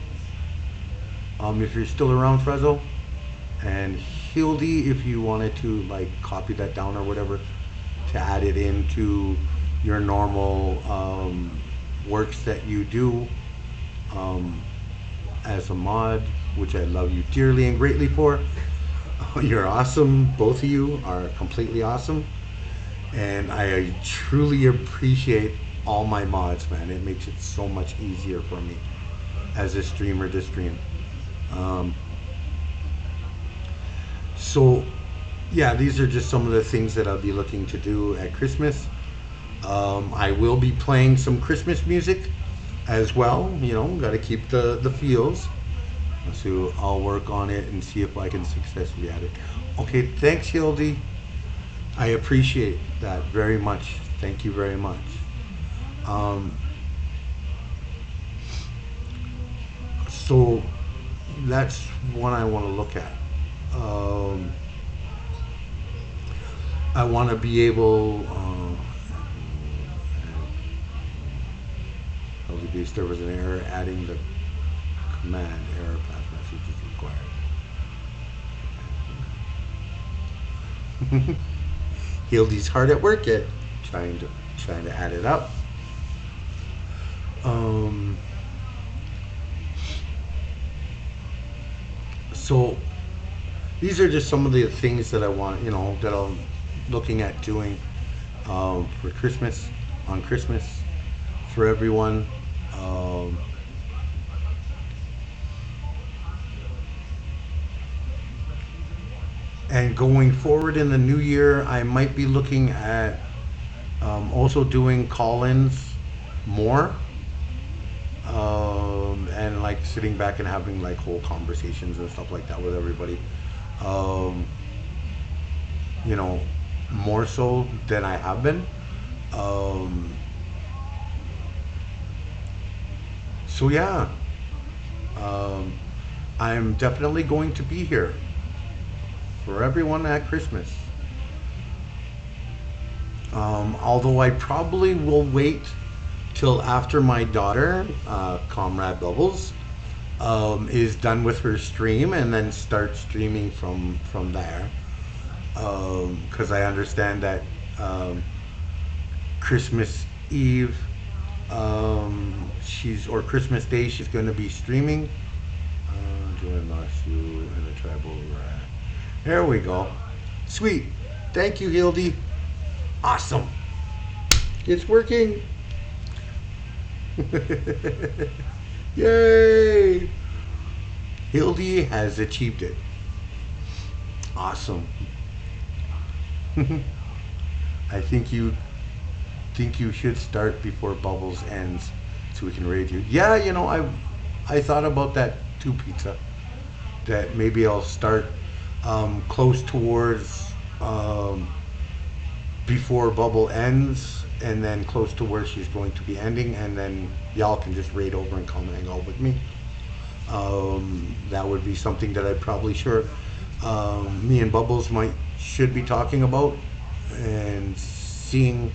Speaker 1: if you're still around, Frezzo, and Hildy, if you wanted to like copy that down or whatever to add it into your normal works that you do as a mod, which I love you dearly and greatly for. You're awesome. Both of you are completely awesome. And I truly appreciate all my mods, man. It makes it so much easier for me as a streamer to stream. So, yeah, these are just some of the things that I'll be looking to do at Christmas. I will be playing some Christmas music as well. Got to keep the feels. So I'll work on it and see if I can successfully add it. Okay, thanks, Hildy. I appreciate that very much. Thank you very much. So that's what I want to look at. I want to be able. There was an error adding the command error path message is required. Hildy's hard at work at trying to add it up. So these are just some of the things that I want, that I'm looking at doing for Christmas, on Christmas, for everyone. And going forward in the new year, I might be looking at also doing call-ins more, and like sitting back and having like whole conversations and stuff like that with everybody. You know, more so than I have been. So yeah, I'm definitely going to be here for everyone at Christmas. Although I probably will wait till after my daughter, Comrade Bubbles, is done with her stream and then start streaming from there. Because I understand that Christmas Eve, or Christmas Day, she's going to be streaming. Join lost you in a tribal rat. There we go. Sweet. Thank you, Hildy. Awesome. It's working. Yay! Hildy has achieved it. Awesome. I think you should start before Bubbles ends so we can raid you. Yeah, you know, I thought about that too, Pizza. That maybe I'll start close towards before Bubble ends, and then close to where she's going to be ending, and then y'all can just raid over and come hang out with me. That would be something that I probably me and Bubbles should be talking about and seeing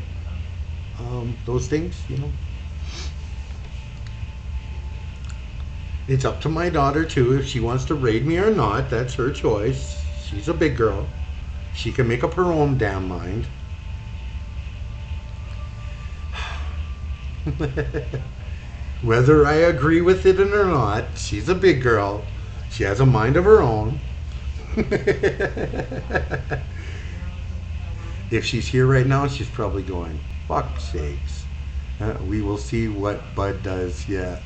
Speaker 1: those things, you know. It's up to my daughter too if she wants to raid me or not. That's her choice. She's a big girl. She can make up her own damn mind. Whether I agree with it or not, she's a big girl. She has a mind of her own. If she's here right now, she's probably going, fuck's sakes. We will see what Bud does, yeah.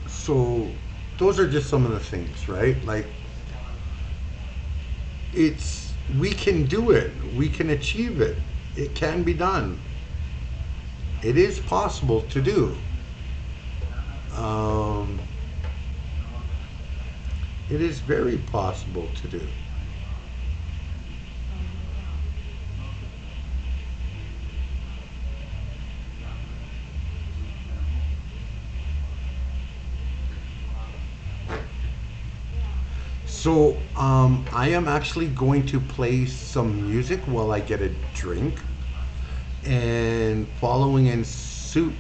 Speaker 1: So those are just some of the things, right? Like, we can do it. We can achieve it. It can be done. It is possible to do. It is very possible to do. So, I am actually going to play some music while I get a drink, and following in suit.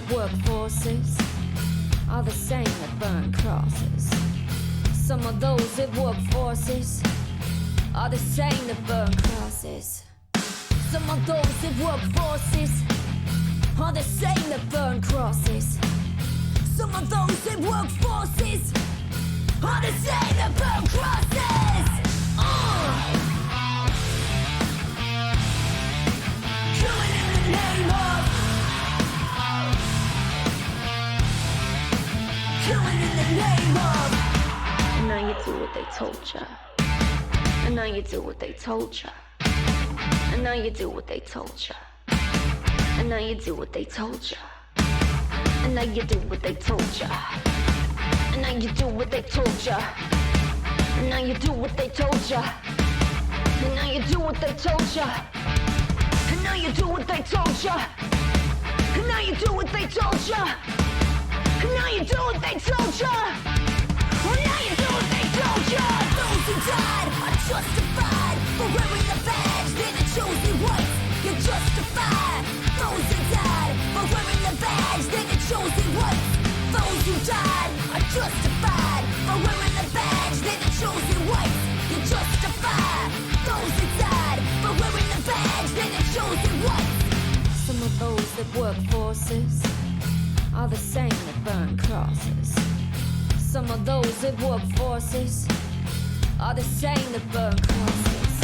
Speaker 2: Workforces are the same that burn crosses. Some of those that work forces are the same that burn crosses. Some of those that work forces are the same that burn crosses. Some of those that work forces are the same that burn crosses. Killing in the name of, killing in the name of. And now you do what they told ya. And now you do what they told ya. And now you do what they told ya. And now you do what they told ya. And now you do what they told ya. And now you do what they told ya. And now you do what they told ya. And now you do what they told ya. And now you do what they told ya. And now you do what they told ya. And now you do what they told ya. Well, now you do what they told ya. Those who died are justified for wearing the badge. They're the chosen ones. You're justified. Those who died for wearing the badge. They're the chosen ones. Those who died are justified for wearing the badge. They're the chosen ones. You're justified. Those who died for wearing the badge. They're the chosen ones. Some of those that work forces are the same that burn crosses. Some of those that work forces are the same that burn crosses.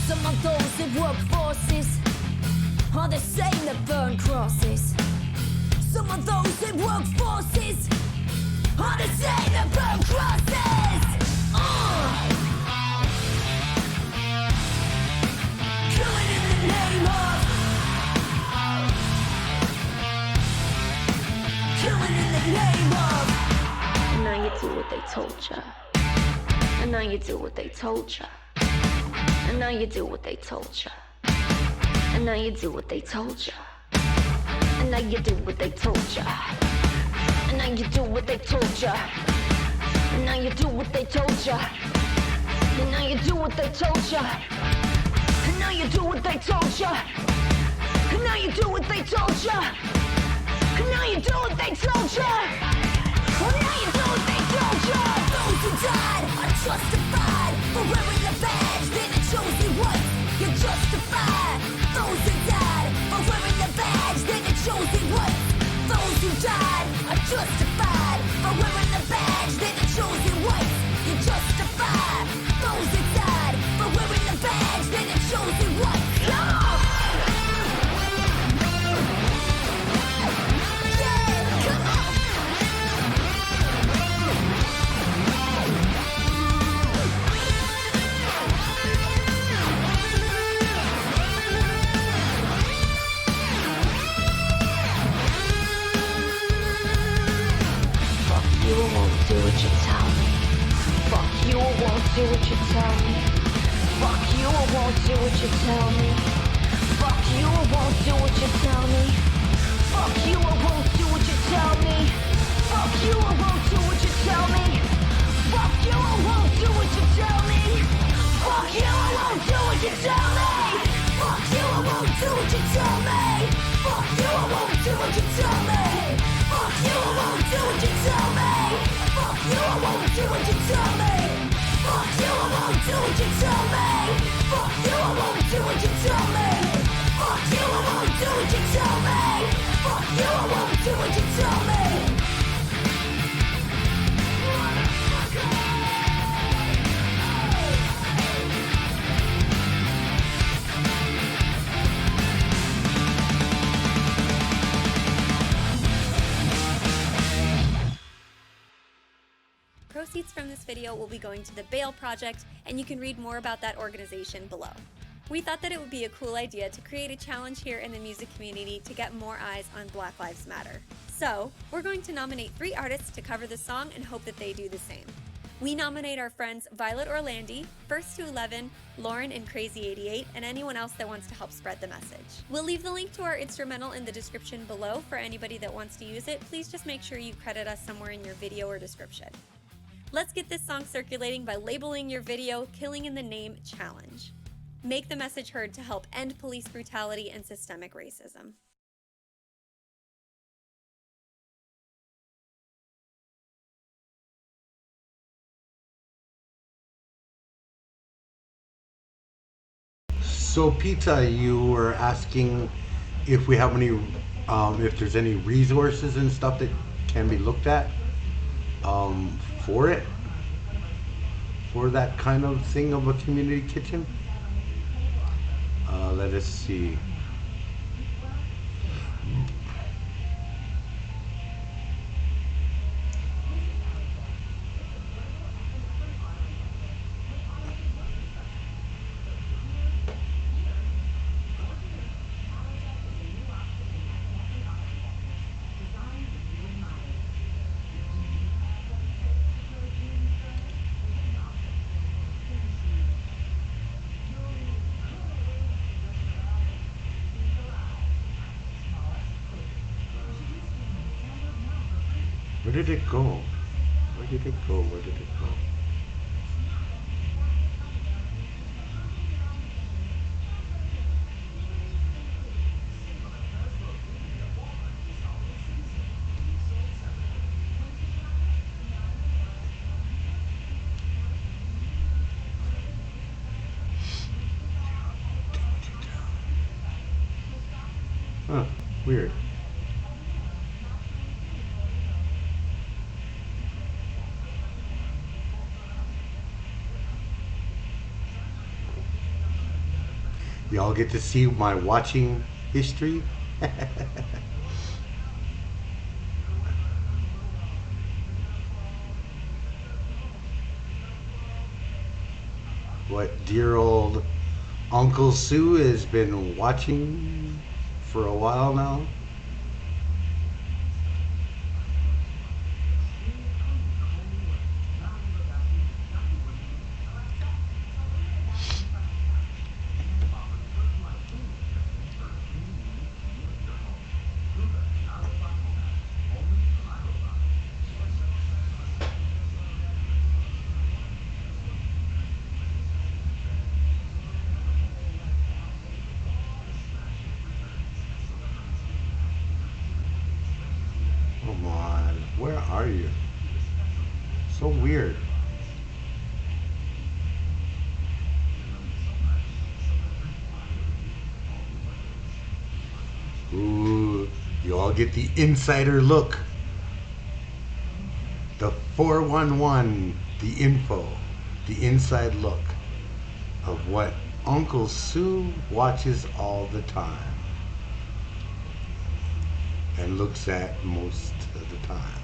Speaker 2: Some of those that work forces are the same that burn crosses. Some of those that work forces are the same that burn crosses. Killing in the name of. Killing in the name of. And now you do what they told ya. And now you do what they told ya. And now you do what they told ya. And now you do what they told ya. And now you do what they told ya. And now you do what they told ya. And now you do what they told ya. And now you do what they told ya. And now you do what they told ya. And now you do what they told ya. And now you do what they told ya. And now you do what they told ya. Those who died are justified for wearing the badge. They're the chosen ones. You're justified. Those who died for wearing the badge. They're the chosen ones. Those who died are justified for wearing the badge. They're the chosen ones. You're justified. Those who died for wearing the badge. They're the chosen ones. Come on! You won't do what you tell me. Fuck you, I won't do what you tell me. Fuck you, I won't do what you tell me. Fuck you, I won't do what you tell me. Fuck you, I won't do what you tell me. Fuck you, I won't do what you tell me. Fuck you, I won't do what you tell me. Fuck you, I won't do what you tell me. Fuck you, I won't do what you tell me. Fuck you, I won't do what you tell me. Fuck you, I won't do what you tell me. Fuck you, I won't do what you tell me. Fuck you, I won't do what you tell me. Fuck you, I won't do what you tell me. Fuck you, I won't do what you tell me. Fuck you, I won't do what you tell me.
Speaker 3: Proceeds from this video will be going to the Bail Project, and you can read more about that organization below. We thought that it would be a cool idea to create a challenge here in the music community to get more eyes on Black Lives Matter. So, we're going to nominate 3 artists to cover the song and hope that they do the same. We nominate our friends Violet Orlandi, First to 11, Lauren and Crazy 88, and anyone else that wants to help spread the message. We'll leave the link to our instrumental in the description below for anybody that wants to use it. Please just make sure you credit us somewhere in your video or description. Let's get this song circulating by labeling your video Killing in the Name Challenge. Make the message heard to help end police brutality and systemic racism.
Speaker 1: So Pizza, you were asking if we have any, if there's any resources and stuff that can be looked at for that kind of thing of a community kitchen. Let us see. did it go? Where did it go? Where did it go? Huh, weird. Y'all get to see my watching history. What dear old Uncle Sue has been watching for a while now. Come on, where are you? So weird. Ooh, you all get the insider look. The 411, the info, the inside look of what Uncle Sue watches all the time and looks at most of the time.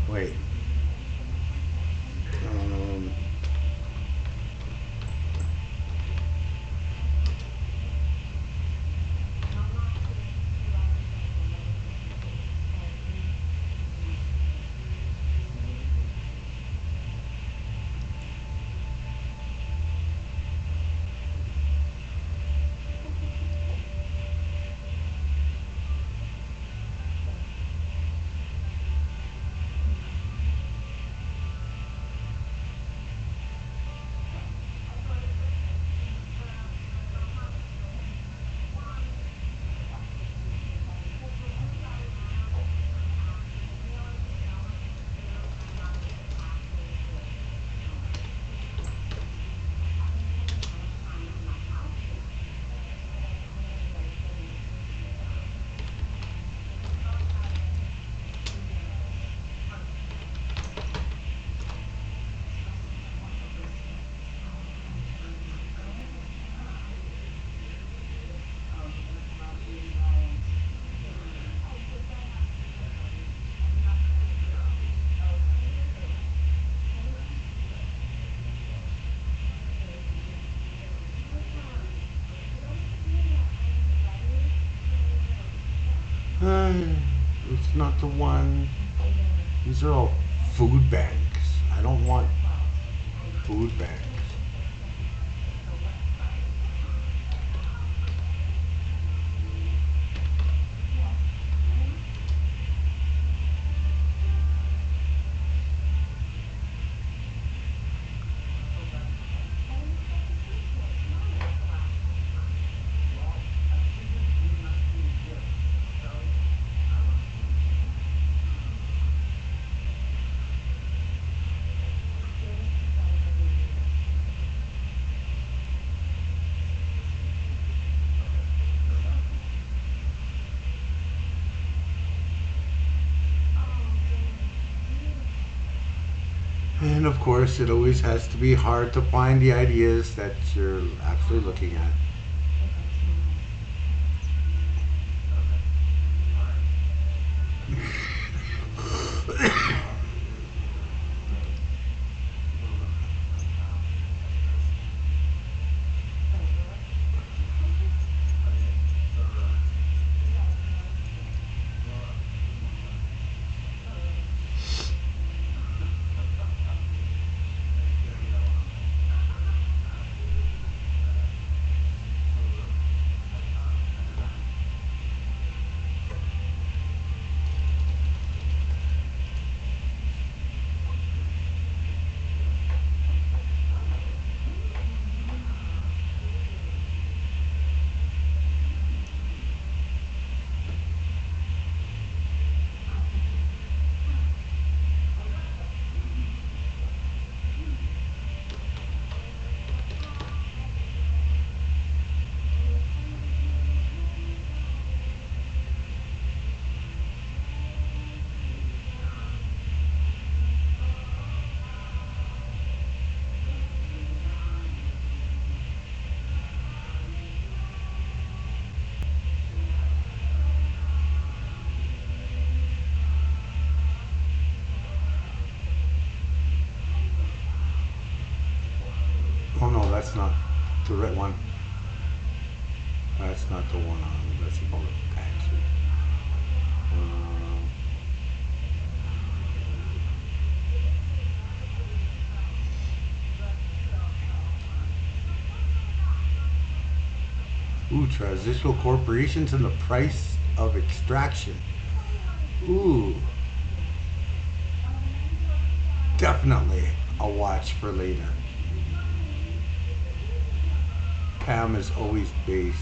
Speaker 1: Wait. It's not the one. These are all food bags. I don't want food bags. And of course, it always has to be hard to find the ideas that you're actually looking at. that's not the right one. That's not the one on the support pantry. Transitional corporations and the price of extraction. Ooh. Definitely a watch for later. Pam is always based.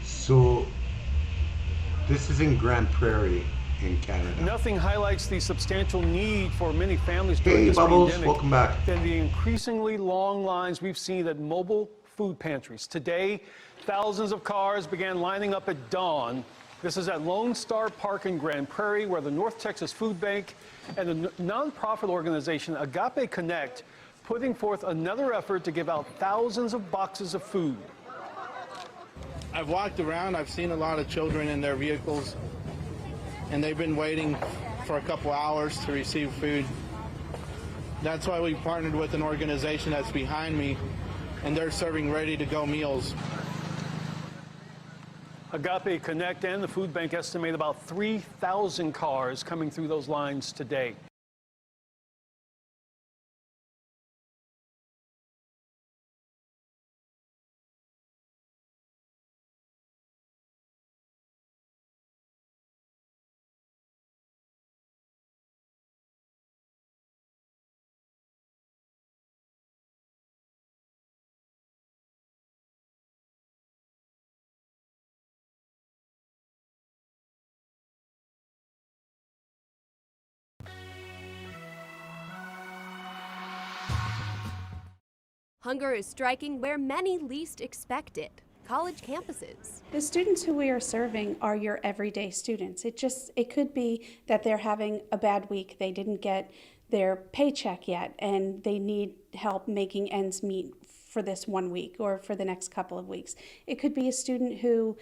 Speaker 1: So this is in Grand Prairie in Canada.
Speaker 17: Nothing highlights the substantial need for many families during
Speaker 1: Hey
Speaker 17: this
Speaker 1: Bubbles,
Speaker 17: pandemic
Speaker 1: welcome back.
Speaker 17: than the increasingly long lines we've seen at mobile food pantries. Today, thousands of cars began lining up at dawn. This is at Lone Star Park in Grand Prairie, where the North Texas Food Bank and the nonprofit organization Agape Connect putting forth another effort to give out thousands of boxes of food.
Speaker 18: I've walked around, I've seen a lot of children in their vehicles, and they've been waiting for a couple hours to receive food. That's why we partnered with an organization that's behind me, and they're serving ready-to-go meals.
Speaker 17: Agape Connect and the food bank estimate about 3,000 cars coming through those lines today.
Speaker 19: Hunger is striking where many least expect it, college campuses.
Speaker 20: The students who we are serving are your everyday students. It could be that they're having a bad week. They didn't get their paycheck yet and they need help making ends meet for this 1 week or for the next couple of weeks. It could be a student who,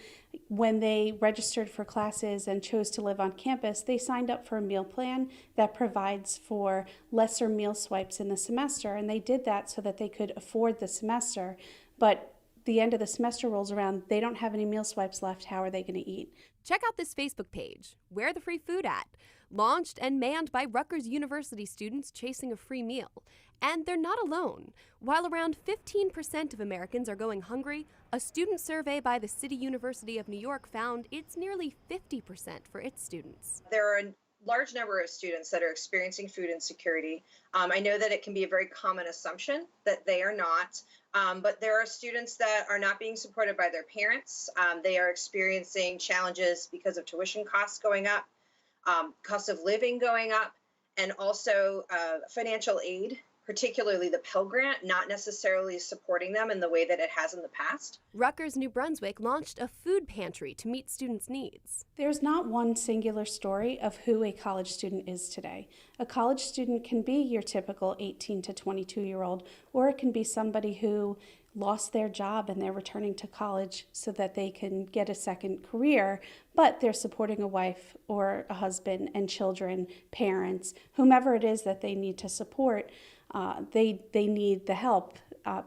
Speaker 20: when they registered for classes and chose to live on campus, they signed up for a meal plan that provides for lesser meal swipes in the semester, and they did that so that they could afford the semester. But the end of the semester rolls around, they don't have any meal swipes left. How are they going to eat?
Speaker 19: Check out this Facebook page, Where the Free Food At? Launched and manned by Rutgers University students chasing a free meal. And they're not alone. While around 15% of Americans are going hungry, a student survey by the City University of New York found it's nearly 50% for its students.
Speaker 21: There are a large number of students that are experiencing food insecurity. I know that it can be a very common assumption that they are not, but there are students that are not being supported by their parents. They are experiencing challenges because of tuition costs going up, cost of living going up, and also financial aid, particularly the Pell Grant, not necessarily supporting them in the way that it has in the past.
Speaker 19: Rutgers, New Brunswick launched a food pantry to meet students' needs.
Speaker 20: There's not one singular story of who a college student is today. A college student can be your typical 18 to 22-year-old, or it can be somebody who lost their job and they're returning to college so that they can get a second career, but they're supporting a wife or a husband and children, parents, whomever it is that they need to support. They need the help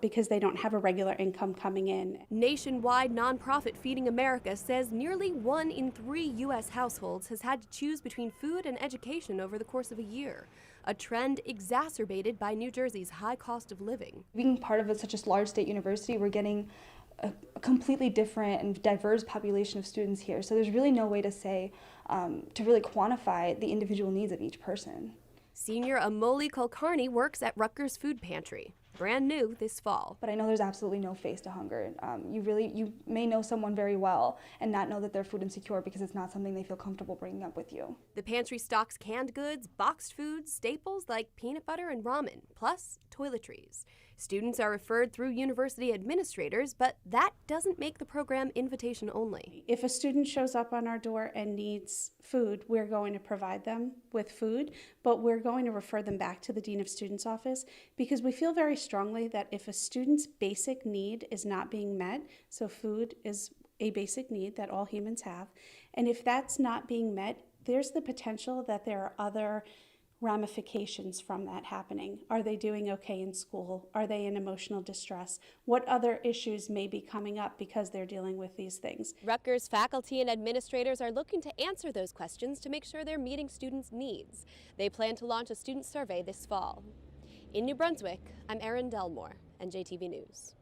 Speaker 20: because they don't have a regular income coming in.
Speaker 19: Nationwide nonprofit Feeding America says nearly 1 in 3 U.S. households has had to choose between food and education over the course of a year, a trend exacerbated by New Jersey's high cost of living.
Speaker 22: Being part of such a large state university, we're getting a completely different and diverse population of students here, so there's really no way to say, to really quantify the individual needs of each person.
Speaker 19: Senior Amoli Kulkarni works at Rutgers Food Pantry. brand new this fall.
Speaker 22: But I know there's absolutely no face to hunger. You may know someone very well and not know that they're food insecure because it's not something they feel comfortable bringing up with you.
Speaker 19: The pantry stocks canned goods, boxed foods, staples like peanut butter and ramen, plus toiletries. Students are referred through university administrators, but that doesn't make the program invitation only.
Speaker 20: If a student shows up on our door and needs food, we're going to provide them with food, but we're going to refer them back to the Dean of Students office because we feel very strongly that if a student's basic need is not being met, so food is a basic need that all humans have, and if that's not being met, there's the potential that there are other ramifications from that happening. Are they doing okay in school? Are they in emotional distress? What other issues may be coming up because they're dealing with these things?
Speaker 19: Rutgers faculty and administrators are looking to answer those questions to make sure they're meeting students' needs. They plan to launch a student survey this fall. In New Brunswick, I'm Erin Delmore, NJTV News.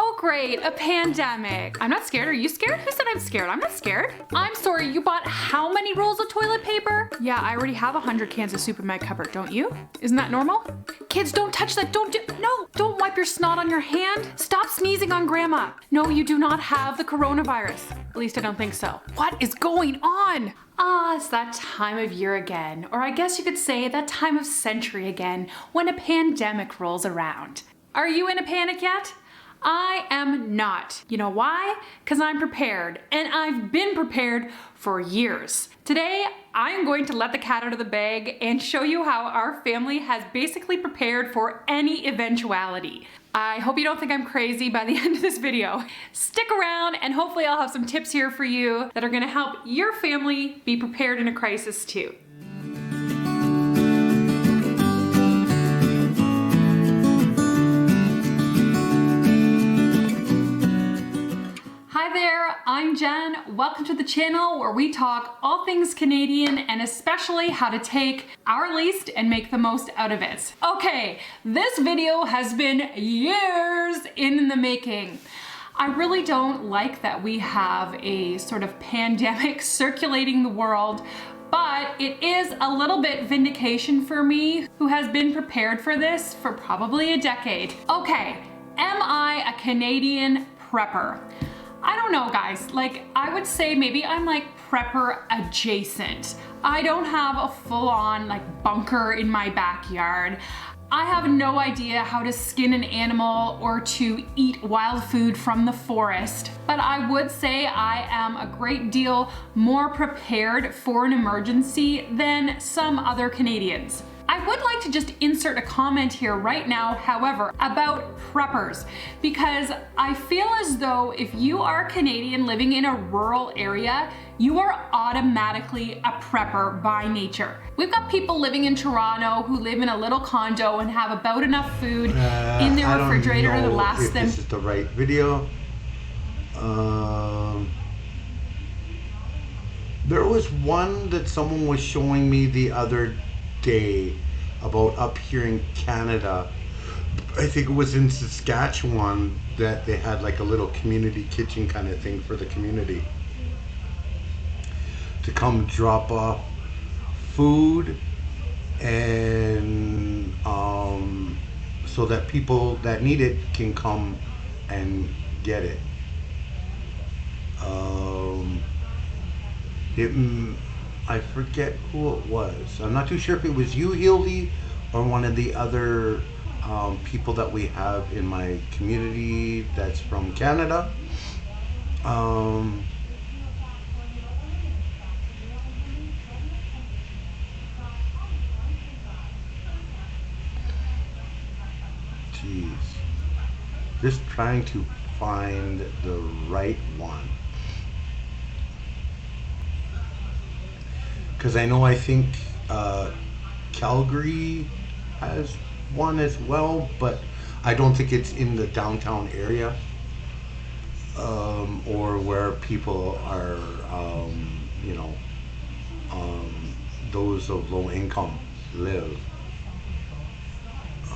Speaker 6: Oh great, a pandemic. I'm not scared. Are you scared? Who said I'm scared? I'm not scared. I'm sorry, you bought how many rolls of toilet paper? Yeah, I already have 100 cans of soup in my cupboard, don't you? Isn't that normal? Kids, don't touch that. Don't wipe your snot on your hand. Stop sneezing on grandma. No, you do not have the coronavirus. At least I don't think so. What is going on? Ah, it's that time of year again. Or I guess you could say that time of century again when a pandemic rolls around. Are you in a panic yet? I am not. You know why? Because I'm prepared, and I've been prepared for years. Today, I'm going to let the cat out of the bag and show you how our family has basically prepared for any eventuality. I hope you don't think I'm crazy by the end of this video. Stick around and hopefully I'll have some tips here for you that are gonna help your family be prepared in a crisis too. Hi there, I'm Jen. Welcome to the channel where we talk all things Canadian and especially how to take our least and make the most out of it. Okay, this video has been years in the making. I really don't like that we have a sort of pandemic circulating the world, but it is a little bit vindication for me, who has been prepared for this for probably a decade. Okay, am I a Canadian prepper? I don't know, guys. Like, I would say maybe I'm like prepper adjacent. I don't have a full-on like bunker in my backyard. I have no idea how to skin an animal or to eat wild food from the forest, but I would say I am a great deal more prepared for an emergency than some other Canadians. I would like to just insert a comment here right now, however, about preppers, because I feel as though if you are Canadian living in a rural area, you are automatically a prepper by nature. We've got people living in Toronto who live in a little condo and have about enough food in their refrigerator to last them.
Speaker 1: This is the right video. There was one that someone was showing me the other day about up here in Canada. I think it was in Saskatchewan that they had like a little community kitchen kind of thing for the community to come drop off food and so that people that need it can come and get it. I forget who it was. I'm not too sure if it was you, Hildy, or one of the other people that we have in my community that's from Canada. Jeez. Just trying to find the right one. Because I think Calgary has one as well, but I don't think it's in the downtown area, or where people are, those of low income live.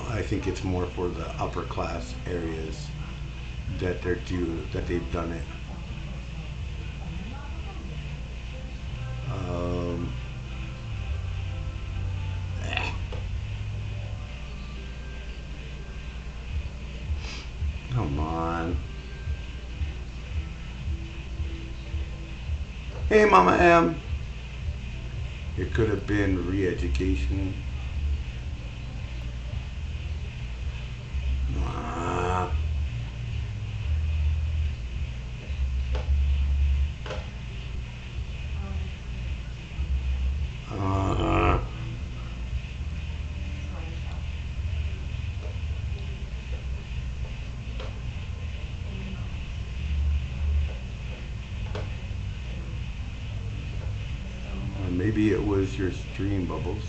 Speaker 1: I think it's more for the upper class areas that they've done it. Come on. Hey, Mama M. It could have been re-education. Maybe it was your stream, Bubbles.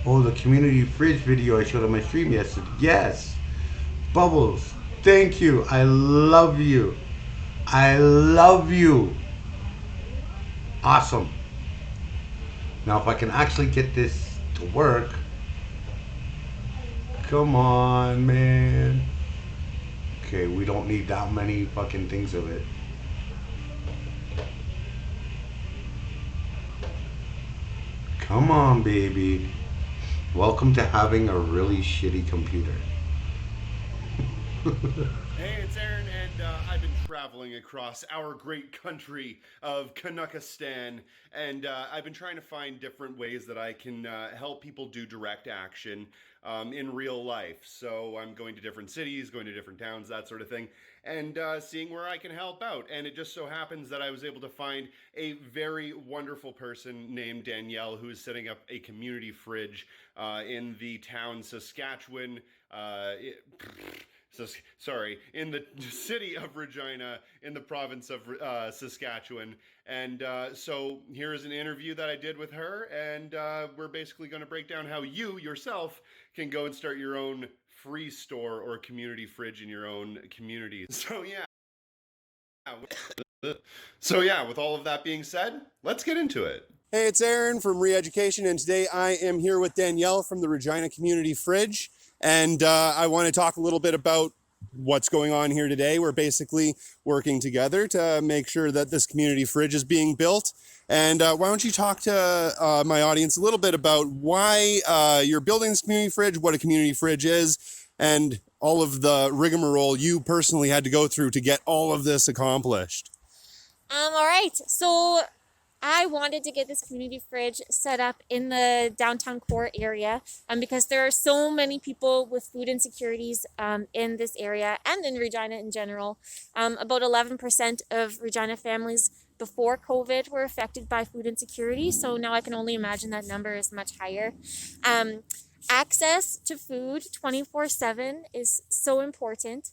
Speaker 1: Oh, the community fridge video I showed on my stream yesterday. Yes. Bubbles, thank you. I love you. I love you. Awesome. Now, if I can actually get this to work. Come on, man. Okay, we don't need that many fucking things of it. Come on, baby. Welcome to having a really shitty computer.
Speaker 7: Hey, it's Aaron, and I've been traveling across our great country of Kanukistan, and I've been trying to find different ways that I can help people do direct action in real life. So I'm going to different cities, going to different towns, that sort of thing, and seeing where I can help out. And it just so happens that I was able to find a very wonderful person named Danielle who is setting up a community fridge in the town Saskatchewan. In the city of Regina, in the province of Saskatchewan. And so here's an interview that I did with her, and we're basically going to break down how you, yourself, can go and start your own free store or community fridge in your own community. So yeah, with all of that being said, let's get into it.
Speaker 9: Hey, it's Aaron from Re-Education, and today I am here with Danielle from the Regina Community Fridge. And I want to talk a little bit about what's going on here today. We're basically working together to make sure that this community fridge is being built. And why don't you talk to my audience a little bit about why you're building this community fridge, what a community fridge is, and all of the rigmarole you personally had to go through to get all of this accomplished.
Speaker 23: All right, so I wanted to get this community fridge set up in the downtown core area because there are so many people with food insecurities in this area and in Regina in general. About 11% of Regina families before COVID were affected by food insecurity, so now I can only imagine that number is much higher. Access to food 24/7 is so important.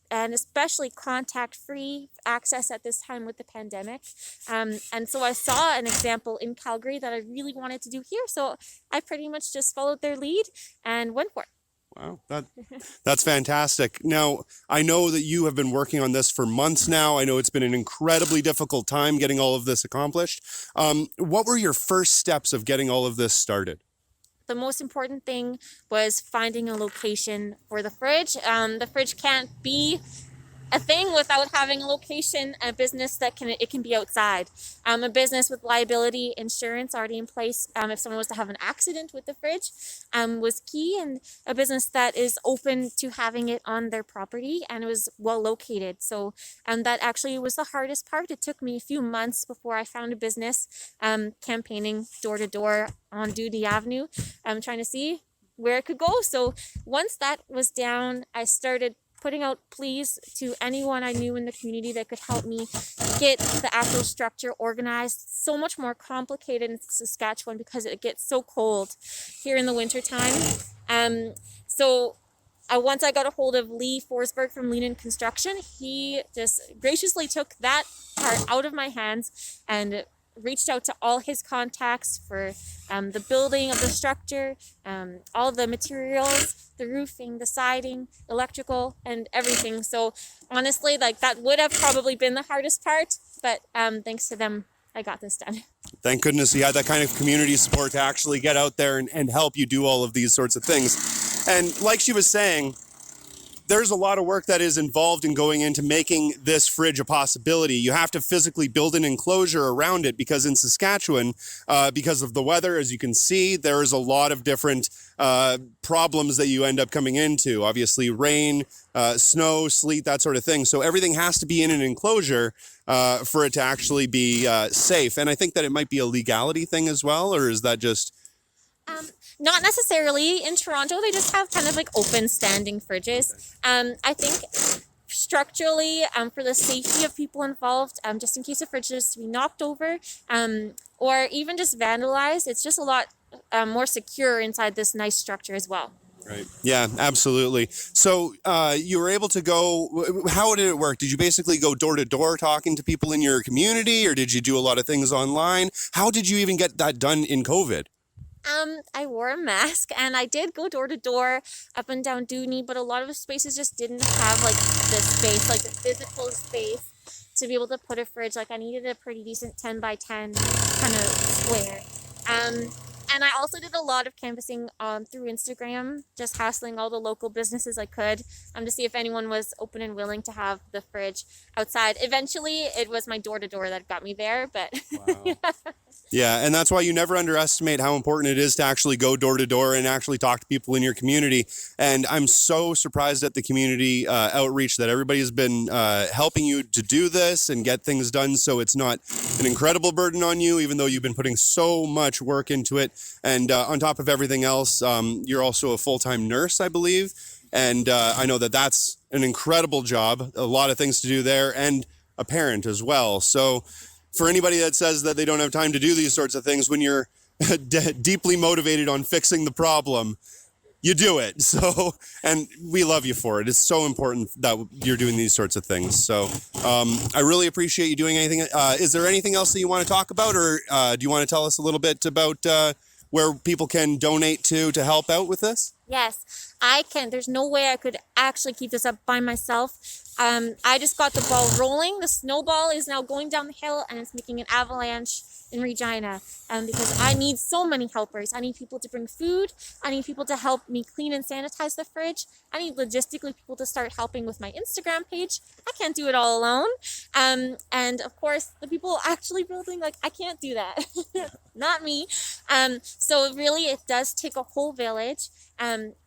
Speaker 23: And especially contact-free access at this time with the pandemic. And so I saw an example in Calgary that I really wanted to do here. So I pretty much just followed their lead and went for it.
Speaker 9: Wow, that's fantastic. Now, I know that you have been working on this for months now. I know it's been an incredibly difficult time getting all of this accomplished. What were your first steps of getting all of this started?
Speaker 23: The most important thing was finding a location for the fridge. The fridge can't be a thing without having a location, a business that can be outside. A business with liability insurance already in place if someone was to have an accident with the fridge was key, and a business that is open to having it on their property and it was well located. So that actually was the hardest part. It took me a few months before I found a business campaigning door to door on Duty Avenue, trying to see where it could go. So once that was down, I started putting out pleas to anyone I knew in the community that could help me get the actual structure organized. So much more complicated in Saskatchewan because it gets so cold here in the wintertime. So once I got a hold of Lee Forsberg from Lean In Construction, he just graciously took that part out of my hands and reached out to all his contacts for the building of the structure, all the materials, the roofing, the siding, electrical, and everything. So honestly, like, that would have probably been the hardest part, but thanks to them, I got this done.
Speaker 9: Thank goodness you had that kind of community support to actually get out there and help you do all of these sorts of things. And like she was saying, there's a lot of work that is involved in going into making this fridge a possibility. You have to physically build an enclosure around it because in Saskatchewan, because of the weather, as you can see, there is a lot of different problems that you end up coming into. Obviously, rain, snow, sleet, that sort of thing. So everything has to be in an enclosure for it to actually be safe. And I think that it might be a legality thing as well, or is that just...
Speaker 23: Not necessarily. In Toronto, they just have kind of like open standing fridges. I think structurally, for the safety of people involved, just in case a fridge is to be knocked over, or even just vandalized, it's just a lot more secure inside this nice structure as well.
Speaker 9: Right. Yeah, absolutely. So you were able to go, how did it work? Did you basically go door to door talking to people in your community, or did you do a lot of things online? How did you even get that done in COVID?
Speaker 23: I wore a mask and I did go door to door up and down Dooney, but a lot of spaces just didn't have like the space, like the physical space to be able to put a fridge. Like I needed a pretty decent 10 by 10 kind of square. And I also did a lot of canvassing through Instagram, just hassling all the local businesses I could to see if anyone was open and willing to have the fridge outside. Eventually, it was my door-to-door that got me there, but... Wow.
Speaker 9: Yeah, and that's why you never underestimate how important it is to actually go door to door and actually talk to people in your community. And I'm so surprised at the community outreach that everybody has been helping you to do this and get things done so it's not an incredible burden on you, even though you've been putting so much work into it. And on top of everything else, you're also a full-time nurse, I believe. And I know that that's an incredible job, a lot of things to do there, and a parent as well. So for anybody that says that they don't have time to do these sorts of things, when you're deeply motivated on fixing the problem, you do it. So, and we love you for it. It's so important that you're doing these sorts of things. So I really appreciate you doing anything. Is there anything else that you want to talk about, or do you want to tell us a little bit about where people can donate to help out with this?
Speaker 23: Yes, I can. There's no way I could actually keep this up by myself. I just got the ball rolling. The snowball is now going down the hill and it's making an avalanche in Regina because I need so many helpers. I need people to bring food. I need people to help me clean and sanitize the fridge. I need logistically people to start helping with my Instagram page. I can't do it all alone. And of course, the people actually building, like, I can't do that. Not me. So really, it does take a whole village.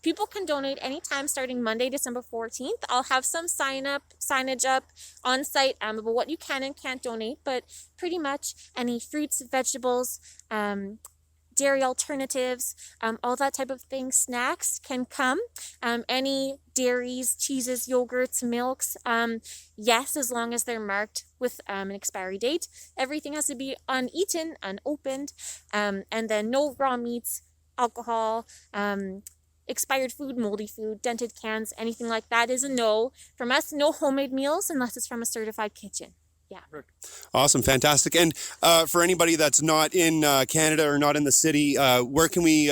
Speaker 23: People can donate anytime starting Monday, December 14th. I'll have some signage up on site about what you can and can't donate, but pretty much any fruits, vegetables, dairy alternatives, all that type of thing, snacks can come. Any dairies, cheeses, yogurts, milks, yes, as long as they're marked with an expiry date. Everything has to be uneaten, unopened, and then no raw meats, alcohol, expired food, moldy food, dented cans, anything like that is a no. From us, no homemade meals unless it's from a certified kitchen. Yeah.
Speaker 9: Awesome. Fantastic. And for anybody that's not in Canada or not in the city, where can we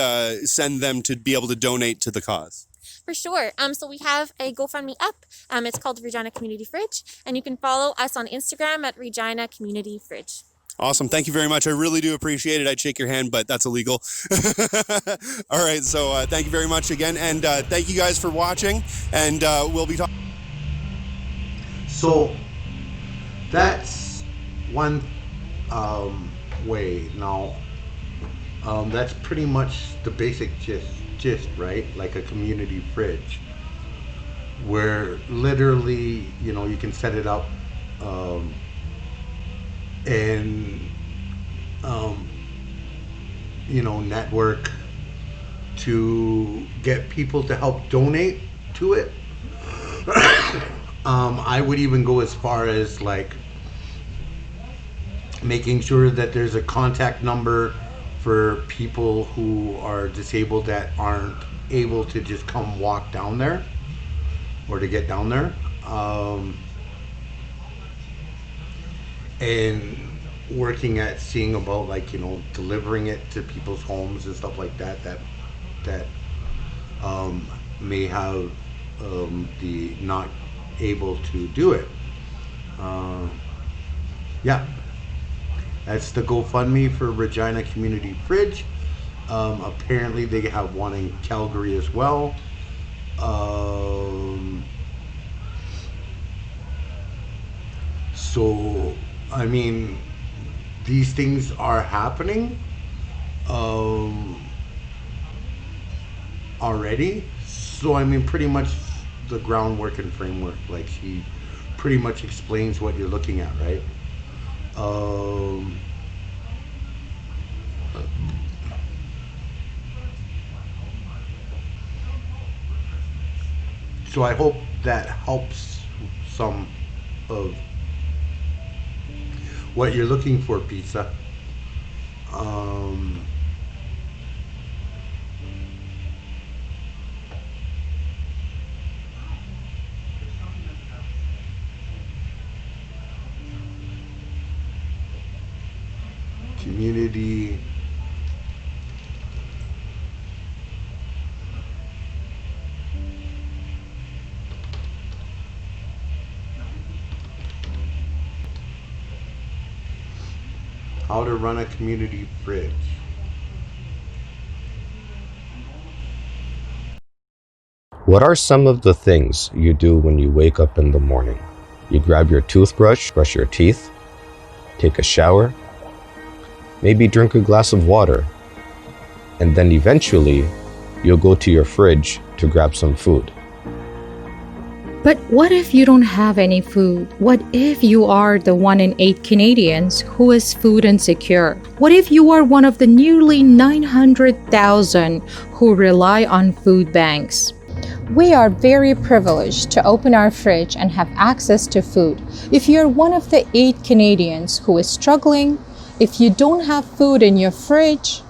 Speaker 9: send them to be able to donate to the cause?
Speaker 23: For sure. So we have a GoFundMe up. It's called Regina Community Fridge, and you can follow us on Instagram at Regina Community Fridge.
Speaker 9: Awesome. Thank you very much. I really do appreciate it. I'd shake your hand, but that's illegal. All right. So thank you very much again. And thank you guys for watching. And we'll be talking.
Speaker 1: So that's one way. Now, that's pretty much the basic gist, right? Like a community fridge where literally, you can set it up and network to get people to help donate to it. I would even go as far as like making sure that there's a contact number for people who are disabled that aren't able to just come walk down there. or to get down there. And working at seeing about, like, you know, delivering it to people's homes and stuff like that, that may have the not able to do it. Yeah, that's the GoFundMe for Regina Community Fridge. Apparently they have one in Calgary as well. So, I mean, these things are happening already. So, I mean, pretty much the groundwork and framework, like, he pretty much explains what you're looking at, right? So I hope that helps some of what you're looking for, pizza. Community how to run a community fridge.
Speaker 4: What are some of the things you do when you wake up in the morning? You grab your toothbrush, brush your teeth, take a shower, maybe drink a glass of water, and then eventually you'll go to your fridge to grab some food.
Speaker 10: But what if you don't have any food? What if you are the 1 in 8 Canadians who is food insecure? What if you are one of the nearly 900,000 who rely on food banks? We are very privileged to open our fridge and have access to food. If you're one of the 8 Canadians who is struggling, if you don't have food in your fridge,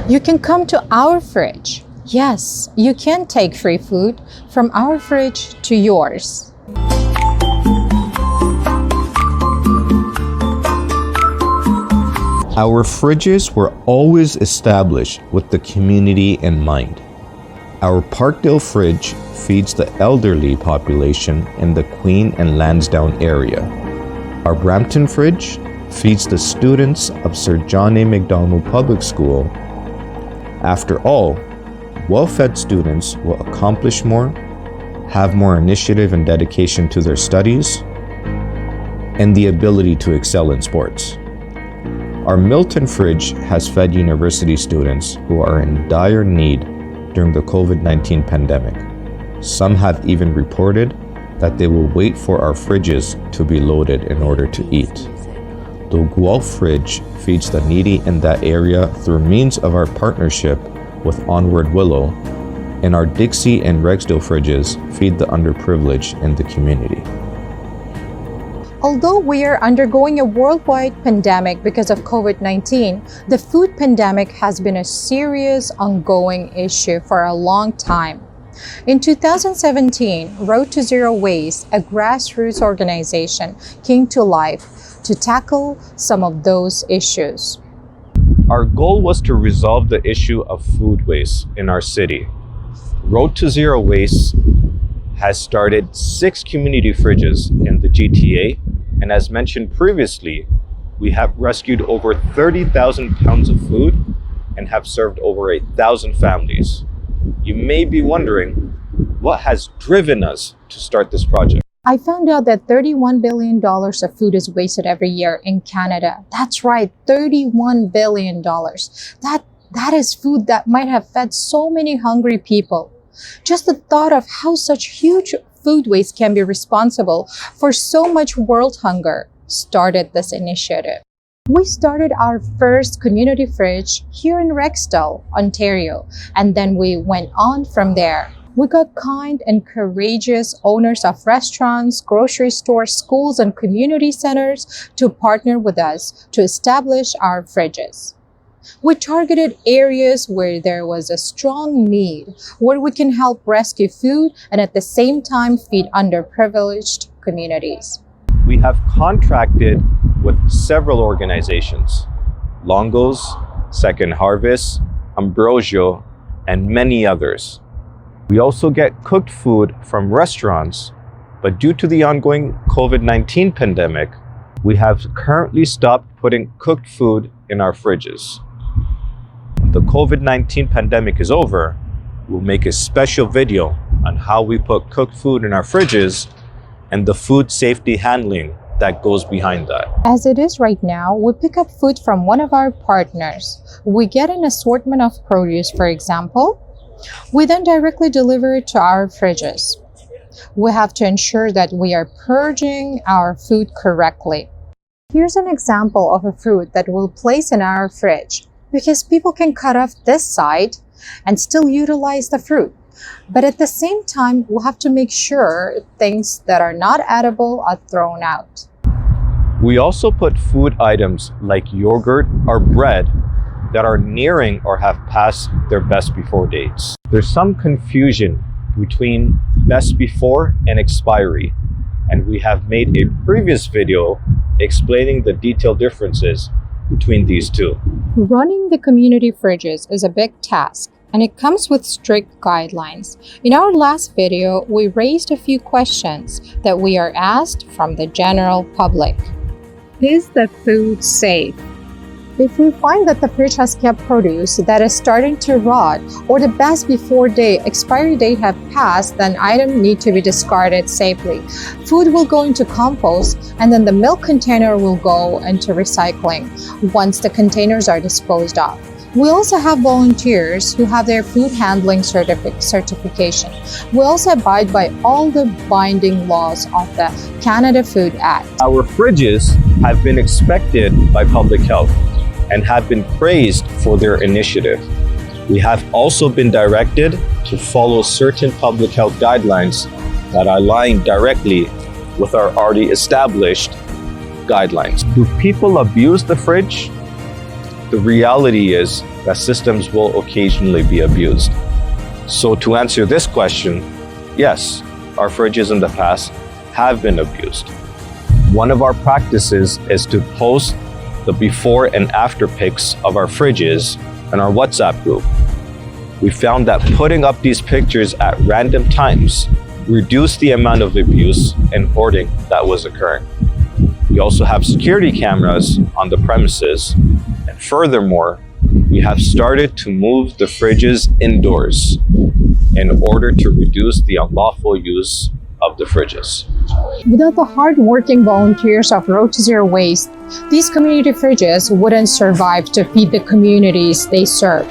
Speaker 10: you can come to our fridge. Yes, you can take free food from our fridge to yours.
Speaker 4: Our fridges were always established with the community in mind. Our Parkdale fridge feeds the elderly population in the Queen and Lansdowne area. Our Brampton fridge feeds the students of Sir John A. Macdonald Public School. After all, well-fed students will accomplish more, have more initiative and dedication to their studies, and the ability to excel in sports. Our Milton fridge has fed university students who are in dire need during the COVID-19 pandemic. Some have even reported that they will wait for our fridges to be loaded in order to eat. The Guelph fridge feeds the needy in that area through means of our partnership with Onward Willow, and our Dixie and Rexdale fridges feed the underprivileged in the community.
Speaker 10: Although we are undergoing a worldwide pandemic because of COVID-19, the food pandemic has been a serious ongoing issue for a long time. In 2017, Road to Zero Waste, a grassroots organization, came to life to tackle some of those issues.
Speaker 4: Our goal was to resolve the issue of food waste in our city. Road to Zero Waste has started 6 community fridges in the GTA, and as mentioned previously, we have rescued over 30,000 pounds of food and have served over 1,000 families. You may be wondering, what has driven us to start this project?
Speaker 10: I found out that $31 billion of food is wasted every year in Canada. That's right, $31 billion. That is food that might have fed so many hungry people. Just the thought of how such huge food waste can be responsible for so much world hunger started this initiative. We started our first community fridge here in Rexdale, Ontario, and then we went on from there. We got kind and courageous owners of restaurants, grocery stores, schools, and community centers to partner with us to establish our fridges. We targeted areas where there was a strong need, where we can help rescue food and at the same time feed underprivileged communities.
Speaker 4: We have contracted with several organizations, Longos, Second Harvest, Ambrosio, and many others. We also get cooked food from restaurants, but due to the ongoing COVID-19 pandemic, we have currently stopped putting cooked food in our fridges. When the COVID-19 pandemic is over, we'll make a special video on how we put cooked food in our fridges and the food safety handling that goes behind that.
Speaker 10: As it is right now, we pick up food from one of our partners. We get an assortment of produce, for example. We then directly deliver it to our fridges. We have to ensure that we are purging our food correctly. Here's an example of a fruit that we'll place in our fridge because people can cut off this side and still utilize the fruit. But at the same time, we'll have to make sure things that are not edible are thrown out.
Speaker 4: We also put food items like yogurt or bread that are nearing or have passed their best before dates. There's some confusion between best before and expiry, and we have made a previous video explaining the detailed differences between these two.
Speaker 10: Running the community fridges is a big task, and it comes with strict guidelines. In our last video, we raised a few questions that we are asked from the general public. Is the food safe? If we find that the fridge has kept produce that is starting to rot or the best before expiry date have passed, then items need to be discarded safely. Food will go into compost and then the milk container will go into recycling once the containers are disposed of. We also have volunteers who have their food handling certification. We also abide by all the binding laws of the Canada Food Act.
Speaker 4: Our fridges have been inspected by public health and have been praised for their initiative. We have also been directed to follow certain public health guidelines that align directly with our already established guidelines. Do people abuse the fridge? The reality is that systems will occasionally be abused. So to answer this question, yes, our fridges in the past have been abused. One of our practices is to post the before and after pics of our fridges in our WhatsApp group. We found that putting up these pictures at random times reduced the amount of abuse and hoarding that was occurring. We also have security cameras on the premises, and furthermore, we have started to move the fridges indoors in order to reduce the unlawful use of the fridges.
Speaker 10: Without the hard-working volunteers of Road to Zero Waste, these community fridges wouldn't survive to feed the communities they serve.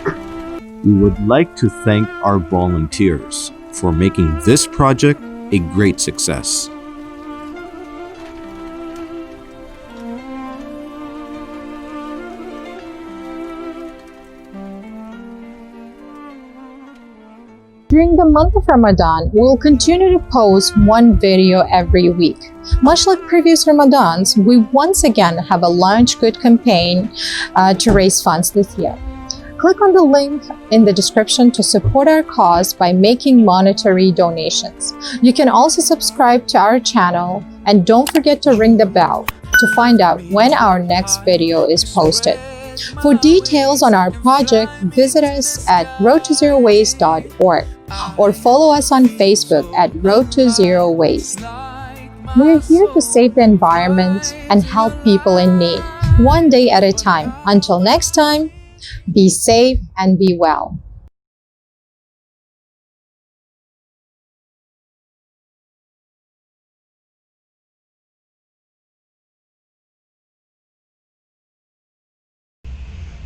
Speaker 4: We would like to thank our volunteers for making this project a great success.
Speaker 10: During the month of Ramadan, we will continue to post one video every week. Much like previous Ramadans, we once again have a Lunch Good campaign to raise funds this year. Click on the link in the description to support our cause by making monetary donations. You can also subscribe to our channel and don't forget to ring the bell to find out when our next video is posted. For details on our project, visit us at roadtozerowaste.org or follow us on Facebook at Road to Zero Waste. We're here to save the environment and help people in need, one day at a time. Until next time, be safe and be well.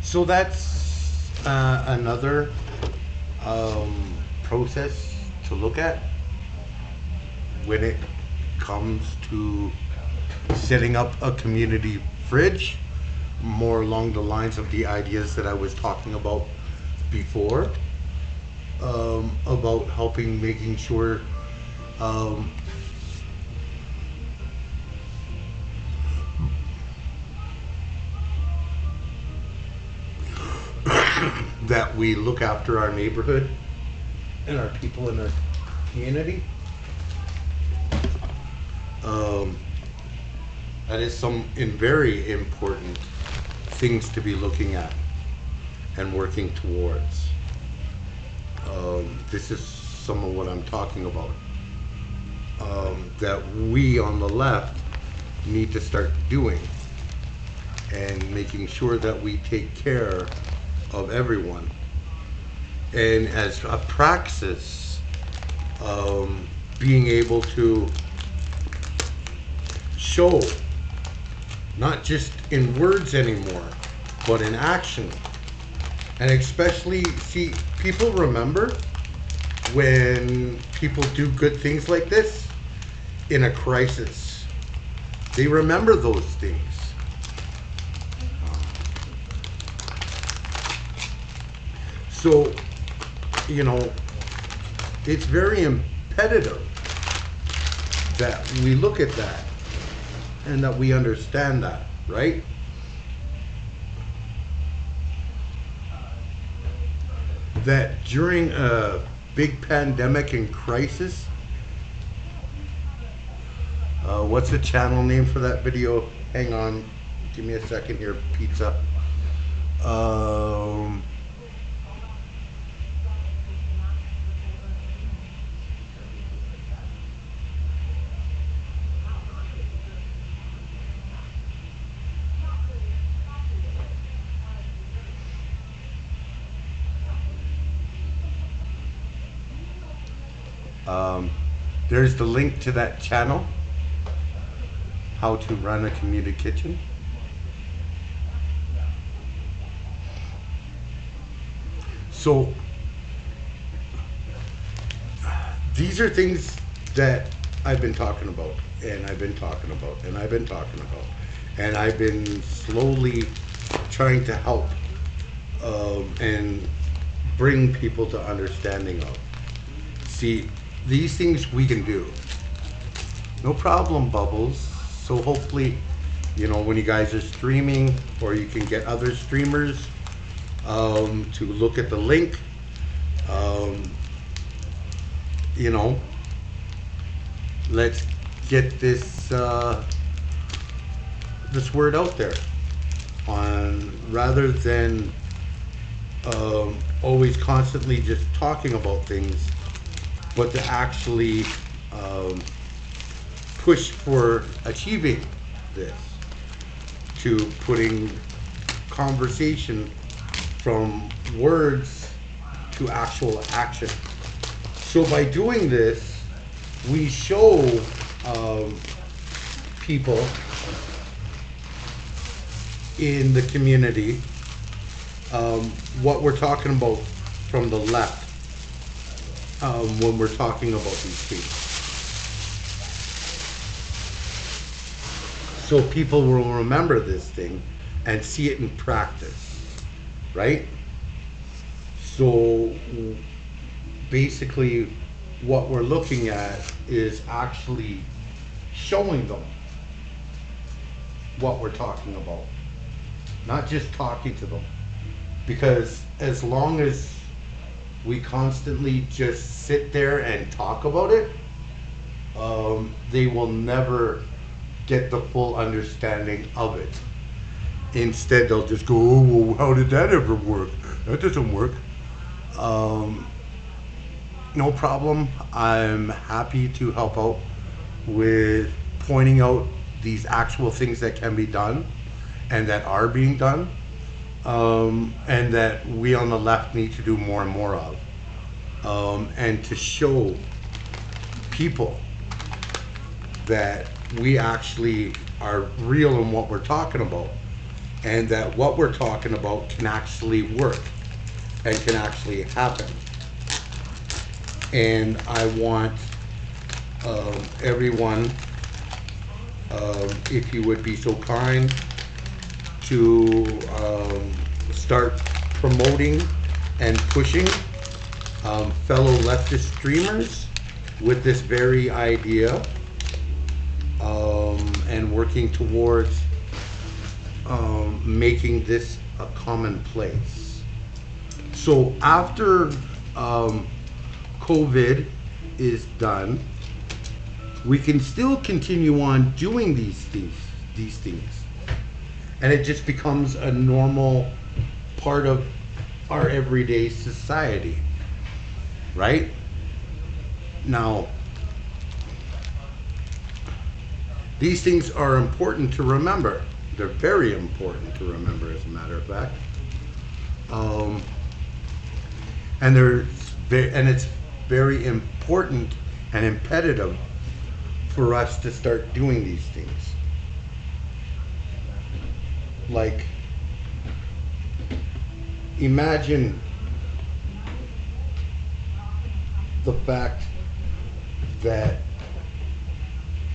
Speaker 1: So that's another process to look at when it comes to setting up a community fridge, more along the lines of the ideas that I was talking about before, about helping making sure that we look after our neighborhood and our people in our community. That is some very important things to be looking at and working towards. This is some of what I'm talking about. That we on the left need to start doing and making sure that we take care of everyone. And as a praxis, being able to show, not just in words anymore, but in action. And especially, see, people remember when people do good things like this in a crisis. They remember those things. So, you know, it's very imperative that we look at that and that we understand that, right? That during a big pandemic and crisis, what's the channel name for that video? Hang on, give me a second here, pizza. There's the link to that channel, how to run a community kitchen. So these are things that I've been talking about, and I've been talking about, and I've been talking about, and I've been slowly trying to help and bring people to understanding of. See, these things we can do. No problem, Bubbles. So hopefully, you know, when you guys are streaming, or you can get other streamers to look at the link, you know, let's get this this word out there, on rather than always constantly just talking about things, but to actually push for achieving this, to putting conversation from words to actual action. So by doing this, we show people in the community what we're talking about from the left when we're talking about these things. So people will remember this thing and see it in practice, right? So basically what we're looking at is actually showing them what we're talking about, not just talking to them. Because as long as we constantly just sit there and talk about it, they will never get the full understanding of it. Instead, they'll just go, oh, well, how did that ever work? That doesn't work. No problem. I'm happy to help out with pointing out these actual things that can be done and that are being done, and that we on the left need to do more and more of, and to show people that we actually are real in what we're talking about, and that what we're talking about can actually work and can actually happen. And I want everyone, if you would be so kind, to start promoting and pushing fellow leftist streamers with this very idea, and working towards making this a commonplace. So after COVID is done, we can still continue on doing these things. And it just becomes a normal part of our everyday society, right? Now, these things are important to remember. They're very important to remember, as a matter of fact. And it's very important and imperative for us to start doing these things. Like, imagine the fact that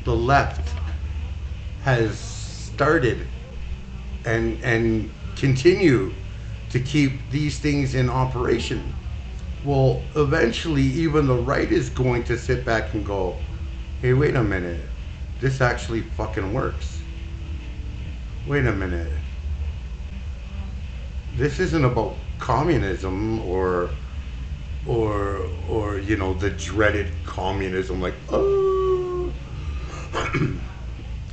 Speaker 1: the left has started and continue to keep these things in operation. Well, eventually even the right is going to sit back and go, hey, wait a minute, this actually fucking works. Wait a minute. This isn't about communism or you know, the dreaded communism, like, oh,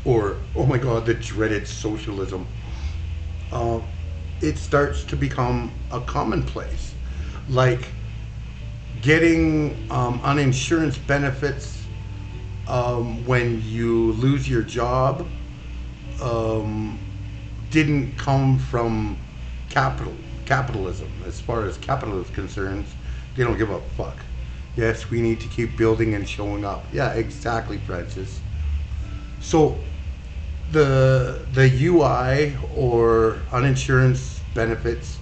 Speaker 1: or, oh my God, the dreaded socialism. It starts to become a commonplace. Like getting uninsurance benefits when you lose your job didn't come from capitalism. As far as capital is concerned, they don't give a fuck. Yes, we need to keep building and showing up. Yeah, exactly, Francis. So the UI or uninsurance benefits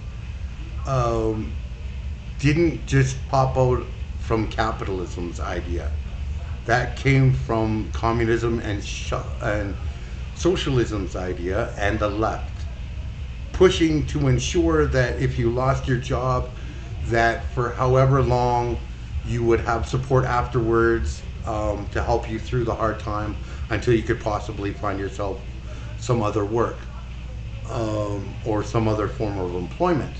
Speaker 1: didn't just pop out from capitalism's idea. That came from communism and socialism's idea, and the left pushing to ensure that if you lost your job, that for however long you would have support afterwards to help you through the hard time until you could possibly find yourself some other work or some other form of employment.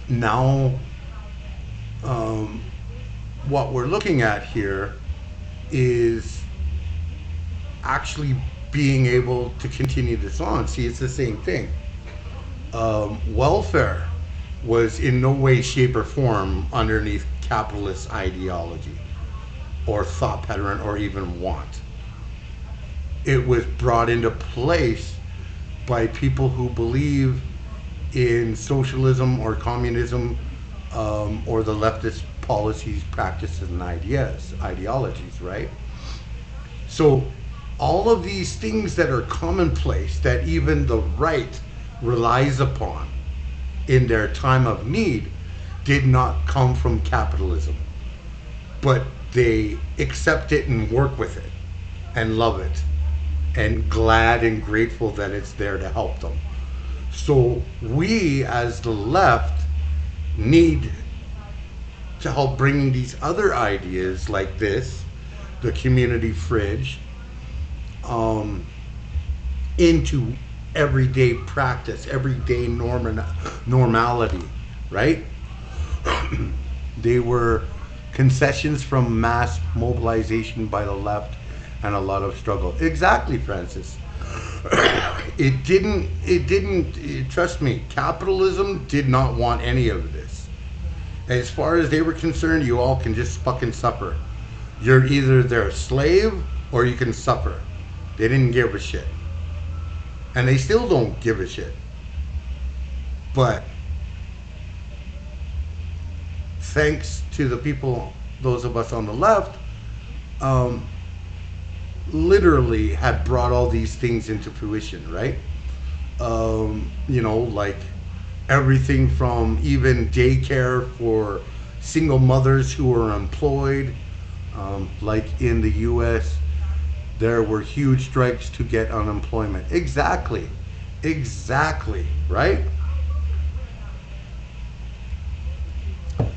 Speaker 1: Now, what we're looking at here is actually being able to continue this on. See, it's the same thing. Welfare was in no way, shape, or form underneath capitalist ideology or thought pattern or even want. It was brought into place by people who believe in socialism or communism or the leftist policies, practices, and ideologies, right? So all of these things that are commonplace that even the right relies upon in their time of need did not come from capitalism, but they accept it and work with it and love it and glad and grateful that it's there to help them. So we as the left need to help bringing these other ideas like this, the community fridge, into everyday practice, everyday normality, right? They were concessions from mass mobilization by the left and a lot of struggle. Exactly, Francis. It didn't, trust me, capitalism did not want any of this. As far as they were concerned, you all can just fucking suffer. You're either their slave or you can suffer. They didn't give a shit. And they still don't give a shit. But thanks to the people, those of us on the left, literally had brought all these things into fruition, right? You know, like everything from even daycare for single mothers who are employed. Like in the US, there were huge strikes to get unemployment. Exactly, right?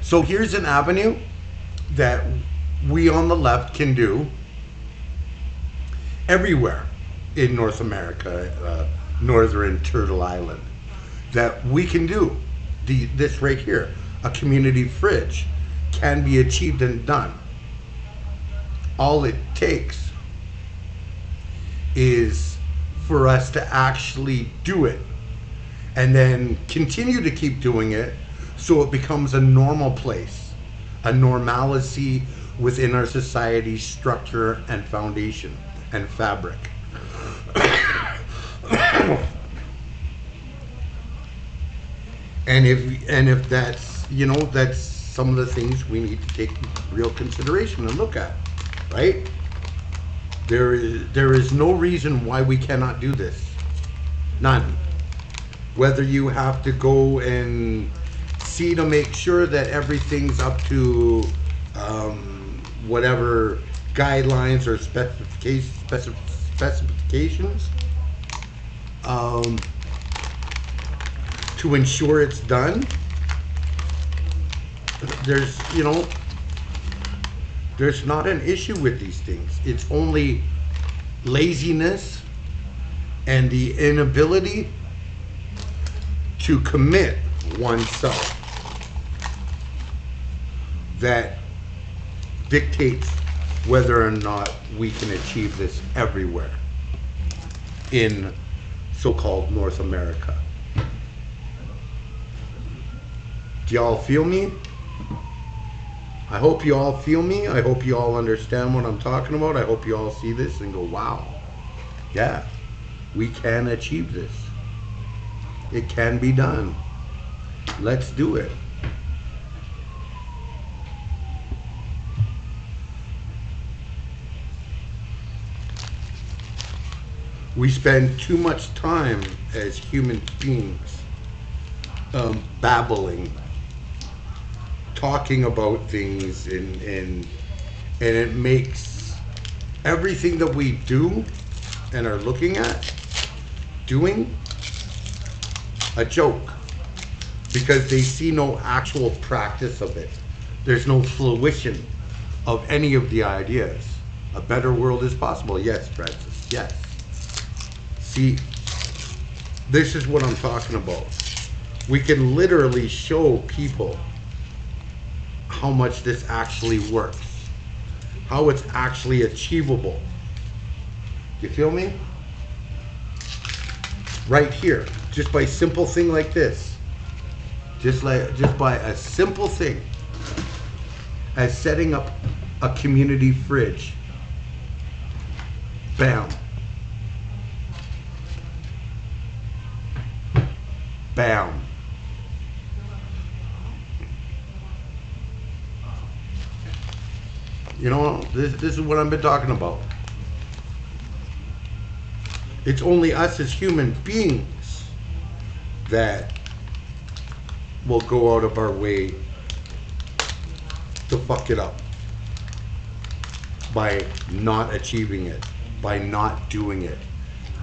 Speaker 1: So here's an avenue that we on the left can do everywhere in North America, Northern Turtle Island, that we can do. this right here, a community fridge, can be achieved and done. All it takes is for us to actually do it and then continue to keep doing it so it becomes a normal place, a normalcy within our society's structure and foundation and fabric. And if that's, you know, that's some of the things we need to take real consideration and look at, right? There is no reason why we cannot do this. None. Whether you have to go and see to make sure that everything's up to whatever guidelines or specifications to ensure it's done. There's, you know, there's not an issue with these things. It's only laziness and the inability to commit oneself that dictates whether or not we can achieve this everywhere in so-called North America. Do y'all feel me? I hope you all feel me. I hope you all understand what I'm talking about. I hope you all see this and go, wow, yeah, we can achieve this. It can be done. Let's do it. We spend too much time as human beings babbling, talking about things, and it makes everything that we do and are looking at doing a joke, because they see no actual practice of it. There's no fruition of any of the ideas. A better world is possible. Yes, Francis, yes. See, this is what I'm talking about. We can literally show people how much this actually works, how it's actually achievable. You feel me? Right here, just by simple thing like this, just by a simple thing as setting up a community fridge. Bam. Bam. You know, this is what I've been talking about. It's only us as human beings that will go out of our way to fuck it up by not achieving it, by not doing it,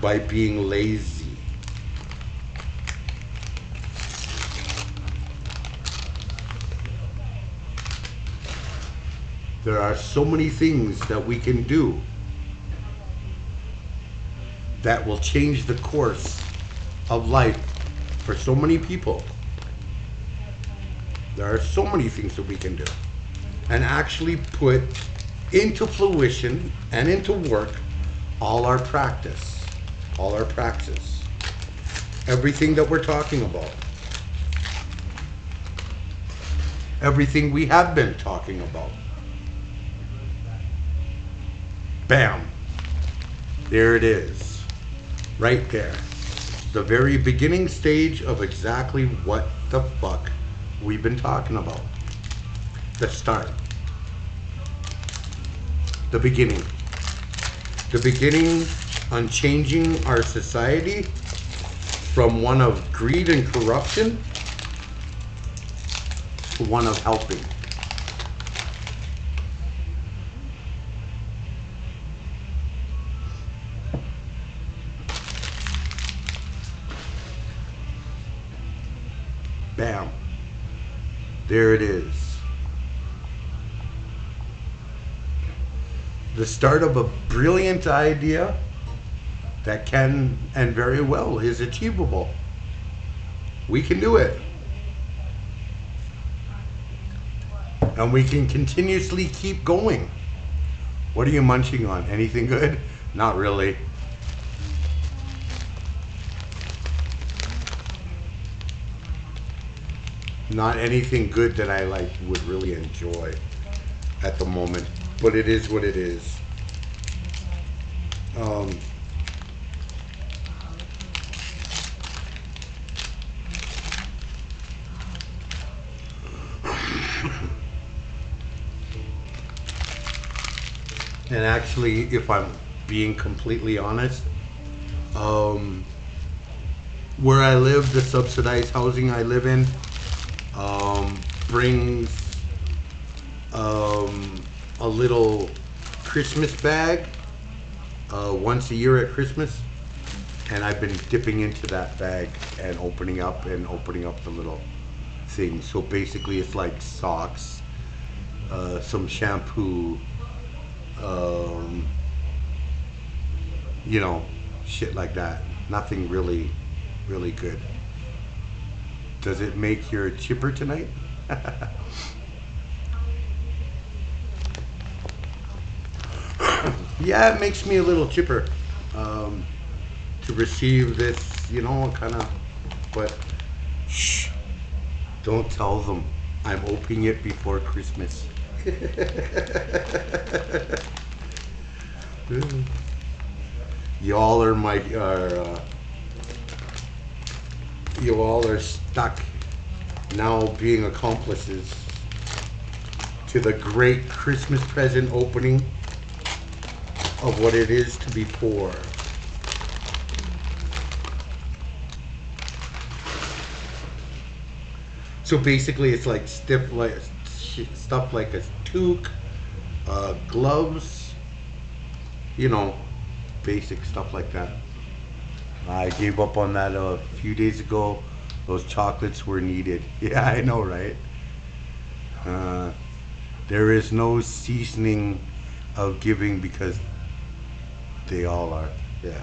Speaker 1: by being lazy. There are so many things that we can do that will change the course of life for so many people. There are so many things that we can do and actually put into fruition and into work all our practice, all our praxis, everything that we're talking about, everything we have been talking about. Bam. There it is. Right there. The very beginning stage of exactly what the fuck we've been talking about. The start. The beginning. The beginning on changing our society from one of greed and corruption to one of helping. Bam. There it is. The start of a brilliant idea that can and very well is achievable. We can do it. and we can continuously keep going. What are you munching on? Anything good? Not really. Not anything good that I like would really enjoy at the moment, but it is what it is. And actually, if I'm being completely honest, where I live, the subsidized housing I live in, brings a little Christmas bag once a year at Christmas, and I've been dipping into that bag and opening up the little thing. So basically, it's like socks, some shampoo, you know, shit like that. Nothing really good. Does it make your chipper tonight? Yeah, it makes me a little chipper to receive this, you know, kind of, but shh, don't tell them I'm opening it before Christmas. Y'all you all are stuck now being accomplices to the great Christmas present opening of what it is to be poor. So basically it's like stuff like a toque, gloves, you know, basic stuff like that. I gave up on that a few days ago. Those chocolates were needed. Yeah, I know, right? There is no seasoning of giving because they all are. Yeah.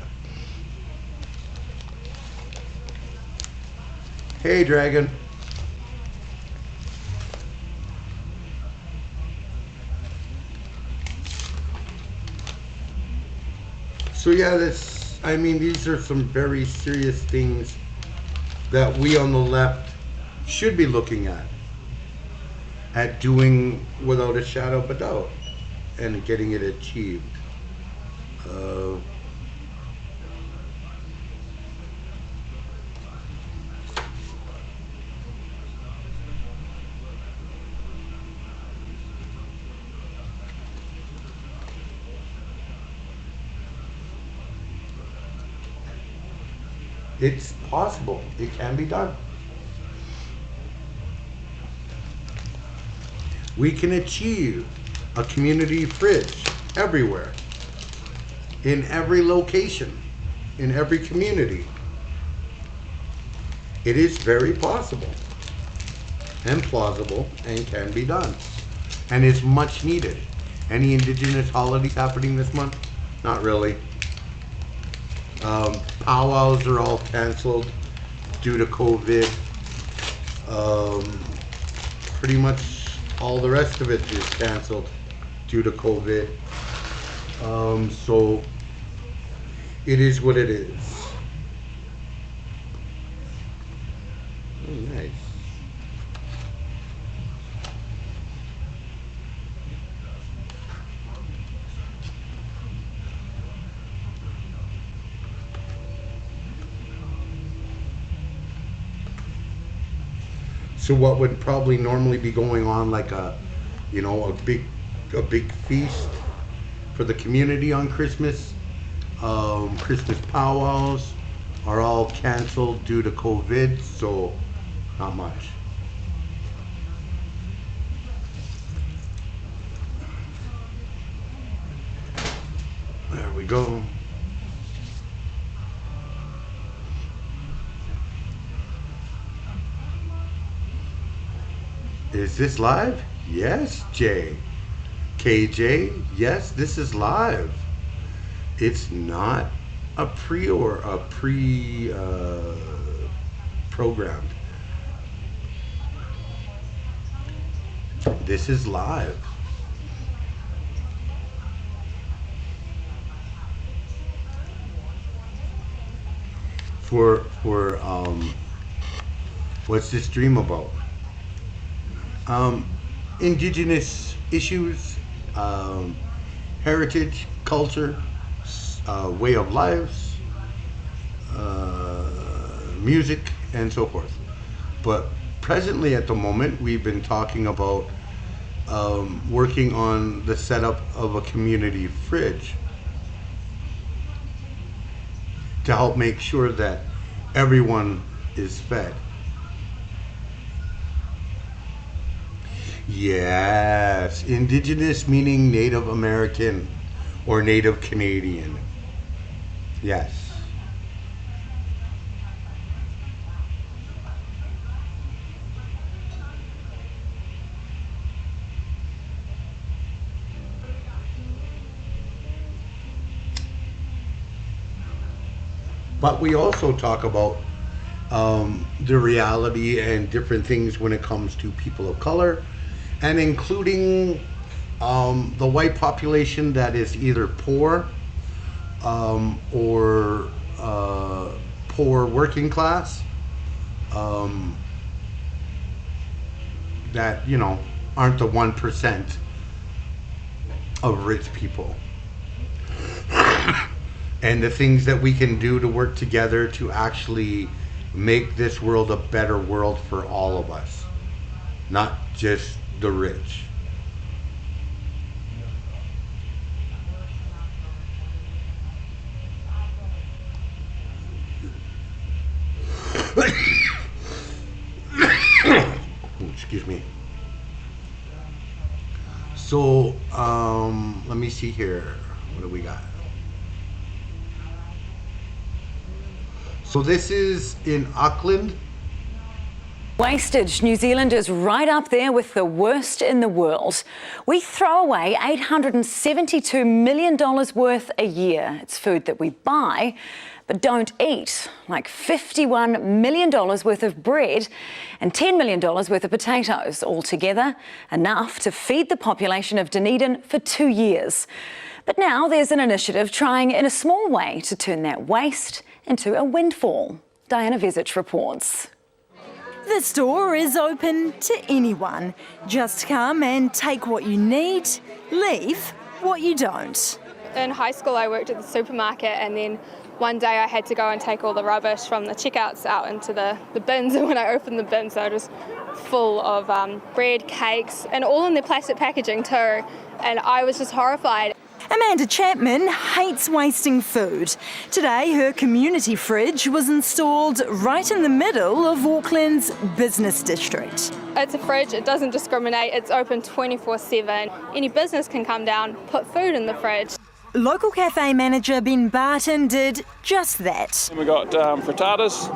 Speaker 1: Hey, Dragon. So yeah, I mean, these are some very serious things that we on the left should be looking at doing without a shadow of a doubt, and getting it achieved. It's possible. It can be done. We can achieve a community fridge everywhere, in every location, in every community. It is very possible and plausible and can be done, and is much needed. Any indigenous holidays happening this month? Not really. Powwows are all canceled due to COVID. Pretty much all the rest of it is canceled due to COVID. So it is what it is. Oh, nice. So what would probably normally be going on, like a big feast for the community on Christmas, Christmas powwows are all canceled due to COVID, so not much. There we go. Is this live? Yes, Jay. KJ, yes, this is live. It's not a programmed. This is live. For what's this dream about? Indigenous issues, heritage, culture, way of lives, music, and so forth. But presently, at the moment, we've been talking about working on the setup of a community fridge to help make sure that everyone is fed. Yes, indigenous meaning Native American or Native Canadian. Yes. But we also talk about the reality and different things when it comes to people of color, and including the white population that is either poor or poor working class, that, you know, aren't the 1% of rich people. And the things that we can do to work together to actually make this world a better world for all of us, not just the rich. Excuse me. So, let me see here. What do we got? So this is in Auckland.
Speaker 5: Wastage. New Zealand is right up there with the worst in the world. We throw away $872 million worth a year. It's food that we buy but don't eat, like $51 million worth of bread and $10 million worth of potatoes, altogether enough to feed the population of Dunedin for 2 years. But now there's an initiative trying in a small way to turn that waste into a windfall. Diana Vesich reports.
Speaker 12: The store is open to anyone. Just come and take what you need, leave what you don't.
Speaker 13: In high school I worked at the supermarket, and then one day I had to go and take all the rubbish from the checkouts out into the bins, and when I opened the bins they were just full of bread, cakes, and all in their plastic packaging too, and I was just horrified.
Speaker 12: Amanda Chapman hates wasting food. Today, her community fridge was installed right in the middle of Auckland's business district.
Speaker 13: It's a fridge, it doesn't discriminate, it's open 24/7. Any business can come down, put food in the fridge.
Speaker 12: Local cafe manager Ben Barton did just that.
Speaker 24: We got frittatas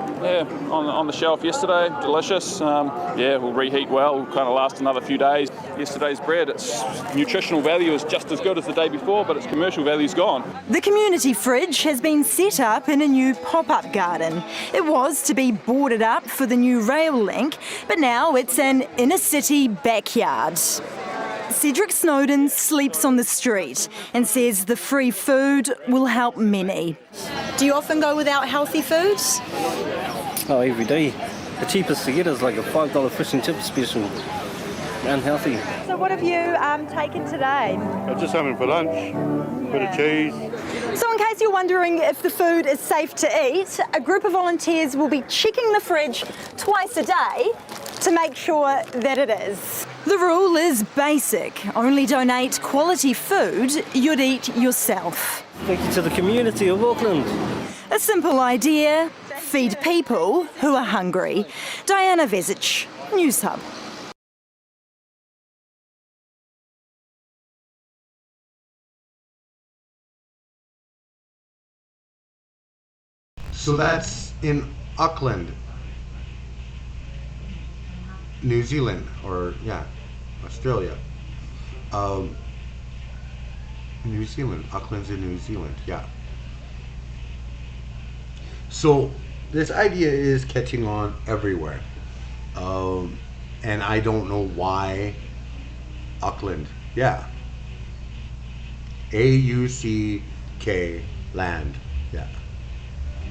Speaker 24: on the shelf yesterday, delicious. Will reheat well, will kind of last another few days. Yesterday's bread, its nutritional value is just as good as the day before, but its commercial value's gone.
Speaker 12: The community fridge has been set up in a new pop-up garden. It was to be boarded up for the new rail link, but now it's an inner-city backyard. Cedric Snowden sleeps on the street and says the free food will help many. Do you often go without healthy foods?
Speaker 25: Oh, every day. The cheapest to get is like a $5 fish and chip special. Unhealthy.
Speaker 12: So what have you taken today?
Speaker 26: I'm just having for lunch, bit of cheese.
Speaker 12: So in case you're wondering if the food is safe to eat, a group of volunteers will be checking the fridge twice a day to make sure that it is. The rule is basic. Only donate quality food you'd eat yourself.
Speaker 25: Thank you to the community of Auckland.
Speaker 12: A simple idea, feed people who are hungry. Diana Vesich, News Hub.
Speaker 1: So that's in Auckland, New Zealand, or Australia. New Zealand, Auckland's in New Zealand, yeah. So this idea is catching on everywhere. And I don't know why Auckland, yeah. AUCK land, yeah.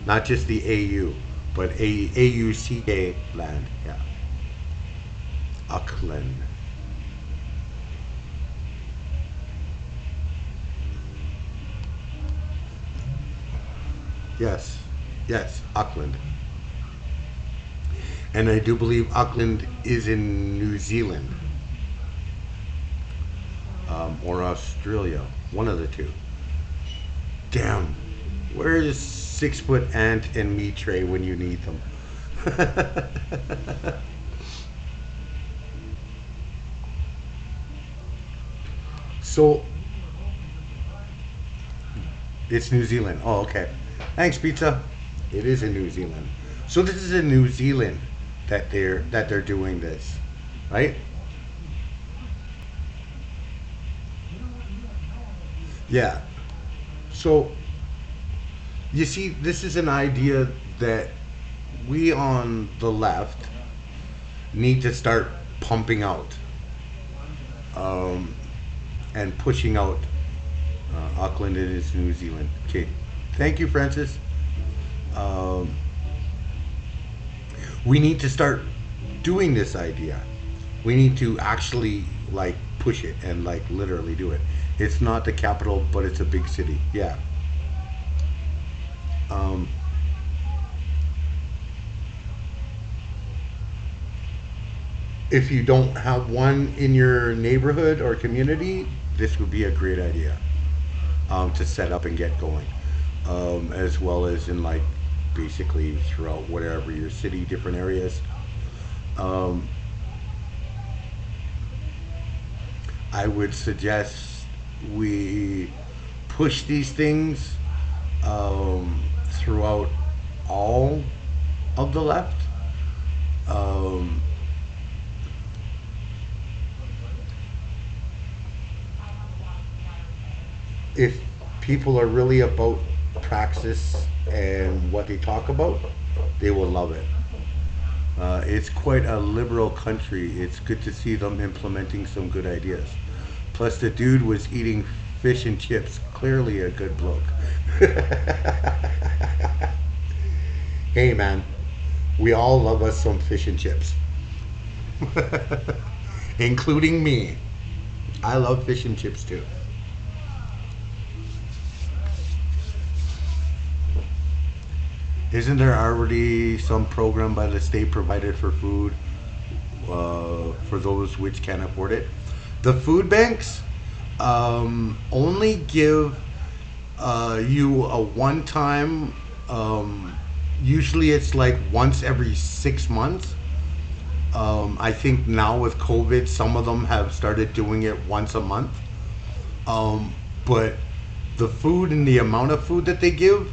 Speaker 1: Not just the AU, but AUCK land, yeah. Auckland. Yes, yes, Auckland. And I do believe Auckland is in New Zealand. Or Australia, one of the two. Damn, where is 6 foot ant and meat tray when you need them? So, it's New Zealand. Oh, okay. Thanks, pizza. It is in New Zealand. So this is in New Zealand that they're doing this, right? Yeah. So you see, this is an idea that we on the left need to start pumping out and pushing out. Auckland is New Zealand. Okay. Thank you, Francis. We need to start doing this idea. We need to actually like push it and like literally do it. It's not the capital, but it's a big city. Yeah. If you don't have one in your neighborhood or community, this would be a great idea to set up and get going, as well as in like basically throughout whatever your city, different areas. I would suggest we push these things throughout all of the left. If people are really about praxis and what they talk about, they will love it. It's quite a liberal country. It's good to see them implementing some good ideas. Plus, the dude was eating fish and chips. Clearly a good bloke. Hey, man. We all love us some fish and chips. Including me. I love fish and chips too. Isn't there already some program by the state provided for food for those which can't afford it? The food banks only give you a one-time, usually it's like once every 6 months. I think now with COVID, some of them have started doing it once a month. But the food and the amount of food that they give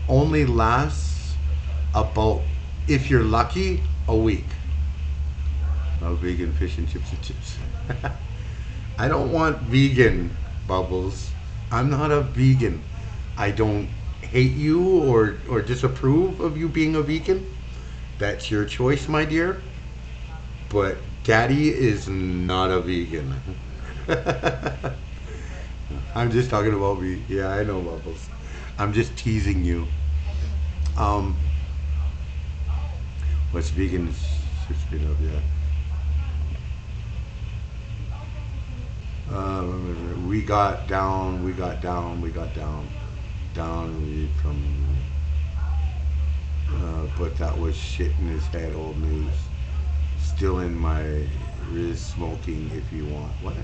Speaker 1: only lasts about, if you're lucky, a week. No vegan fish and chips. I don't want vegan, Bubbles. I'm not a vegan. I don't hate you or disapprove of you being a vegan. That's your choice, my dear. But Daddy is not a vegan. I'm just talking about me. Yeah, I know, Bubbles. I'm just teasing you. What's vegan? Yeah. We got down, but that was shit in his head, old news. Still in my Riz smoking if you want. What?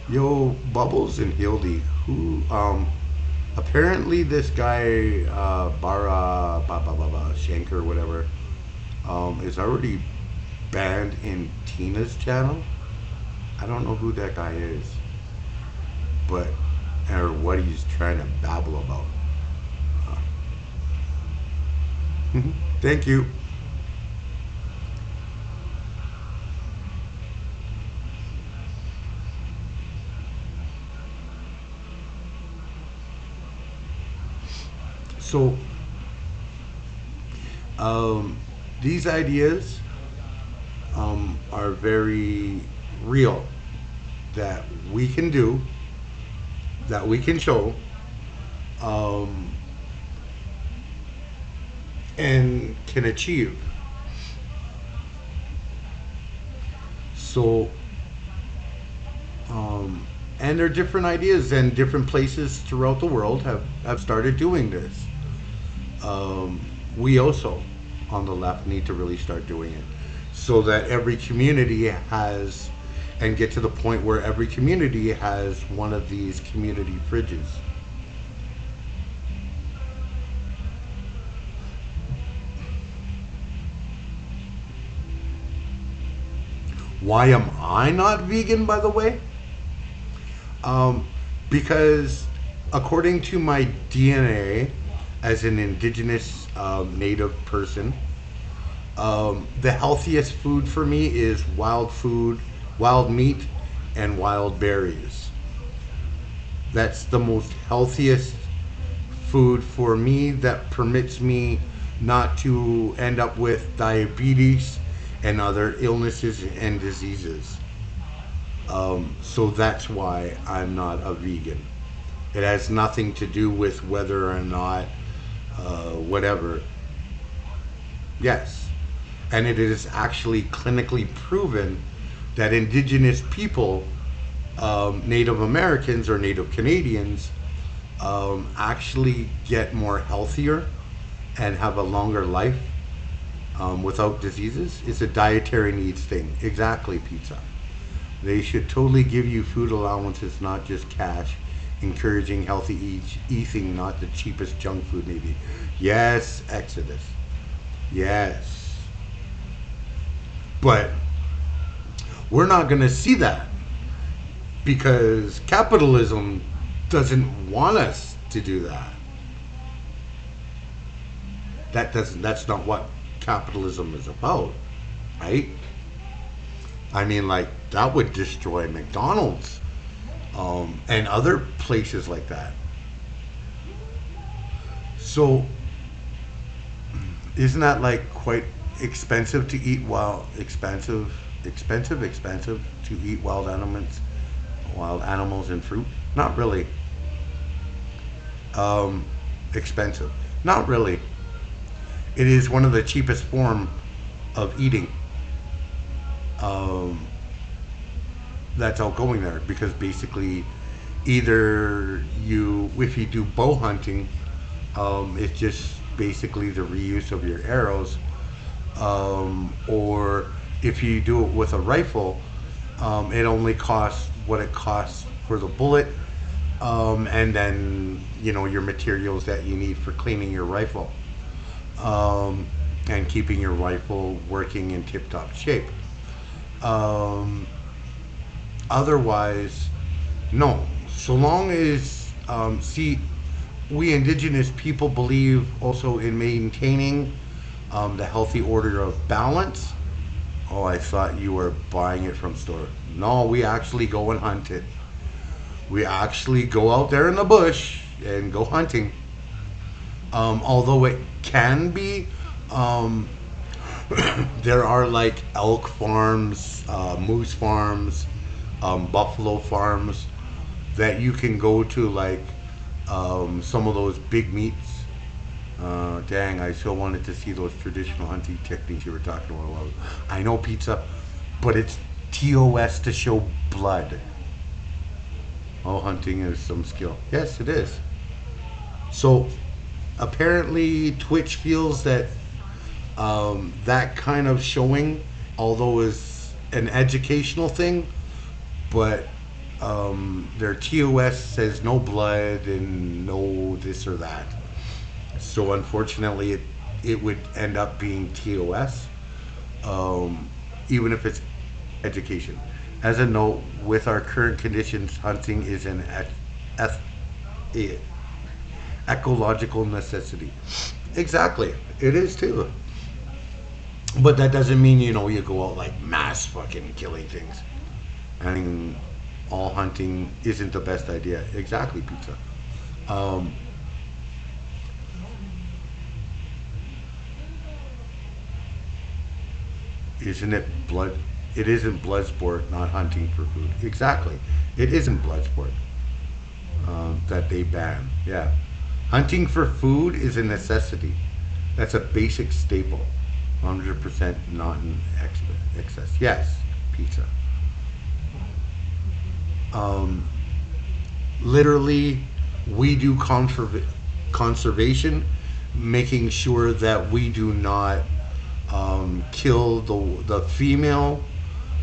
Speaker 1: Yo, Bubbles and Hildy, who, apparently this guy, Bara, Shanker, whatever, is already banned in Tina's channel. I don't know who that guy is, but, or what he's trying to babble about. Thank you. So, these ideas are very real, that we can do, that we can show, and can achieve. So, and there are different ideas, and different places throughout the world have started doing this. We also, on the left, need to really start doing it, so that every community has, and get to the point where every community has one of these community fridges. Why am I not vegan, by the way? Because according to my DNA as an indigenous native person, the healthiest food for me is wild food, wild meat, and wild berries. That's the most healthiest food for me, that permits me not to end up with diabetes and other illnesses and diseases. So that's why I'm not a vegan. It has nothing to do with whether or not, whatever. Yes. And it is actually clinically proven that indigenous people, Native Americans or Native Canadians, actually get more healthier and have a longer life without diseases. It's a dietary needs thing. Exactly, pizza. They should totally give you food allowances, not just cash, encouraging healthy eating, not the cheapest junk food maybe. Yes, Exodus. Yes. But we're not going to see that, because capitalism doesn't want us to do that. That's not what capitalism is about, right? I mean, like, that would destroy McDonald's and other places like that. So, isn't that like quite expensive to eat expensive to eat wild animals and fruit? Not really. Expensive? Not really. It is one of the cheapest form of eating. That's outgoing there, because basically, either if you do bow hunting, it's just basically the reuse of your arrows, or if you do it with a rifle, it only costs what it costs for the bullet, and then your materials that you need for cleaning your rifle, and keeping your rifle working in tip-top shape. Otherwise, no. So long as, we indigenous people believe also in maintaining the healthy order of balance. Oh, I thought you were buying it from store. No, we actually go and hunt it. We actually go out there in the bush and go hunting. Although it can be, there are like elk farms, moose farms, buffalo farms that you can go to, like some of those big meats. Dang, I so wanted to see those traditional hunting techniques you were talking about a while ago. I know pizza, but it's TOS to show blood. Oh, hunting is some skill. Yes, it is. So apparently Twitch feels that that kind of showing, although is an educational thing, but their TOS says no blood and no this or that. So unfortunately, it would end up being TOS, even if it's education. As a note, with our current conditions, hunting is an ecological necessity. Exactly, it is too. But that doesn't mean you go out like mass fucking killing things. I mean, all hunting isn't the best idea. Exactly, pizza. Isn't it blood? it isn't blood sport, not hunting for food. Exactly. It isn't blood sport that they ban. Yeah. Hunting for food is a necessity. That's a basic staple. 100% not in excess. Yes, pizza. Literally, we do conservation, making sure that we do not kill the female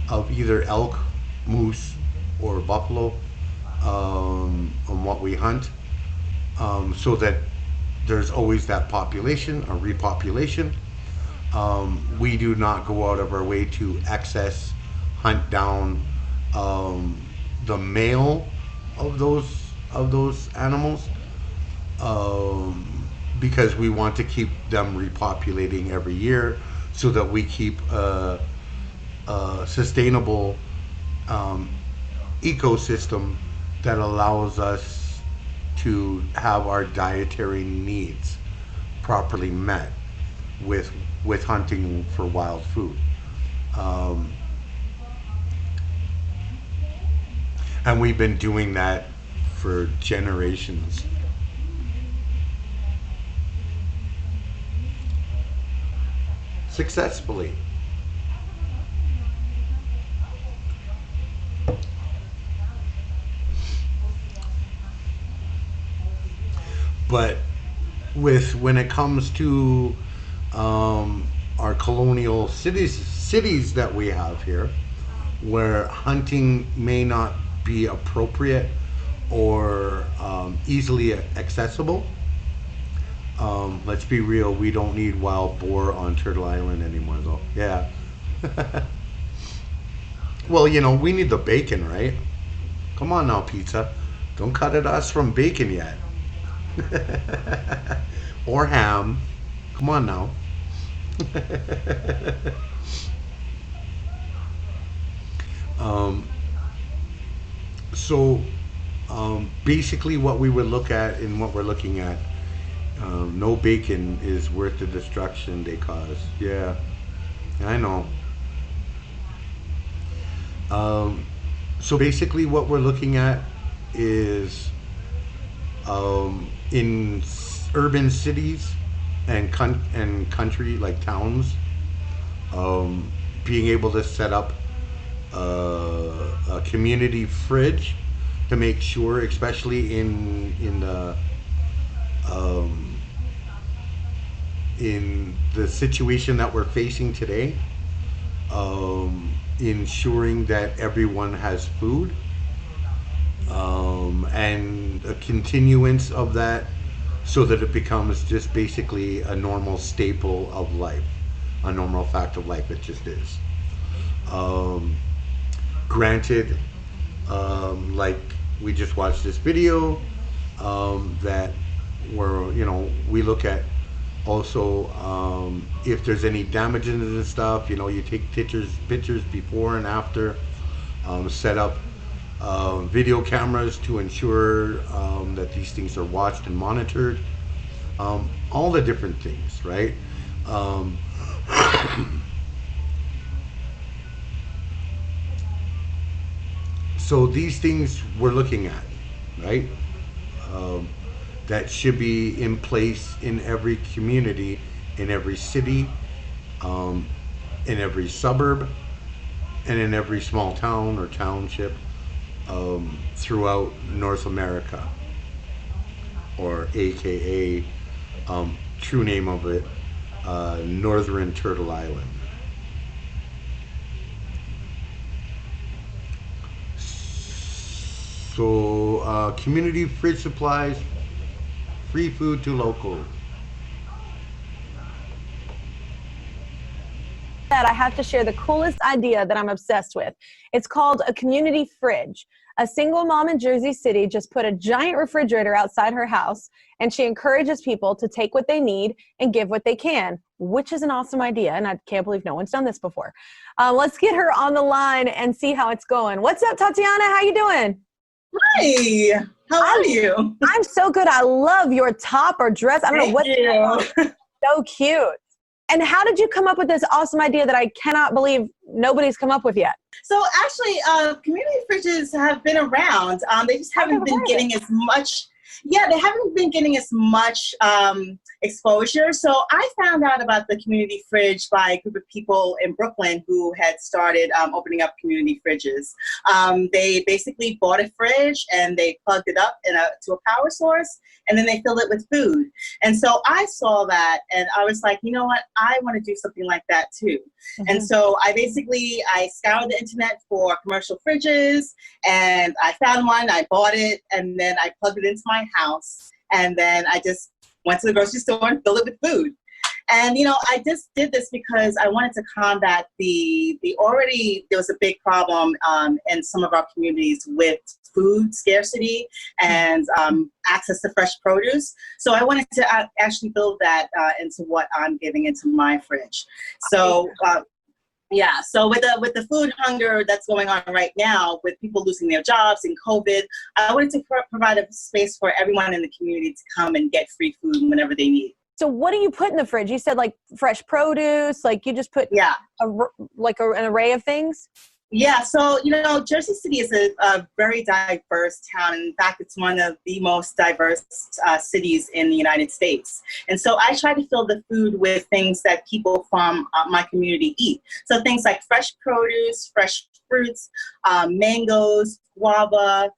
Speaker 1: of either elk, moose, or buffalo on what we hunt, so that there's always that population, a repopulation. We do not go out of our way to excess hunt down the male of those animals, because we want to keep them repopulating every year, so that we keep a sustainable ecosystem that allows us to have our dietary needs properly met with hunting for wild food. And we've been doing that for generations. Successfully. But when it comes to our colonial cities that we have here, where hunting may not be appropriate or easily accessible. Let's be real, we don't need wild boar on Turtle Island anymore, though. Yeah. Well, we need the bacon, right? Come on now, pizza. Don't cut at us from bacon yet. Or ham. Come on now. So basically what we would look at and what we're looking at, no bacon is worth the destruction they cause. Yeah, I know. So basically what we're looking at is in urban cities and country, like towns, being able to set up a community fridge to make sure, especially in the situation that we're facing today, ensuring that everyone has food, and a continuance of that, so that it becomes just basically a normal staple of life, a normal fact of life. It just is. Granted, like we just watched this video, that we look at also if there's any damages and stuff. You take pictures before and after, set up video cameras to ensure that these things are watched and monitored, all the different things, right? So these things we're looking at, right? That should be in place in every community, in every city, in every suburb, and in every small town or township throughout North America, or AKA, true name of it, Northern Turtle Island. So community fridge supplies, free food to local.
Speaker 2: I have to share the coolest idea that I'm obsessed with. It's called a community fridge. A single mom in Jersey City just put a giant refrigerator outside her house, and she encourages people to take what they need and give what they can, which is an awesome idea, and I can't believe no one's done this before. Let's get her on the line and see how it's going. What's up, Tatiana? How you doing?
Speaker 8: Hi, how are you?
Speaker 2: I'm so good. I love your top or dress. I don't know what. So cute. And how did you come up with this awesome idea that I cannot believe nobody's come up with yet?
Speaker 8: So actually, community fridges have been around. They just haven't been getting as much. Yeah, they haven't been getting as much exposure. So I found out about the community fridge by a group of people in Brooklyn who had started opening up community fridges. They basically bought a fridge and they plugged it up to a power source, and then they filled it with food. And so I saw that and I was like, you know what, I want to do something like that too. And so I scoured the internet for commercial fridges, and I found one, I bought it, and then I plugged it into my house. And then I just went to the grocery store and filled it with food. And, I just did this because I wanted to combat there was a big problem in some of our communities with food scarcity and access to fresh produce. So I wanted to actually build that into what I'm giving into my fridge. So, so with the food hunger that's going on right now, with people losing their jobs and COVID, I wanted to provide a space for everyone in the community to come and get free food whenever they need.
Speaker 2: So what do you put in the fridge? You said like fresh produce, like you just put an array of things?
Speaker 8: Yeah, so, Jersey City is a very diverse town. In fact, it's one of the most diverse cities in the United States. And so I try to fill the food with things that people from my community eat. So things like fresh produce, fresh fruits, mangoes, guava,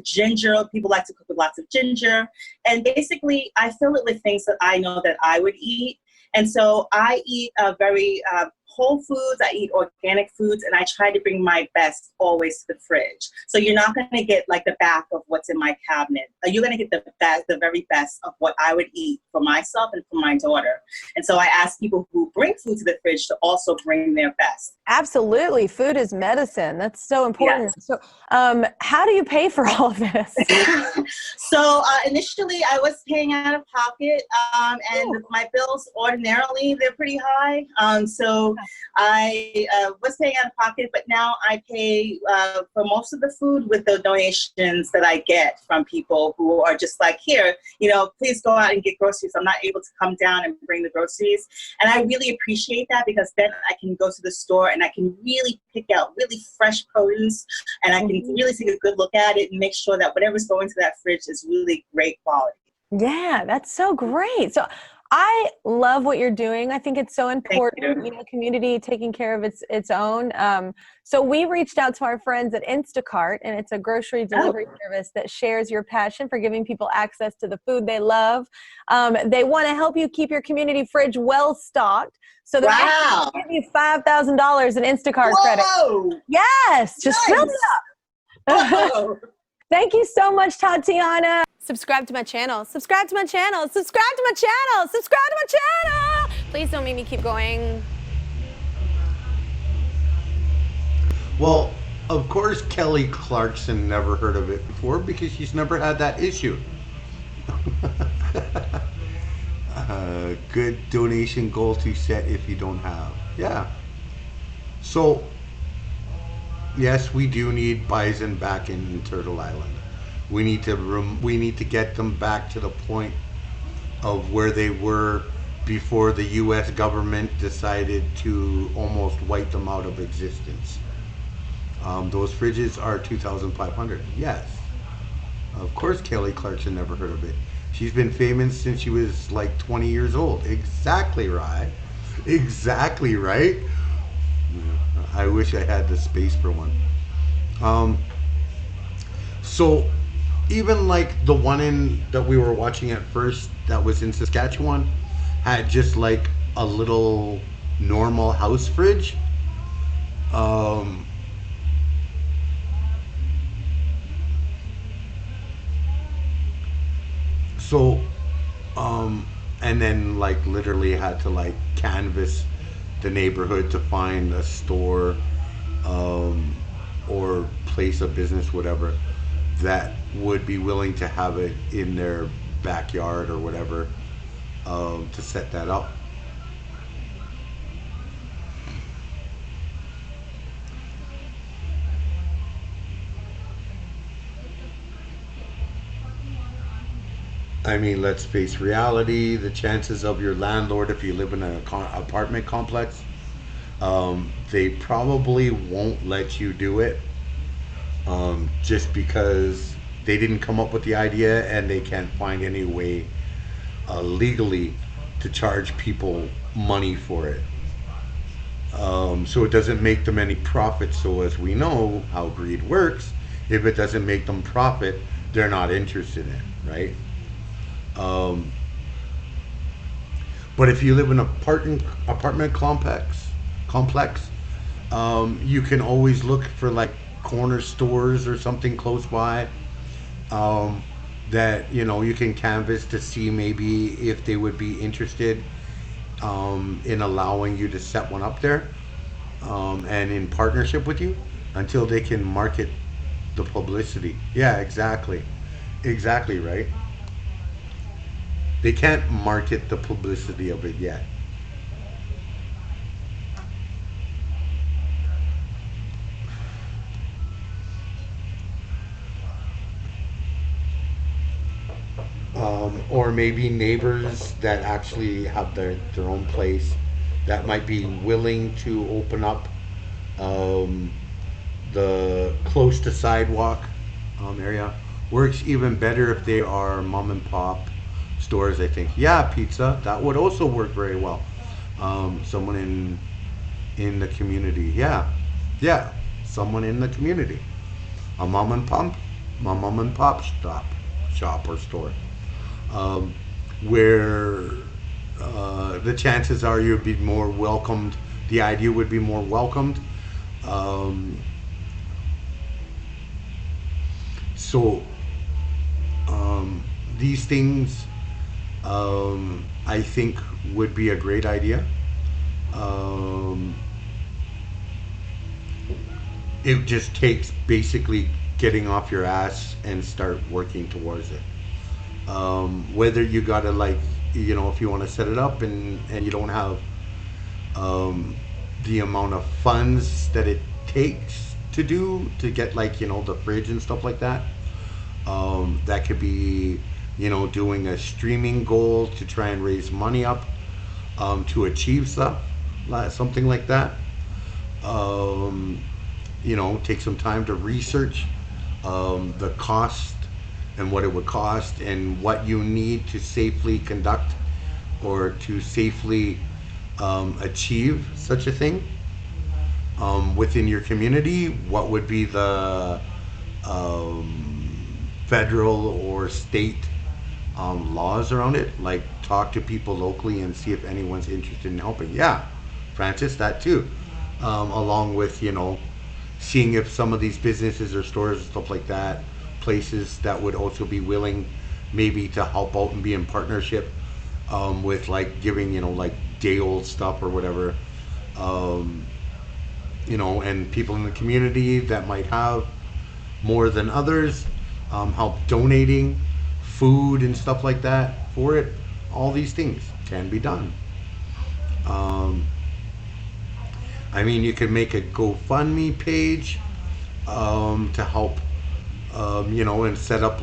Speaker 8: ginger. People like to cook with lots of ginger. And basically, I fill it with things that I know that I would eat. And so I eat very whole foods, I eat organic foods, and I try to bring my best always to the fridge. So you're not going to get like the back of what's in my cabinet. You're going to get the very best of what I would eat for myself and for my daughter. And so I ask people who bring food to the fridge to also bring their best.
Speaker 2: Absolutely. Food is medicine. That's so important. Yes. So how do you pay for all of this?
Speaker 8: So initially I was paying out of pocket, and my bills ordinarily, they're pretty high. So I was paying out of pocket, but now I pay for most of the food with the donations that I get from people who are just like, here, please go out and get groceries. I'm not able to come down and bring the groceries. And I really appreciate that, because then I can go to the store and I can really pick out really fresh produce, and I can really take a good look at it and make sure that whatever's going to that fridge is really great quality.
Speaker 2: Yeah, that's so great. So I love what you're doing. I think it's so important, community taking care of its own. So we reached out to our friends at Instacart, and it's a grocery delivery service that shares your passion for giving people access to the food they love. They want to help you keep your community fridge well stocked. So they're going to give you $5,000 in Instacart credit. Yes, just fill it up. Thank you so much, Tatiana. Subscribe to my channel. Subscribe to my channel. Subscribe to my channel. Subscribe to my channel. Please don't make me keep going.
Speaker 1: Well, of course, Kelly Clarkson never heard of it before because she's never had that issue. Good donation goal to set if you don't have. Yeah. So, yes, we do need bison back in Turtle Island. We need to get them back to the point of where they were before the U.S. government decided to almost wipe them out of existence. Those fridges are $2,500. Yes. Of course, Kelly Clarkson never heard of it. She's been famous since she was like 20 years old. Exactly right. Exactly right. I wish I had the space for one. So even like the one that we were watching at first that was in Saskatchewan had just like a little normal house fridge. And then like literally had to like canvas the neighborhood to find a store or place of business, whatever, that would be willing to have it in their backyard or whatever, to set that up. I mean, let's face reality. The chances of your landlord, if you live in an apartment complex, they probably won't let you do it, just because they didn't come up with the idea and they can't find any way legally to charge people money for it. So it doesn't make them any profit. So as we know how greed works, if it doesn't make them profit, they're not interested in it, right? But if you live in an apartment complex, you can always look for like corner stores or something close by, that you can canvas to see maybe if they would be interested in allowing you to set one up there, and in partnership with you until they can market the publicity. Yeah, exactly. Exactly, right? They can't market the publicity of it yet. Or maybe neighbors that actually have their own place that might be willing to open up the close to sidewalk area. Works even better if they are mom and pop stores, I think. Yeah, pizza, that would also work very well. Someone in the community. Yeah, yeah, someone in the community. A mom and pop shop or store, where the chances are you'd be more welcomed. The idea would be more welcomed. So these things, I think, would be a great idea. It just takes basically getting off your ass and start working towards it. Whether you gotta if you want to set it up and you don't have the amount of funds that it takes to get the fridge and stuff like that. That could be doing a streaming goal to try and raise money up to achieve stuff, something like that. Take some time to research the cost and what it would cost and what you need to safely conduct or to safely achieve such a thing within your community. What would be the federal or state laws around it? Like, talk to people locally and see if anyone's interested in helping. Yeah, Francis, that too. Along with seeing if some of these businesses or stores and stuff like that, places that would also be willing maybe to help out and be in partnership with giving day old stuff or whatever, and people in the community that might have more than others, help donating food and stuff like that for it. All these things can be done. You can make a GoFundMe page to help, and set up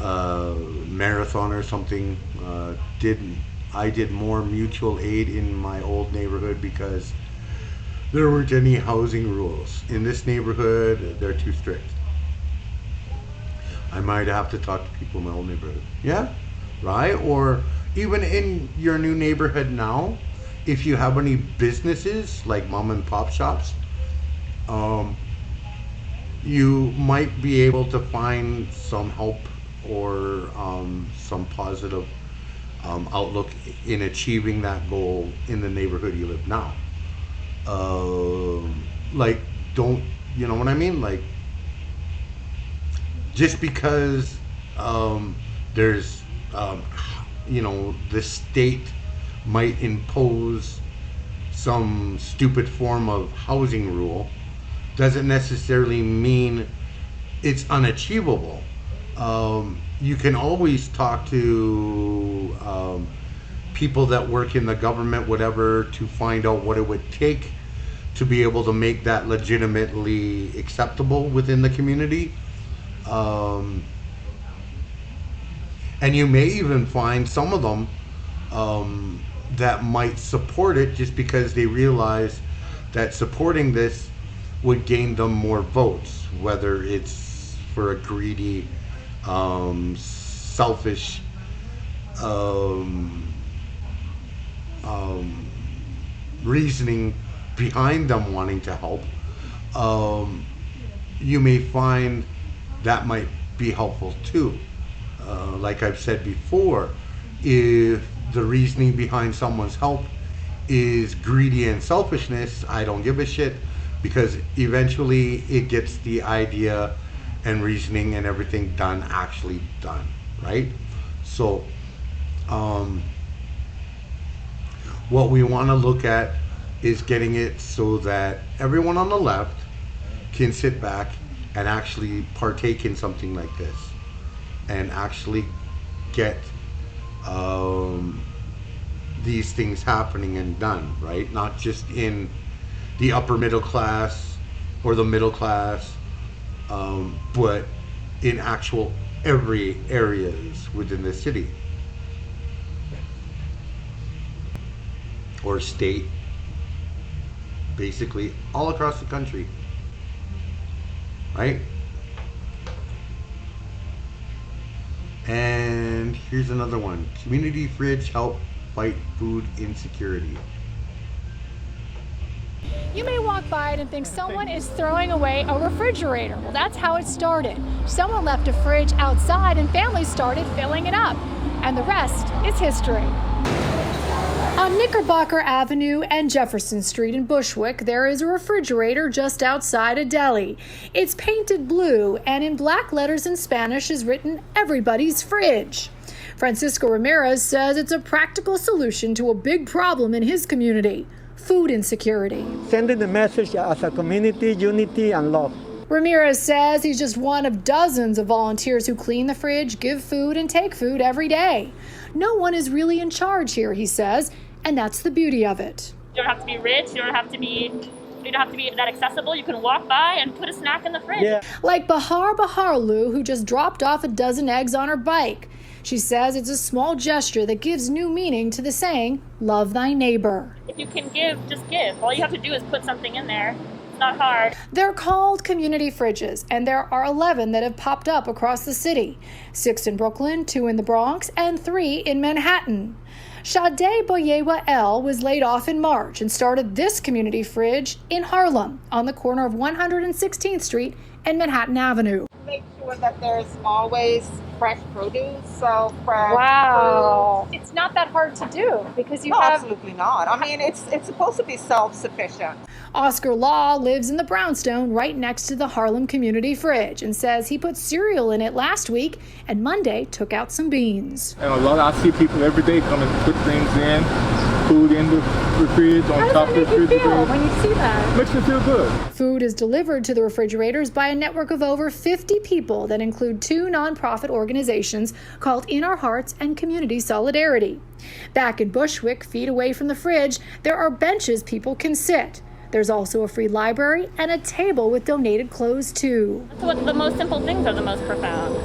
Speaker 1: a marathon or something. I did more mutual aid in my old neighborhood because there weren't any housing rules. In this neighborhood, they're too strict. I might have to talk to people in my old neighborhood. Yeah, right? Or even in your new neighborhood now, if you have any businesses like mom and pop shops, you might be able to find some help or some positive outlook in achieving that goal in the neighborhood you live now. Don't, you know what I mean? Just because there's, the state might impose some stupid form of housing rule doesn't necessarily mean it's unachievable. You can always talk to people that work in the government, whatever, to find out what it would take to be able to make that legitimately acceptable within the community. And you may even find some of them that might support it just because they realize that supporting this would gain them more votes, whether it's for a greedy, selfish, reasoning behind them wanting to help. You may find that might be helpful too. Like I've said before, if the reasoning behind someone's help is greedy and selfishness, I don't give a shit, because eventually it gets the idea and reasoning and everything done, actually done, right? So what we want to look at is getting it so that everyone on the left can sit back and actually partake in something like this and actually get these things happening and done, right? Not just in the upper middle class or the middle class, but in actual every areas within the city or state, basically all across the country, right? And here's another one. Community fridge help fight food insecurity.
Speaker 3: You may walk by it and think someone is throwing away a refrigerator. Well, that's how it started. Someone left a fridge outside and families started filling it up. And the rest is history. On Knickerbocker Avenue and Jefferson Street in Bushwick, there is a refrigerator just outside a deli. It's painted blue, and in black letters in Spanish is written, "Everybody's Fridge." Francisco Ramirez says it's a practical solution to a big problem in his community: food insecurity.
Speaker 11: Sending the message as a community, unity and love.
Speaker 3: Ramirez says he's just one of dozens of volunteers who clean the fridge, give food, and take food every day. No one is really in charge here, he says, and that's the beauty of it.
Speaker 14: You don't have to be rich, you don't have to be that accessible. You can walk by and put a snack in the fridge.
Speaker 3: Yeah. Like Bahar Baharlu, who just dropped off a dozen eggs on her bike. She says it's a small gesture that gives new meaning to the saying, love thy neighbor.
Speaker 14: If you can give, just give. All you have to do is put something in there. It's not hard.
Speaker 3: They're called community fridges, and there are 11 that have popped up across the city. 6 in Brooklyn, 2 in the Bronx, and 3 in Manhattan. Sade Boyewa El was laid off in March and started this community fridge in Harlem on the corner of 116th Street and Manhattan Avenue.
Speaker 15: Make sure that there's always fresh produce, so fresh
Speaker 3: Wow.
Speaker 15: fruit.
Speaker 3: It's not that hard to do because you
Speaker 15: No,
Speaker 3: have...
Speaker 15: absolutely not. I mean, it's supposed to be self-sufficient.
Speaker 3: Oscar Law lives in the brownstone right next to the Harlem Community Fridge and says he put cereal in it last week and Monday took out some beans.
Speaker 16: And I see people every day come and put things in, food in the fridge, on top of the refrigerator.
Speaker 3: How does that make you feel when you see that?
Speaker 16: Makes me feel good.
Speaker 3: Food is delivered to the refrigerators by a network of over 50 people that include 2 nonprofit organizations called In Our Hearts and Community Solidarity. Back in Bushwick, feet away from the fridge, there are benches people can sit. There's also a free library and a table with donated clothes too.
Speaker 14: That's what the most simple things are the most profound.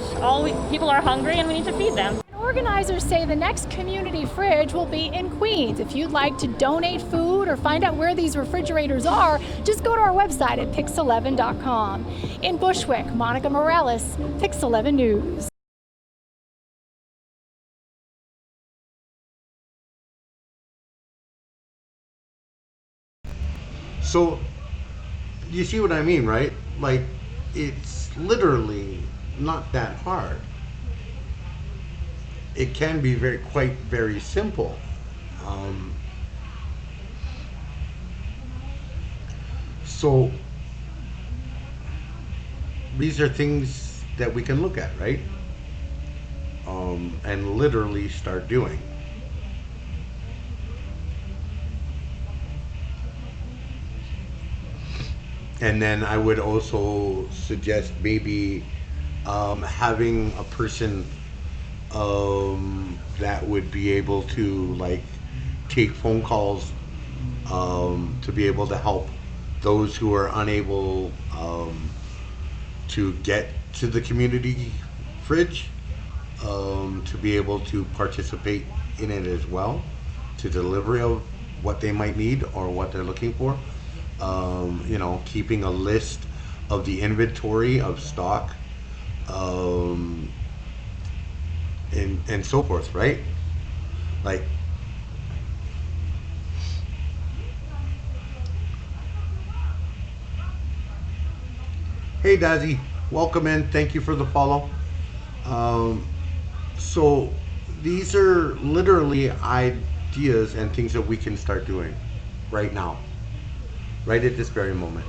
Speaker 14: People are hungry and we need to feed them.
Speaker 3: Organizers say the next community fridge will be in Queens. If you'd like to donate food or find out where these refrigerators are, just go to our website at pix11.com. In Bushwick, Monica Morales, Pix 11 News.
Speaker 1: So, you see what I mean, right? Like, it's literally not that hard. It can be quite very simple. So, these are things that we can look at, right? And literally start doing. And then I would also suggest maybe having a person that would be able to like take phone calls to be able to help those who are unable to get to the community fridge to be able to participate in it as well, to delivery of what they might need or what they're looking for. You know, keeping a list of the inventory of stock, and so forth, right? Like, hey Dazzy, welcome in. Thank you for the follow. So these are literally ideas and things that we can start doing right now, right at this very moment,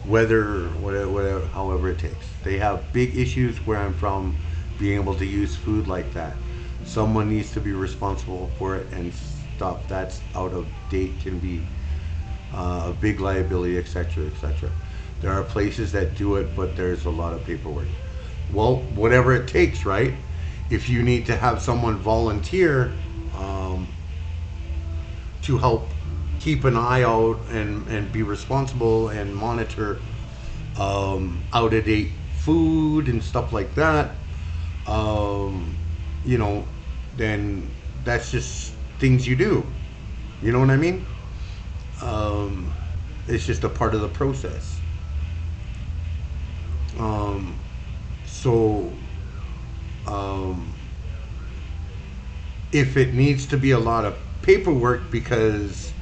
Speaker 1: whatever, however it takes. They have big issues where I'm from, being able to use food like that. Someone needs to be responsible for it and stop that's out of date, can be a big liability, etc., etc. There are places that do it, but there's a lot of paperwork. Well, whatever it takes, right? If you need to have someone volunteer to help keep an eye out and be responsible and monitor out of date food and stuff like that, you know, then that's just things you do. You know what I mean? It's just a part of the process. If it needs to be a lot of paperwork because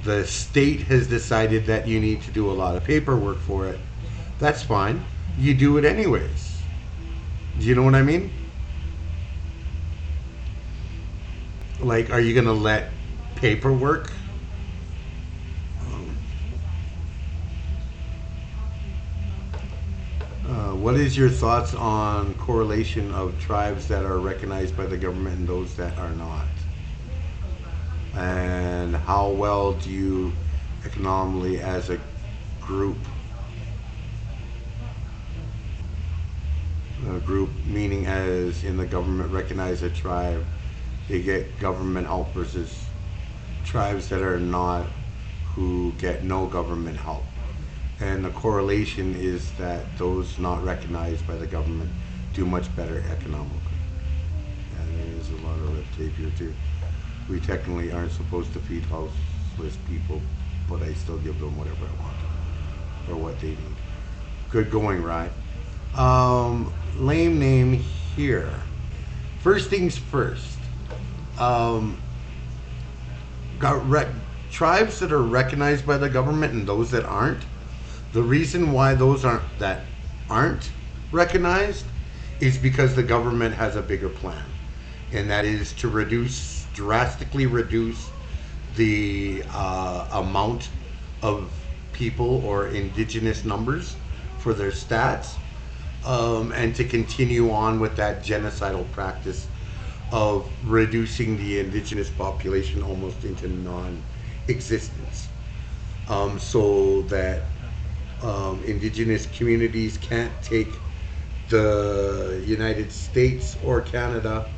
Speaker 1: the state has decided that you need to do a lot of paperwork for it, that's fine. You do it anyways. Do you know what I mean? Like, are you gonna let paperwork what is your thoughts on correlation of tribes that are recognized by the government and those that are not? And how well do you economically as a group, meaning as in the government recognize a tribe, they get government help versus tribes that are not, who get no government help? And the correlation is that those not recognized by the government do much better economically. And there's a lot of red tape here too. We technically aren't supposed to feed houseless people, but I still give them whatever I want or what they need. Good going, right? Lame name here. First things first. Tribes that are recognized by the government and those that aren't. The reason why those aren't recognized is because the government has a bigger plan, and that is to drastically reduce the amount of people or indigenous numbers for their stats, and to continue on with that genocidal practice of reducing the indigenous population almost into non-existence, so that indigenous communities can't take the United States or Canada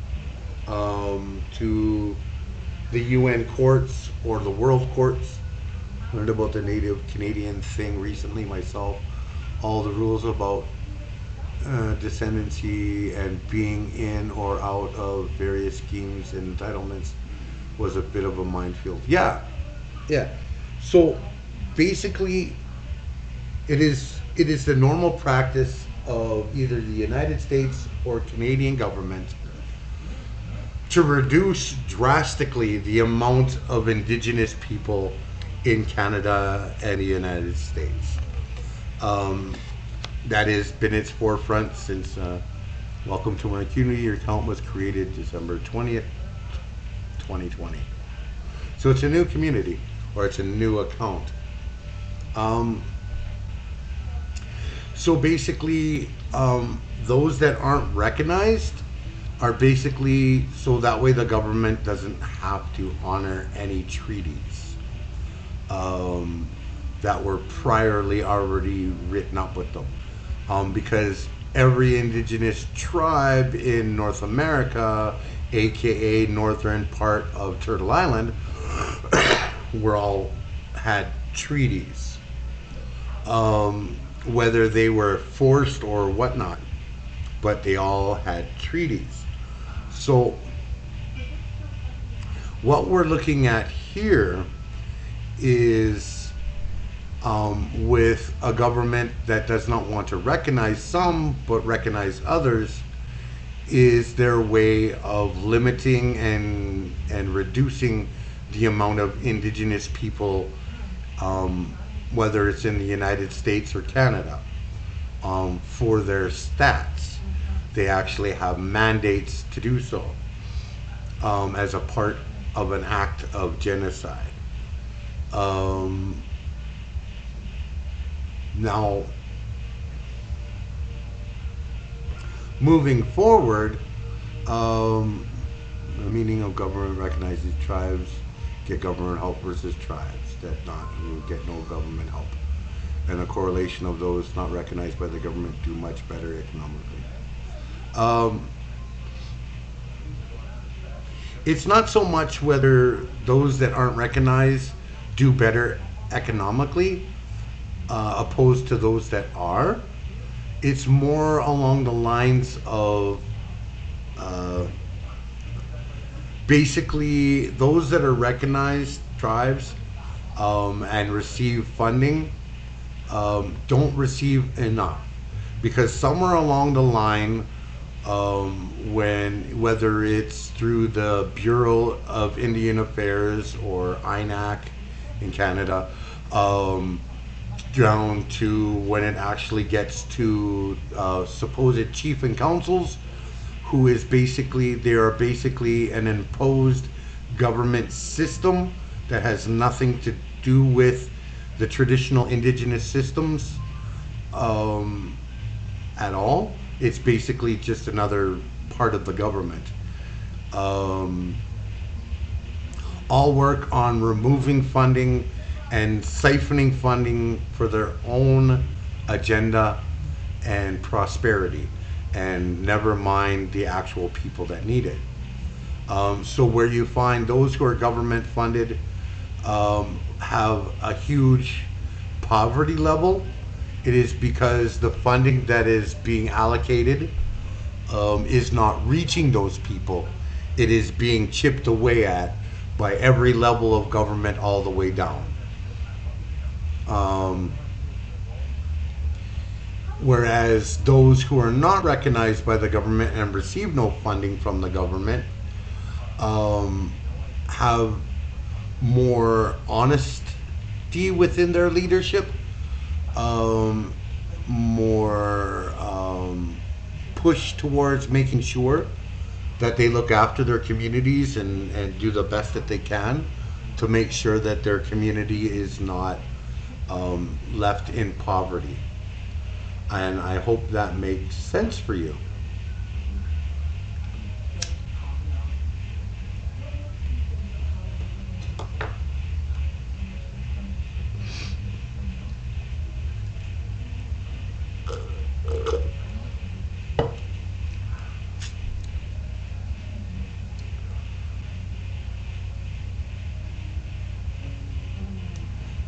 Speaker 1: to the UN courts or the world courts. Learned about the Native Canadian thing recently myself. All the rules about descendancy and being in or out of various schemes and entitlements was a bit of a minefield. Yeah. So basically, it is the normal practice of either the United States or Canadian government to reduce drastically the amount of indigenous people in Canada and the United States. That has been its forefront since Welcome to My Community. Your account was created December 20th, 2020. So it's a new community, or it's a new account. So basically, those that aren't recognized are basically, so that way the government doesn't have to honor any treaties that were priorly already written up with them. Because every indigenous tribe in North America, aka northern part of Turtle Island, were all had treaties. whether they were forced or whatnot, but they all had treaties. So what we're looking at here is with a government that does not want to recognize some but recognize others, is their way of limiting and reducing the amount of indigenous people, whether it's in the United States or Canada, for their stats. They actually have mandates to do so, as a part of an act of genocide. Now, moving forward, the meaning of government recognizes tribes get government help versus tribes that not get no government help, and a correlation of those not recognized by the government do much better economically. It's not so much whether those that aren't recognized do better economically, opposed to those that are. It's more along the lines of basically those that are recognized tribes and receive funding don't receive enough, because somewhere along the line, whether it's through the Bureau of Indian Affairs or INAC in Canada, down to when it actually gets to supposed chief and councils, who is basically, they are basically an imposed government system that has nothing to do with the traditional indigenous systems at all. It's basically just another part of the government. All work on removing funding and siphoning funding for their own agenda and prosperity, and never mind the actual people that need it. So where you find those who are government funded have a huge poverty level, it is because the funding that is being allocated is not reaching those people. It is being chipped away at by every level of government all the way down. Whereas those who are not recognized by the government and receive no funding from the government have more honesty within their leadership, more push towards making sure that they look after their communities and do the best that they can to make sure that their community is not left in poverty. And I hope that makes sense for you.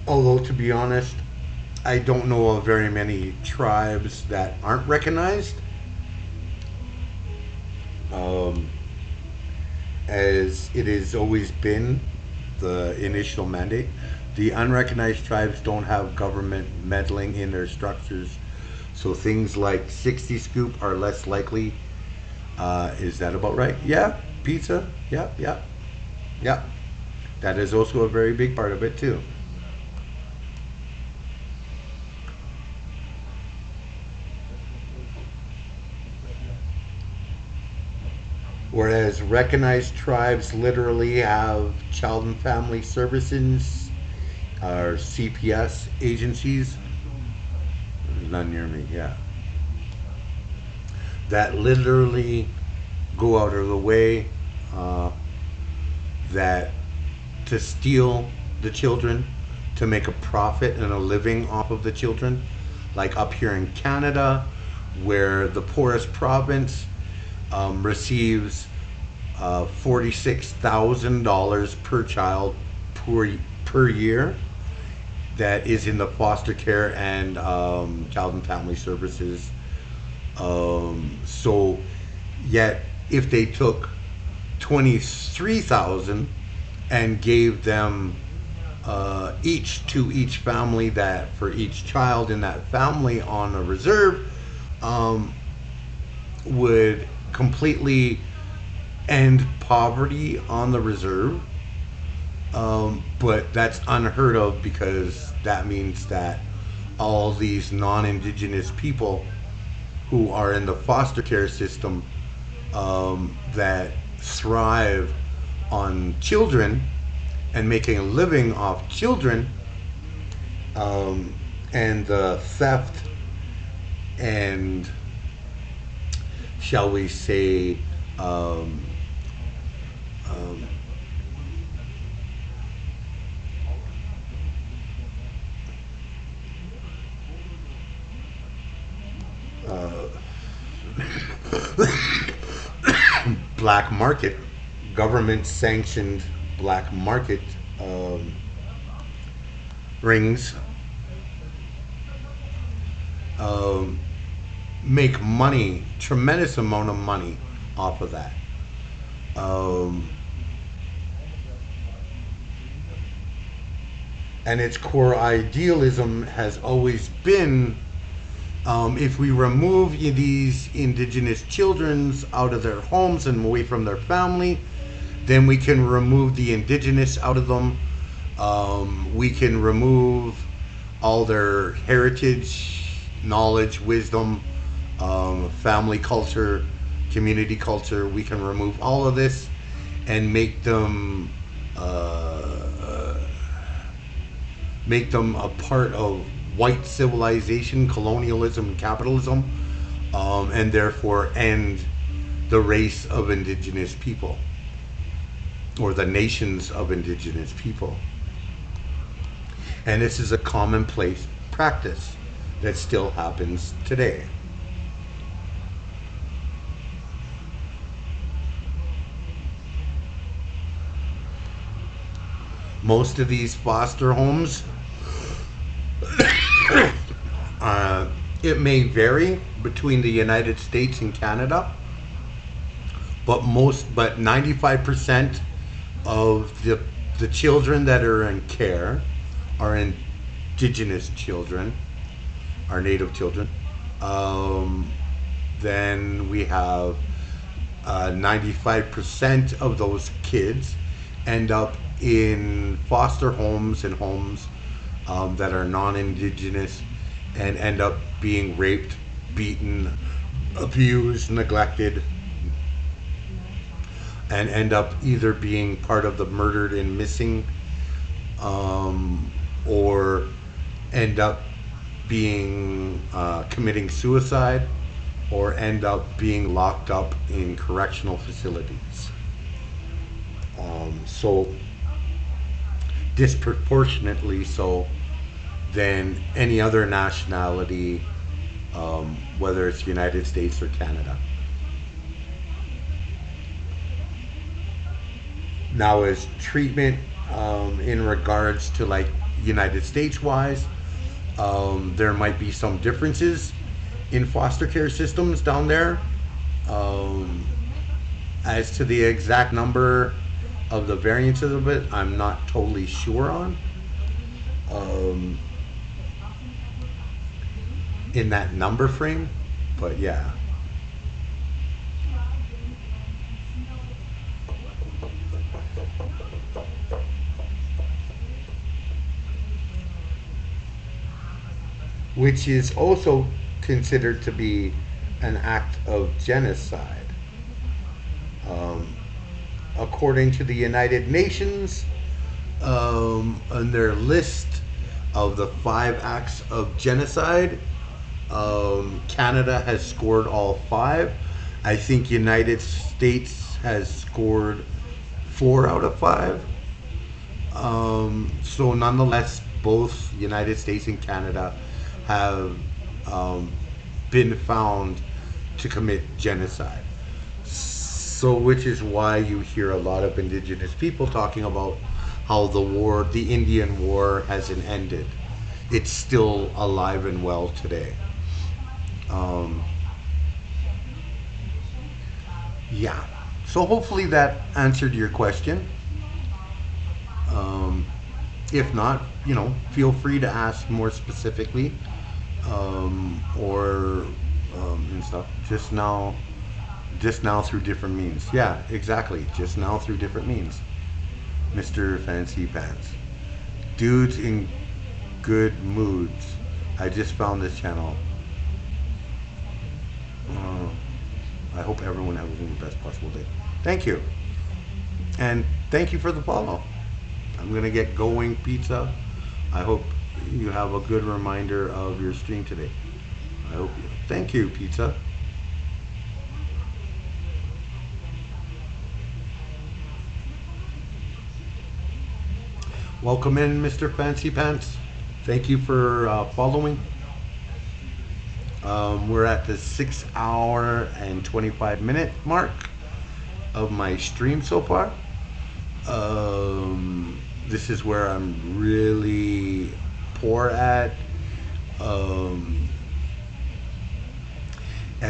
Speaker 1: Although, to be honest, I don't know of very many tribes that aren't recognized, as it has always been the initial mandate. The unrecognized tribes don't have government meddling in their structures, so things like 60 scoop are less likely. Is that about right? Yeah, pizza. Yeah. That is also a very big part of it too. Whereas recognized tribes literally have child and family services, or CPS agencies. There's none near me, yeah. That literally go out of the way that to steal the children, to make a profit and a living off of the children. Like up here in Canada, where the poorest province receives $46,000 per child per year, that is in the foster care and child and family services. So yet if they took 23,000 and gave them each to each family, that for each child in that family on a reserve, would completely end poverty on the reserve. But that's unheard of, because that means that all these non-indigenous people who are in the foster care system, that thrive on children and making a living off children, and the theft and, shall we say, black market, government sanctioned black market rings, make money, tremendous amount of money off of that. And its core idealism has always been, if we remove these indigenous children out of their homes and away from their family, then we can remove the indigenous out of them. We can remove all their heritage, knowledge, wisdom, family culture, community culture. We can remove all of this and make them a part of white civilization, colonialism, and capitalism, and therefore end the race of indigenous people, or the nations of indigenous people. And this is a commonplace practice that still happens today. Most of these foster homes, it may vary between the United States and Canada, but 95% of the children that are in care are indigenous children, are native children. Then we have 95% of those kids end up in foster homes and homes that are non-indigenous, and end up being raped, beaten, abused, neglected, and end up either being part of the murdered and missing, or end up being committing suicide, or end up being locked up in correctional facilities. So disproportionately so than any other nationality, whether it's United States or Canada. Now, as treatment in regards to like United States wise, there might be some differences in foster care systems down there. As to the exact number of the variances of it, I'm not totally sure on. In that number frame, but yeah. Which is also considered to be an act of genocide. According to the United Nations, on their list of the 5 acts of genocide, Canada has scored all 5. I think United States has scored 4 out of 5. So nonetheless, both United States and Canada have been found to commit genocide. So which is why you hear a lot of indigenous people talking about how the Indian war hasn't ended. it's still alive and well today. Yeah, so hopefully that answered your question. If not, feel free to ask more specifically, or and stuff. Just now through different means. Yeah, exactly. Just now through different means. Mr. Fancy Pants. Dudes in good moods. I just found this channel. I hope everyone has the best possible day. Thank you. And thank you for the follow. I'm going to get going pizza. I hope you have a good reminder of your stream today. I hope you. Thank you, pizza. Welcome in, Mr. Fancy Pants. Thank you for following. We're at the 6 hour and 25 minute mark of my stream so far. This is where I'm really poor at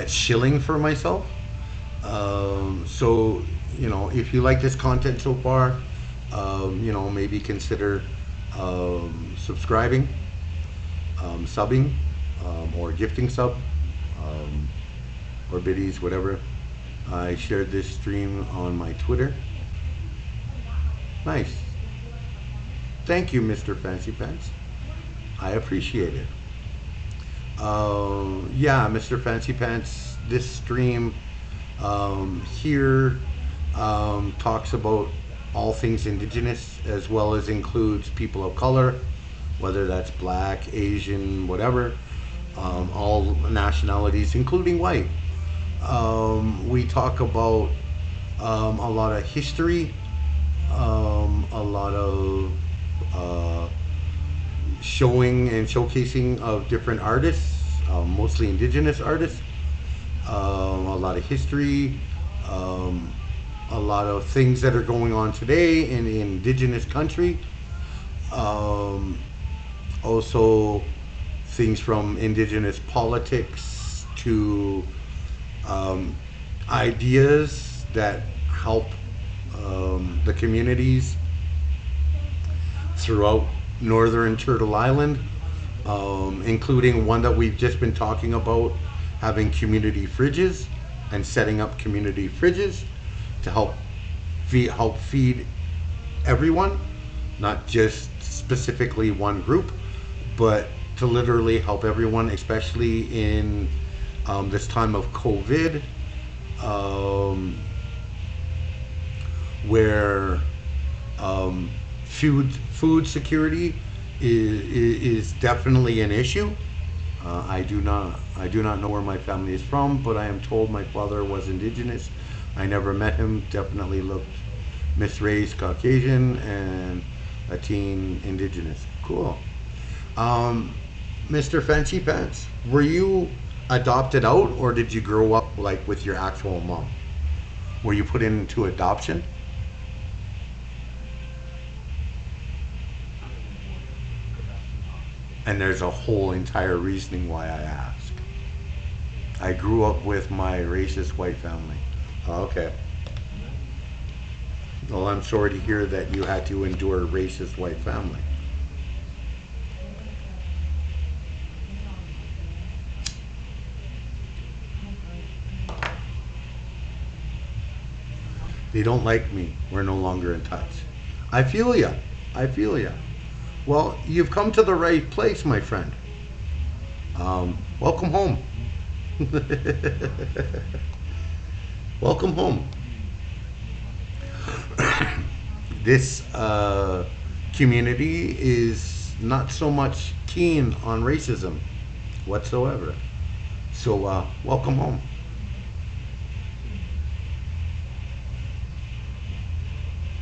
Speaker 1: shilling for myself. So, if you like this content so far, maybe consider subscribing, subbing, or gifting sub, or biddies, whatever. I shared this stream on my Twitter. Nice. Thank you, Mr. Fancy Pants. I appreciate it. Yeah, Mr. Fancy Pants, this stream here talks about all things indigenous, as well as includes people of color, whether that's black, Asian, whatever, all nationalities, including white. We talk about a lot of history, a lot of showing and showcasing of different artists, mostly indigenous artists, a lot of history, a lot of things that are going on today in the indigenous country. Also things from indigenous politics to ideas that help the communities throughout Northern Turtle Island, including one that we've just been talking about, having community fridges and setting up community fridges to help feed everyone, not just specifically one group, but to literally help everyone, especially in this time of COVID, where food security is definitely an issue. I do not know where my family is from, but I am told my father was indigenous. I never met him. Definitely looked misraised Caucasian and Latin indigenous. Cool. Mr. Fancy Pants, were you adopted out, or did you grow up like with your actual mom? Were you put into adoption? And there's a whole entire reasoning why I ask. I grew up with my racist white family. Okay. Well, I'm sorry to hear that you had to endure a racist white family. They don't like me. We're no longer in touch. I feel ya. I feel ya. Well, you've come to the right place, my friend. Welcome home. Welcome home. This community is not so much keen on racism whatsoever. So welcome home.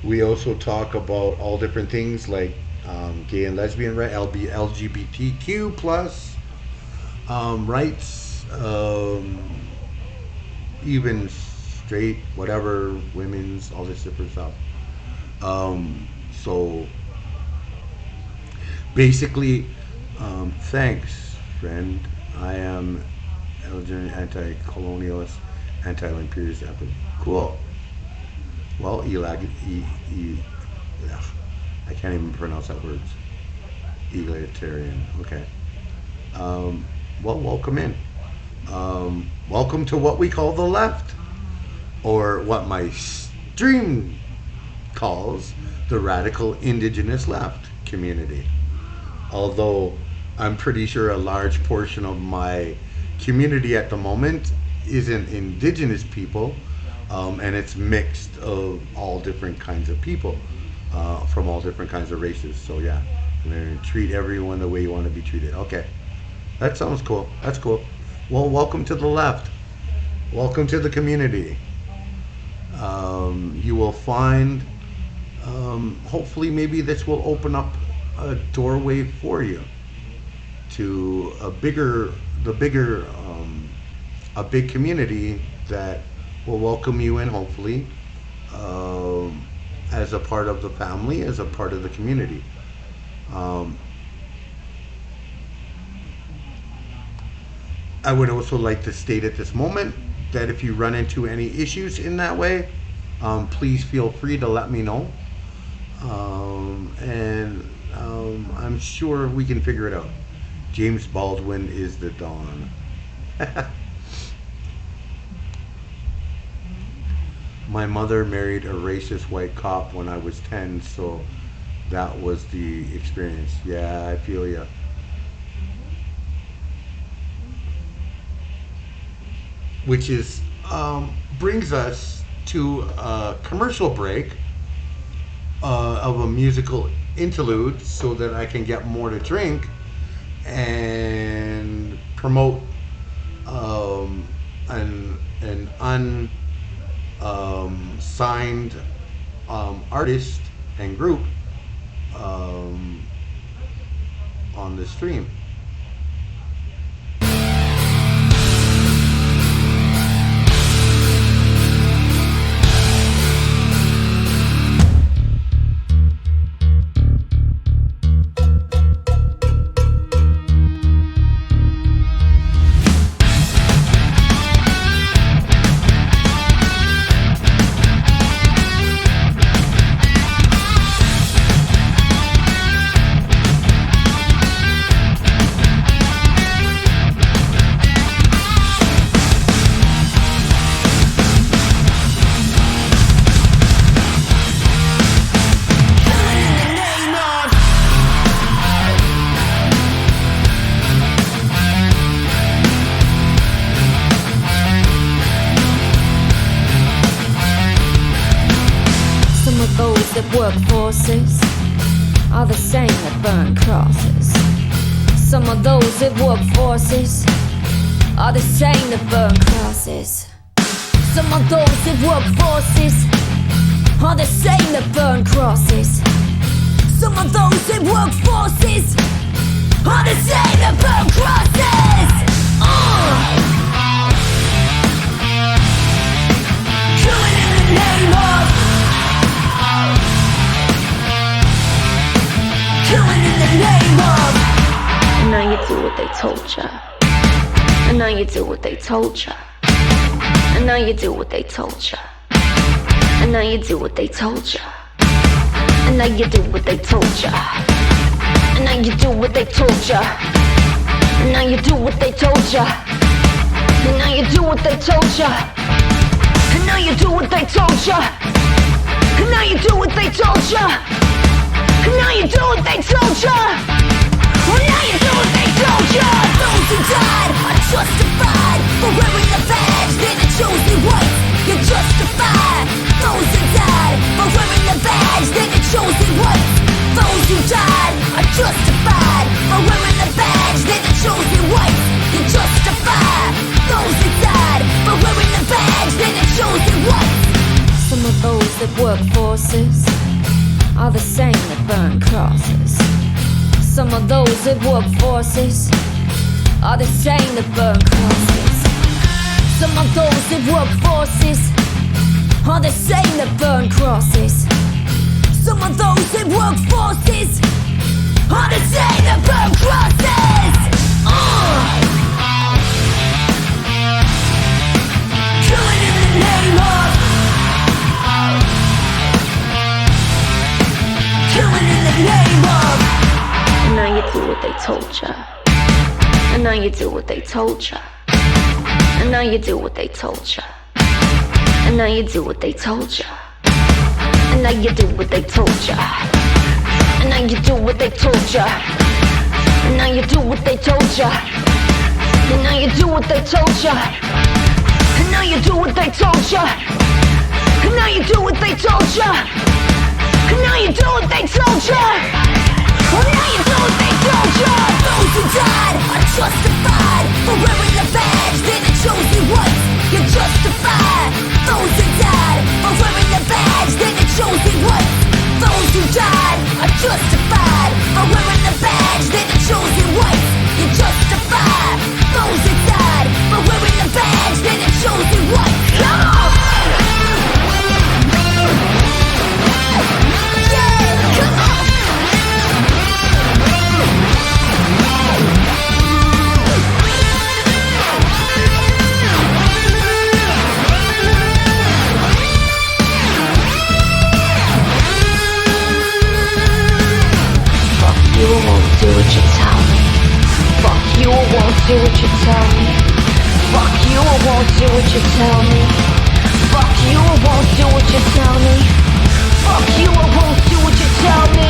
Speaker 1: We also talk about all different things like gay and lesbian rights, LGBTQ plus rights, even straight, whatever, women's, all this different stuff. So basically, Thanks, friend. I am LH&R anti-colonialist, anti-imperialist. Cool. Well, I can't even pronounce that word. Egalitarian. Okay. Well, welcome in. Welcome to what we call the left, or what my stream calls the radical indigenous left community. Although I'm pretty sure a large portion of my community at the moment isn't indigenous people, and it's mixed of all different kinds of people, from all different kinds of races. So yeah, I'm gonna treat everyone the way you want to be treated. Okay, that sounds cool. That's cool. Well, welcome to the left. Welcome to the community. You will find, hopefully maybe this will open up a doorway for you to a big community that will welcome you in, hopefully, as a part of the family, as a part of the community. I would also like to state at this moment that if you run into any issues in that way, please feel free to let me know. I'm sure we can figure it out. James Baldwin is the Dawn. My mother married a racist white cop when I was 10, so that was the experience. Yeah, I feel ya. Which is brings us to a commercial break of a musical interlude, so that I can get more to drink and promote an unsigned artist and group on the stream.
Speaker 17: Workforces are the same that burn crosses. Some of those that work forces are the same that burn crosses. Some of those that work forces are the same that burn crosses. Some of those that work forces are the same that burn crosses. Killing in the name of, killing in the name of. And now you do what they told ya. And now you do what they told ya. And now you do what they told ya. And now you do what they told ya. And now you do what they told ya. And now you do what they told ya. And now you do what they told ya. And now you do what they told ya. And now you do what they told ya. And now you do what they told ya. And now you do what they told ya. And now you do what they told ya. Those who died are justified for wearing the badge. They're the chosen ones. You're justified. Those who died for wearing the badge. They're the chosen ones. Those who died are justified for wearing the badge. They're the chosen ones. You're justified. Those who died for wearing the badge. They're the chosen ones. Some of those that work forces are the same that burn crosses. Some of those that work forces are the same that burn crosses. Some of those that work forces are the same that burn crosses. Some of those that work forces on the day that burn crosses. Killing in the name of, killing in the name of. And now you do what they told ya. And now you do what they told ya. And now you do what they told ya. And now you do what they told ya. And now you do what they told ya. And now you do what they told ya. And now you do what they told ya. And now you do what they told ya. And now you do what they told ya. And now you do what they told ya. And now you do what they told ya. And now you do what they told ya. Those who died are justified for wearing the badge. They're the chosen ones. You're justified. Those who died for wearing the badge. They're the chosen ones. Those who died are justified for wearing the badge. They're the chosen ones. You're justified. Those who died for wearing the badge. They're the chosen ones. Come on! Yeah, come on! You won't do what you tell me. Fuck you, I won't do what you tell me. Fuck you, I won't do what you tell me. Fuck you, I won't do what you tell me. Fuck you, I won't do what you tell me.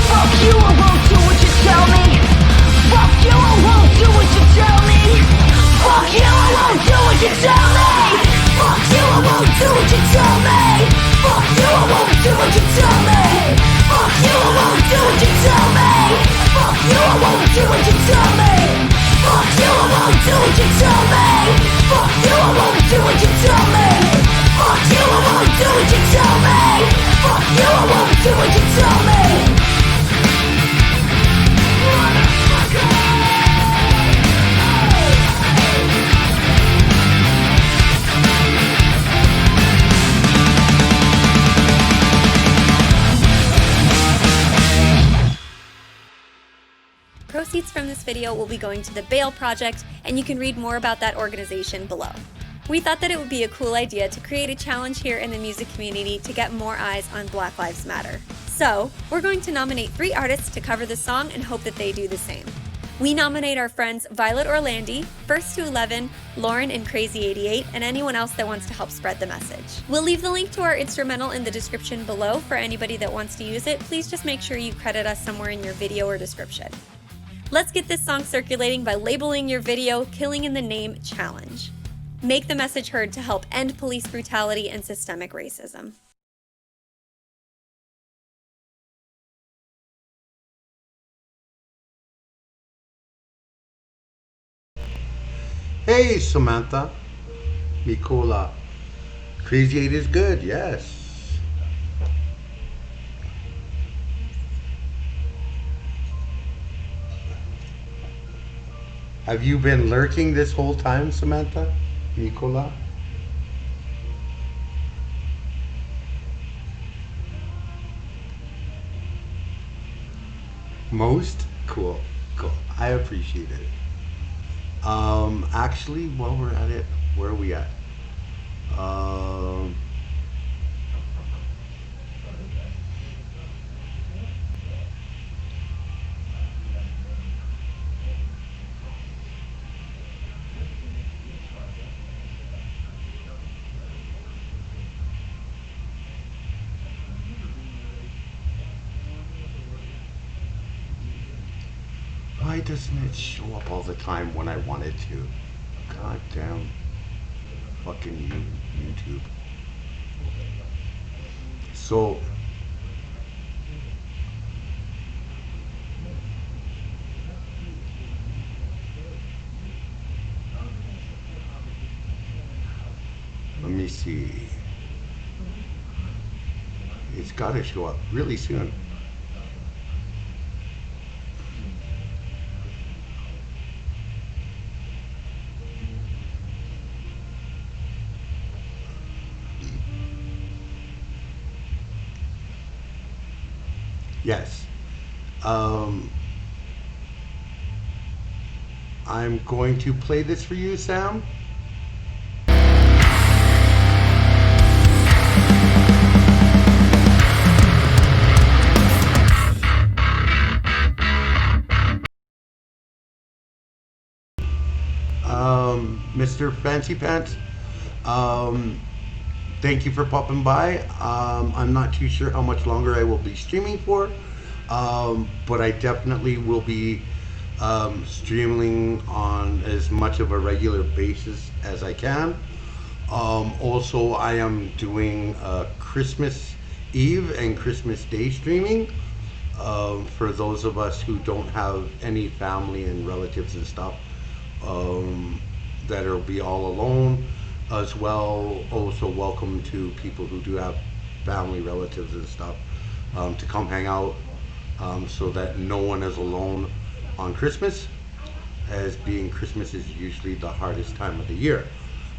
Speaker 17: Fuck you, I won't do what you tell me. Fuck you, I won't do what you tell me. Fuck you, I won't do what you tell me. Fuck you, I won't do what you tell me. Fuck you, I won't do what you tell me. Fuck you, I won't do what you tell me. Fuck you, I won't do what you tell me. Fuck you, I won't do what you tell me. Fuck you, I won't do what you tell me. Fuck you, I won't do what you tell me. Fuck you, I won't do what you tell me.
Speaker 6: Proceeds from this video will be going to the Bail Project, and you can read more about that organization below. We thought that it would be a cool idea to create a challenge here in the music community to get more eyes on Black Lives Matter. So, we're going to nominate 3 artists to cover the song and hope that they do the same. We nominate our friends Violet Orlandi, First to 11, Lauren and Crazy88, and anyone else that wants to help spread the message. We'll leave the link to our instrumental in the description below for anybody that wants to use it. Please just make sure you credit us somewhere in your video or description. Let's get this song circulating by labeling your video Killing in the Name Challenge. Make the message heard to help end police brutality and systemic racism.
Speaker 1: Hey, Samantha. Nicola. Crazy 8 is good, yes. Have you been lurking this whole time, Samantha? Nicola? Most? Cool, cool. I appreciate it. Actually, while we're at it, where are we at? Why doesn't it show up all the time when I want it to? God damn fucking YouTube. So let me see. It's got to show up really soon. Yes. I'm going to play this for you, Sam. Mr. Fancy Pants, thank you for popping by. I'm not too sure how much longer I will be streaming for, but I definitely will be streaming on as much of a regular basis as I can. Also, I am doing Christmas Eve and Christmas Day streaming for those of us who don't have any family and relatives and stuff. That'll be all alone as well. Also welcome to people who do have family, relatives and stuff to come hang out, so that no one is alone on Christmas, as being Christmas is usually the hardest time of the year.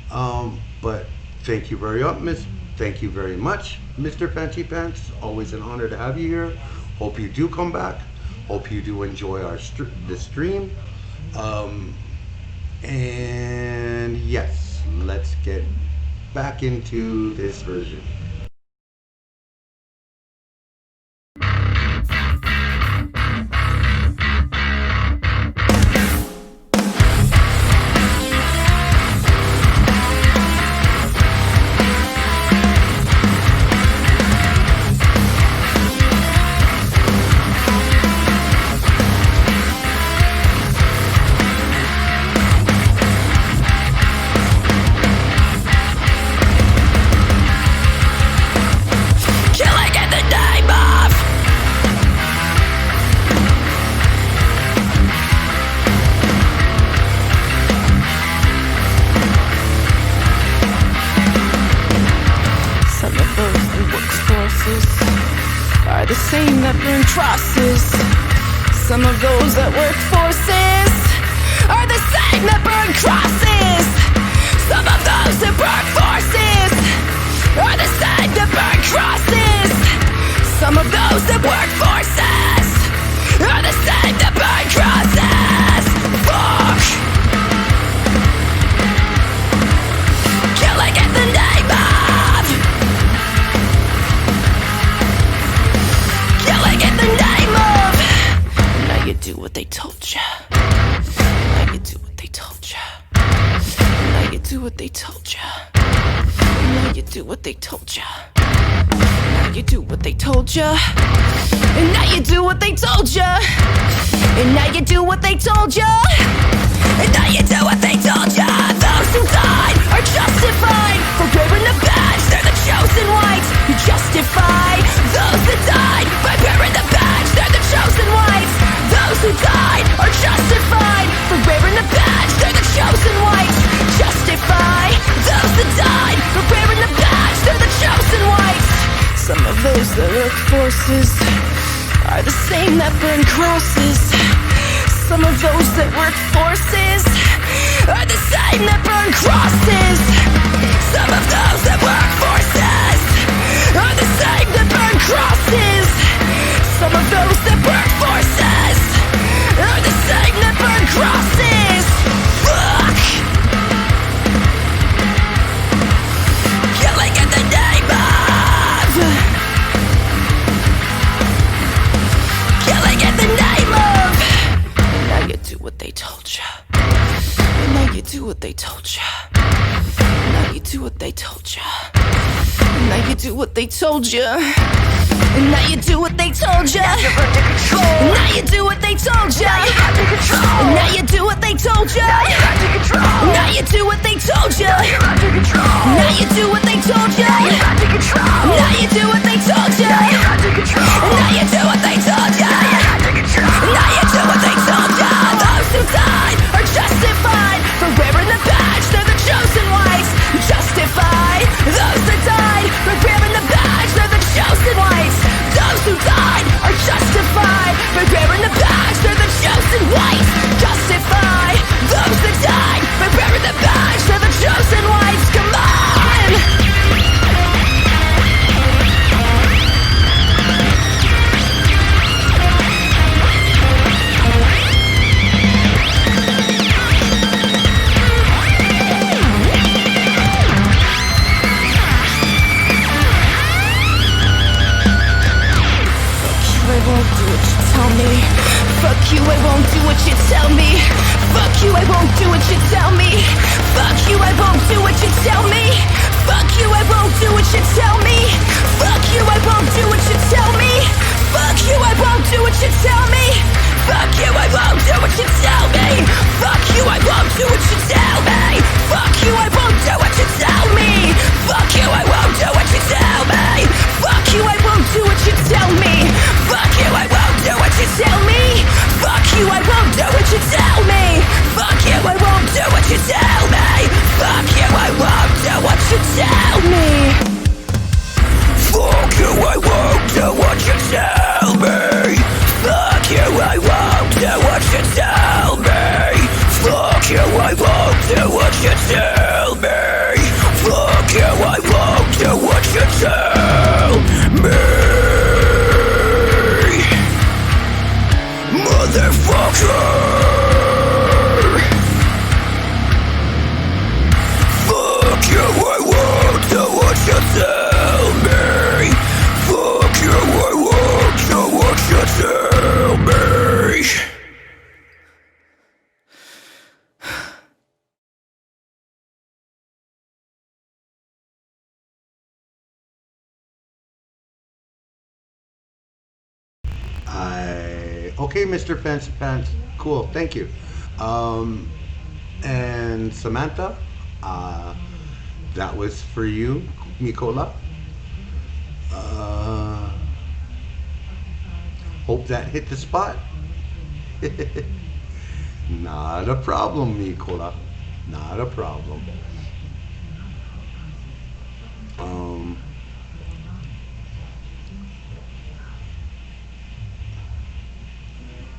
Speaker 1: But thank you very much, Mr. Fancy Pants. Always an honor to have you here. Hope you do come back. Hope you do enjoy the stream. And yes, let's get back into this version.
Speaker 7: The same that burn crosses. Some of those that work forces are the same that burn crosses. Some of those that burn forces are the same that burn crosses. Some of those that work forces are the same that burn crosses. Fuck! Killing in the name of, killing in the name of. Now you do what they told ya. Now you do what they told ya. Now you do what they told ya. Now you do what they told ya. Now you do what they told ya. And now you do what they told ya. And now you do what they told ya. And now you do what they told ya. Those who died are justified for wearing the badge. They're the chosen whites. You justify those that died by wearing the badge. They're the chosen whites. Those who died are justified for wearing the badge. They're the chosen whites. Justify those that died for wearing the badge. They're the chosen whites. Some of those that work forces are the same that burn crosses. Some of those that work forces are the same that burn crosses. Some of those that work forces are the same that burn crosses. Some of those that work forces are the same that burn crosses. Fuck! Killing in the name of, killing in the name of. And now you do what they told ya. And now you do what they told ya. And now you do what they told ya. And now you do what they told ya. And now you do what they told ya. And now you do what they told ya. And now you do what they told ya. And now you do what they told ya. And now you do what they told ya. And now you do what they told ya. And now you do what they told ya. And now you do what they told ya. Those who died are justified for wearing the badge. They're the chosen whites. Justify those that died for wearing the badge. They're the chosen whites. Those who died are justified for wearing the badge. They're the chosen whites. Justify Fuck you, I won't do what you tell me. Fuck you, I won't do what you tell me.
Speaker 1: Okay, Mr. Fancy Pants. Cool, thank you. And Samantha, that was for you, Mikola. Hope that hit the spot. Not a problem, Mikola. Not a problem.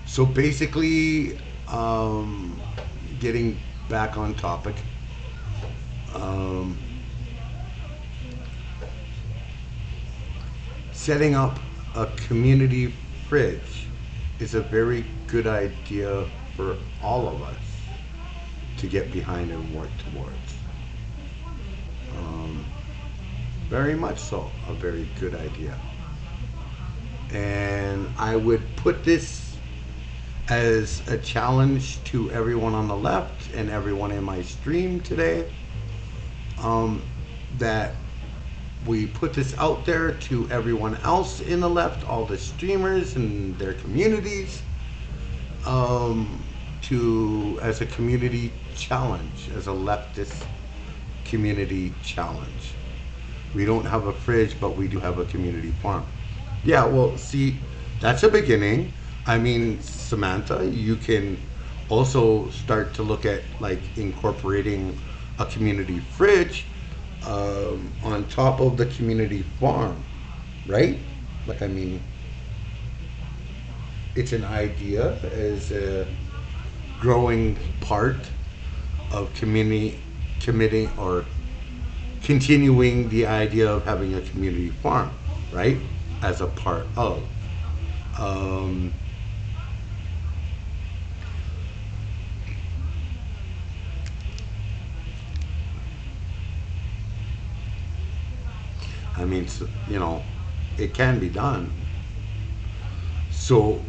Speaker 1: So basically, getting back on topic, setting up a community fridge is a very good idea for all of us to get behind and work towards. Very much so, a very good idea. And I would put this as a challenge to everyone on the left and everyone in my stream today, that we put this out there to everyone else in the left, all the streamers and their communities, as a community challenge, as a leftist community challenge. We don't have a fridge, but we do have a community farm. Yeah, well, see, that's a beginning. I mean, Samantha, you can also start to look at like incorporating a community fridge on top of the community farm, right? Like, I mean, it's an idea as a growing part of committing or continuing the idea of having a community farm, right? As a part of. I mean, you know, it can be done. So,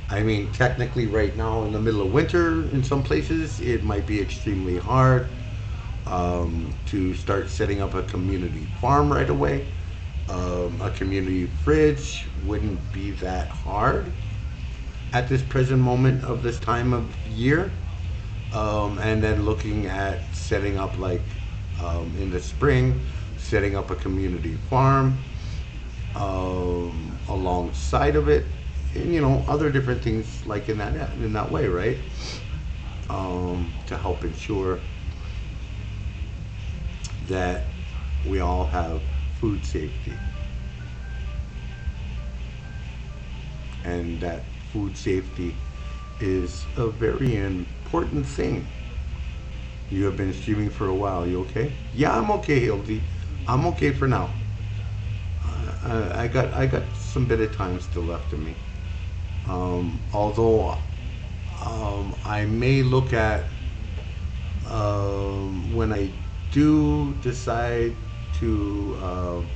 Speaker 1: I mean, technically right now in the middle of winter in some places, it might be extremely hard to start setting up a community farm right away. A community fridge wouldn't be that hard at this present moment of this time of year. And then looking at setting up like in the spring, setting up a community farm alongside of it, and you know, other different things like in that way, right? To help ensure that we all have food safety, and that food safety is a very important thing. You have been streaming for a while. You okay? Yeah, I'm okay, Hildy. I'm okay for now. I got some bit of time still left in me. Although I may look at when I do decide to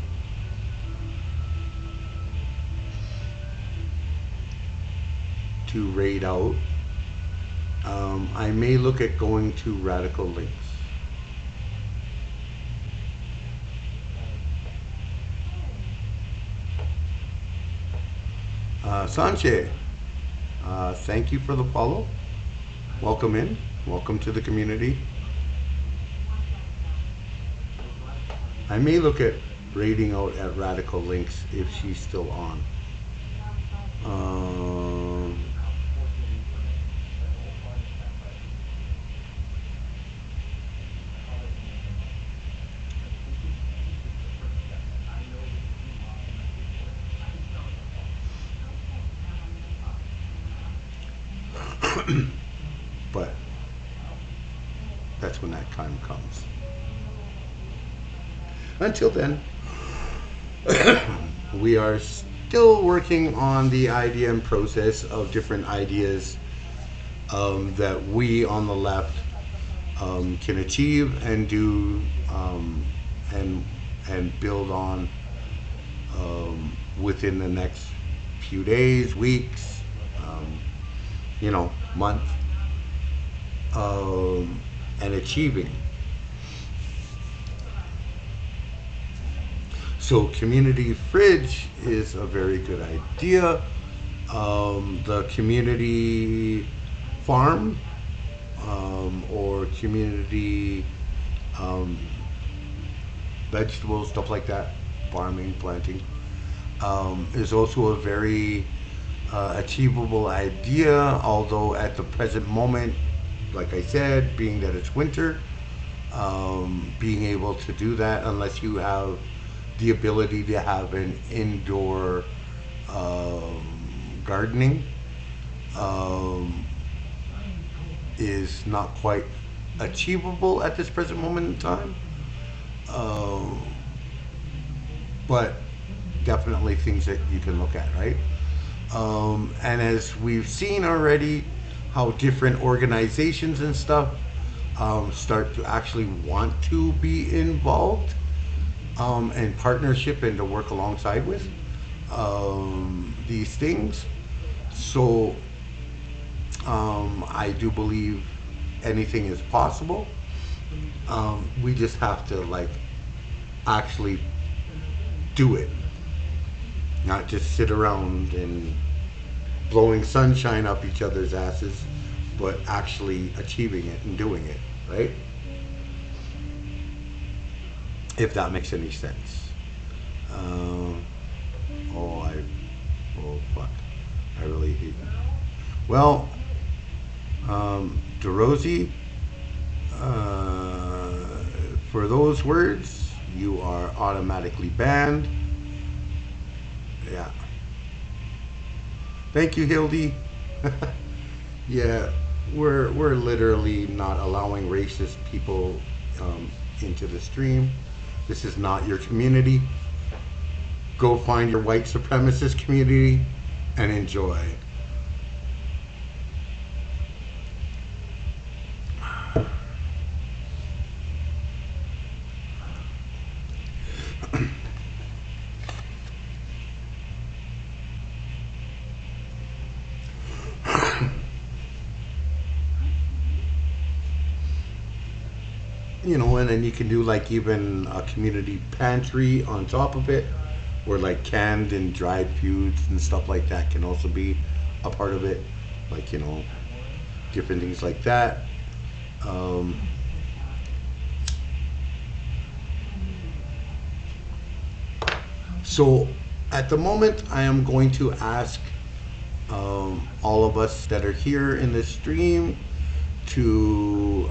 Speaker 1: raid out, I may look at going to Radical Links. Sanche, thank you for the follow. Welcome in. Welcome to the community. I may look at raiding out at Radical Links if she's still on. But that's when that time comes. Until then, we are still working on the idea and process of different ideas that we on the left can achieve and do and build on within the next few days, weeks, month, and achieving. So community fridge is a very good idea. The community farm or community vegetables, stuff like that, farming, planting, is also a very achievable idea, although at the present moment, like I said, being that it's winter, being able to do that unless you have the ability to have an indoor gardening is not quite achievable at this present moment in time. But definitely things that you can look at, right? And as we've seen already, how different organizations and stuff start to actually want to be involved and partnership and to work alongside with these things. So I do believe anything is possible. We just have to actually do it, not just sit around and blowing sunshine up each other's asses, but actually achieving it and doing it, right? If that makes any sense. Oh fuck, I really hate it. Well, DeRosie, for those words, you are automatically banned. Yeah. Thank you, Hildy. Yeah, we're literally not allowing racist people into the stream. This is not your community. Go find your white supremacist community and enjoy. And then you can do even a community pantry on top of it, where canned and dried foods and stuff like that can also be a part of it, different things like that. So at the moment, I am going to ask all of us that are here in this stream to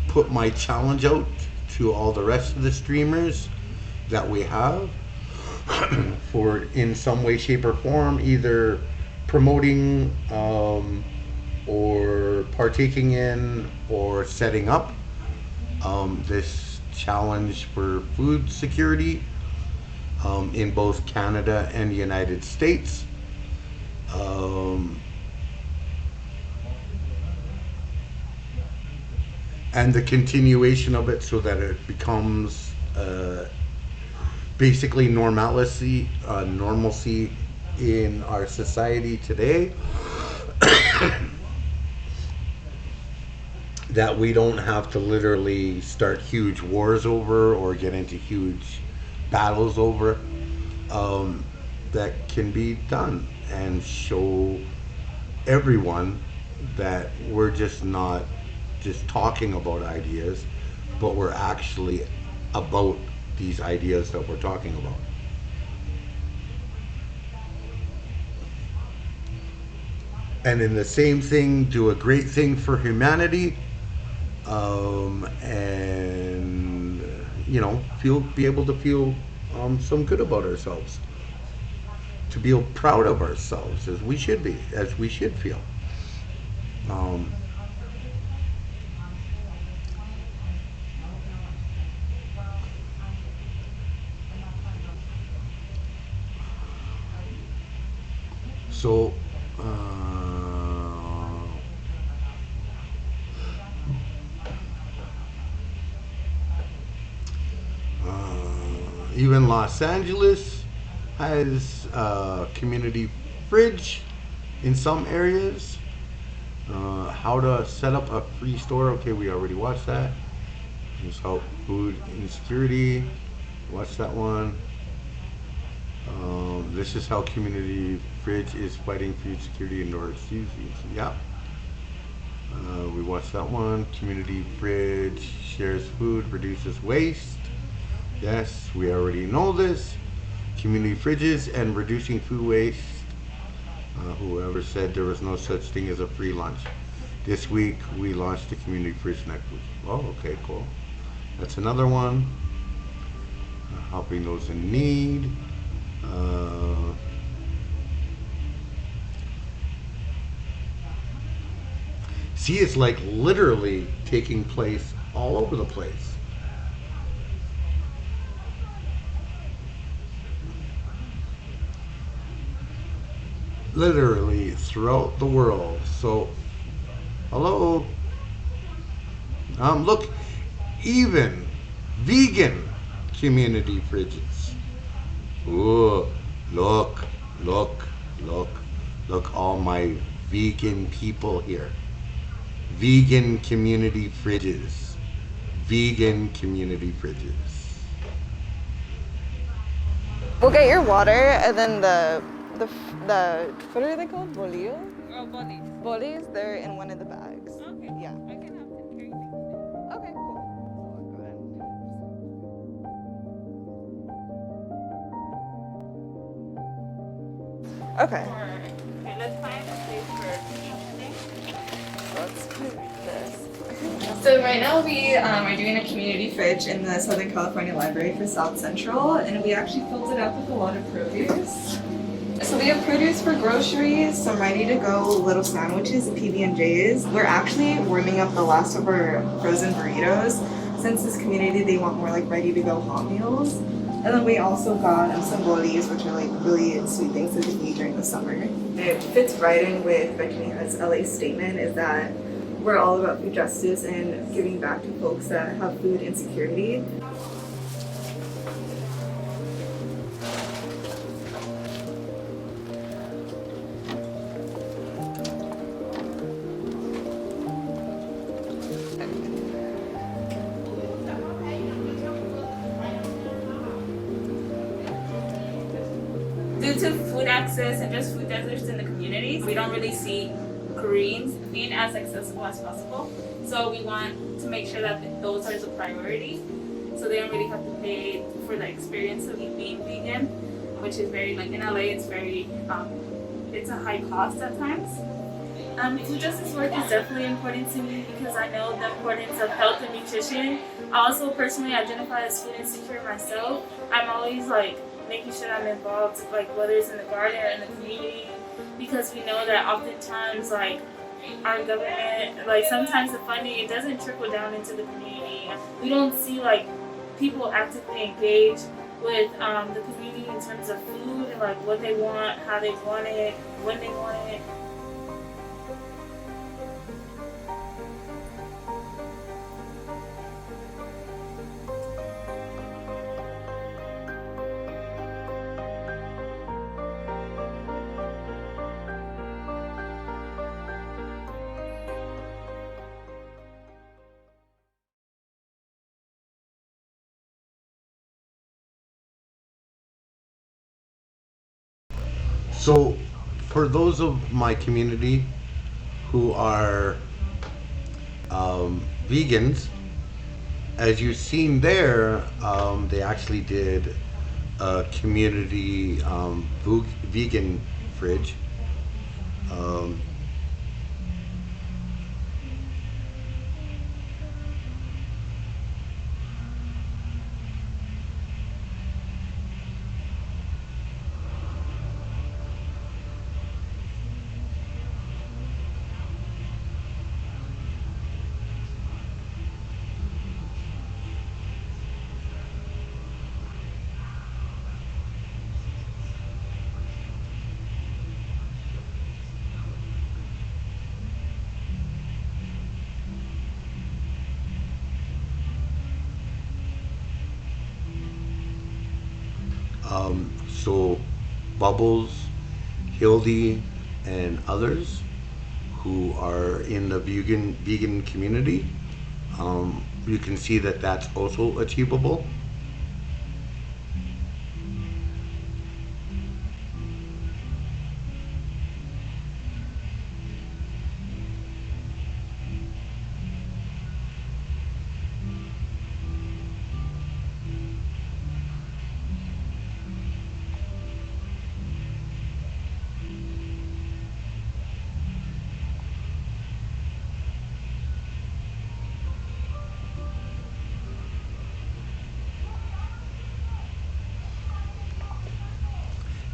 Speaker 1: put my challenge out to all the rest of the streamers that we have for in some way, shape, or form, either promoting or partaking in or setting up this challenge for food security in both Canada and the United States. And the continuation of it so that it becomes basically normalcy in our society today. That we don't have to literally start huge wars over or get into huge battles over. That can be done and show everyone that we're just not just talking about ideas, but we're actually about these ideas that we're talking about. And in the same thing, do a great thing for humanity, and be able to feel some good about ourselves, to feel proud of ourselves as we should feel. So Even Los Angeles has a community fridge in some areas. How to set up a free store. Okay, we already watched that. Just help food insecurity. Watch that one. This is how community fridge is fighting food security in North Seas. Yeah. We watched that one. Community fridge shares food, reduces waste. Yes, we already know this. Community fridges and reducing food waste. Whoever said there was no such thing as a free lunch. This week we launched the community fridge network. Oh, okay, cool. That's another one. Helping those in need. See, it's like literally taking place all over the place. Literally throughout the world. So, hello. Look, even vegan community fridges. Ooh, look, all my vegan people here. Vegan community fridges. Vegan community fridges.
Speaker 2: We'll get your water, and then the what are they called? Bolillos?
Speaker 13: Oh, bolis.
Speaker 2: Bolis, they're in one of the bags.
Speaker 13: Okay.
Speaker 2: Yeah.
Speaker 13: I can have them carry things.
Speaker 2: Okay, cool. So I'll go ahead. Okay.
Speaker 13: Okay, let's find a place for each thing.
Speaker 2: Let's do this. So right now we are doing a community fridge in the Southern California Library for South Central, and we actually filled it up with a lot of produce. So we have produce for groceries, some ready-to-go little sandwiches and PB&Js. We're actually warming up the last of our frozen burritos. Since this community, they want more like ready-to-go hot meals. And then we also got some bolis, which are like really sweet things that they eat during the summer. It fits right in with Becania's LA statement, is that we're all about food justice and giving back to folks that have food insecurity.
Speaker 13: Due to food access and just food deserts in the communities, we don't really see Koreans being as accessible as possible. So we want to make sure that those are the priority. So they don't really have to pay for the experience of being vegan, which is very, like in LA, it's very, it's a high cost at times. Food justice work is definitely important to me because I know the importance of health and nutrition. I also personally identify as food insecure myself. I'm always like making sure I'm involved, like whether it's in the garden or in the community, because we know that oftentimes like our government, like sometimes the funding, it doesn't trickle down into the community. We don't see like people actively engage with the community in terms of food and like what they want, how they want it, when they want it.
Speaker 1: So, for those of my community who are vegans, as you've seen there, they actually did a community vegan fridge. So Bubbles, Hildy, and others who are in the vegan community, you can see that that's also achievable.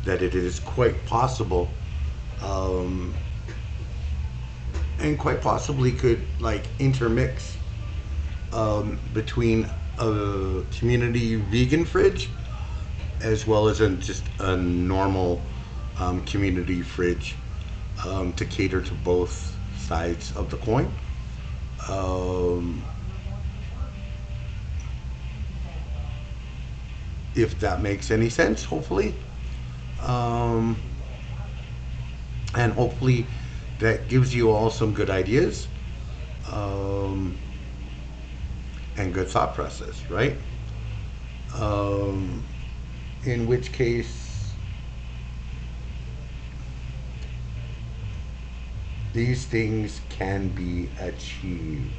Speaker 1: That it is quite possible, and quite possibly could like intermix between a community vegan fridge as well as just a normal community fridge, to cater to both sides of the coin. If that makes any sense, hopefully. And hopefully that gives you all some good ideas, and good thought process, right? In which case, these things can be achieved.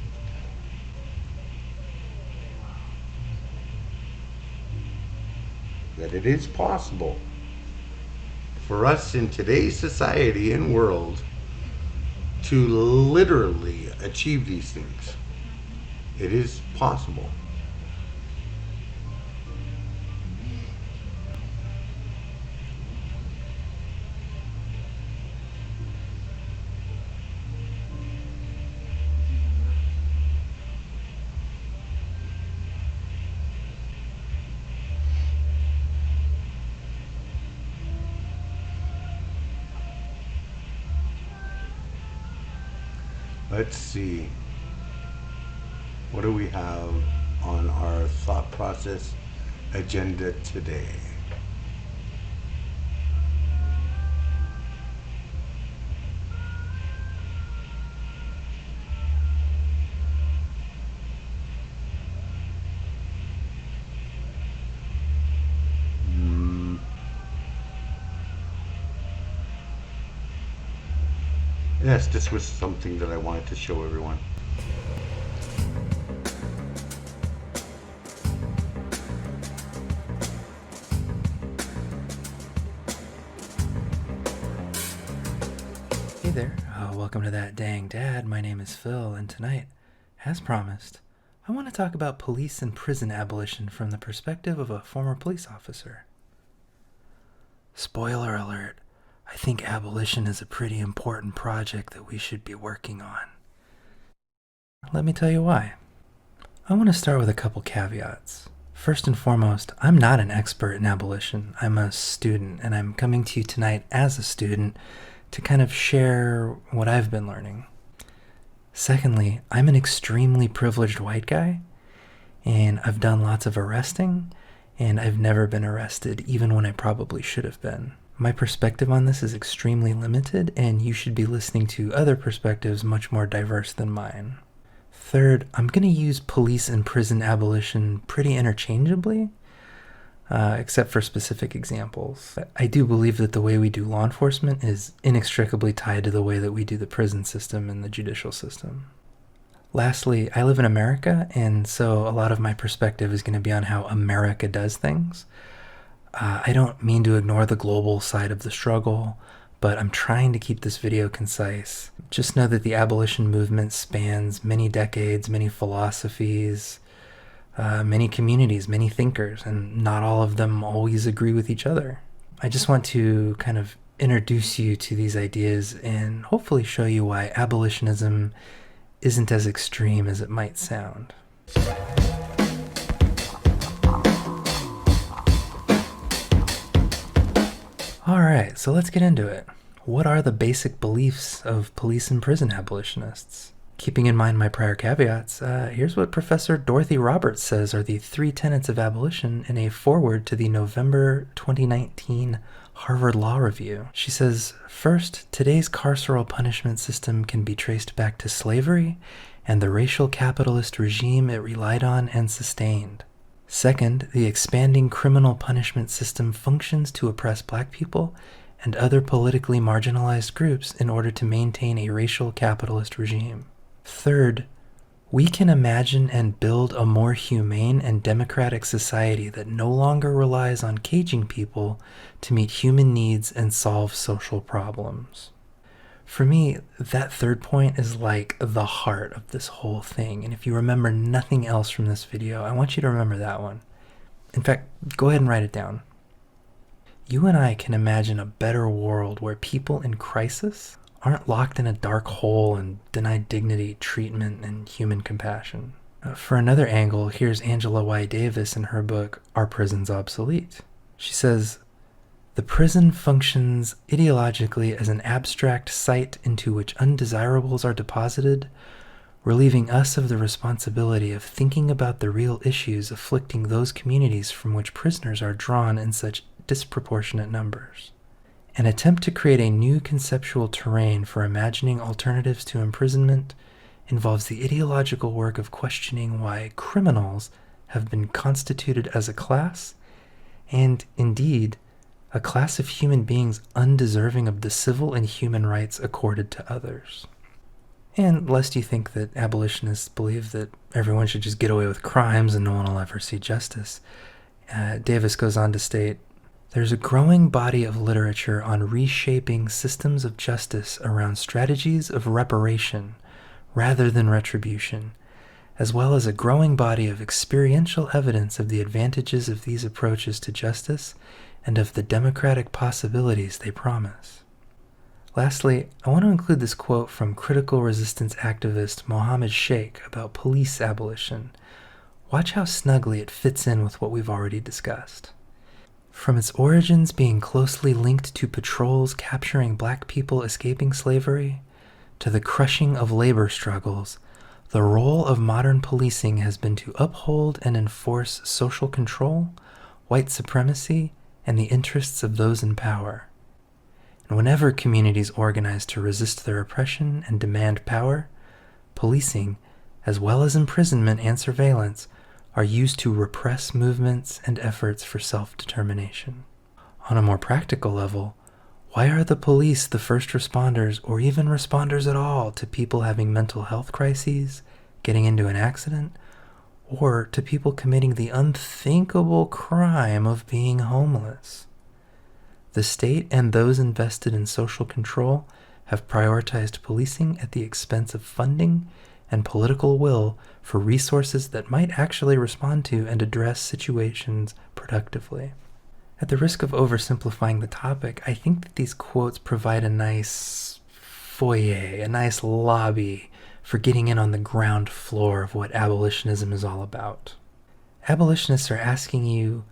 Speaker 1: That it is possible for us in today's society and world to literally achieve these things. It is possible. Let's see. What do we have on our thought process agenda today? Yes, this was something that I wanted to show everyone.
Speaker 18: Hey there, welcome to That Dang Dad. My name is Phil, and tonight, as promised, I want to talk about police and prison abolition from the perspective of a former police officer. Spoiler alert, I think abolition is a pretty important project that we should be working on. Let me tell you why. I want to start with a couple caveats. First and foremost, I'm not an expert in abolition. I'm a student, and I'm coming to you tonight as a student to kind of share what I've been learning. Secondly, I'm an extremely privileged white guy, and I've done lots of arresting, and I've never been arrested, even when I probably should have been. My perspective on this is extremely limited, and you should be listening to other perspectives much more diverse than mine. Third, I'm going to use police and prison abolition pretty interchangeably, except for specific examples. I do believe that the way we do law enforcement is inextricably tied to the way that we do the prison system and the judicial system. Lastly, I live in America, and so a lot of my perspective is going to be on how America does things. I don't mean to ignore the global side of the struggle, but I'm trying to keep this video concise. Just know that the abolition movement spans many decades, many philosophies, many communities, many thinkers, and not all of them always agree with each other. I just want to kind of introduce you to these ideas and hopefully show you why abolitionism isn't as extreme as it might sound. Alright, so let's get into it. What are the basic beliefs of police and prison abolitionists? Keeping in mind my prior caveats, here's what Professor Dorothy Roberts says are the 3 tenets of abolition in a foreword to the November 2019 Harvard Law Review. She says, first, today's carceral punishment system can be traced back to slavery and the racial capitalist regime it relied on and sustained. Second, the expanding criminal punishment system functions to oppress black people and other politically marginalized groups in order to maintain a racial capitalist regime. Third, we can imagine and build a more humane and democratic society that no longer relies on caging people to meet human needs and solve social problems. For me, that third point is like the heart of this whole thing, and if you remember nothing else from this video, I want you to remember that one. In fact, go ahead and write it down. You and I can imagine a better world where people in crisis aren't locked in a dark hole and denied dignity, treatment, and human compassion. For another angle, here's Angela Y. Davis in her book, Are Prisons Obsolete? She says, the prison functions ideologically as an abstract site into which undesirables are deposited, relieving us of the responsibility of thinking about the real issues afflicting those communities from which prisoners are drawn in such disproportionate numbers. An attempt to create a new conceptual terrain for imagining alternatives to imprisonment involves the ideological work of questioning why criminals have been constituted as a class, and indeed, a class of human beings undeserving of the civil and human rights accorded to others. And lest you think that abolitionists believe that everyone should just get away with crimes and no one will ever see justice, Davis goes on to state, there's a growing body of literature on reshaping systems of justice around strategies of reparation rather than retribution, as well as a growing body of experiential evidence of the advantages of these approaches to justice and of the democratic possibilities they promise. Lastly, I want to include this quote from critical resistance activist Mohammed Sheikh about police abolition. Watch how snugly it fits in with what we've already discussed. From its origins being closely linked to patrols capturing black people escaping slavery, to the crushing of labor struggles, the role of modern policing has been to uphold and enforce social control, white supremacy, and the interests of those in power. And whenever communities organize to resist their oppression and demand power, policing, as well as imprisonment and surveillance, are used to repress movements and efforts for self-determination. On a more practical level, why are the police the first responders or even responders at all to people having mental health crises, getting into an accident, or to people committing the unthinkable crime of being homeless? The state and those invested in social control have prioritized policing at the expense of funding and political will for resources that might actually respond to and address situations productively. At the risk of oversimplifying the topic, I think that these quotes provide a nice foyer, a nice lobby for getting in on the ground floor of what abolitionism is all about. Abolitionists are asking you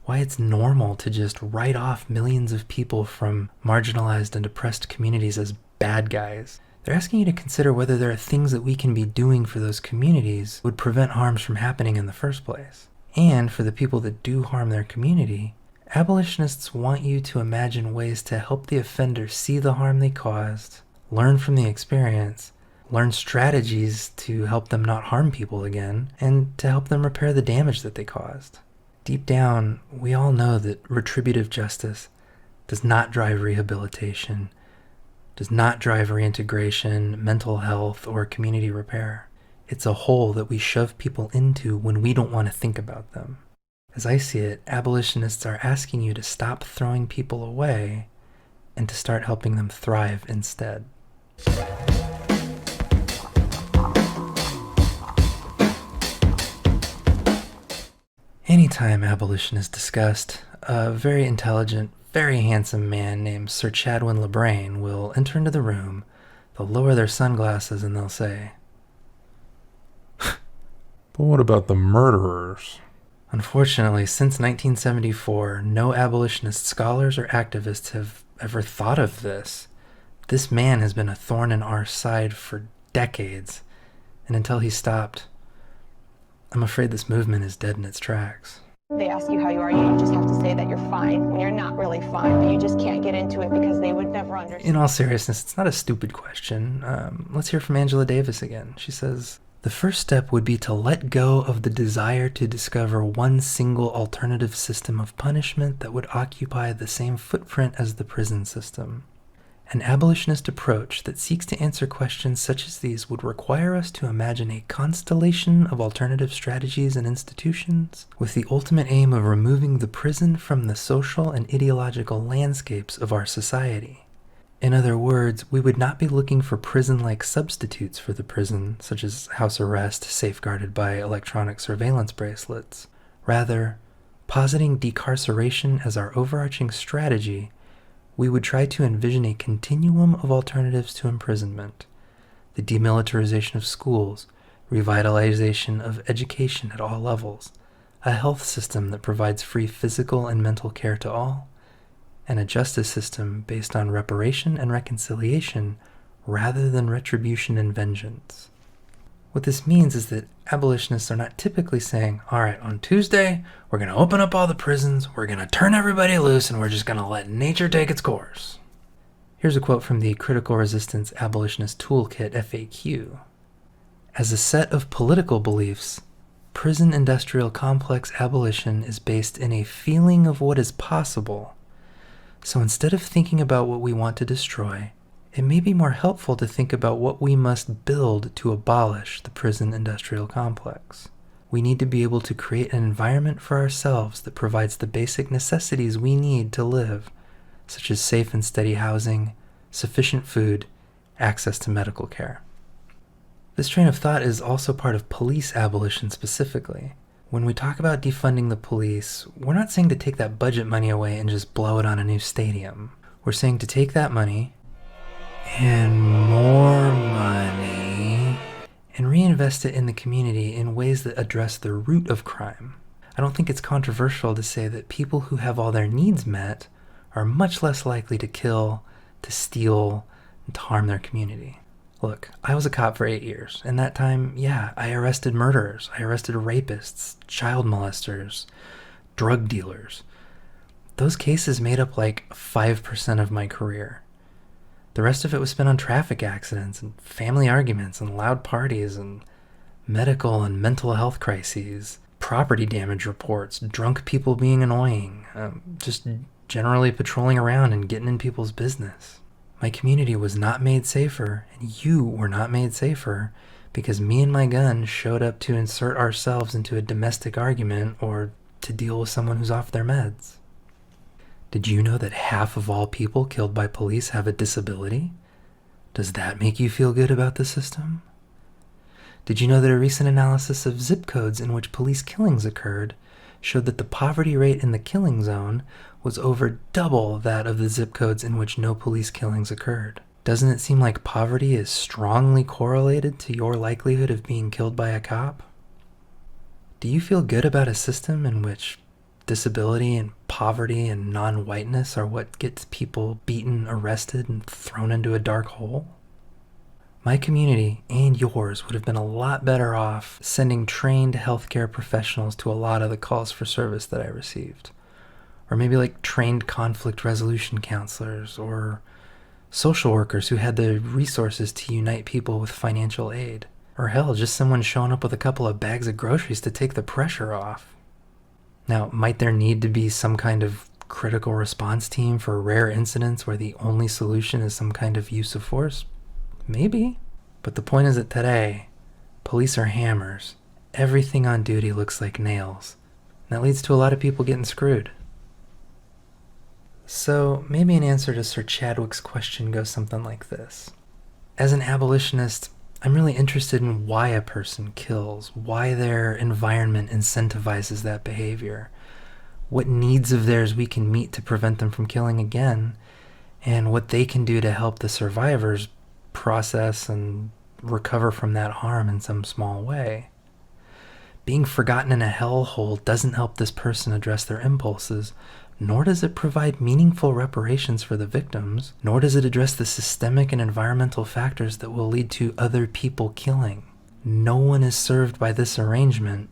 Speaker 18: why it's normal to just write off millions of people from marginalized and oppressed communities as bad guys. They're asking you to consider whether there are things that we can be doing for those communities that would prevent harms from happening in the first place. And for the people that do harm their community, abolitionists want you to imagine ways to help the offender see the harm they caused, learn from the experience, learn strategies to help them not harm people again, and to help them repair the damage that they caused. Deep down, we all know that retributive justice does not drive rehabilitation, does not drive reintegration, mental health, or community repair. It's a hole that we shove people into when we don't want to think about them. As I see it, abolitionists are asking you to stop throwing people away and to start helping them thrive instead. Anytime abolition is discussed, a very intelligent, very handsome man named Sir Chadwin Labraine will enter into the room, they'll lower their sunglasses, and they'll say,
Speaker 9: "But what about the murderers?"
Speaker 18: Unfortunately, since 1974, no abolitionist scholars or activists have ever thought of this. This man has been a thorn in our side for decades, And until he stopped, I'm afraid this movement is dead in its tracks.
Speaker 2: They ask you how you are, you just have to say that you're fine when you're not really fine, but you just can't get into it because they would never understand.
Speaker 18: In all seriousness, it's not a stupid question. Let's hear from Angela Davis again. She says, the first step would be to let go of the desire to discover one single alternative system of punishment that would occupy the same footprint as the prison system. An abolitionist approach that seeks to answer questions such as these would require us to imagine a constellation of alternative strategies and institutions, with the ultimate aim of removing the prison from the social and ideological landscapes of our society. In other words, we would not be looking for prison-like substitutes for the prison, such as house arrest safeguarded by electronic surveillance bracelets. Rather, positing decarceration as our overarching strategy, we would try to envision a continuum of alternatives to imprisonment: the demilitarization of schools, revitalization of education at all levels, a health system that provides free physical and mental care to all, and a justice system based on reparation and reconciliation rather than retribution and vengeance. What this means is that abolitionists are not typically saying, all right, on Tuesday, we're going to open up all the prisons, we're going to turn everybody loose, and we're just going to let nature take its course. Here's a quote from the Critical Resistance Abolitionist Toolkit FAQ. As a set of political beliefs, prison industrial complex abolition is based in a feeling of what is possible. So instead of thinking about what we want to destroy, it may be more helpful to think about what we must build to abolish the prison industrial complex. We need to be able to create an environment for ourselves that provides the basic necessities we need to live, such as safe and steady housing, sufficient food, access to medical care. This train of thought is also part of police abolition specifically. When we talk about defunding the police, we're not saying to take that budget money away and just blow it on a new stadium. We're saying to take that money and more money and reinvest it in the community in ways that address the root of crime. I don't think it's controversial to say that people who have all their needs met are much less likely to kill, to steal, and to harm their community. Look, I was a cop for 8 years, and that time, yeah, I arrested murderers, I arrested rapists, child molesters, drug dealers. Those cases made up like 5% of my career. The rest of it was spent on traffic accidents and family arguments and loud parties and medical and mental health crises, property damage reports, drunk people being annoying, just generally patrolling around and getting in people's business. My community was not made safer, and you were not made safer because me and my gun showed up to insert ourselves into a domestic argument or to deal with someone who's off their meds. Did you know that half of all people killed by police have a disability? Does that make you feel good about the system? Did you know that a recent analysis of zip codes in which police killings occurred showed that the poverty rate in the killing zone was over double that of the zip codes in which no police killings occurred? Doesn't it seem like poverty is strongly correlated to your likelihood of being killed by a cop? Do you feel good about a system in which disability and poverty and non-whiteness are what gets people beaten, arrested, and thrown into a dark hole? My community and yours would have been a lot better off sending trained healthcare professionals to a lot of the calls for service that I received. Or maybe like trained conflict resolution counselors or social workers who had the resources to unite people with financial aid. Or hell, just someone showing up with a couple of bags of groceries to take the pressure off. Now, might there need to be some kind of critical response team for rare incidents where the only solution is some kind of use of force? Maybe. But the point is that today, police are hammers. Everything on duty looks like nails. And that leads to a lot of people getting screwed. So maybe an answer to Sir Chadwick's question goes something like this. As an abolitionist, I'm really interested in why a person kills, why their environment incentivizes that behavior, what needs of theirs we can meet to prevent them from killing again, and what they can do to help the survivors process and recover from that harm in some small way. Being forgotten in a hellhole doesn't help this person address their impulses, nor does it provide meaningful reparations for the victims, nor does it address the systemic and environmental factors that will lead to other people killing. no one is served by this arrangement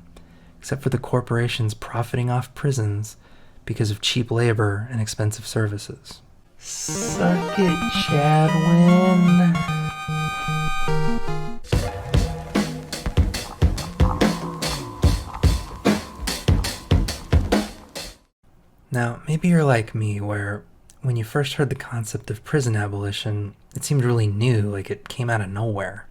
Speaker 18: except for the corporations profiting off prisons because of cheap labor and expensive services. Suck it, Chadwin. Now, maybe you're like me, where when you first heard the concept of prison abolition, it seemed really new, like it came out of nowhere.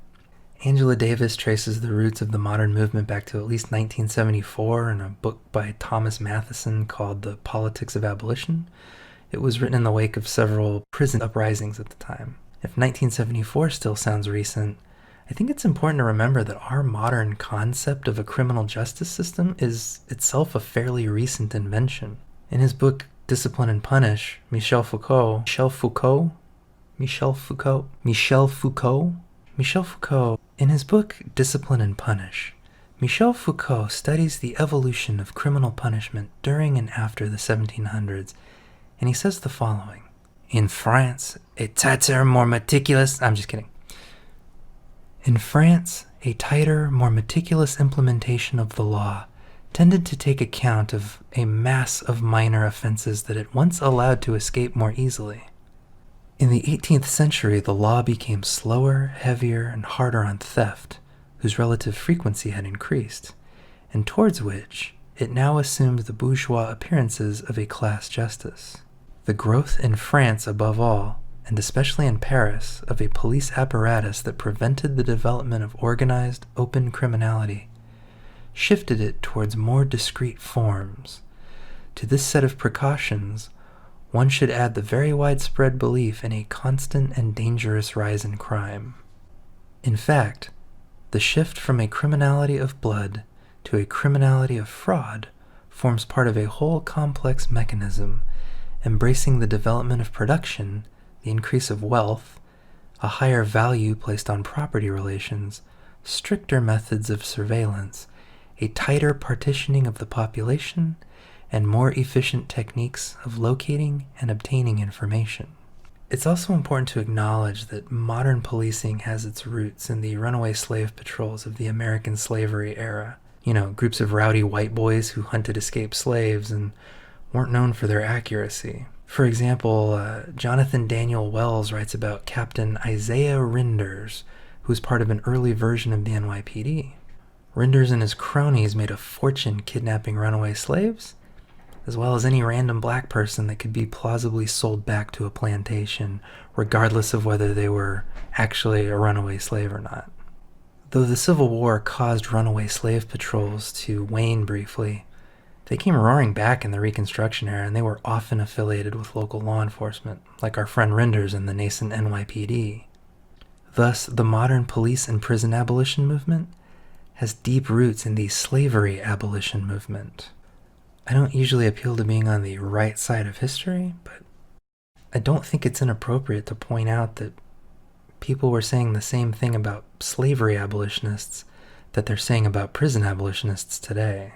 Speaker 18: Angela Davis traces the roots of the modern movement back to at least 1974 in a book by Thomas Matheson called The Politics of Abolition. It was written in the wake of several prison uprisings at the time. If 1974 still sounds recent, I think it's important to remember that our modern concept of a criminal justice system is itself a fairly recent invention. In his book Discipline and Punish, Michel Foucault, in his book Discipline and Punish, Michel Foucault studies the evolution of criminal punishment during and after the 1700s, and he says the following. In France, a tighter, more meticulous implementation of the law tended to take account of a mass of minor offenses that it once allowed to escape more easily. In the 18th century, the law became slower, heavier, and harder on theft, whose relative frequency had increased, and towards which it now assumed the bourgeois appearances of a class justice. The growth in France above all, and especially in Paris, of a police apparatus that prevented the development of organized, open criminality, shifted it towards more discreet forms. To this set of precautions, one should add the very widespread belief in a constant and dangerous rise in crime. In fact, the shift from a criminality of blood to a criminality of fraud forms part of a whole complex mechanism, embracing the development of production, the increase of wealth, a higher value placed on property relations, stricter methods of surveillance, a tighter partitioning of the population, and more efficient techniques of locating and obtaining information. It's also important to acknowledge that modern policing has its roots in the runaway slave patrols of the American slavery era. Groups of rowdy white boys who hunted escaped slaves and weren't known for their accuracy. For example, Jonathan Daniel Wells writes about Captain Isaiah Rinders, who was part of an early version of the NYPD. Rinders and his cronies made a fortune kidnapping runaway slaves, as well as any random black person that could be plausibly sold back to a plantation, regardless of whether they were actually a runaway slave or not. Though the Civil War caused runaway slave patrols to wane briefly, they came roaring back in the Reconstruction era, and they were often affiliated with local law enforcement, like our friend Rinders and the nascent NYPD. Thus, the modern police and prison abolition movement has deep roots in the slavery abolition movement. I don't usually appeal to being on the right side of history, but I don't think it's inappropriate to point out that people were saying the same thing about slavery abolitionists that they're saying about prison abolitionists today.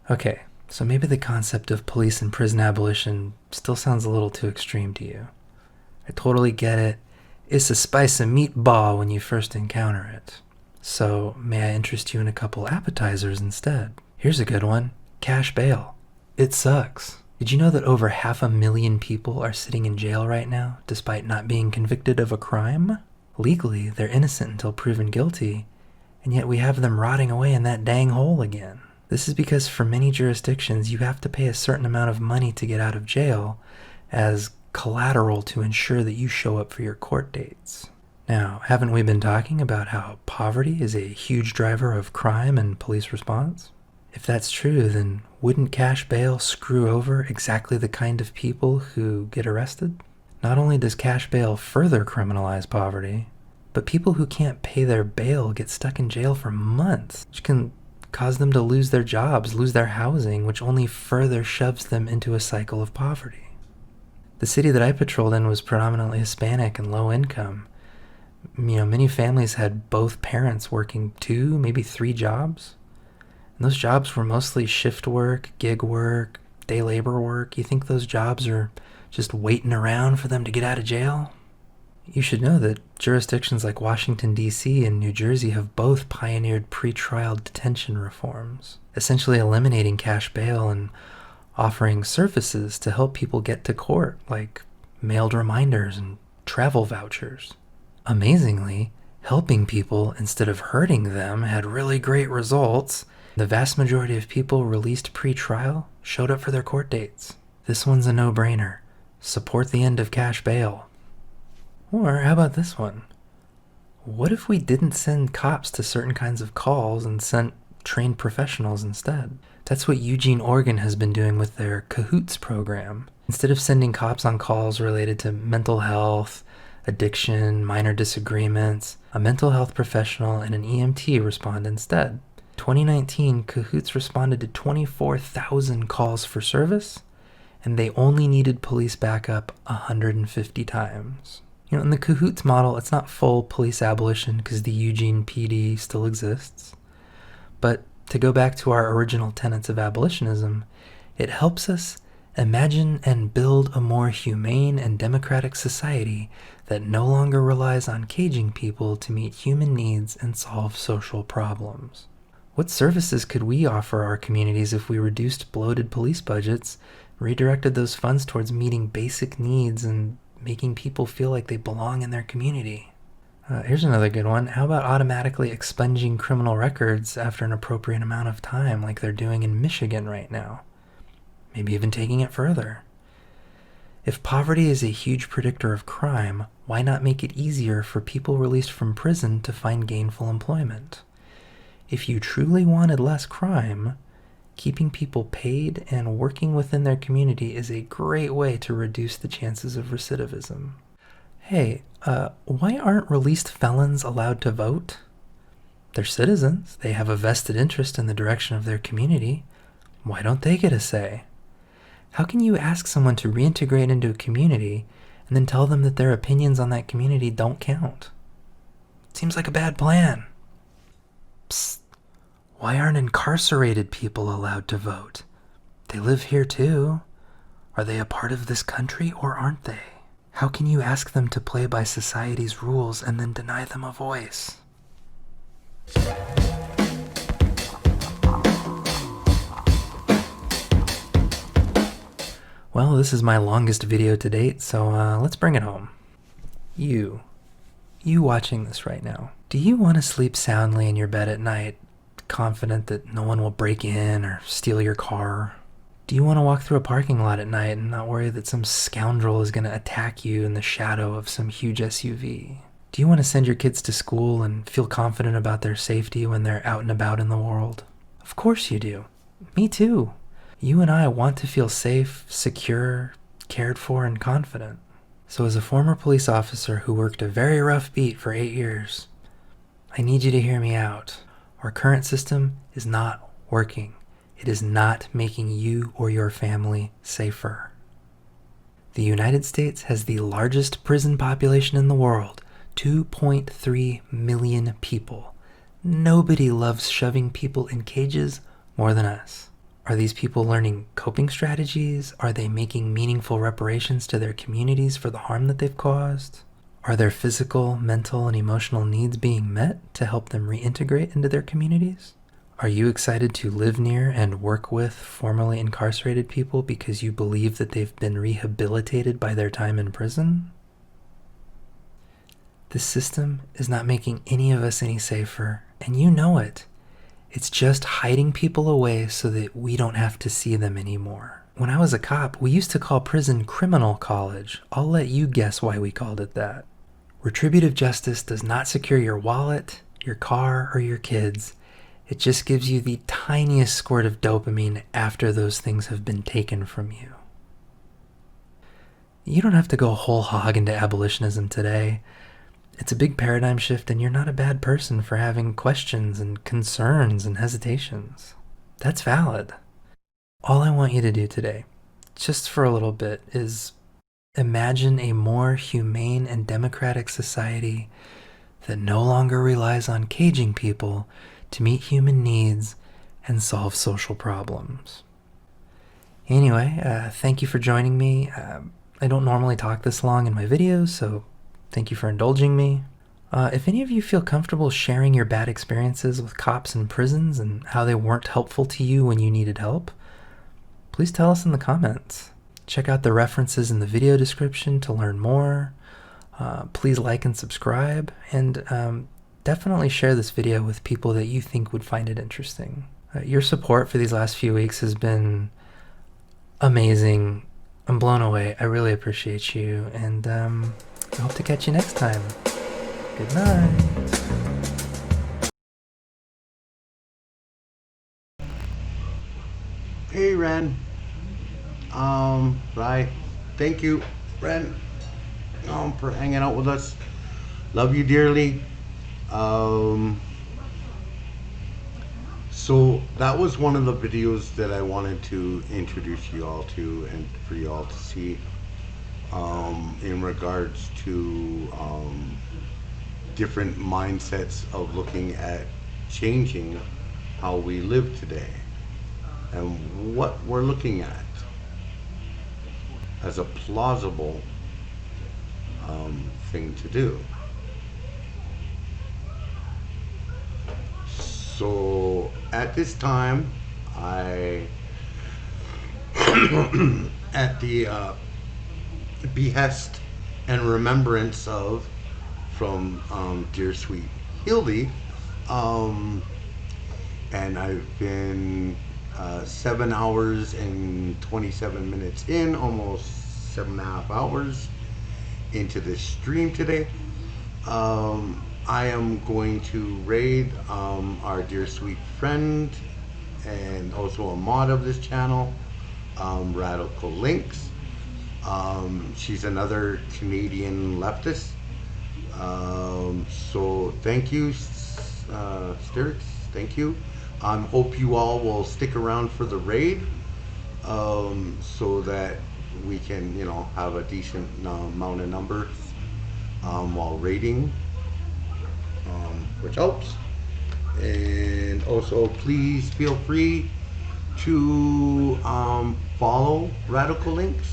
Speaker 18: Okay, so maybe the concept of police and prison abolition still sounds a little too extreme to you. I totally get it. It's a spice of meatball when you first encounter it. So may I interest you in a couple appetizers instead? Here's a good one. Cash bail. It sucks. Did you know that over 500,000 people are sitting in jail right now, despite not being convicted of a crime? Legally, they're innocent until proven guilty, and yet we have them rotting away in that dang hole again. This is because for many jurisdictions, you have to pay a certain amount of money to get out of jail as collateral to ensure that you show up for your court dates. Now, haven't we been talking about how poverty is a huge driver of crime and police response? If that's true, then wouldn't cash bail screw over exactly the kind of people who get arrested? Not only does cash bail further criminalize poverty, but people who can't pay their bail get stuck in jail for months, which can cause them to lose their jobs, lose their housing, which only further shoves them into a cycle of poverty. The city that I patrolled in was predominantly Hispanic and low income. Many families had both parents working 2, maybe 3 jobs. And those jobs were mostly shift work, gig work, day labor work. You think those jobs are just waiting around for them to get out of jail? You should know that jurisdictions like Washington, D.C. and New Jersey have both pioneered pretrial detention reforms, essentially eliminating cash bail and offering services to help people get to court, like mailed reminders and travel vouchers. Amazingly, helping people instead of hurting them had really great results. The vast majority of people released pre-trial showed up for their court dates. This one's a no-brainer. Support the end of cash bail. Or how about this one? What if we didn't send cops to certain kinds of calls and sent trained professionals instead? That's what Eugene, Oregon has been doing with their Cahoots program. Instead of sending cops on calls related to mental health, addiction, minor disagreements, a mental health professional and an EMT respond instead. 2019, Cahoots responded to 24,000 calls for service, and they only needed police backup 150 times. You know, in the Cahoots model, it's not full police abolition because the Eugene PD still exists. But to go back to our original tenets of abolitionism, it helps us imagine and build a more humane and democratic society that no longer relies on caging people to meet human needs and solve social problems. What services could we offer our communities if we reduced bloated police budgets, redirected those funds towards meeting basic needs and making people feel like they belong in their community? Here's another good one. How about automatically expunging criminal records after an appropriate amount of time, like they're doing in Michigan right now? Maybe even taking it further. If poverty is a huge predictor of crime, why not make it easier for people released from prison to find gainful employment? If you truly wanted less crime, keeping people paid and working within their community is a great way to reduce the chances of recidivism. Hey, why aren't released felons allowed to vote? They're citizens. They have a vested interest in the direction of their community. Why don't they get a say? How can you ask someone to reintegrate into a community and then tell them that their opinions on that community don't count? Seems like a bad plan. Psst. Why aren't incarcerated people allowed to vote? They live here too. Are they a part of this country or aren't they? How can you ask them to play by society's rules and then deny them a voice? Well, this is my longest video to date, so let's bring it home. You watching this right now, do you want to sleep soundly in your bed at night, confident that no one will break in or steal your car? Do you want to walk through a parking lot at night and not worry that some scoundrel is going to attack you in the shadow of some huge SUV? Do you want to send your kids to school and feel confident about their safety when they're out and about in the world? Of course you do. Me too. You and I want to feel safe, secure, cared for, and confident. So as a former police officer who worked a very rough beat for 8 years, I need you to hear me out. Our current system is not working. It is not making you or your family safer. The United States has the largest prison population in the world, 2.3 million people. Nobody loves shoving people in cages more than us. Are these people learning coping strategies? Are they making meaningful reparations to their communities for the harm that they've caused? Are their physical, mental, and emotional needs being met to help them reintegrate into their communities? Are you excited to live near and work with formerly incarcerated people because you believe that they've been rehabilitated by their time in prison? This system is not making any of us any safer, and you know it. It's just hiding people away so that we don't have to see them anymore. When I was a cop, we used to call prison criminal college. I'll let you guess why we called it that. Retributive justice does not secure your wallet, your car, or your kids. It just gives you the tiniest squirt of dopamine after those things have been taken from you. You don't have to go whole hog into abolitionism today. It's a big paradigm shift, and you're not a bad person for having questions and concerns and hesitations. That's valid. All I want you to do today, just for a little bit, is imagine a more humane and democratic society that no longer relies on caging people to meet human needs and solve social problems. Anyway, thank you for joining me. I don't normally talk this long in my videos, so thank you for indulging me. If any of you feel comfortable sharing your bad experiences with cops in prisons and how they weren't helpful to you when you needed help, please tell us in the comments. Check out the references in the video description to learn more. Please like and subscribe, and definitely share this video with people that you think would find it interesting. Your support for these last few weeks has been amazing. I'm blown away. I really appreciate you, and I hope to catch you next time. Good night.
Speaker 1: Hey, Ren. Right. Thank you, Ren, for hanging out with us. Love you dearly. So that was one of the videos that I wanted to introduce you all to and for you all to see in regards to different mindsets of looking at changing how we live today and what we're looking at as a plausible thing to do. So at this time, I, at the behest and remembrance of, from dear sweet Hildy, and I've been 7 hours and 27 minutes in, almost 7.5 hours into this stream today. I am going to raid our dear sweet friend and also a mod of this channel, Radical Links. She's another Canadian leftist. So thank you, Styrix, thank you. Hope you all will stick around for the raid so that we can, you know, have a decent amount of numbers while raiding. Which helps. And also please feel free to follow Radical Links.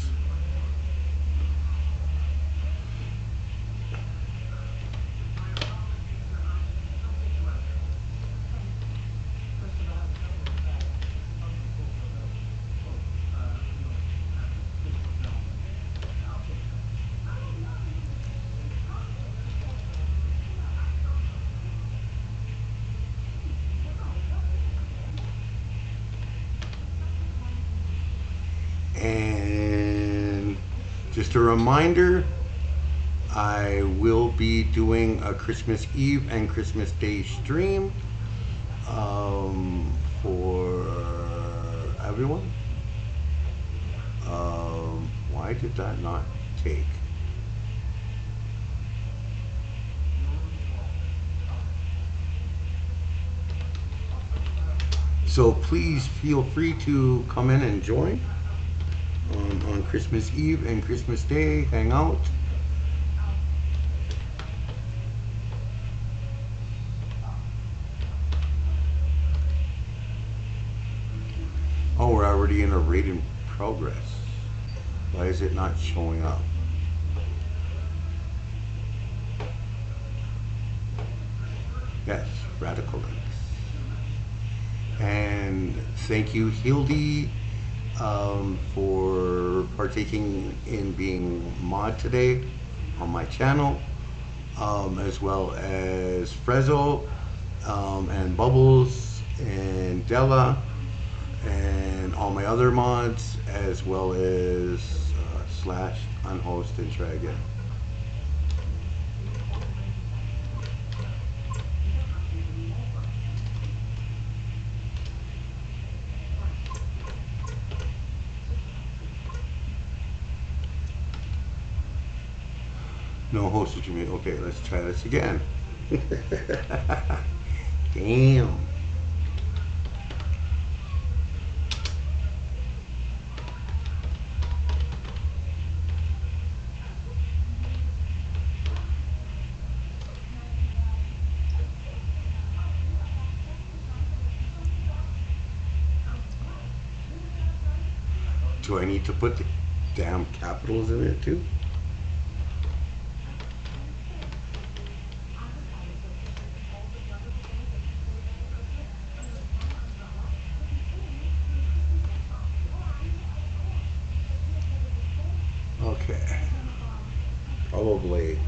Speaker 1: And just a reminder, I will be doing a Christmas Eve and Christmas Day stream for everyone. Why did that not take? So please feel free to come in and join on Christmas Eve and Christmas Day, hang out. Oh, we're already in a raid in progress. Why is it not showing up? Yes, Radical Links. And thank you, Hildy, for partaking in being mod today on my channel, as well as Frezzo, and Bubbles, and Della, and all my other mods, as well as Slash, Unhost, and Try Again. No host, what you mean? Okay, let's try this again. Damn. Do I need to put the damn capitals in it too? Okay. Probably.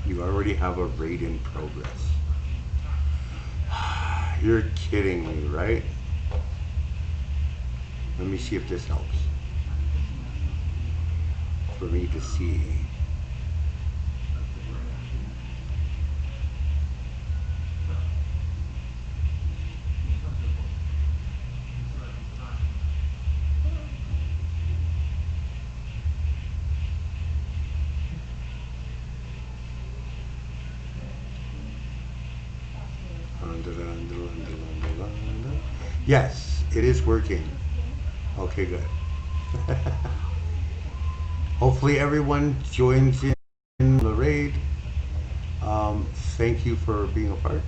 Speaker 1: You already have a raid in progress. You're kidding me, right? Let me see if this helps. For me to see. Yes, it is working. Okay, good. Hopefully everyone joins in the raid. Thank you for being a part.